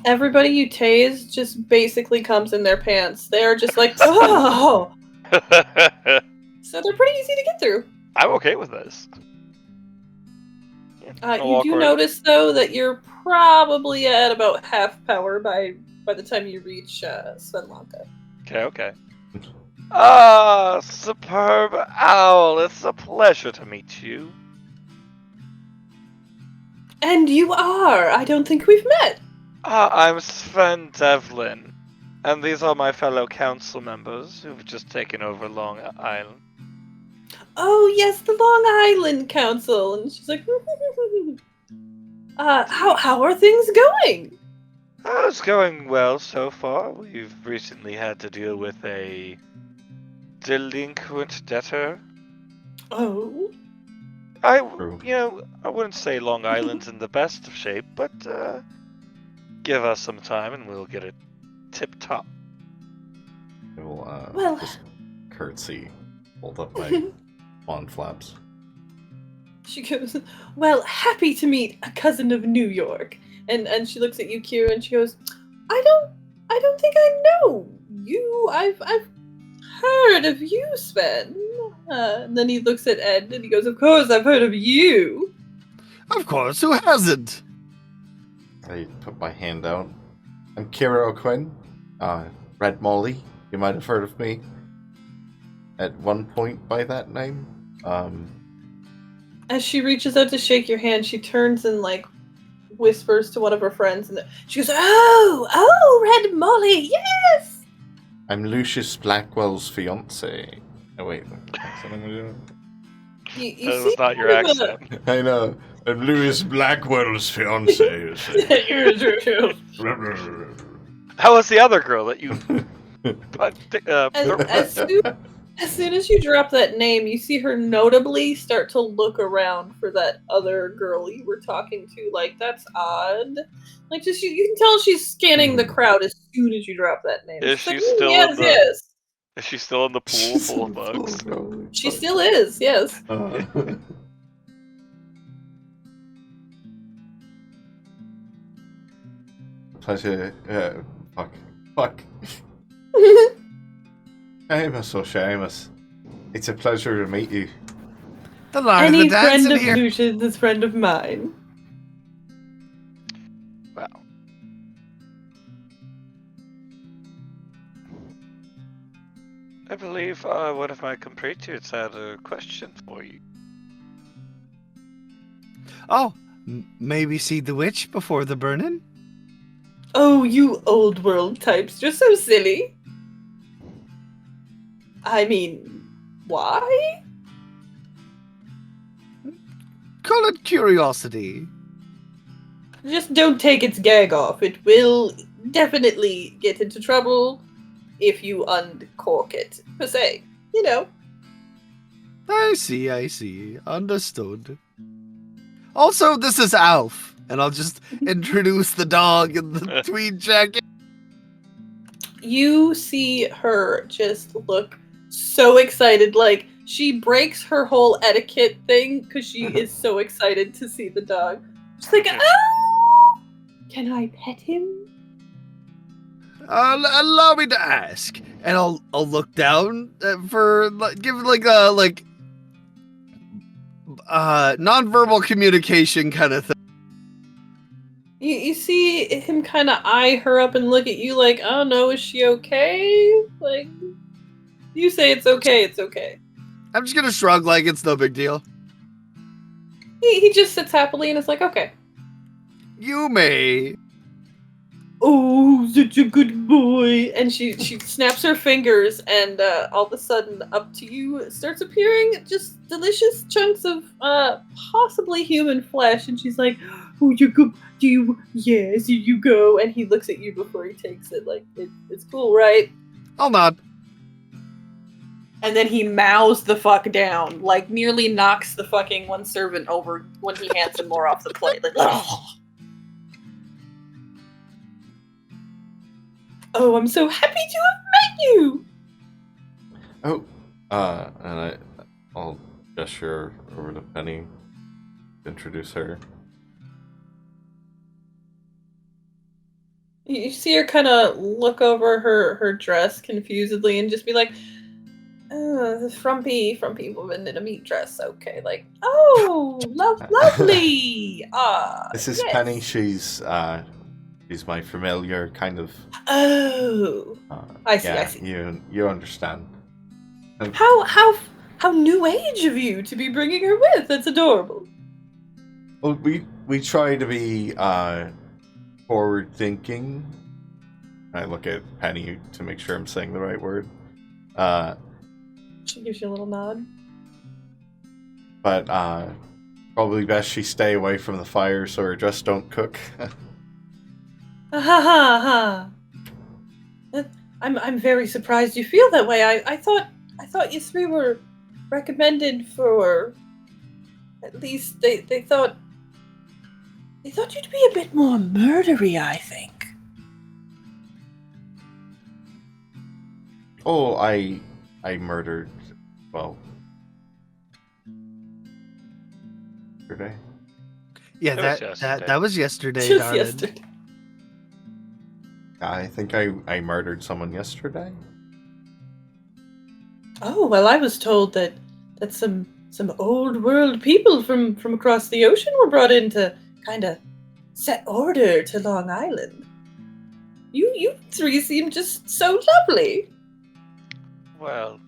Everybody you tase just basically comes in their pants. They are just like, oh! So they're pretty easy to get through. I'm okay with this. I'll You walk do right- notice, though, that you're probably at about half power by the time you reach Svenlanka. Okay. Ah, superb owl. It's a pleasure to meet you. And you are! I don't think we've met! I'm Sven Devlin, and these are my fellow council members who've just taken over Long Island. Oh, yes, the Long Island Council! And she's like, how are things going? It's going well so far. We've recently had to deal with a delinquent debtor. Oh? True. I wouldn't say Long Island's in the best of shape, but give us some time and we'll get it tip-top. I will Well- just curtsy, hold up my wand flaps. She goes, "Well, happy to meet a cousin of New York." And she looks at you, Kira, and she goes, I don't think I know you. I've heard of you, Sven. And then he looks at Ed and he goes, "Of course I've heard of you." Of course, who hasn't? I put my hand out. I'm Kira O'Quinn. Red Molly. You might have heard of me at one point by that name. As she reaches out to shake your hand, she turns and whispers to one of her friends, and she goes, "Oh, Red Molly, yes." I'm Lucius Blackwell's fiance. Oh wait, that's what I'm gonna do. You That see was not your kind of a- accent. I know. I'm Louis Blackwell's fiance. How was the other girl that you... As soon as you drop that name, you see her notably start to look around for that other girl you were talking to. That's odd. You can tell she's scanning the crowd as soon as you drop that name. Is She's she still yes, in the- yes. Is she still in the pool full of bugs? She still is, yes. pleasure. Fuck. Seamus, so Seamus. It's a pleasure to meet you. The Lord Any of the Dance friend in of here. Lucian's is friend of mine. Well, I believe one of my compatriots had a question for you. Oh, maybe see the witch before the burning? Oh, you old world types, you're so silly. I mean, why? Call it curiosity. Just don't take its gag off. It will definitely get into trouble if you uncork it, per se. You know. I see. Understood. Also, this is Alf, and I'll just introduce the dog in the tweed jacket. You see her just look so excited, like she breaks her whole etiquette thing because she is so excited to see the dog. She's like, ah! Can I pet him? Allow me to ask, and I'll look down for give nonverbal communication kind of thing. You see him kind of eye her up and look at you like, oh no, is she okay? Like, you say it's okay, it's okay. I'm just gonna shrug like it's no big deal. He just sits happily and is like, okay. You may. Oh, such a good boy. And she snaps her fingers, and all of a sudden, up to you starts appearing just delicious chunks of possibly human flesh. And she's like, oh, you're good. Yes, here you go. And he looks at you before he takes it. Like, it's cool, right? I'll nod. And then he mows the fuck down, like nearly knocks the fucking one servant over when he hands him more off the plate. Like, ugh. Oh, I'm so happy to have met you! Oh, and I'll gesture over to Penny, introduce her. You see her kind of look over her dress confusedly and just be like, oh, this frumpy woman in a meat dress. Okay, like, oh, lovely! This is yes. Penny. She's my familiar kind of. Oh, I see. You understand. How new age of you to be bringing her with. That's adorable. Well, we try to be forward thinking. I look at Penny to make sure I'm saying the right word. She gives you a little nod. But probably best she stay away from the fire so her dress don't cook. I'm very surprised you feel that way. I thought you three were recommended for. At least they thought you'd be a bit more murdery, I think. Oh, I murdered. Well, yesterday. Yeah, that was yesterday, Just darling. yesterday. I think I murdered someone yesterday. Oh, well, I was told that some old world people from across the ocean were brought in to kind of set order to Long Island. You three seem just so lovely. Well,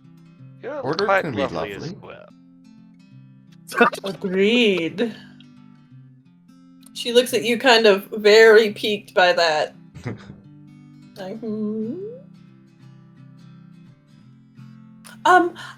you're Order quite can be lovely as lovely. well. Agreed. She looks at you kind of very piqued by that. Like,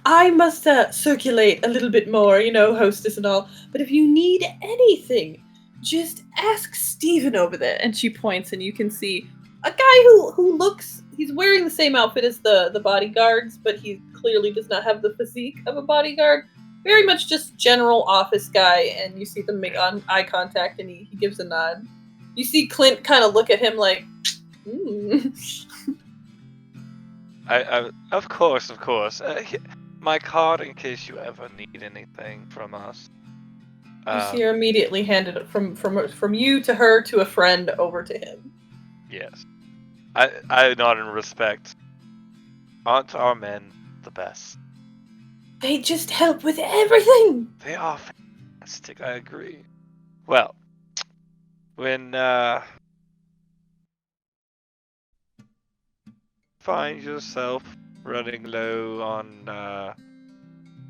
I must circulate a little bit more, hostess and all. But if you need anything, just ask Steven over there. And she points, and you can see a guy who looks. He's wearing the same outfit as the bodyguards, but he clearly does not have the physique of a bodyguard. Very much just general office guy, and you see them make eye contact, and he gives a nod. You see Clint kind of look at him like, Of course. My card in case you ever need anything from us. You see her immediately hand it from you to her to a friend over to him. Yes. I nod in respect. Aren't our men the best? They just help with everything. They are fantastic, I agree. Well, when find yourself running low on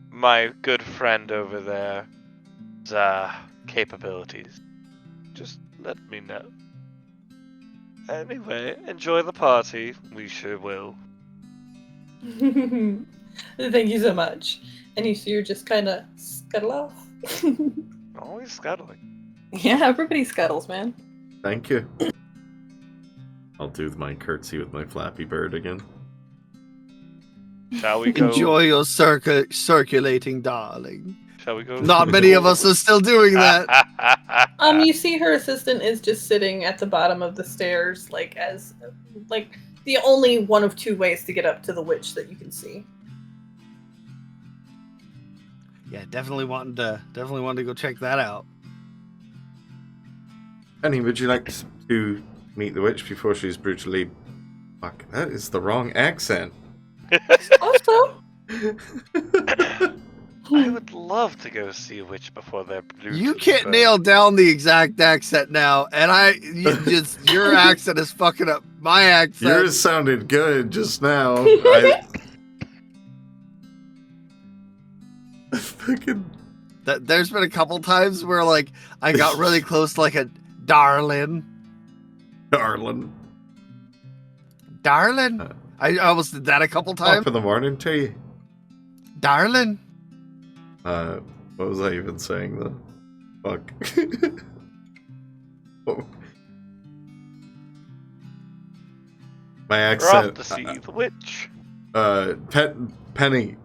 my good friend over there's capabilities, just let me know. Anyway, enjoy the party. We sure will. Thank you so much. And you see, you're just kind of scuttle off. Always scuttling. Yeah, everybody scuttles, man. Thank you. I'll do my curtsy with my Flappy Bird again. Shall we go? Enjoy your circulating, darling. Shall we go? Not many of us are still doing that. You see her assistant is just sitting at the bottom of the stairs, like the only one of two ways to get up to the witch that you can see. Yeah, definitely wanting to go check that out. Penny, would you like to meet the witch before she's brutally... Fuck, that is the wrong accent. Also, I would love to go see a witch before they're blue. You can't nail down the exact accent now, and your accent is fucking up my accent. Yours sounded good just now. Fucking... There's been a couple times where like I got really close to like a darling. Darling. I almost did that a couple times. Top of the morning to you. Darling. What was I even saying though? Fuck. Oh. My We're accent. off to see the witch. Penny,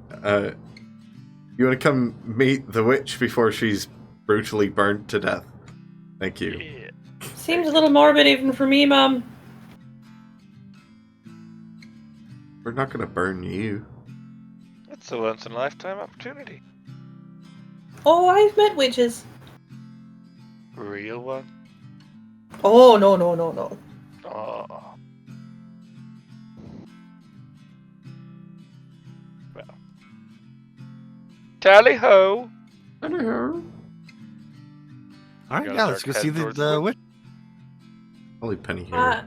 you want to come meet the witch before she's brutally burnt to death? Thank you. Yeah. seems a little morbid even for me, Mom. We're not gonna burn you. It's a once in a lifetime opportunity. Oh, I've met witches. Real one? Oh, no. Oh. Well. Tally ho! Hello. All right, Gotta yeah, let's go start see heading towards the the witch. Only Penny here.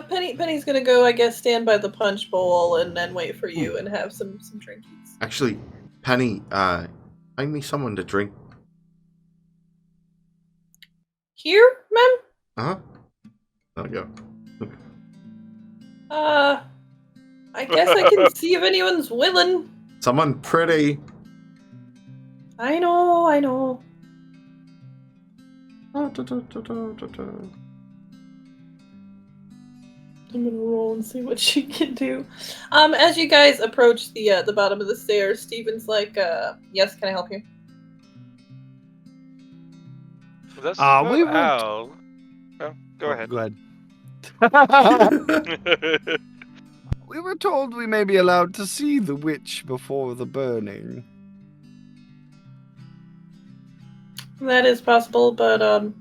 Penny's gonna go, I guess, stand by the punch bowl and then wait for you and have some drinkies. Actually, Penny, find me someone to drink. Here, ma'am? Uh-huh. There we go. I guess I can see if anyone's willing. Someone pretty. I know. I'm gonna roll and see what she can do. As you guys approach the bottom of the stairs, Steven's like, yes, can I help you? Let's we go were out. Oh, go ahead. Go ahead. We were told we may be allowed to see the witch before the burning. That is possible, but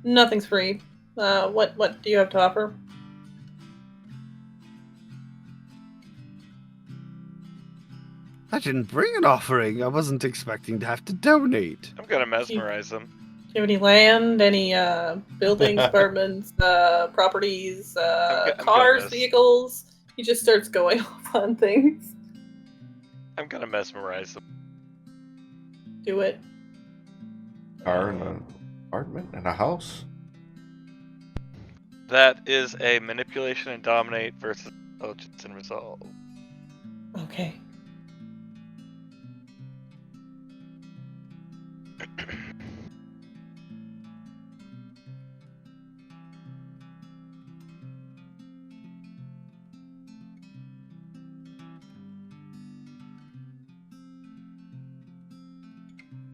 nothing's free. What do you have to offer? I didn't bring an offering. I wasn't expecting to have to donate. I'm gonna mesmerize them. Do you have any land, any buildings, apartments, properties, I'm cars, gonna vehicles? He just starts going off on things. I'm gonna mesmerize them. Do it. Car and an apartment and a house. That is a manipulation and dominate versus intelligence and resolve. Okay.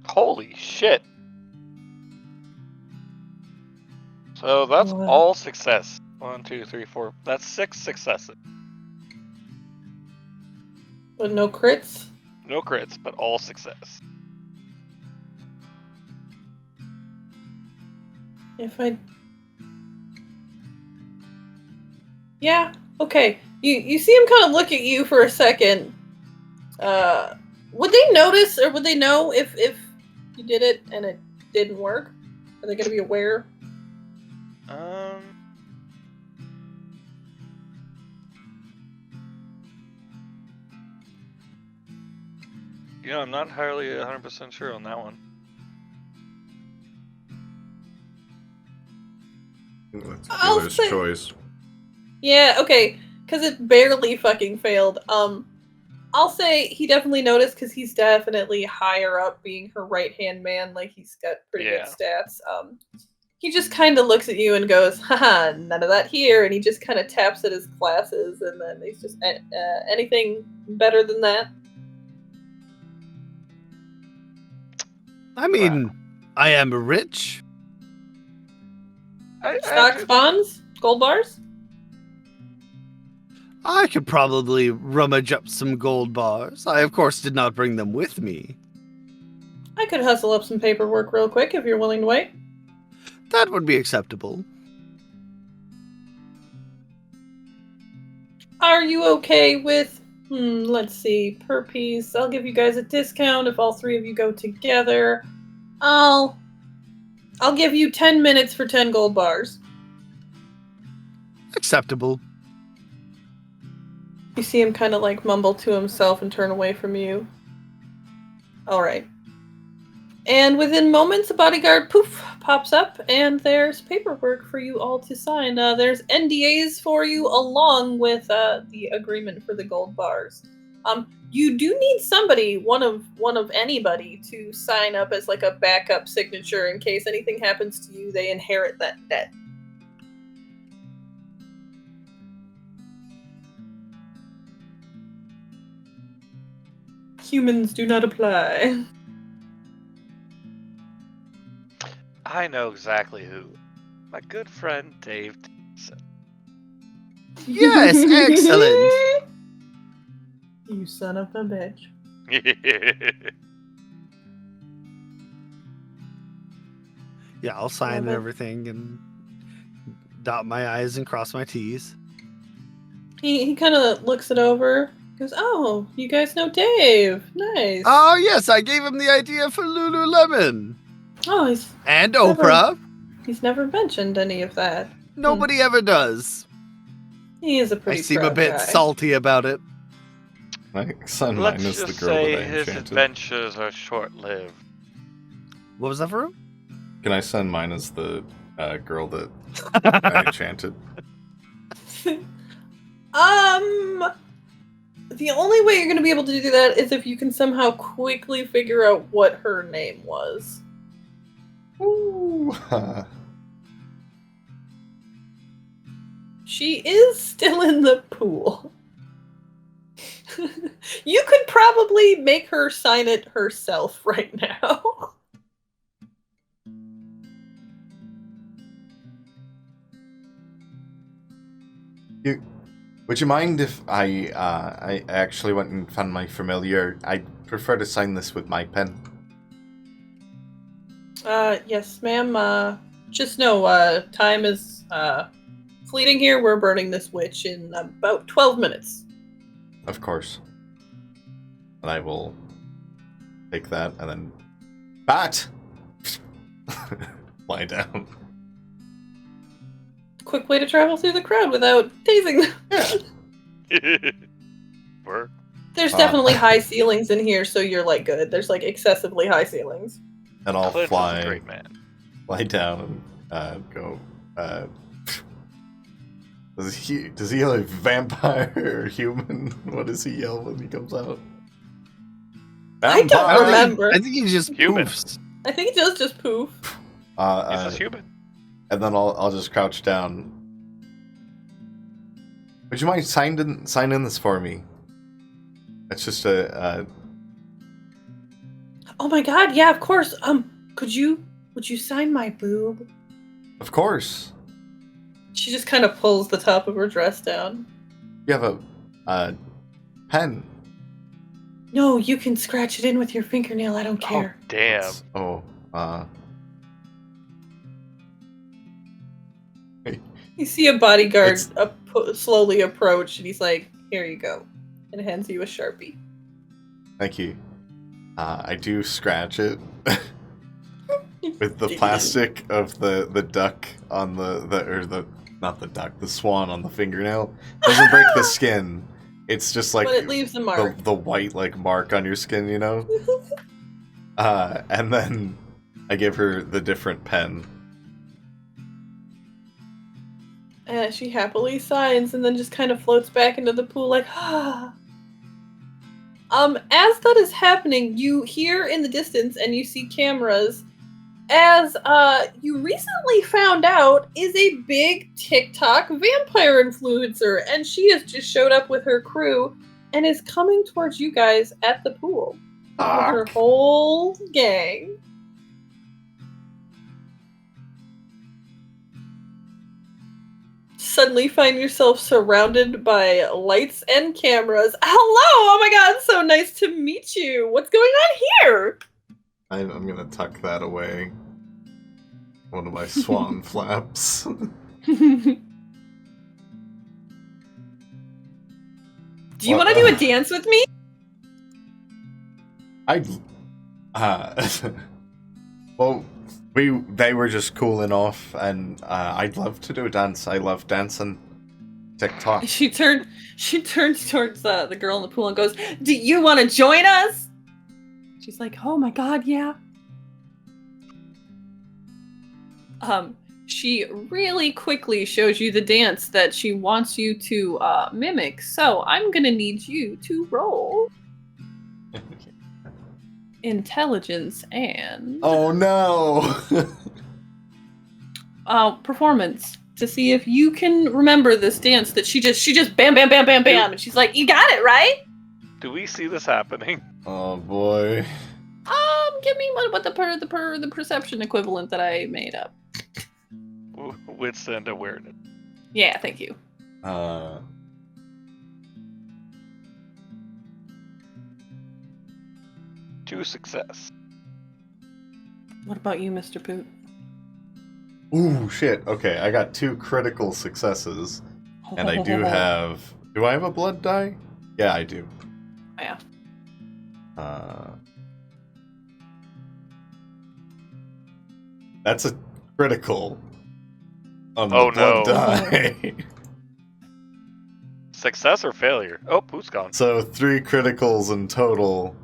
Holy shit! So that's Wow. all success. 1, 2, 3, 4. That's 6 successes. But no crits? No crits, but all success. If I Yeah. Okay. You see him kind of look at you for a second. Would they notice or would they know if you did it and it didn't work? Are they going to be aware? I'm not entirely 100% sure on that one. That's I'll dealer's say- choice. Yeah. Okay. Because it barely fucking failed. I'll say he definitely noticed because he's definitely higher up, being her right hand man. Like he's got pretty good stats. He just kind of looks at you and goes, "Haha, none of that here." And he just kind of taps at his glasses, and then he's just, anything better than that? I mean, I am rich. Stocks, bonds, gold bars. I could probably rummage up some gold bars. I, of course, did not bring them with me. I could hustle up some paperwork real quick if you're willing to wait. That would be acceptable. Are you okay with, let's see, per piece? I'll give you guys a discount if all three of you go together. I'll give you 10 minutes for 10 gold bars. Acceptable. You see him kind of like mumble to himself and turn away from you. Alright. And within moments, a bodyguard poof pops up, and there's paperwork for you all to sign. There's NDAs for you, along with the agreement for the gold bars. You do need somebody, one of anybody, to sign up as like a backup signature in case anything happens to you. They inherit that debt. Humans do not apply. I know exactly who. My good friend Dave Dixon. Yes, excellent. You son of a bitch. Yeah, I'll sign Love it. everything and dot my I's and cross my T's. He kind of looks it over. Goes, "Oh, you guys know Dave. Nice. Oh, yes, I gave him the idea for Lululemon. Oh, And Oprah. he's never mentioned any of that. Nobody ever does. He is a pretty I seem a proud bit guy. salty about it. My son Let's minus the just girl say that I his enchanted. adventures are short-lived. What was that for? Can I send mine as the girl that I enchanted? The only way you're going to be able to do that is if you can somehow quickly figure out what her name was. Ooh. She is still in the pool. You could probably make her sign it herself right now. Would you mind if I actually went and found my familiar? I'd prefer to sign this with my pen. Yes, ma'am. Just know, time is, fleeting here. We're burning this witch in about 12 minutes. Of course. And I will take that and then... Bat! Lie down. Quick way to travel through the crowd without tasing them. Yeah. Work. There's definitely high ceilings in here, so you're, like, good. There's, like, excessively high ceilings. And I'll Clint is a fly, great man. lie down and go... Does he yell like vampire or human? What does he yell when he comes out? I don't remember. I think he just Human. poofs. I think it does just poof. He's just human. And then I'll just crouch down. Would you mind sign in this for me? It's just a. Oh my god, yeah, of course. Would you sign my boob? Of course. She just kind of pulls the top of her dress down. You have a pen. No, you can scratch it in with your fingernail. I don't care. Oh, damn. Oh, You see a bodyguard It's- slowly approach, and he's like, "Here you go," and hands you a Sharpie. Thank you. I do scratch it with the Ding, plastic of the duck on not the duck, the swan on the fingernail. Doesn't break the skin. It's just like but it leaves a mark. the white like mark on your skin, you know? And then I give her the different pen. And she happily signs and then just kind of floats back into the pool like, ah. As that is happening, you hear in the distance and you see cameras as you recently found out is a big TikTok vampire influencer, and she has just showed up with her crew and is coming towards you guys at the pool with her whole gang. Suddenly find yourself surrounded by lights and cameras. Hello! Oh my god, so nice to meet you. What's going on here? I'm gonna tuck that away. One of my swan flaps. Do you want to do a dance with me? Well, they were just cooling off, and I'd love to do a dance. I love dancing. TikTok. She turns towards the girl in the pool and goes, "Do you want to join us?" She's like, "Oh my god, yeah." She really quickly shows you the dance that she wants you to mimic. So I'm gonna need you to roll intelligence and Oh no! performance to see if you can remember this dance that she just bam bam bam bam bam, and she's like, "You got it right." Do we see this happening? Oh boy. Give me what the perception equivalent that I made up. Wits and awareness. Yeah, thank you. 2 success. What about you, Mr. Poot? Ooh, shit. Okay, I got 2 critical successes. And I do have... Do I have a blood die? Yeah, I do. Yeah. That's a critical on the Oh, blood no. die. Success or failure? Oh, who's gone? So 3 criticals in total.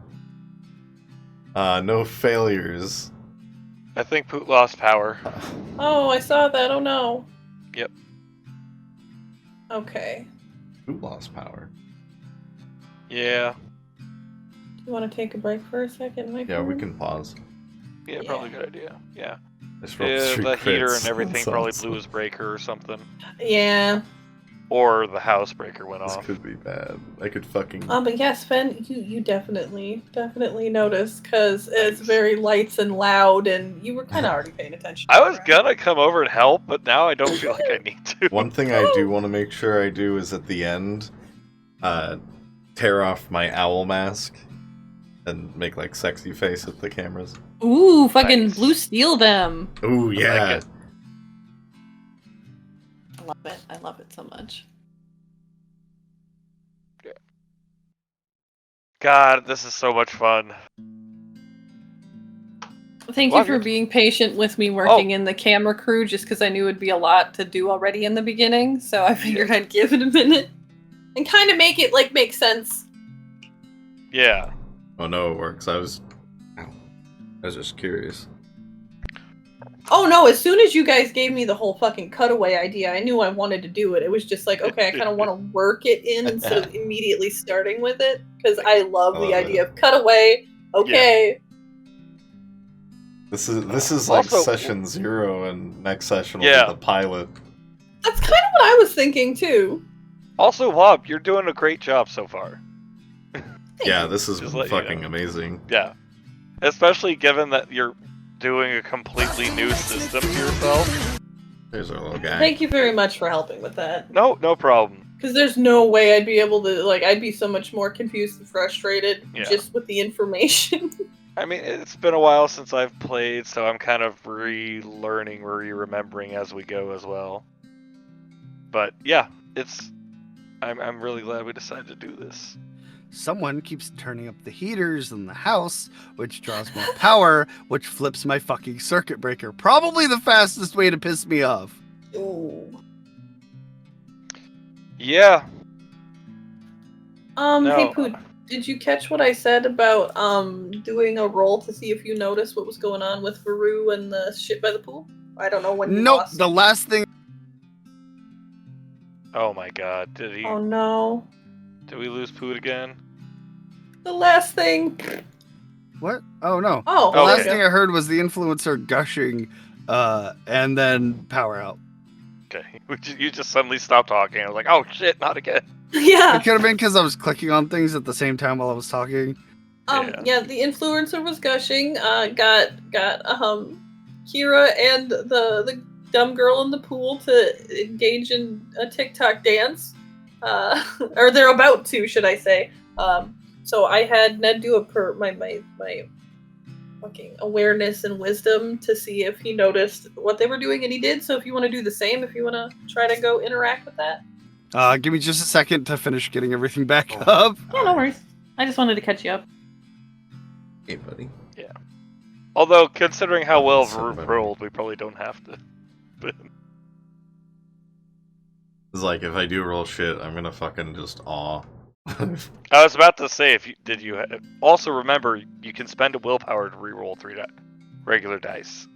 No failures. I think Poot lost power. Oh, I saw that. Oh no. Yep. Okay. Who lost power? Yeah. Do you want to take a break for a second, my Yeah, we friend? can pause. Yeah, probably a good idea. Yeah. Just rolled Yeah, 3 the heater crits. and everything That's probably awesome. blew his breaker or something. Yeah. Or the house breaker went This off. could be bad. I could fucking... But yeah, Sven, you definitely noticed because it's very lights and loud, and you were kind of already paying attention. I was gonna come over and help, but now I don't feel like I need to. One thing I do want to make sure I do is at the end, tear off my owl mask and make like sexy face at the cameras. Ooh, fucking Nice. blue steel them. Ooh, I yeah. like it. I love it. I love it so much. God, this is so much fun. Thank Well, you for you're- being patient with me working in the camera crew, just because I knew it'd be a lot to do already in the beginning, so I figured I'd give it a minute. And kind of make it make sense. Yeah. Oh no, it works. I was just curious. Oh no, as soon as you guys gave me the whole fucking cutaway idea, I knew I wanted to do it. It was just like, okay, I kind of want to work it in instead of immediately starting with it, because I love the idea of cutaway. Okay. This is like Also- session 0, and next session will Yeah. be the pilot. That's kind of what I was thinking too. Also, Wob, you're doing a great job so far. Yeah, this is Just let you fucking know. amazing. Yeah. Especially given that you're doing a completely new system to yourself. There's our little guy. Thank you very much for helping with that. No problem. Because there's no way I'd be able to, I'd be so much more confused and frustrated Yeah. just with the information. I mean, it's been a while since I've played, so I'm kind of relearning, re-remembering as we go as well. But yeah, I'm really glad we decided to do this. Someone keeps turning up the heaters in the house, which draws more power, which flips my fucking circuit breaker. Probably the fastest way to piss me off. Ooh. Yeah. Hey No. Pooh, did you catch what I said about doing a roll to see if you noticed what was going on with Varoux and the shit by the pool? I don't know when you Nope, lost. the last thing. Oh my God! Oh no. Did we lose Poot again? The last thing. What? Oh no. Oh, The last okay. thing I heard was the influencer gushing, and then power out. Okay. You just suddenly stopped talking. I was like, oh shit, not again. Yeah. It could have been because I was clicking on things at the same time while I was talking. Yeah, the influencer was gushing. Got Kira and the dumb girl in the pool to engage in a TikTok dance. Or they're about to, should I say? So I had Ned do my fucking awareness and wisdom to see if he noticed what they were doing, and he did. So if you want to do the same, if you want to try to go interact with that. Give me just a second to finish getting everything back Oh. up. Yeah, no worries. I just wanted to catch you up. Hey, buddy. Although, considering how well So Varoux better. rolled, we probably don't have to. It's like if I do roll shit, I'm gonna fucking just awe. I was about to say, also remember, you can spend a willpower to reroll 3 regular dice.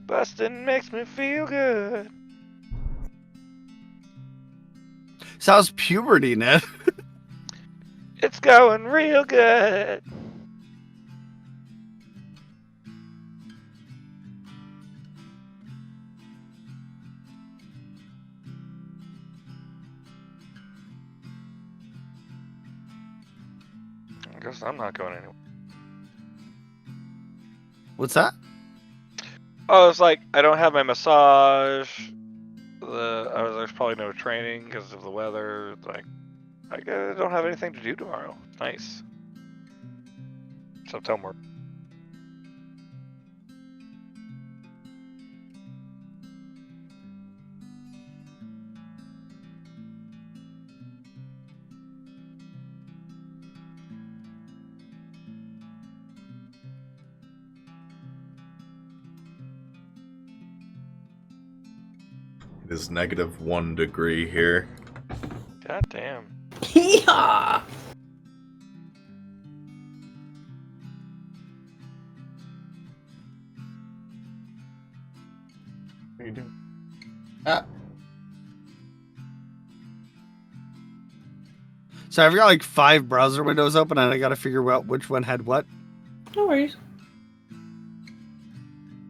Bustin' makes me feel good. So how's puberty, Ned? It's going real good. I guess I'm not going anywhere. What's that? Oh, it's like I don't have my massage. There's probably no training because of the weather. Like, I don't have anything to do tomorrow. Nice. Except homework. It is -1 degree here. God damn. Yeah. What are you doing? So I've got like 5 browser windows open, and I got to figure out which one had what. No worries.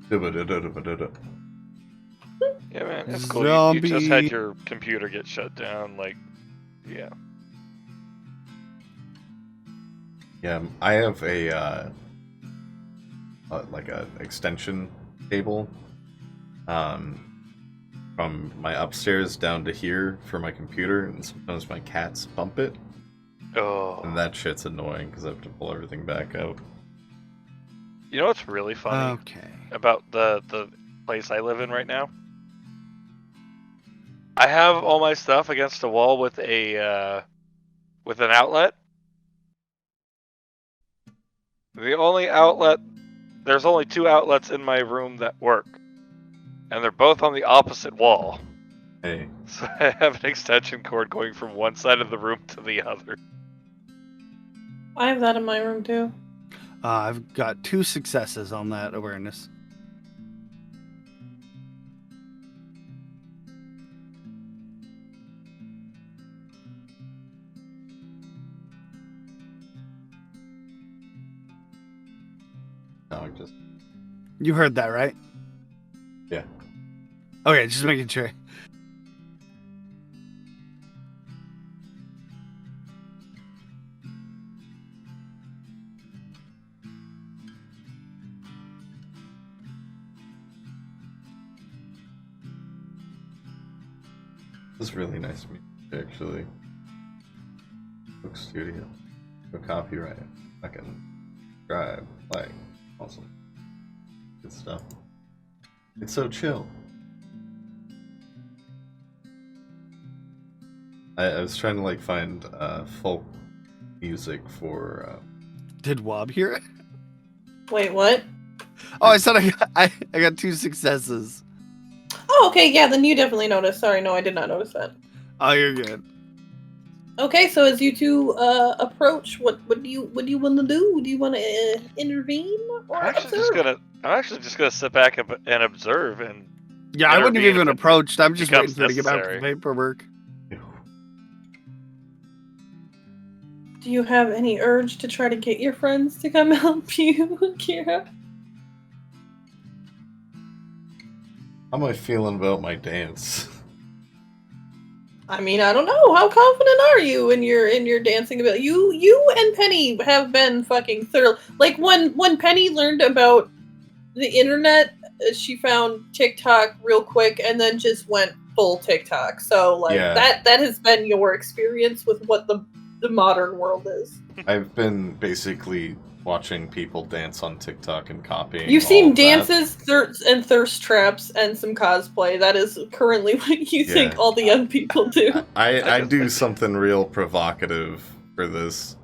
Da-ba-da-da-da-ba-da-da. Yeah, man, it's cool. You just Zombie. had your computer get shut down. Like, yeah. Yeah, I have a like a extension cable from my upstairs down to here for my computer, and sometimes my cats bump it, Oh. and that shit's annoying because I have to pull everything back out. You know what's really funny Okay. about the place I live in right now? I have all my stuff against a wall with an outlet. There's only 2 outlets in my room that work, and they're both on the opposite wall. Hey, So I have an extension cord going from one side of the room to the other. I have that in my room too. I've got 2 successes on that awareness. no, I just You heard that, right? yeah. Okay, just making sure. This is really nice music, actually. Book studio. No copyright. I can subscribe, like, awesome. Good stuff. It's so chill. I was trying to like find folk music for. Did Wob hear it? Wait, what? Oh, I said I got 2 successes. Oh, okay, yeah, then you definitely noticed. Sorry, no, I did not notice that. Oh, you're good. Okay, so as you two approach, what do you want to do? Do you want to intervene or I'm actually observe? just gonna sit back and observe and Yeah, I wouldn't have intervene even if it approached. I'm just waiting becomes for you to get back to the necessary. paperwork. Do you have any urge to try to get your friends to come help you, Kira? How am I feeling about my dance? I mean, I don't know. How confident are you in your dancing ability? You and Penny have been fucking thorough. Like when Penny learned about the internet, she found TikTok real quick and then just went full TikTok. So like Yeah. that has been your experience with what the modern world is. I've been basically watching people dance on TikTok and copying. You've all seen of that. dances, thirst traps, and some cosplay. That is currently what you think Yeah. all the young people do. I do something real provocative for this.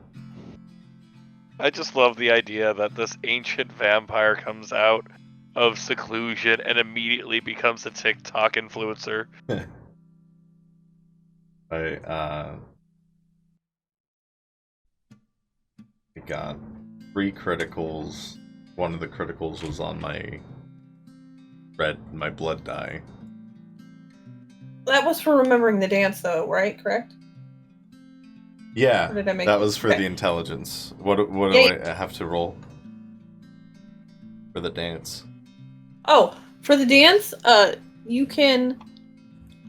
I just love the idea that this ancient vampire comes out of seclusion and immediately becomes a TikTok influencer. I got 3 criticals. One of the criticals was on my blood die. That was for remembering the dance, though, right? Correct? Yeah, Or did I make that was for okay. the intelligence. What do Yeah. I have to roll for the dance? Oh, for the dance, you can.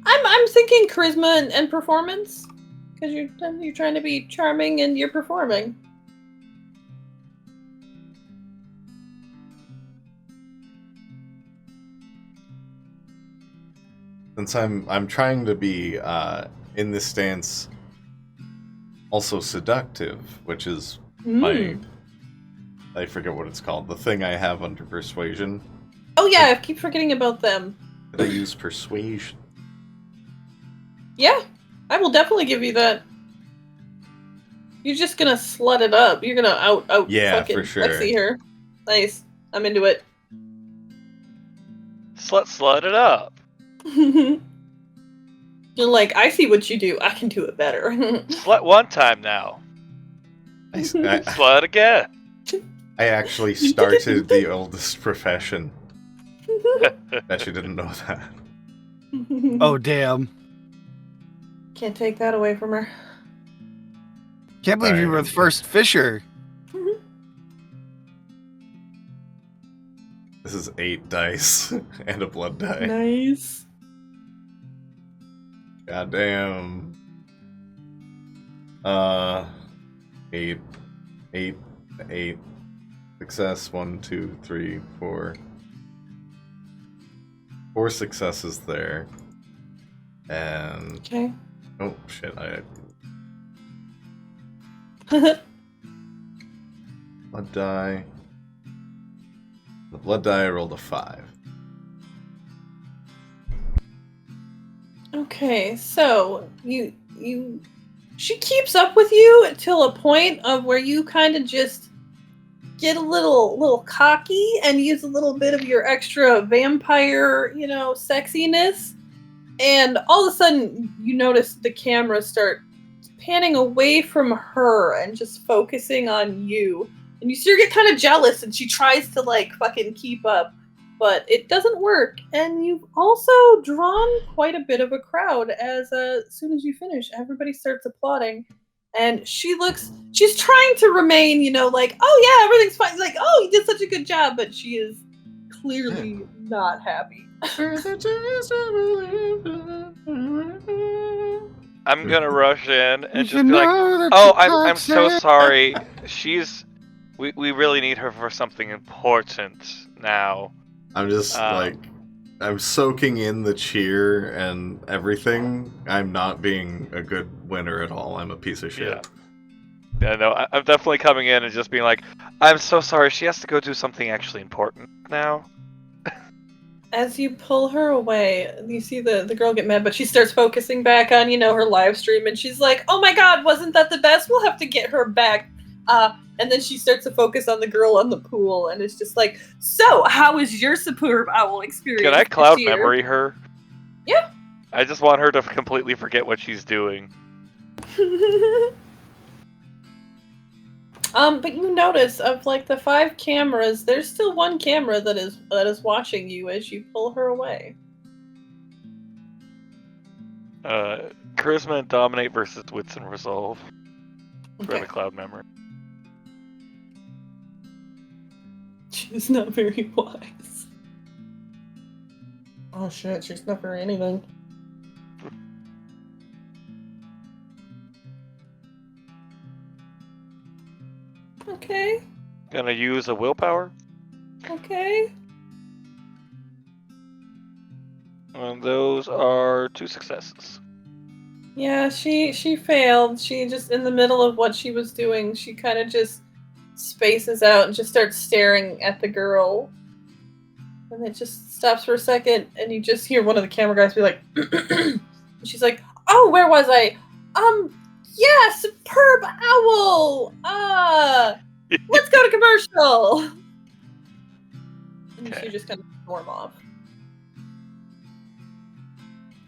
I'm thinking charisma and performance, because you're trying to be charming and you're performing. Since I'm trying to be in this dance also seductive, which is my I forget what it's called. The thing I have under persuasion. Oh yeah, I keep forgetting about them. Did I use persuasion? Yeah, I will definitely give you that. You're just gonna slut it up. You're gonna out Yeah, fucking for sure. sexy her. Nice. I'm into it. Slut it up. You're like, I see what you do. I can do it better. Slut one time now. I Slut again. I actually started the oldest profession. Bet you didn't know that. Oh, damn. Can't take that away from her. Can't believe you were the first Fisher. This is 8 dice and a blood die. Nice. Goddamn. 8. Success, 1, 2, 3, 4. 4 successes there. And Okay. oh shit, blood die. The blood die I rolled a 5. Okay, so she keeps up with you until a point of where you kind of just get a little cocky and use a little bit of your extra vampire, sexiness. And all of a sudden you notice the camera start panning away from her and just focusing on you. And you see her get kind of jealous and she tries to like fucking keep up. But it doesn't work, and you've also drawn quite a bit of a crowd as soon as you finish, everybody starts applauding. And she's trying to remain, like, oh yeah, everything's fine. Like, oh, you did such a good job, but she is clearly not happy. I'm gonna rush in and just be like, oh, I'm so sorry. We really need her for something important now. I'm just like I'm soaking in the cheer and everything. I'm not being a good winner at all. I'm a piece of shit. Yeah, no, I'm definitely coming in and just being like, I'm so sorry, she has to go do something actually important now. As you pull her away, you see the girl get mad, but she starts focusing back on, her live stream, and she's like, oh my god, wasn't that the best? We'll have to get her back. And then she starts to focus on the girl on the pool, and it's just like, so, how was your superb owl experience? Can I cloud this year? memory her? Yeah. I just want her to completely forget what she's doing. But you notice of like the 5 cameras, there's still one camera that is watching you as you pull her away. Charisma and Dominate versus Wits and Resolve for Okay. the cloud memory. She's not very wise. Oh shit, she's not very anything. Okay. Gonna use a willpower. Okay. And those are 2 successes. Yeah, she failed. She just, in the middle of what she was doing, she kind of just spaces out and just starts staring at the girl. And it just stops for a second, and you just hear one of the camera guys be like, and she's like, oh, where was I? Yeah, superb owl! Let's go to commercial! And Okay. she just kind of storm off.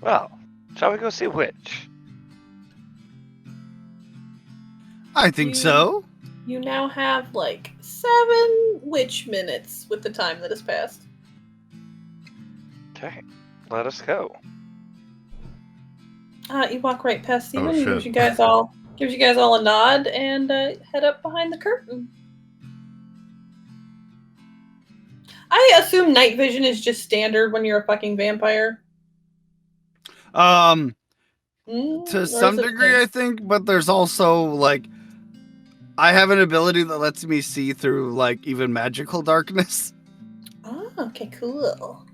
Well, shall we go see which? I think so. You now have like 7 witch minutes with the time that has passed. Okay, let us go. You walk right past Steven, Oh, he shit. gives you guys all a nod, and head up behind the curtain. I assume night vision is just standard when you're a fucking vampire. To Or some is it degree, I think, but there's also like I have an ability that lets me see through like even magical darkness. Oh, okay, cool.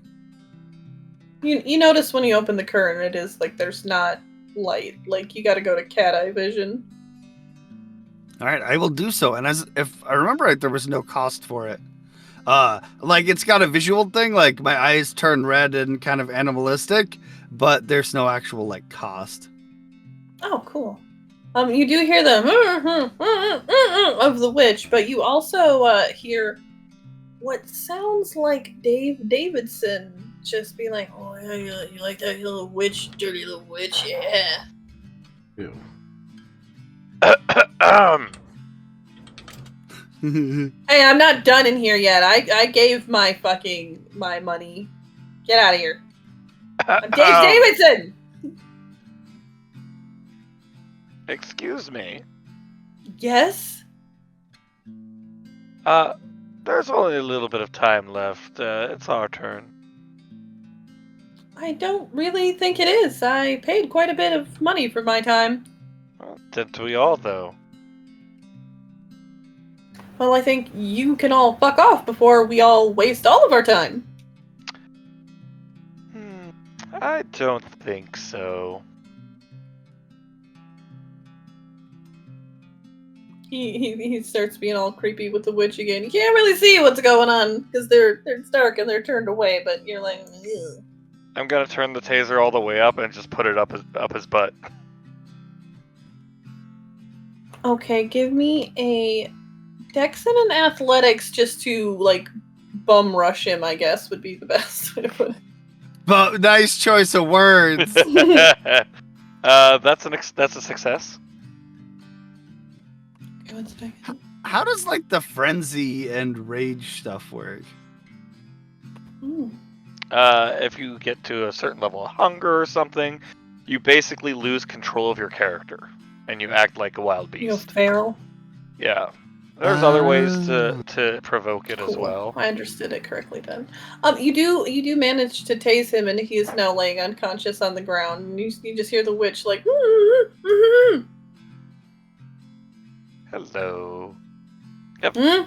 You notice when you open the curtain, it is like there's not light. Like you got to go to cat eye vision. All right, I will do so. And as if I remember right, there was no cost for it. Like it's got a visual thing, like my eyes turn red and kind of animalistic, but there's no actual like cost. Oh, cool. You do hear the of the witch, but you also hear what sounds like Dave Davidson just be like, "Oh yeah, you like that little witch, dirty little witch, yeah." Ew. Hey, I'm not done in here yet. I gave my money. Get out of here. I'm Dave Davidson. Excuse me. Yes. There's only a little bit of time left. It's our turn. I don't really think it is. I paid quite a bit of money for my time. Well, didn't we all, though? Well, I think you can all fuck off before we all waste all of our time. I don't think so. He starts being all creepy with the witch again. You can't really see what's going on because it's dark and they're turned away. But you're like, ew. I'm gonna turn the taser all the way up and just put it up his butt. Okay, give me a Dex and an Athletics just to like bum rush him. I guess would be the best way to put it. But nice choice of words. That's a success. Okay, 1 second. How does like the frenzy and rage stuff work? If you get to a certain level of hunger or something, you basically lose control of your character, and you act like a wild You go beast. feral. Yeah. There's other ways to provoke it as Cool. well. I understood it correctly then. You do manage to tase him, and he is now laying unconscious on the ground. And you just hear the witch like. Hello. Hmm?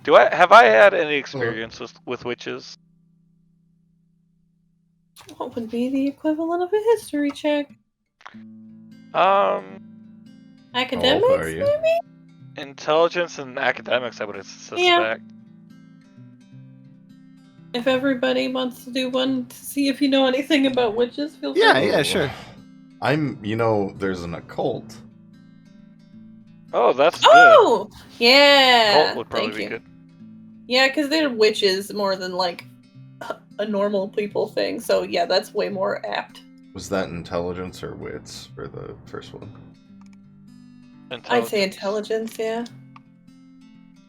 Have I had any experience with witches? What would be the equivalent of a history check? Academics, How old are you? maybe? Intelligence and academics, I would suspect. Yeah. If everybody wants to do one to see if you know anything about witches, feel free. Yeah, sure. There's an occult. Oh, that's Oh! Yeah! good. Cult would probably Thank be you. good. Yeah, because they're witches more than, like, a normal people thing. So, yeah, that's way more apt. Was that intelligence or wits for the first one? I'd say intelligence, yeah.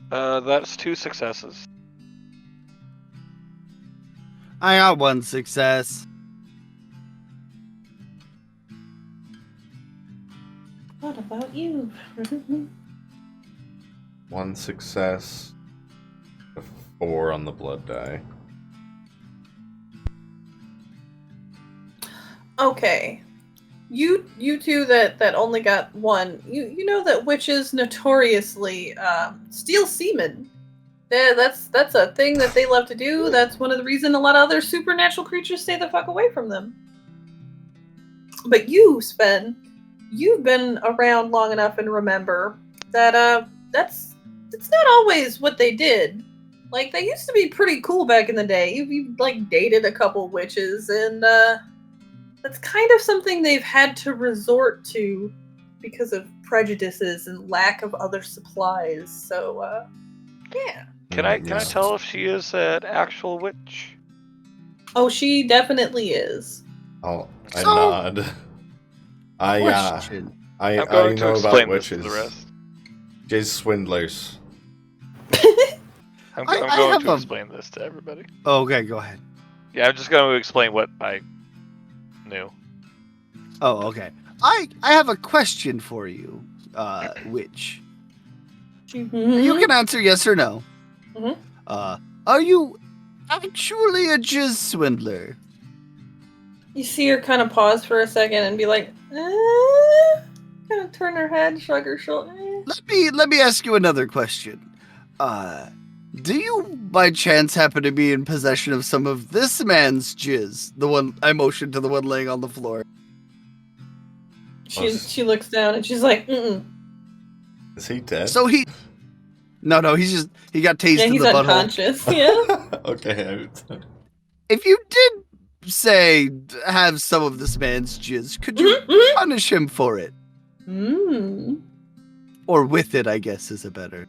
That's 2 successes. I got 1 success. What about you? 1 success, a 4 on the blood die. Okay. You two that only got 1, you know that witches notoriously steal semen. That's a thing that they love to do. That's one of the reasons a lot of other supernatural creatures stay the fuck away from them. But you, Sven, you've been around long enough and remember that that's not always what they did. Like, they used to be pretty cool back in the day. You like dated a couple witches, and that's kind of something they've had to resort to because of prejudices and lack of other supplies. So yeah. Can I tell if she is an actual witch? Oh, she definitely is. Oh, I So- nod. I Question. I'm going to know about explain this to witches. the rest. Jay's swindlers. I'm I going have to a- explain this to everybody. Okay, go ahead. Yeah, I'm just going to explain what I knew. Oh, okay. I have a question for you, witch. Mhm. You can answer yes or no. Mhm. Are you actually a jizz swindler? You see her kind of pause for a second and be like, kind of turn her head, shrug her shoulder. Let me ask you another question. Do you by chance happen to be in possession of some of this man's jizz? The one I motioned to the one laying on the floor. She looks down and she's like, mm-mm. Is he dead? So he No, he got tased Yeah, in he's the butthole. unconscious. Yeah. Okay. If you did say have some of this man's jizz, could you Mhm, punish him for it? mhm. Or with it, I guess, is a better.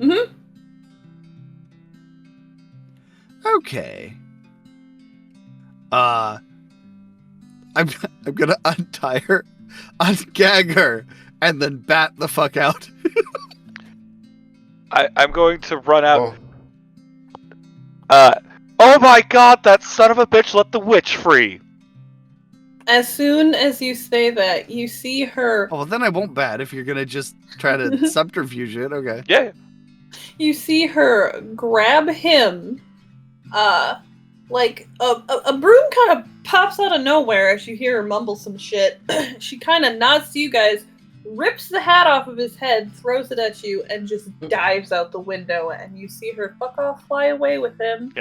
Mhm. Okay. I'm gonna untie her, ungag her, and then bat the fuck out. I'm going to run out. Oh, Oh my god, that son of a bitch let the witch free! As soon as you say that, you see her. Oh, well, then I won't bat if you're gonna just try to subterfuge it. Okay. Yeah. You see her grab him. Like a broom kind of pops out of nowhere as you hear her mumble some shit. She kind of nods to you guys, rips the hat off of his head, throws it at you, and just dives out the window. And you see her fuck off, fly away with him.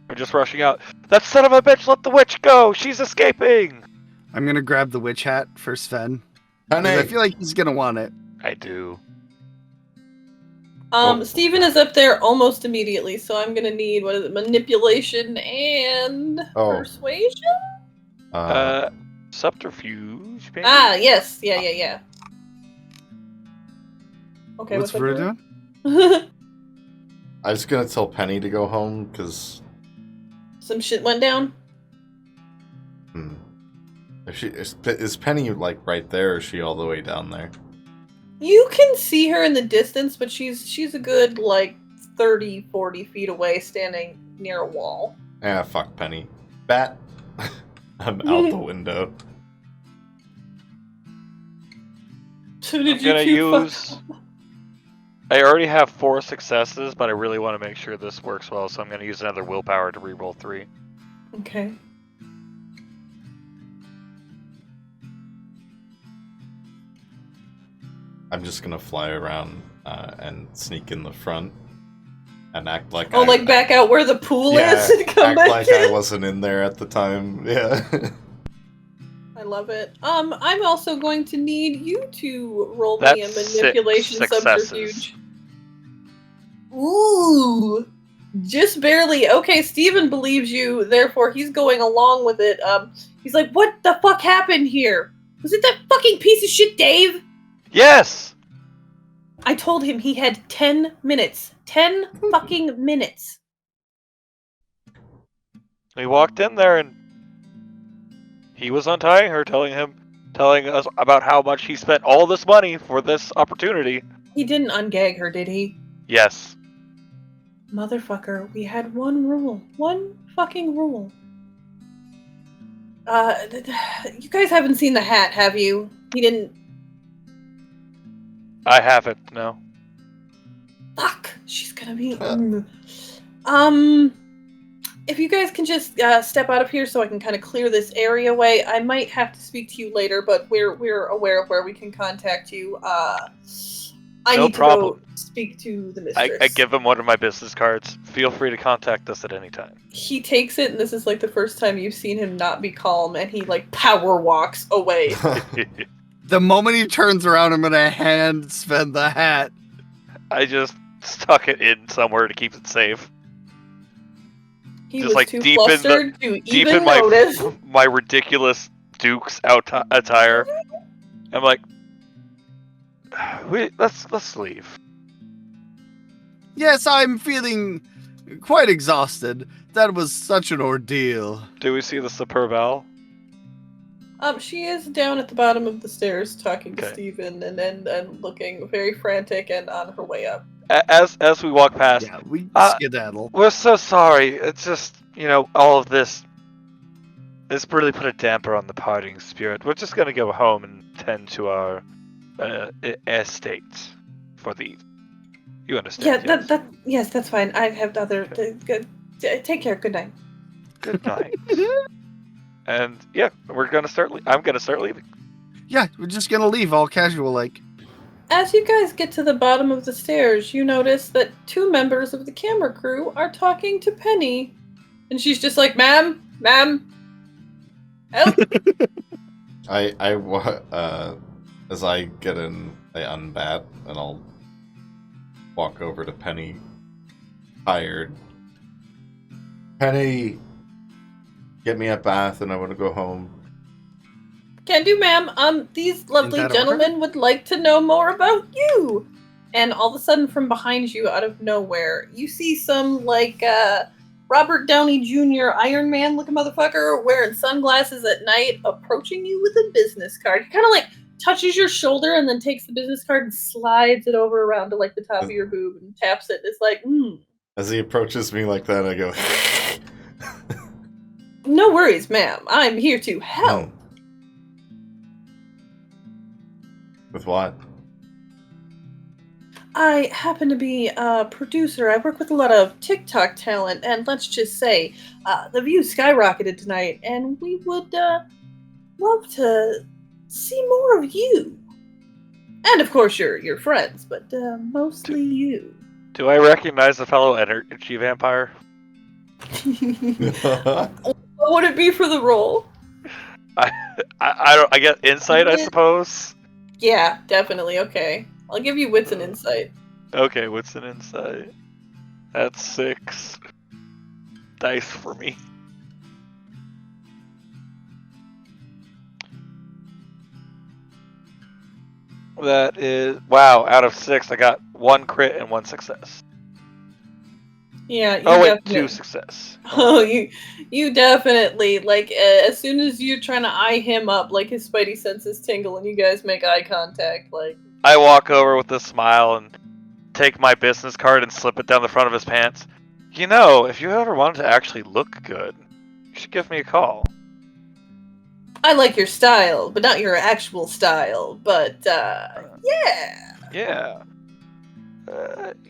We're just rushing out. That son of a bitch let the witch go! She's escaping! I'm gonna grab the witch hat for Sven. 'Cause Penny. I feel like he's gonna want it. I do. Oh. Steven is up there almost immediately, so I'm gonna need, what is it, manipulation and Oh. persuasion? Subterfuge, maybe? Ah, yes. Yeah. Okay, What's that Varoux doing? doing? I was gonna tell Penny to go home because Some shit went down. is Penny like right there, or is she all the way down there? You can see her in the distance, but she's a good, like, 30, 40 feet away, standing near a wall. Ah, fuck Penny. Bat. I'm out the window. So I'm did you gonna two fuck use... I already have 4 successes, but I really want to make sure this works well, so I'm gonna use another willpower to reroll 3. Okay. I'm just gonna fly around and sneak in the front and act like Oh, like back out where the pool is and come act back like in? I wasn't in there at the time. Yeah. I love it. I'm also going to need you to roll me a That's manipulation 6 successes. subterfuge. Ooh, just barely. Okay, Steven believes you, therefore he's going along with it. He's like, what the fuck happened here? Was it that fucking piece of shit Dave? Yes! I told him he had 10 minutes. 10 fucking minutes. We walked in there and he was untying her, telling us about how much he spent all this money for this opportunity. He didn't ungag her, did he? Yes. Motherfucker, we had one rule. One fucking rule. You guys haven't seen the hat, have you? He didn't... I haven't, no. Fuck! She's gonna be... If you guys can just step out of here so I can kind of clear this area away, I might have to speak to you later, but we're aware of where we can contact you. I No need problem. to go speak to the mistress. I give him one of my business cards. Feel free to contact us at any time. He takes it, and this is like the first time you've seen him not be calm, and he like power walks away. The moment he turns around, I'm gonna hand Sven the hat. I just stuck it in somewhere to keep it safe. He Just was like too deep in flustered to Deep even in my notice. my ridiculous Duke's attire. I'm like, let's leave. Yes, I'm feeling quite exhausted. That was such an ordeal. Do we see the superb owl? She is down at the bottom of the stairs talking to Okay. Steven and looking very frantic and on her way up. As we walk past, Yeah, we Uh, skedaddle. we're so sorry. It's just, all of this really put a damper on the partying spirit. We're just gonna go home and tend to our estate for the. You understand? Yeah, yes, that's fine. I have other. Good. Take care. Good night. Good night. And yeah, we're gonna start. I'm gonna start leaving. Yeah, we're just gonna leave all casual like. As you guys get to the bottom of the stairs, you notice that 2 members of the camera crew are talking to Penny, and she's just like, "Ma'am, help!" As I get in, I unbat, and I'll walk over to Penny, tired. Penny, get me a bath, and I want to go home. Can do, ma'am. These lovely that gentlemen would like to know more about you. And all of a sudden, from behind you, out of nowhere, you see some, Robert Downey Jr. Iron Man looking motherfucker wearing sunglasses at night approaching you with a business card. He kind of, touches your shoulder and then takes the business card and slides it over around to, the top of your boob and taps it. It's like, As he approaches me like that, I go, No worries, ma'am. I'm here to help. With what? I happen to be a producer. I work with a lot of TikTok talent, and let's just say the views skyrocketed tonight, and we would love to see more of you. And of course, your friends, but mostly you. Do I recognize the fellow energy vampire? What would it be for the role? I don't. I get insight, I suppose. Yeah, definitely. Okay, I'll give you wits and insight. Okay, what's an insight? That's 6 dice for me. That is wow. Out of 6, I got 1 crit and 1 success. Yeah. Oh wait, 2 success. Oh, you definitely, as soon as you're trying to eye him up, his spidey senses tingle and you guys make eye contact, I walk over with a smile and take my business card and slip it down the front of his pants. If you ever wanted to actually look good, you should give me a call. I like your style, but not your actual style, but, yeah. Yeah.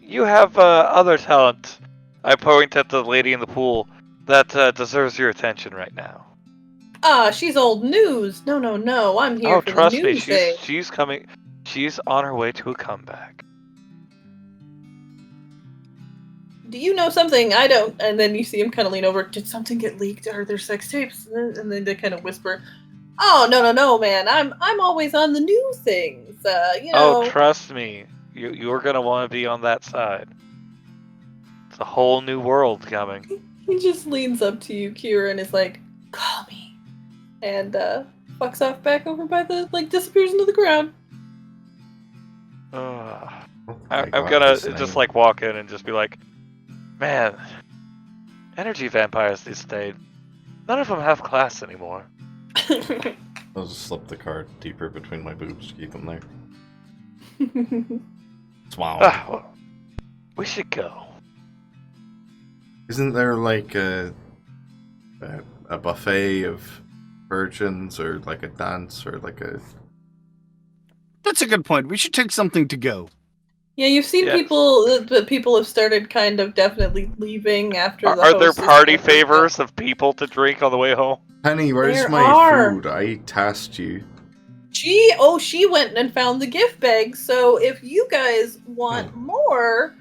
You have other talent. I point at the lady in the pool that deserves your attention right now. She's old news. No, I'm here for trust the me, news day. she's coming. She's on her way to a comeback. do you know something I don't? And then you see him kind of lean over. Did something get leaked? Are there sex tapes? And then they kind of whisper, "Oh, no, man. I'm always on the new things. You know." Oh, trust me, you're gonna want to be on that side. It's a whole new world coming. He just leans up to you, Kira, and is like, "Call me," and fucks off back over by the disappears into the ground. I'm gonna just like walk in and just be like, man, energy vampires these days, none of them have class anymore. I'll just slip the card deeper between my boobs to keep them there. Wow. Well, we should go. Isn't there like a buffet of virgins, or like a dance, or like a... That's a good point. We should take something to go. Yeah, you've seen Yes. people have started kind of definitely leaving after the Are there host has party left. favors of people to drink on the way home? Penny, where's There my are. food? I tasked you. She went and found the gift bag. So if you guys want more,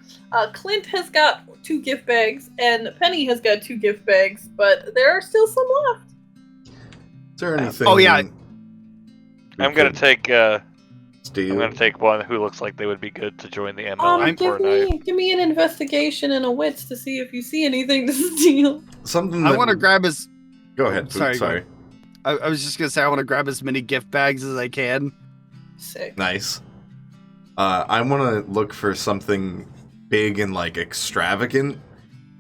Clint has got 2 gift bags and Penny has got 2 gift bags, but there are still some left. Is there anything? Oh, yeah. we I'm gonna could take steal? I'm gonna take one who looks like they would be good to join the MLM for a night. Give me an investigation and a wits to see if you see anything to steal. Something I that... want to grab as... Go ahead. Sorry, Sorry. go I was just going to say I want to grab as many gift bags as I can. Sick. Nice. I want to look for something big and like extravagant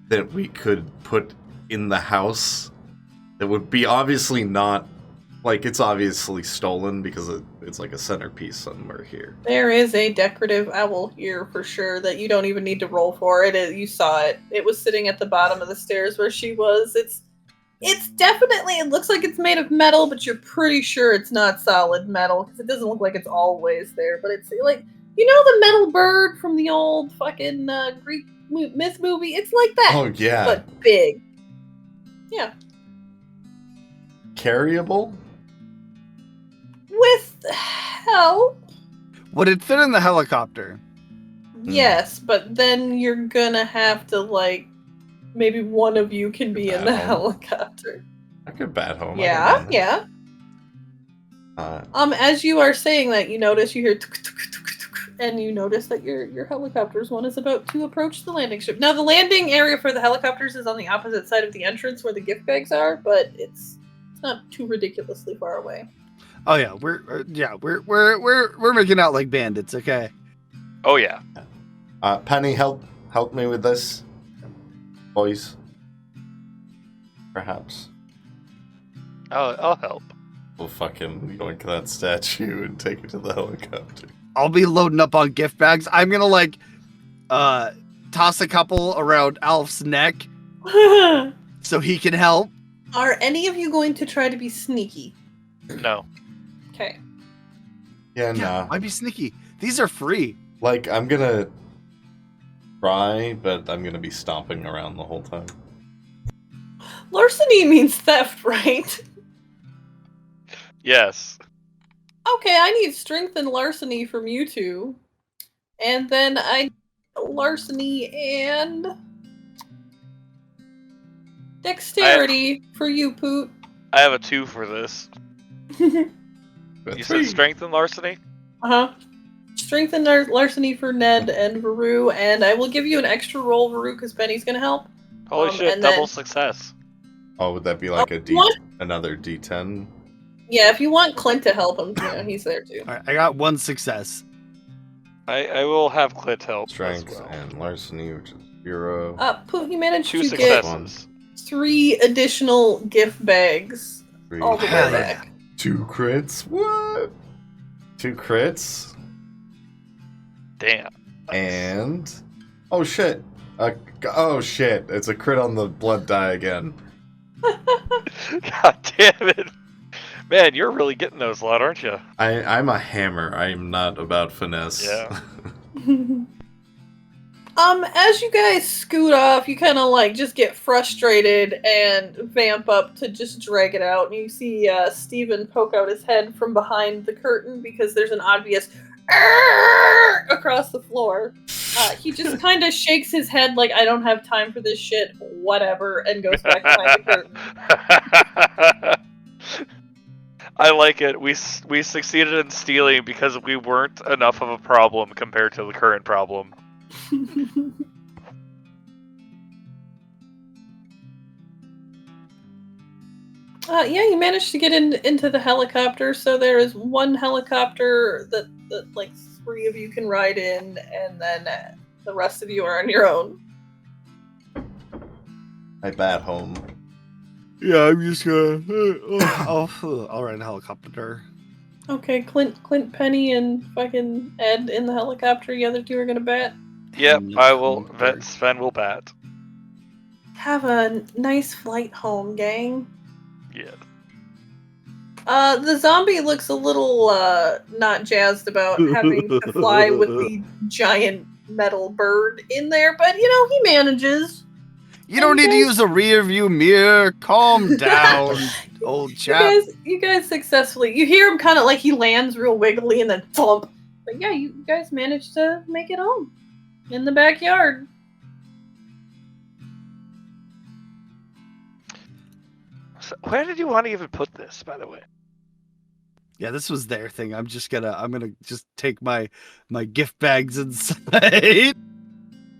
that we could put in the house. That would be obviously not like, it's obviously stolen because it's like a centerpiece somewhere here. There is a decorative owl here for sure that you don't even need to roll for. You saw it. It was sitting at the bottom of the stairs where she was. It's definitely, it looks like it's made of metal, but you're pretty sure it's not solid metal because it doesn't look like it's always there. But it's like, you know, the metal bird from the old fucking Greek myth movie? It's like that. Oh yeah. But big. Yeah. Carryable? With help. Would it fit in the helicopter? Yes, but then you're gonna have to, like, maybe one of you can be in the helicopter. I could bat home. Yeah, yeah. As you are saying that, you notice you hear tuk, tuk, tuk, tuk, and you notice that your helicopter's one is about to approach the landing strip. Now, the landing area for the helicopters is on the opposite side of the entrance where the gift bags are, but it's not too ridiculously far away. Oh yeah, we're making out like bandits. Okay. Oh yeah. Penny, help me with this, boys. Perhaps. I'll help. We'll fucking yoink that statue and take it to the helicopter. I'll be loading up on gift bags. I'm gonna like toss a couple around Alf's neck so he can help. Are any of you going to try to be sneaky? No. Okay. Yeah, Yeah, nah. might be sneaky. These are free. Like, I'm gonna try, but I'm gonna be stomping around the whole time. Larceny means theft, right? Yes. Okay, I need strength and larceny from you two. And then I larceny and dexterity for you, Poot. I have a 2 for this. You said strength and larceny? Uh-huh. Strength and larceny for Ned and Varoux, and I will give you an extra roll, Varoux, because Benny's gonna help. Holy shit, and double then- success. Oh, would that be like What? another D10? Yeah, if you want Clint to help him, he's there too. All right, I got 1 success. I will have Clint help Strength as well. and larceny, which is 0. Poot, you managed 2 to get successes. 3 additional gift bags 3. all the way Hell back. 2 crits? What? 2 crits? Damn. And... Oh shit! Oh shit! It's a crit on the blood die again. God damn it. Man, you're really getting those a lot, aren't you? I'm a hammer. I'm not about finesse. Yeah. As you guys scoot off, you kind of like just get frustrated and vamp up to just drag it out. And you see Steven poke out his head from behind the curtain because there's an obvious across the floor. He just kind of shakes his head like, I don't have time for this shit, whatever, and goes back behind the curtain. I like it. We succeeded in stealing because we weren't enough of a problem compared to the current problem. Yeah, you managed to get into the helicopter, so there is one helicopter that like 3 of you can ride in, and then the rest of you are on your own. I bat home. Yeah, I'm just gonna. I'll ride a helicopter. Okay, Clint, Penny, and fucking Ed in the helicopter. The other 2 are gonna bat. Yep, I will. Sven will bat. Have a nice flight home, gang. Yeah. The zombie looks a little not jazzed about having to fly with the giant metal bird in there, but he manages. You don't need to use a rear view mirror. Calm down, old chap. You guys successfully. You hear him kind of like he lands real wiggly and then thump. But yeah, you guys managed to make it home in the backyard. So where did you want to even put this, by the way? Yeah, this was their thing. I'm gonna just take my gift bags inside.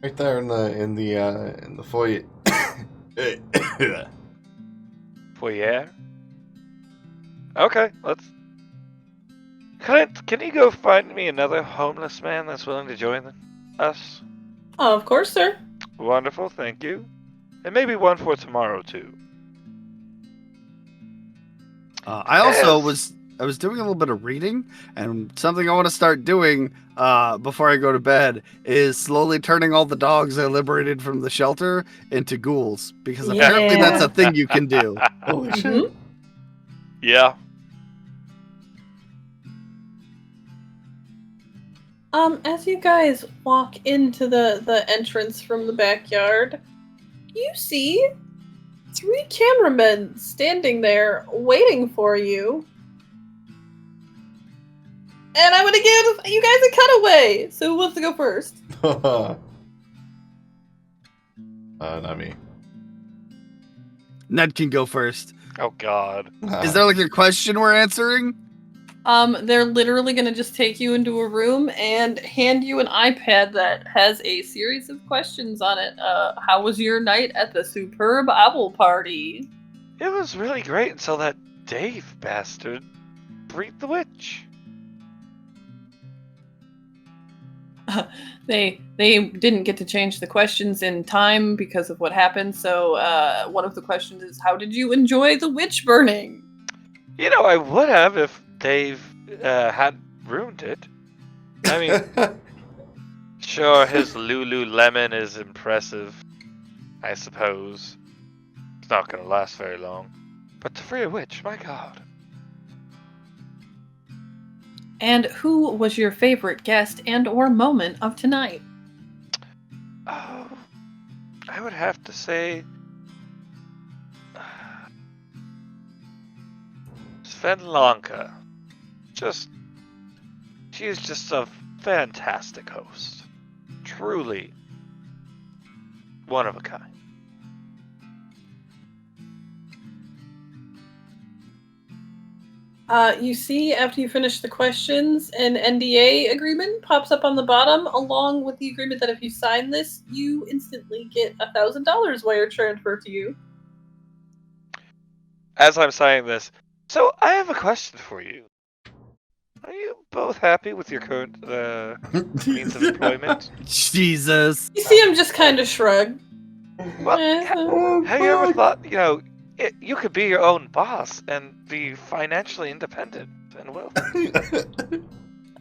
Right there in the foyer. Foyer? Okay, let's... Clint, can you go find me another homeless man that's willing to join us? Oh, of course, sir. Wonderful, thank you. And maybe one for tomorrow, too. I also was doing a little bit of reading, and something I want to start doing before I go to bed is slowly turning all the dogs I liberated from the shelter into ghouls, because apparently that's a thing you can do. Holy shit. Yeah. As you guys walk into the entrance from the backyard, you see 3 cameramen standing there waiting for you. And I'm gonna give you guys a cutaway. So who wants to go first? Not me. Ned can go first. Oh, God. Is there like a question we're answering? They're literally gonna just take you into a room and hand you an iPad that has a series of questions on it. How was your night at the superb apple party? It was really great until that Dave bastard breathed the witch. They didn't get to change the questions in time because of what happened, so one of the questions is, how did you enjoy the witch burning? You know, I would have if Dave had ruined it. I mean, sure, his Lululemon is impressive, I suppose. It's not going to last very long. But to free a witch, my God. And who was your favorite guest and or moment of tonight? Oh, I would have to say... Sven Lanka. She's just a fantastic host. Truly one of a kind. You see, after you finish the questions, an NDA agreement pops up on the bottom, along with the agreement that if you sign this, you instantly get $1,000 wire transfer to you. As I'm signing this, so I have a question for you. Are you both happy with your current means of employment? Jesus. You see him just kind of shrug. Well, have you ever thought, you could be your own boss and be financially independent and wealthy?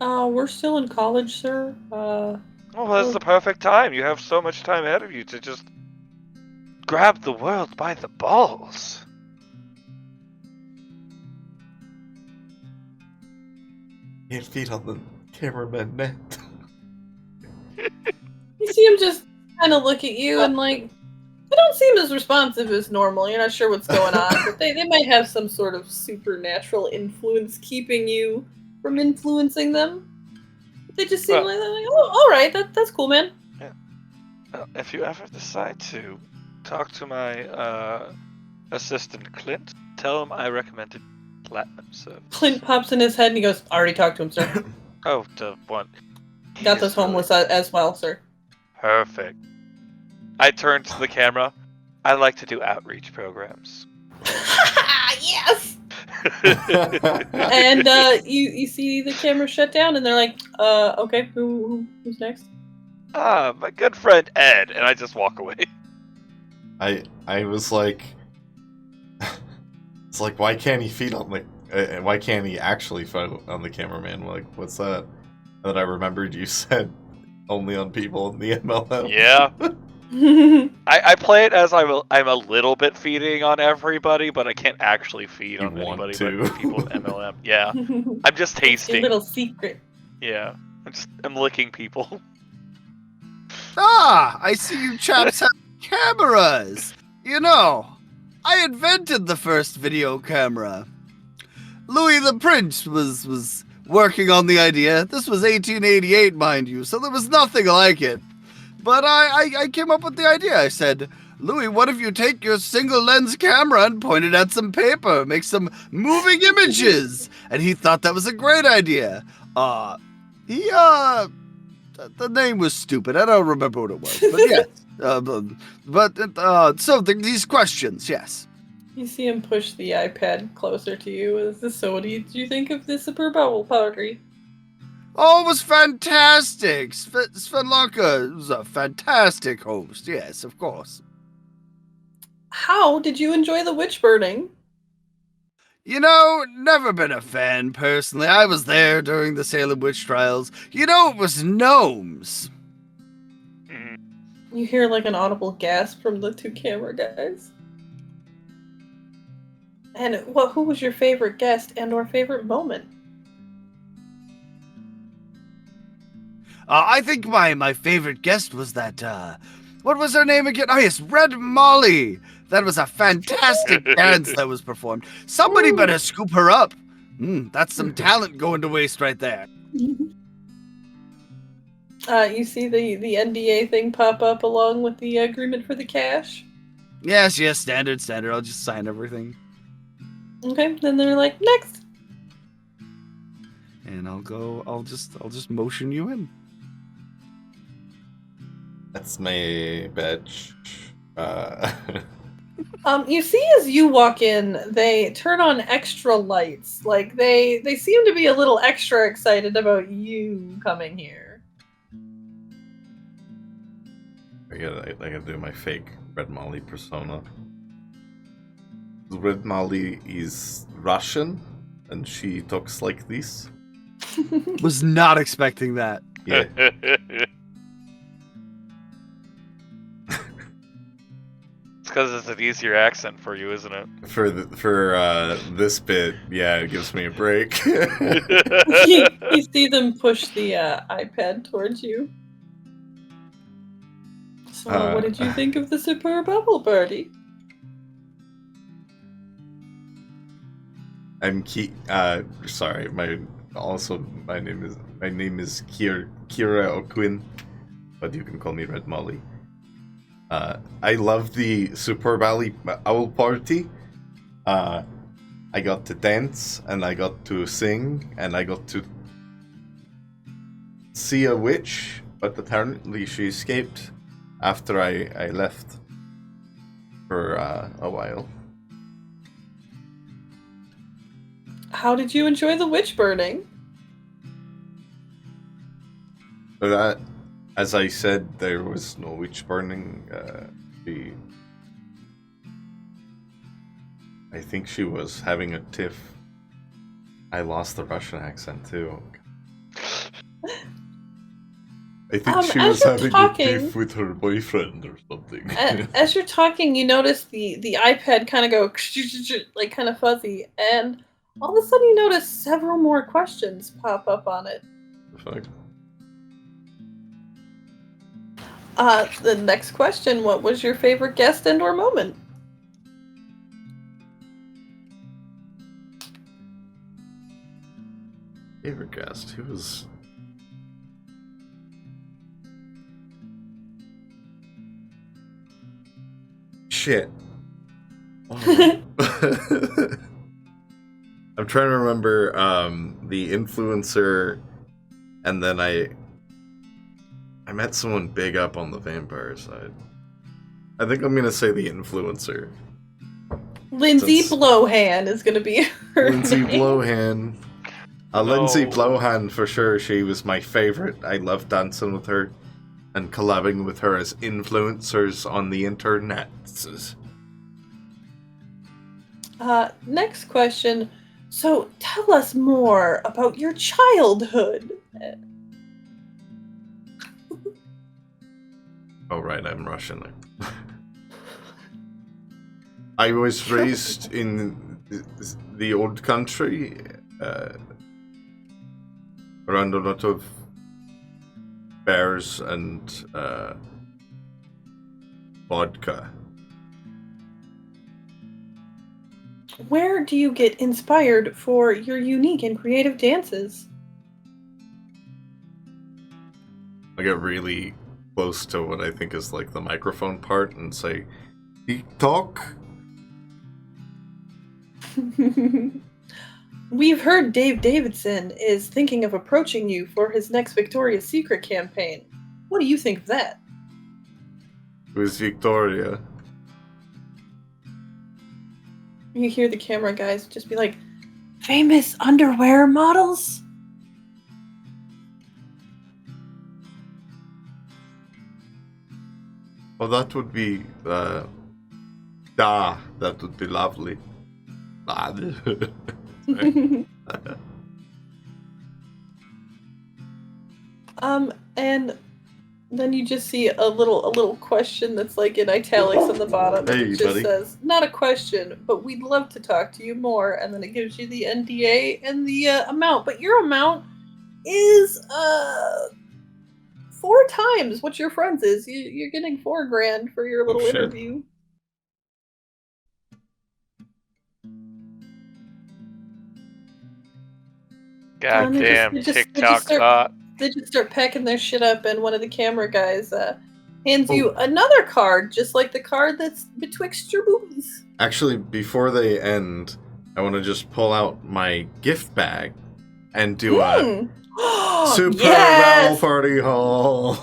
We're still in college, sir. Well, that's the perfect time. You have so much time ahead of you to just grab the world by the balls. Can't feed on the cameraman net. You see him just kind of look at you and like, they don't seem as responsive as normal. You're not sure what's going on, but they might have some sort of supernatural influence keeping you from influencing them. They just seem like, oh, all right, that's cool, man. Well, if you ever decide to talk to my assistant Clint, tell him I recommended platinum service. Clint pops in his head and he goes, "Already talked to him, sir. Oh, the one. Got He's those really homeless as well, sir." perfect. I turned to the camera. I like to do outreach programs. Yes. And you see the camera shut down, and they're like, okay, who's next?" My good friend Ed, and I just walk away. I was like, it's like, why can't he feed on the, why can't he actually feed on the cameraman? Like, what's that? And then I remembered you said only on people in the MLM. Yeah. I play it as I'm a little bit feeding on everybody, but I can't actually feed You on want anybody to. but people in MLM. Yeah, I'm just A tasting. little secret. Yeah, I'm licking people. Ah, I see you chaps have cameras. You know, I invented the first video camera. Louis the Prince was working on the idea. This was 1888, mind you, so there was nothing like it. But I came up with the idea. I said, "Louis, what if you take your single lens camera and point it at some paper, make some moving images?" And he thought that was a great idea. The name was stupid. I don't remember what it was, but yes. So these questions, yes. You see him push the iPad closer to you. So what did you think of the super bubble party? Oh, it was fantastic. Sven Lanka was a fantastic host. Yes, of course. How did you enjoy the witch burning? You know, never been a fan personally. I was there during the Salem witch trials. You know, it was gnomes. You hear like an audible gasp from the two camera guys. And who was your favorite guest and/or favorite moment? I think my favorite guest was that, what was her name again? Oh, yes, Red Molly. That was a fantastic dance that was performed. Somebody better scoop her up. That's some talent going to waste right there. You see the NDA thing pop up along with the agreement for the cash? Yes, standard. I'll just sign everything. Okay, then they're like, next. And I'll just motion you in. That's my badge. You see as you walk in, they turn on extra lights. Like they seem to be a little extra excited about you coming here. I gotta do my fake Red Molly persona. Red Molly is Russian, and she talks like this. Was not expecting that. Yeah. It's because it's an easier accent for you, isn't it? For this bit, yeah, it gives me a break. You see them push the iPad towards you. So, what did you think of the super bubble party? I'm sorry, my name is Kira O'Quinn, but you can call me Red Molly. I love the Super Owl Party. I got to dance, and I got to sing, and I got to see a witch, but apparently she escaped after I left for a while. How did you enjoy the witch burning? But as I said, there was no witch burning. I think she was having a tiff. I lost the Russian accent too. I think she was having a tiff with her boyfriend or something. As you're talking, you notice the iPad kind of go like kind of fuzzy, and all of a sudden you notice several more questions pop up on it. Fuck. The next question: what was your favorite guest and/or moment? Favorite guest? Who was? shit. Oh. I'm trying to remember the influencer, and then I met someone big up on the vampire side. I think I'm gonna say the influencer. Lindsay Blowhan is gonna be her Lindsay name. Blowhan. Lindsay No. Blowhan, for sure. She was my favorite. I loved dancing with her and collabing with her as influencers on the internet. Next question. So, tell us more about your childhood. Oh, right, I'm Russian. I was raised in the old country, around a lot of bears and vodka. Where do you get inspired for your unique and creative dances? I get really close to what I think is like the microphone part and say, "Talk." We've heard Dave Davidson is thinking of approaching you for his next Victoria's Secret campaign. What do you think of that? Who's Victoria? You hear the camera guys just be like, famous underwear models? Well, that would be, that would be lovely. And then you just see a little question that's like in italics on the bottom. Hey, it just buddy. says, not a question, but we'd love to talk to you more. And then it gives you the NDA and the amount. But your amount is 4 times what your friend's is. You're getting $4,000 for your little shit. interview. Goddamn They just TikTok start- bot. They just start packing their shit up, and one of the camera guys hands you another card, just like the card that's betwixt your boobies. Actually, before they end, I want to just pull out my gift bag and do a super Yes! Val party haul.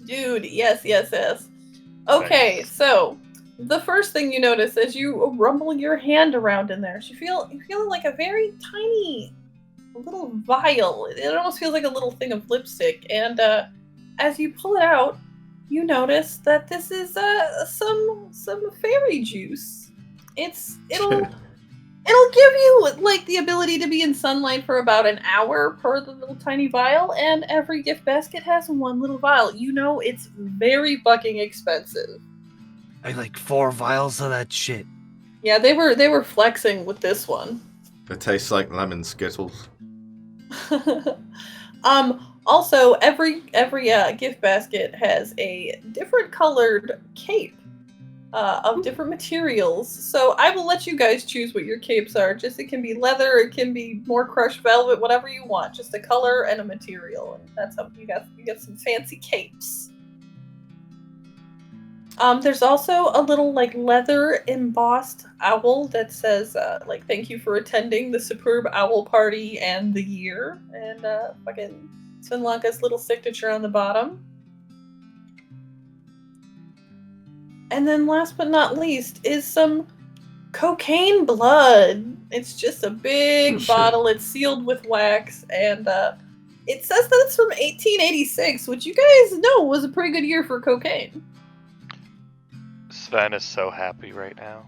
Dude, yes. Okay, so the first thing you notice as you rumble your hand around in there, you feel like a very tiny little vial. It almost feels like a little thing of lipstick, and as you pull it out, you notice that this is some fairy juice. It'll give you like the ability to be in sunlight for about an hour per the little tiny vial, and every gift basket has one little vial. You know it's very fucking expensive. I like 4 vials of that shit. Yeah, they were flexing with this one. It tastes like lemon Skittles. Also, every gift basket has a different colored cape of different materials. So I will let you guys choose what your capes are. Just it can be leather, it can be more crushed velvet, whatever you want. Just a color and a material, and that's how you got some fancy capes. There's also a little like leather embossed owl that says like thank you for attending the superb owl party and the year, and fucking Sven Lanka's little signature on the bottom. And then last but not least is some cocaine blood. It's just a big bottle. It's sealed with wax, and it says that it's from 1886, which you guys know was a pretty good year for cocaine. Sven is so happy right now.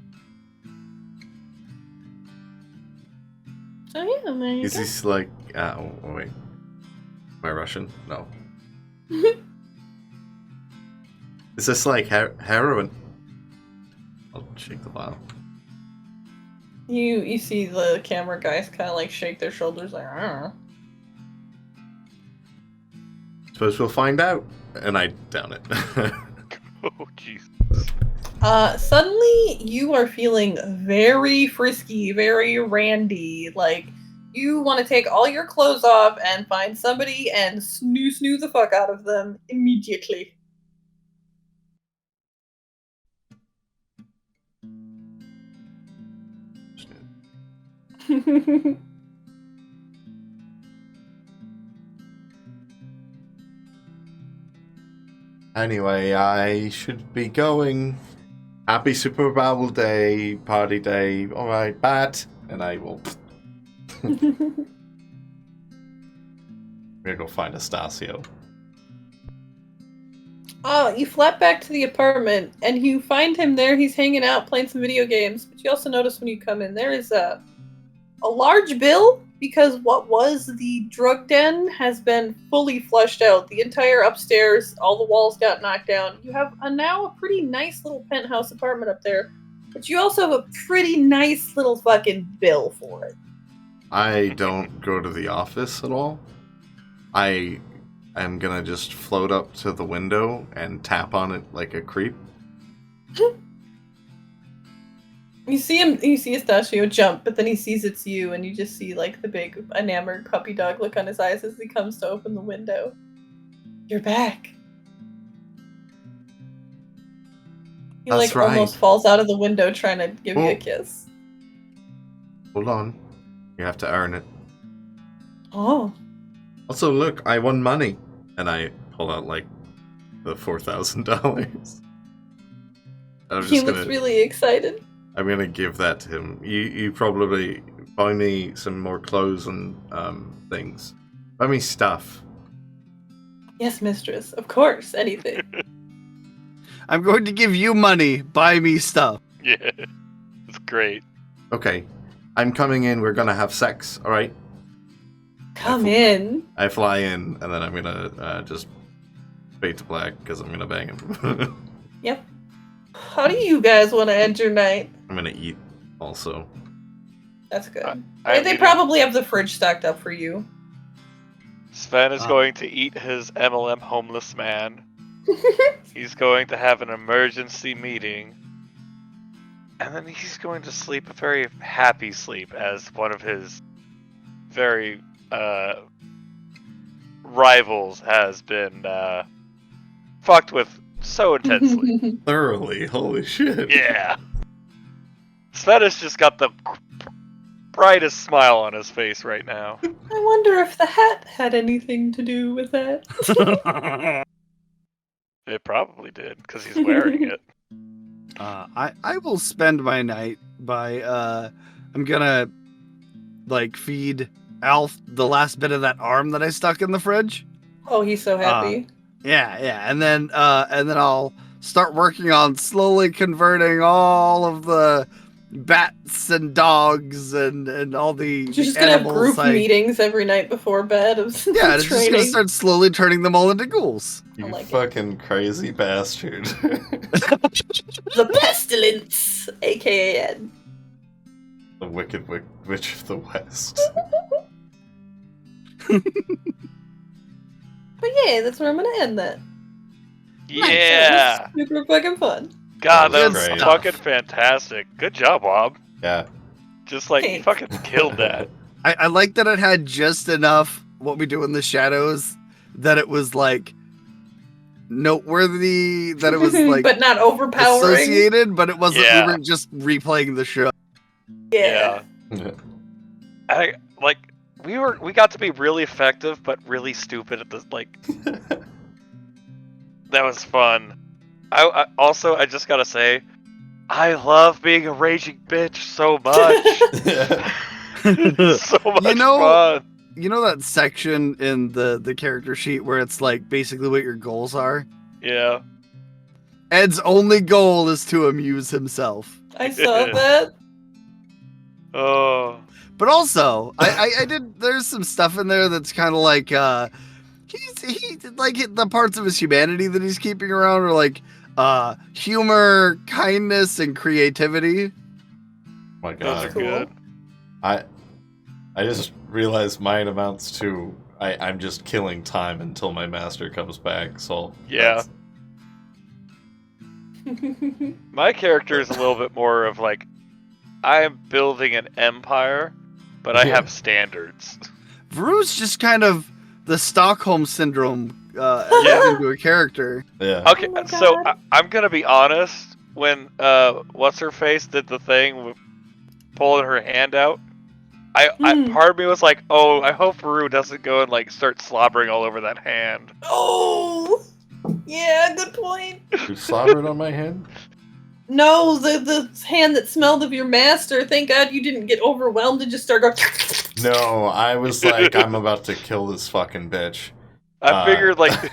So yeah, there you Is go. this like... oh, wait. Am I Russian? No. Is this like heroin? I'll shake the vial. You see the camera guys kind of like shake their shoulders like, "Arr." Suppose we'll find out. And I down it. Oh, jeez. Suddenly you are feeling very frisky, very randy. Like you want to take all your clothes off and find somebody and snoo the fuck out of them immediately. Anyway, I should be going. Happy Super Bowl Day, party day. All right, bat. And I will. I'm gonna go find Estacio. Oh, you flap back to the apartment and you find him there. He's hanging out playing some video games. But you also notice when you come in, there is a large bill because what was the drug den has been fully flushed out. The entire upstairs, all the walls got knocked down. You have now a pretty nice little penthouse apartment up there, but you also have a pretty nice little fucking bill for it. I don't go to the office at all. I am gonna just float up to the window and tap on it like a creep. You see him, you see Estacio jump, but then he sees it's you, and you just see like the big enamored puppy dog look on his eyes as he comes to open the window. You're back. He That's like almost right. falls out of the window trying to give you Oh. a kiss. Hold on. You have to earn it. Oh. Also, look, I won money. And I pull out, like, the $4,000. He looks really excited. I'm gonna give that to him. You probably buy me some more clothes and things. Buy me stuff. Yes, mistress. Of course, anything. I'm going to give you money. Buy me stuff. Yeah, it's great. Okay, I'm coming in. We're gonna have sex. All right. Come in. I fly in, and then I'm gonna just fade to black because I'm gonna bang him. Yep. How do you guys want to end your night? I'm gonna eat also. That's good. I They mean, probably have the fridge stocked up for you. Sven is going to eat his MLM homeless man. He's going to have an emergency meeting. And then he's going to sleep a very happy sleep as one of his very rivals has been fucked with so intensely. Thoroughly, holy shit. Yeah. Sven has just got the brightest smile on his face right now. I wonder if the hat had anything to do with that. It probably did, because he's wearing it. I will spend my night by I'm gonna like feed Alf the last bit of that arm that I stuck in the fridge. Oh, he's so happy. Yeah, and then I'll start working on slowly converting all of the bats and dogs and all the You're just gonna have animals group meetings every night before bed of Yeah, it's just training. gonna start slowly turning them all into ghouls. You like it. fucking crazy bastard. The pestilence, aka Ed. The wicked witch of the west. But yeah, that's where I'm gonna end that. Yeah! That was super fucking fun. God, that That was was great. fucking fantastic. Good job, Bob. Yeah. Just like, you Thanks. fucking killed that. I like that it had just enough what we do in the shadows that it was like noteworthy, that it was like but not overpowering. associated, but it wasn't. Yeah. We weren't just replaying the show. Yeah. We got to be really effective, but really stupid at the like. That was fun. I also, I just gotta say, I love being a raging bitch so much. So much fun. You know that section in the character sheet where it's like basically what your goals are? Yeah. Ed's only goal is to amuse himself. I saw that. Oh. But also, I did. There's some stuff in there that's kind of like he like the parts of his humanity that he's keeping around are like humor, kindness, and creativity. My Those god. are Cool. good. I just realized mine amounts to I'm just killing time until my master comes back, so Yeah. My character is a little bit more of like, I am building an empire, but I Yeah. have standards. Varoux's just kind of the Stockholm syndrome Yeah. into a character. yeah. Okay, Oh my so God. I'm gonna be honest. When what's her face did the thing with pulling her hand out, part of me was like, oh, I hope Varoux doesn't go and like start slobbering all over that hand. Oh, yeah, good point. You slobbered on my hand? No, the hand that smelled of your master. Thank God you didn't get overwhelmed and just start going. No, I was like, I'm about to kill this fucking bitch. I figured like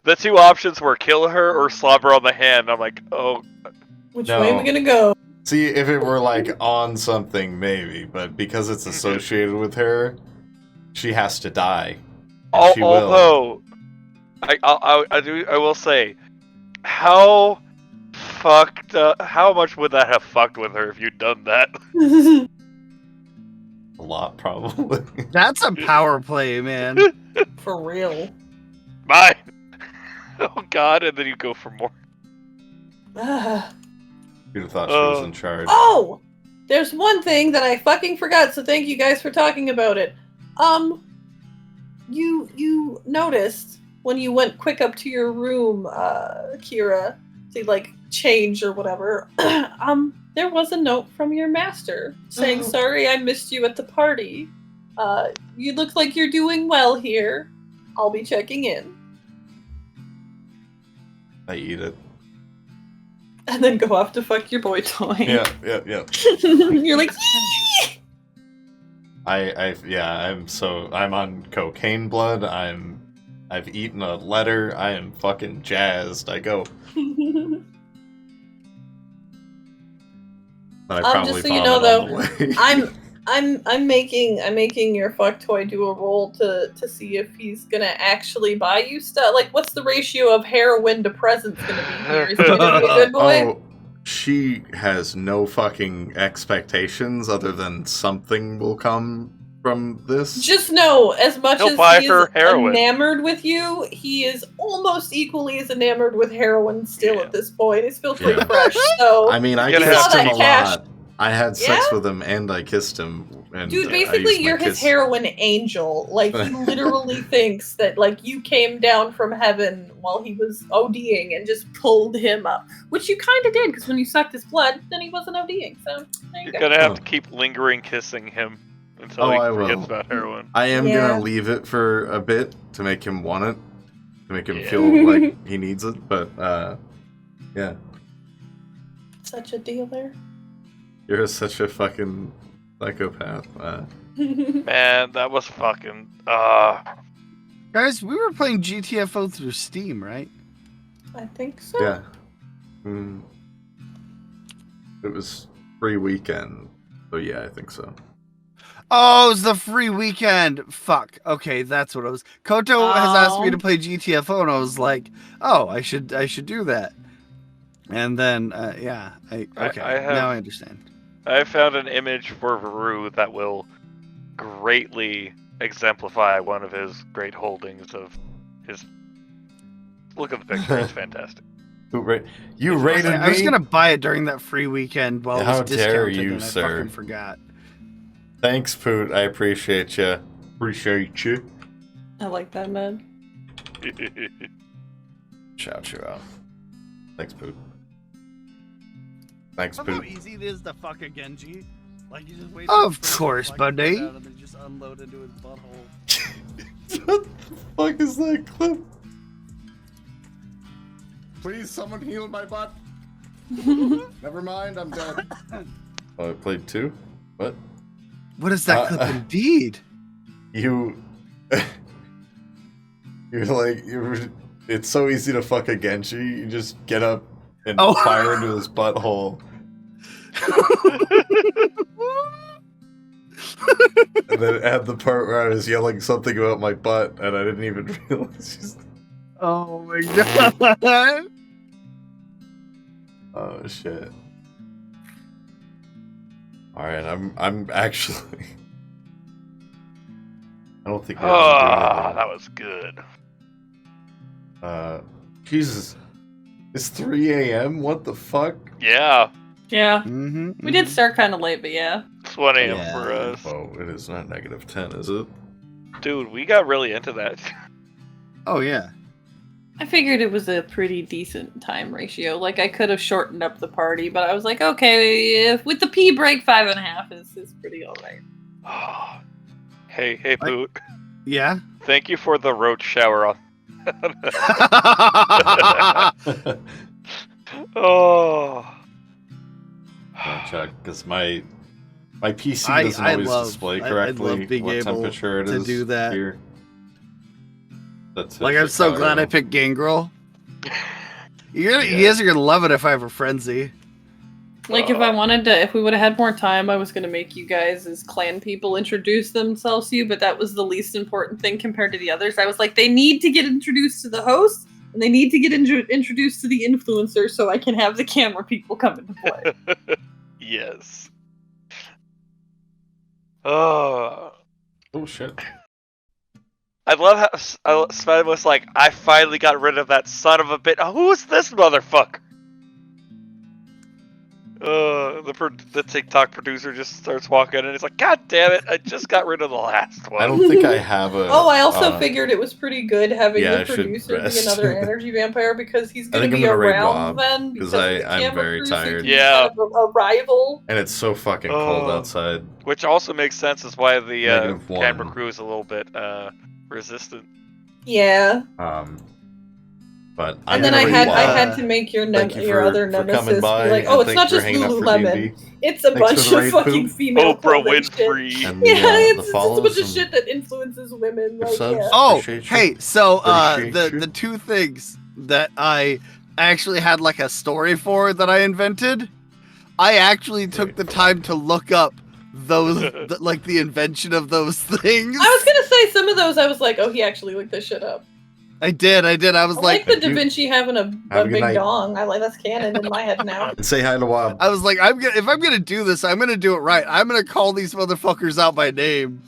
the two options were kill her or slobber on the hand. I'm like, oh. Which No. way are we gonna go? See, if it were like on something, maybe, but because it's associated with her, she has to die. And she will. Although, I will say, how much would that have fucked with her if you'd done that? A lot, probably. That's a power play, man. For real. Mine. Oh God! And then you go for more. You'd have thought she was in charge. Oh! There's one thing that I fucking forgot, so thank you guys for talking about it. You noticed when you went quick up to your room, Kira, to like change or whatever, there was a note from your master saying, sorry I missed you at the party. You look like you're doing well here. I'll be checking in. I eat it. And then go off to fuck your boy toy. Yeah. You're like, I'm on cocaine blood. I've eaten a letter. I am fucking jazzed. I go. But I probably just so you know, though, way. I'm making your fuck toy do a roll to see if he's gonna actually buy you stuff. Like, what's the ratio of heroin to presents gonna be here? Is he gonna be a good boy? Oh, she has no fucking expectations other than something will come from this. Just know, as much He'll as buy he her is heroin. enamored with you, he is almost equally as enamored with heroin still at this point. It's still pretty fresh. So I mean, I He's gonna kissed have him to a cash. lot. I had sex with him and I kissed him. And, dude, I basically used my you're his kiss. heroin angel. Like, he literally thinks that, like, you came down from heaven while he was ODing and just pulled him up. Which you kind of did, because when you sucked his blood, then he wasn't ODing. So, there you You're go. gonna have to keep lingering kissing him until I he forgets will. about heroin. I am Yeah. gonna leave it for a bit to make him want it, to make him feel like he needs it. But yeah, Such a dealer. you're such a fucking psychopath. Man, that was fucking. Guys, we were playing GTFO through Steam, right? I think so. Yeah. It was free weekend, so yeah, I think so. Oh, it was the free weekend. Fuck. Okay, that's what it was. Koto has asked me to play GTFO, and I was like, "Oh, I should do that." And then, yeah, now I understand. I found an image for Varoux that will greatly exemplify one of his great holdings of his. Look at the picture; it's fantastic. You rated me? I was gonna buy it during that free weekend while How it was dare discounted, you, and I sir. fucking forgot. Thanks, Poot. I appreciate you. Appreciate you. I like that, man. Shout you out. Thanks, Poot. Thanks, How Poot. easy it is to fuck a Genji? Like, you just wait. Of course, buddy. And then just unload into his butthole. What the fuck is that clip? Please, someone heal my butt. Never mind, I'm dead. Oh, I played 2? What? What is that clip indeed? You're like, it's so easy to fuck a Genji. You just get up and fire into his butthole. And then it had the part where I was yelling something about my butt, and I didn't even realize. Oh my god! Oh shit! All right, I'm actually. I don't think. That was good. Jesus, it's 3 a.m. What the fuck? Yeah, Yeah. Mm-hmm, We did start kind of late, but yeah. it's 1 a.m. Yeah. for us. Oh, it is not -10, is it? Dude, we got really into that. Oh yeah. I figured it was a pretty decent time ratio. Like, I could have shortened up the party, but I was like, okay, with the pee break, 5.5 is pretty alright. Hey, Boot. Yeah. Thank you for the roach shower on. Oh. Chuck, because my PC doesn't always display correctly I love being what able temperature it to is do that. here. That's Like, I'm so glad I picked Gangrel. You guys are gonna love it if I have a frenzy. Like, if I wanted to, if we would have had more time, I was going to make you guys as clan people introduce themselves to you, but that was the least important thing compared to the others. I was like, they need to get introduced to the host, and they need to get introduced to the influencer so I can have the camera people come into play. Yes. Oh shit. I love how Sven was like, I finally got rid of that son of a bitch. Who is this motherfucker? The TikTok producer just starts walking and he's like, God damn it, I just got rid of the last one. I don't think I have a... Oh, I also figured it was pretty good having yeah, the producer be another energy vampire because he's I going think to be I'm gonna raid around Bob, then because I'm very tired. Yeah. kind of a rival. And it's so fucking cold outside. Which also makes sense as why the -1. camera crew is a little bit resistant. Yeah. But and then I had to make your other nemesis be like, oh, it's not just Lululemon. It's a bunch of fucking female Oprah Winfrey. Winfrey. It's a bunch of shit that influences women. Like, yeah. Oh, hey, so the two things that I actually had like a story for that I invented, I actually took the time to look up those like the invention of those things. I was gonna say some of those I was like, oh, he actually looked this shit up. I did. I was like the Da Vinci having a big night. dong. I like that's canon in my head now. And say hi to Wab. I was like, if I'm gonna do this, I'm gonna do it right. I'm gonna call these motherfuckers out by name.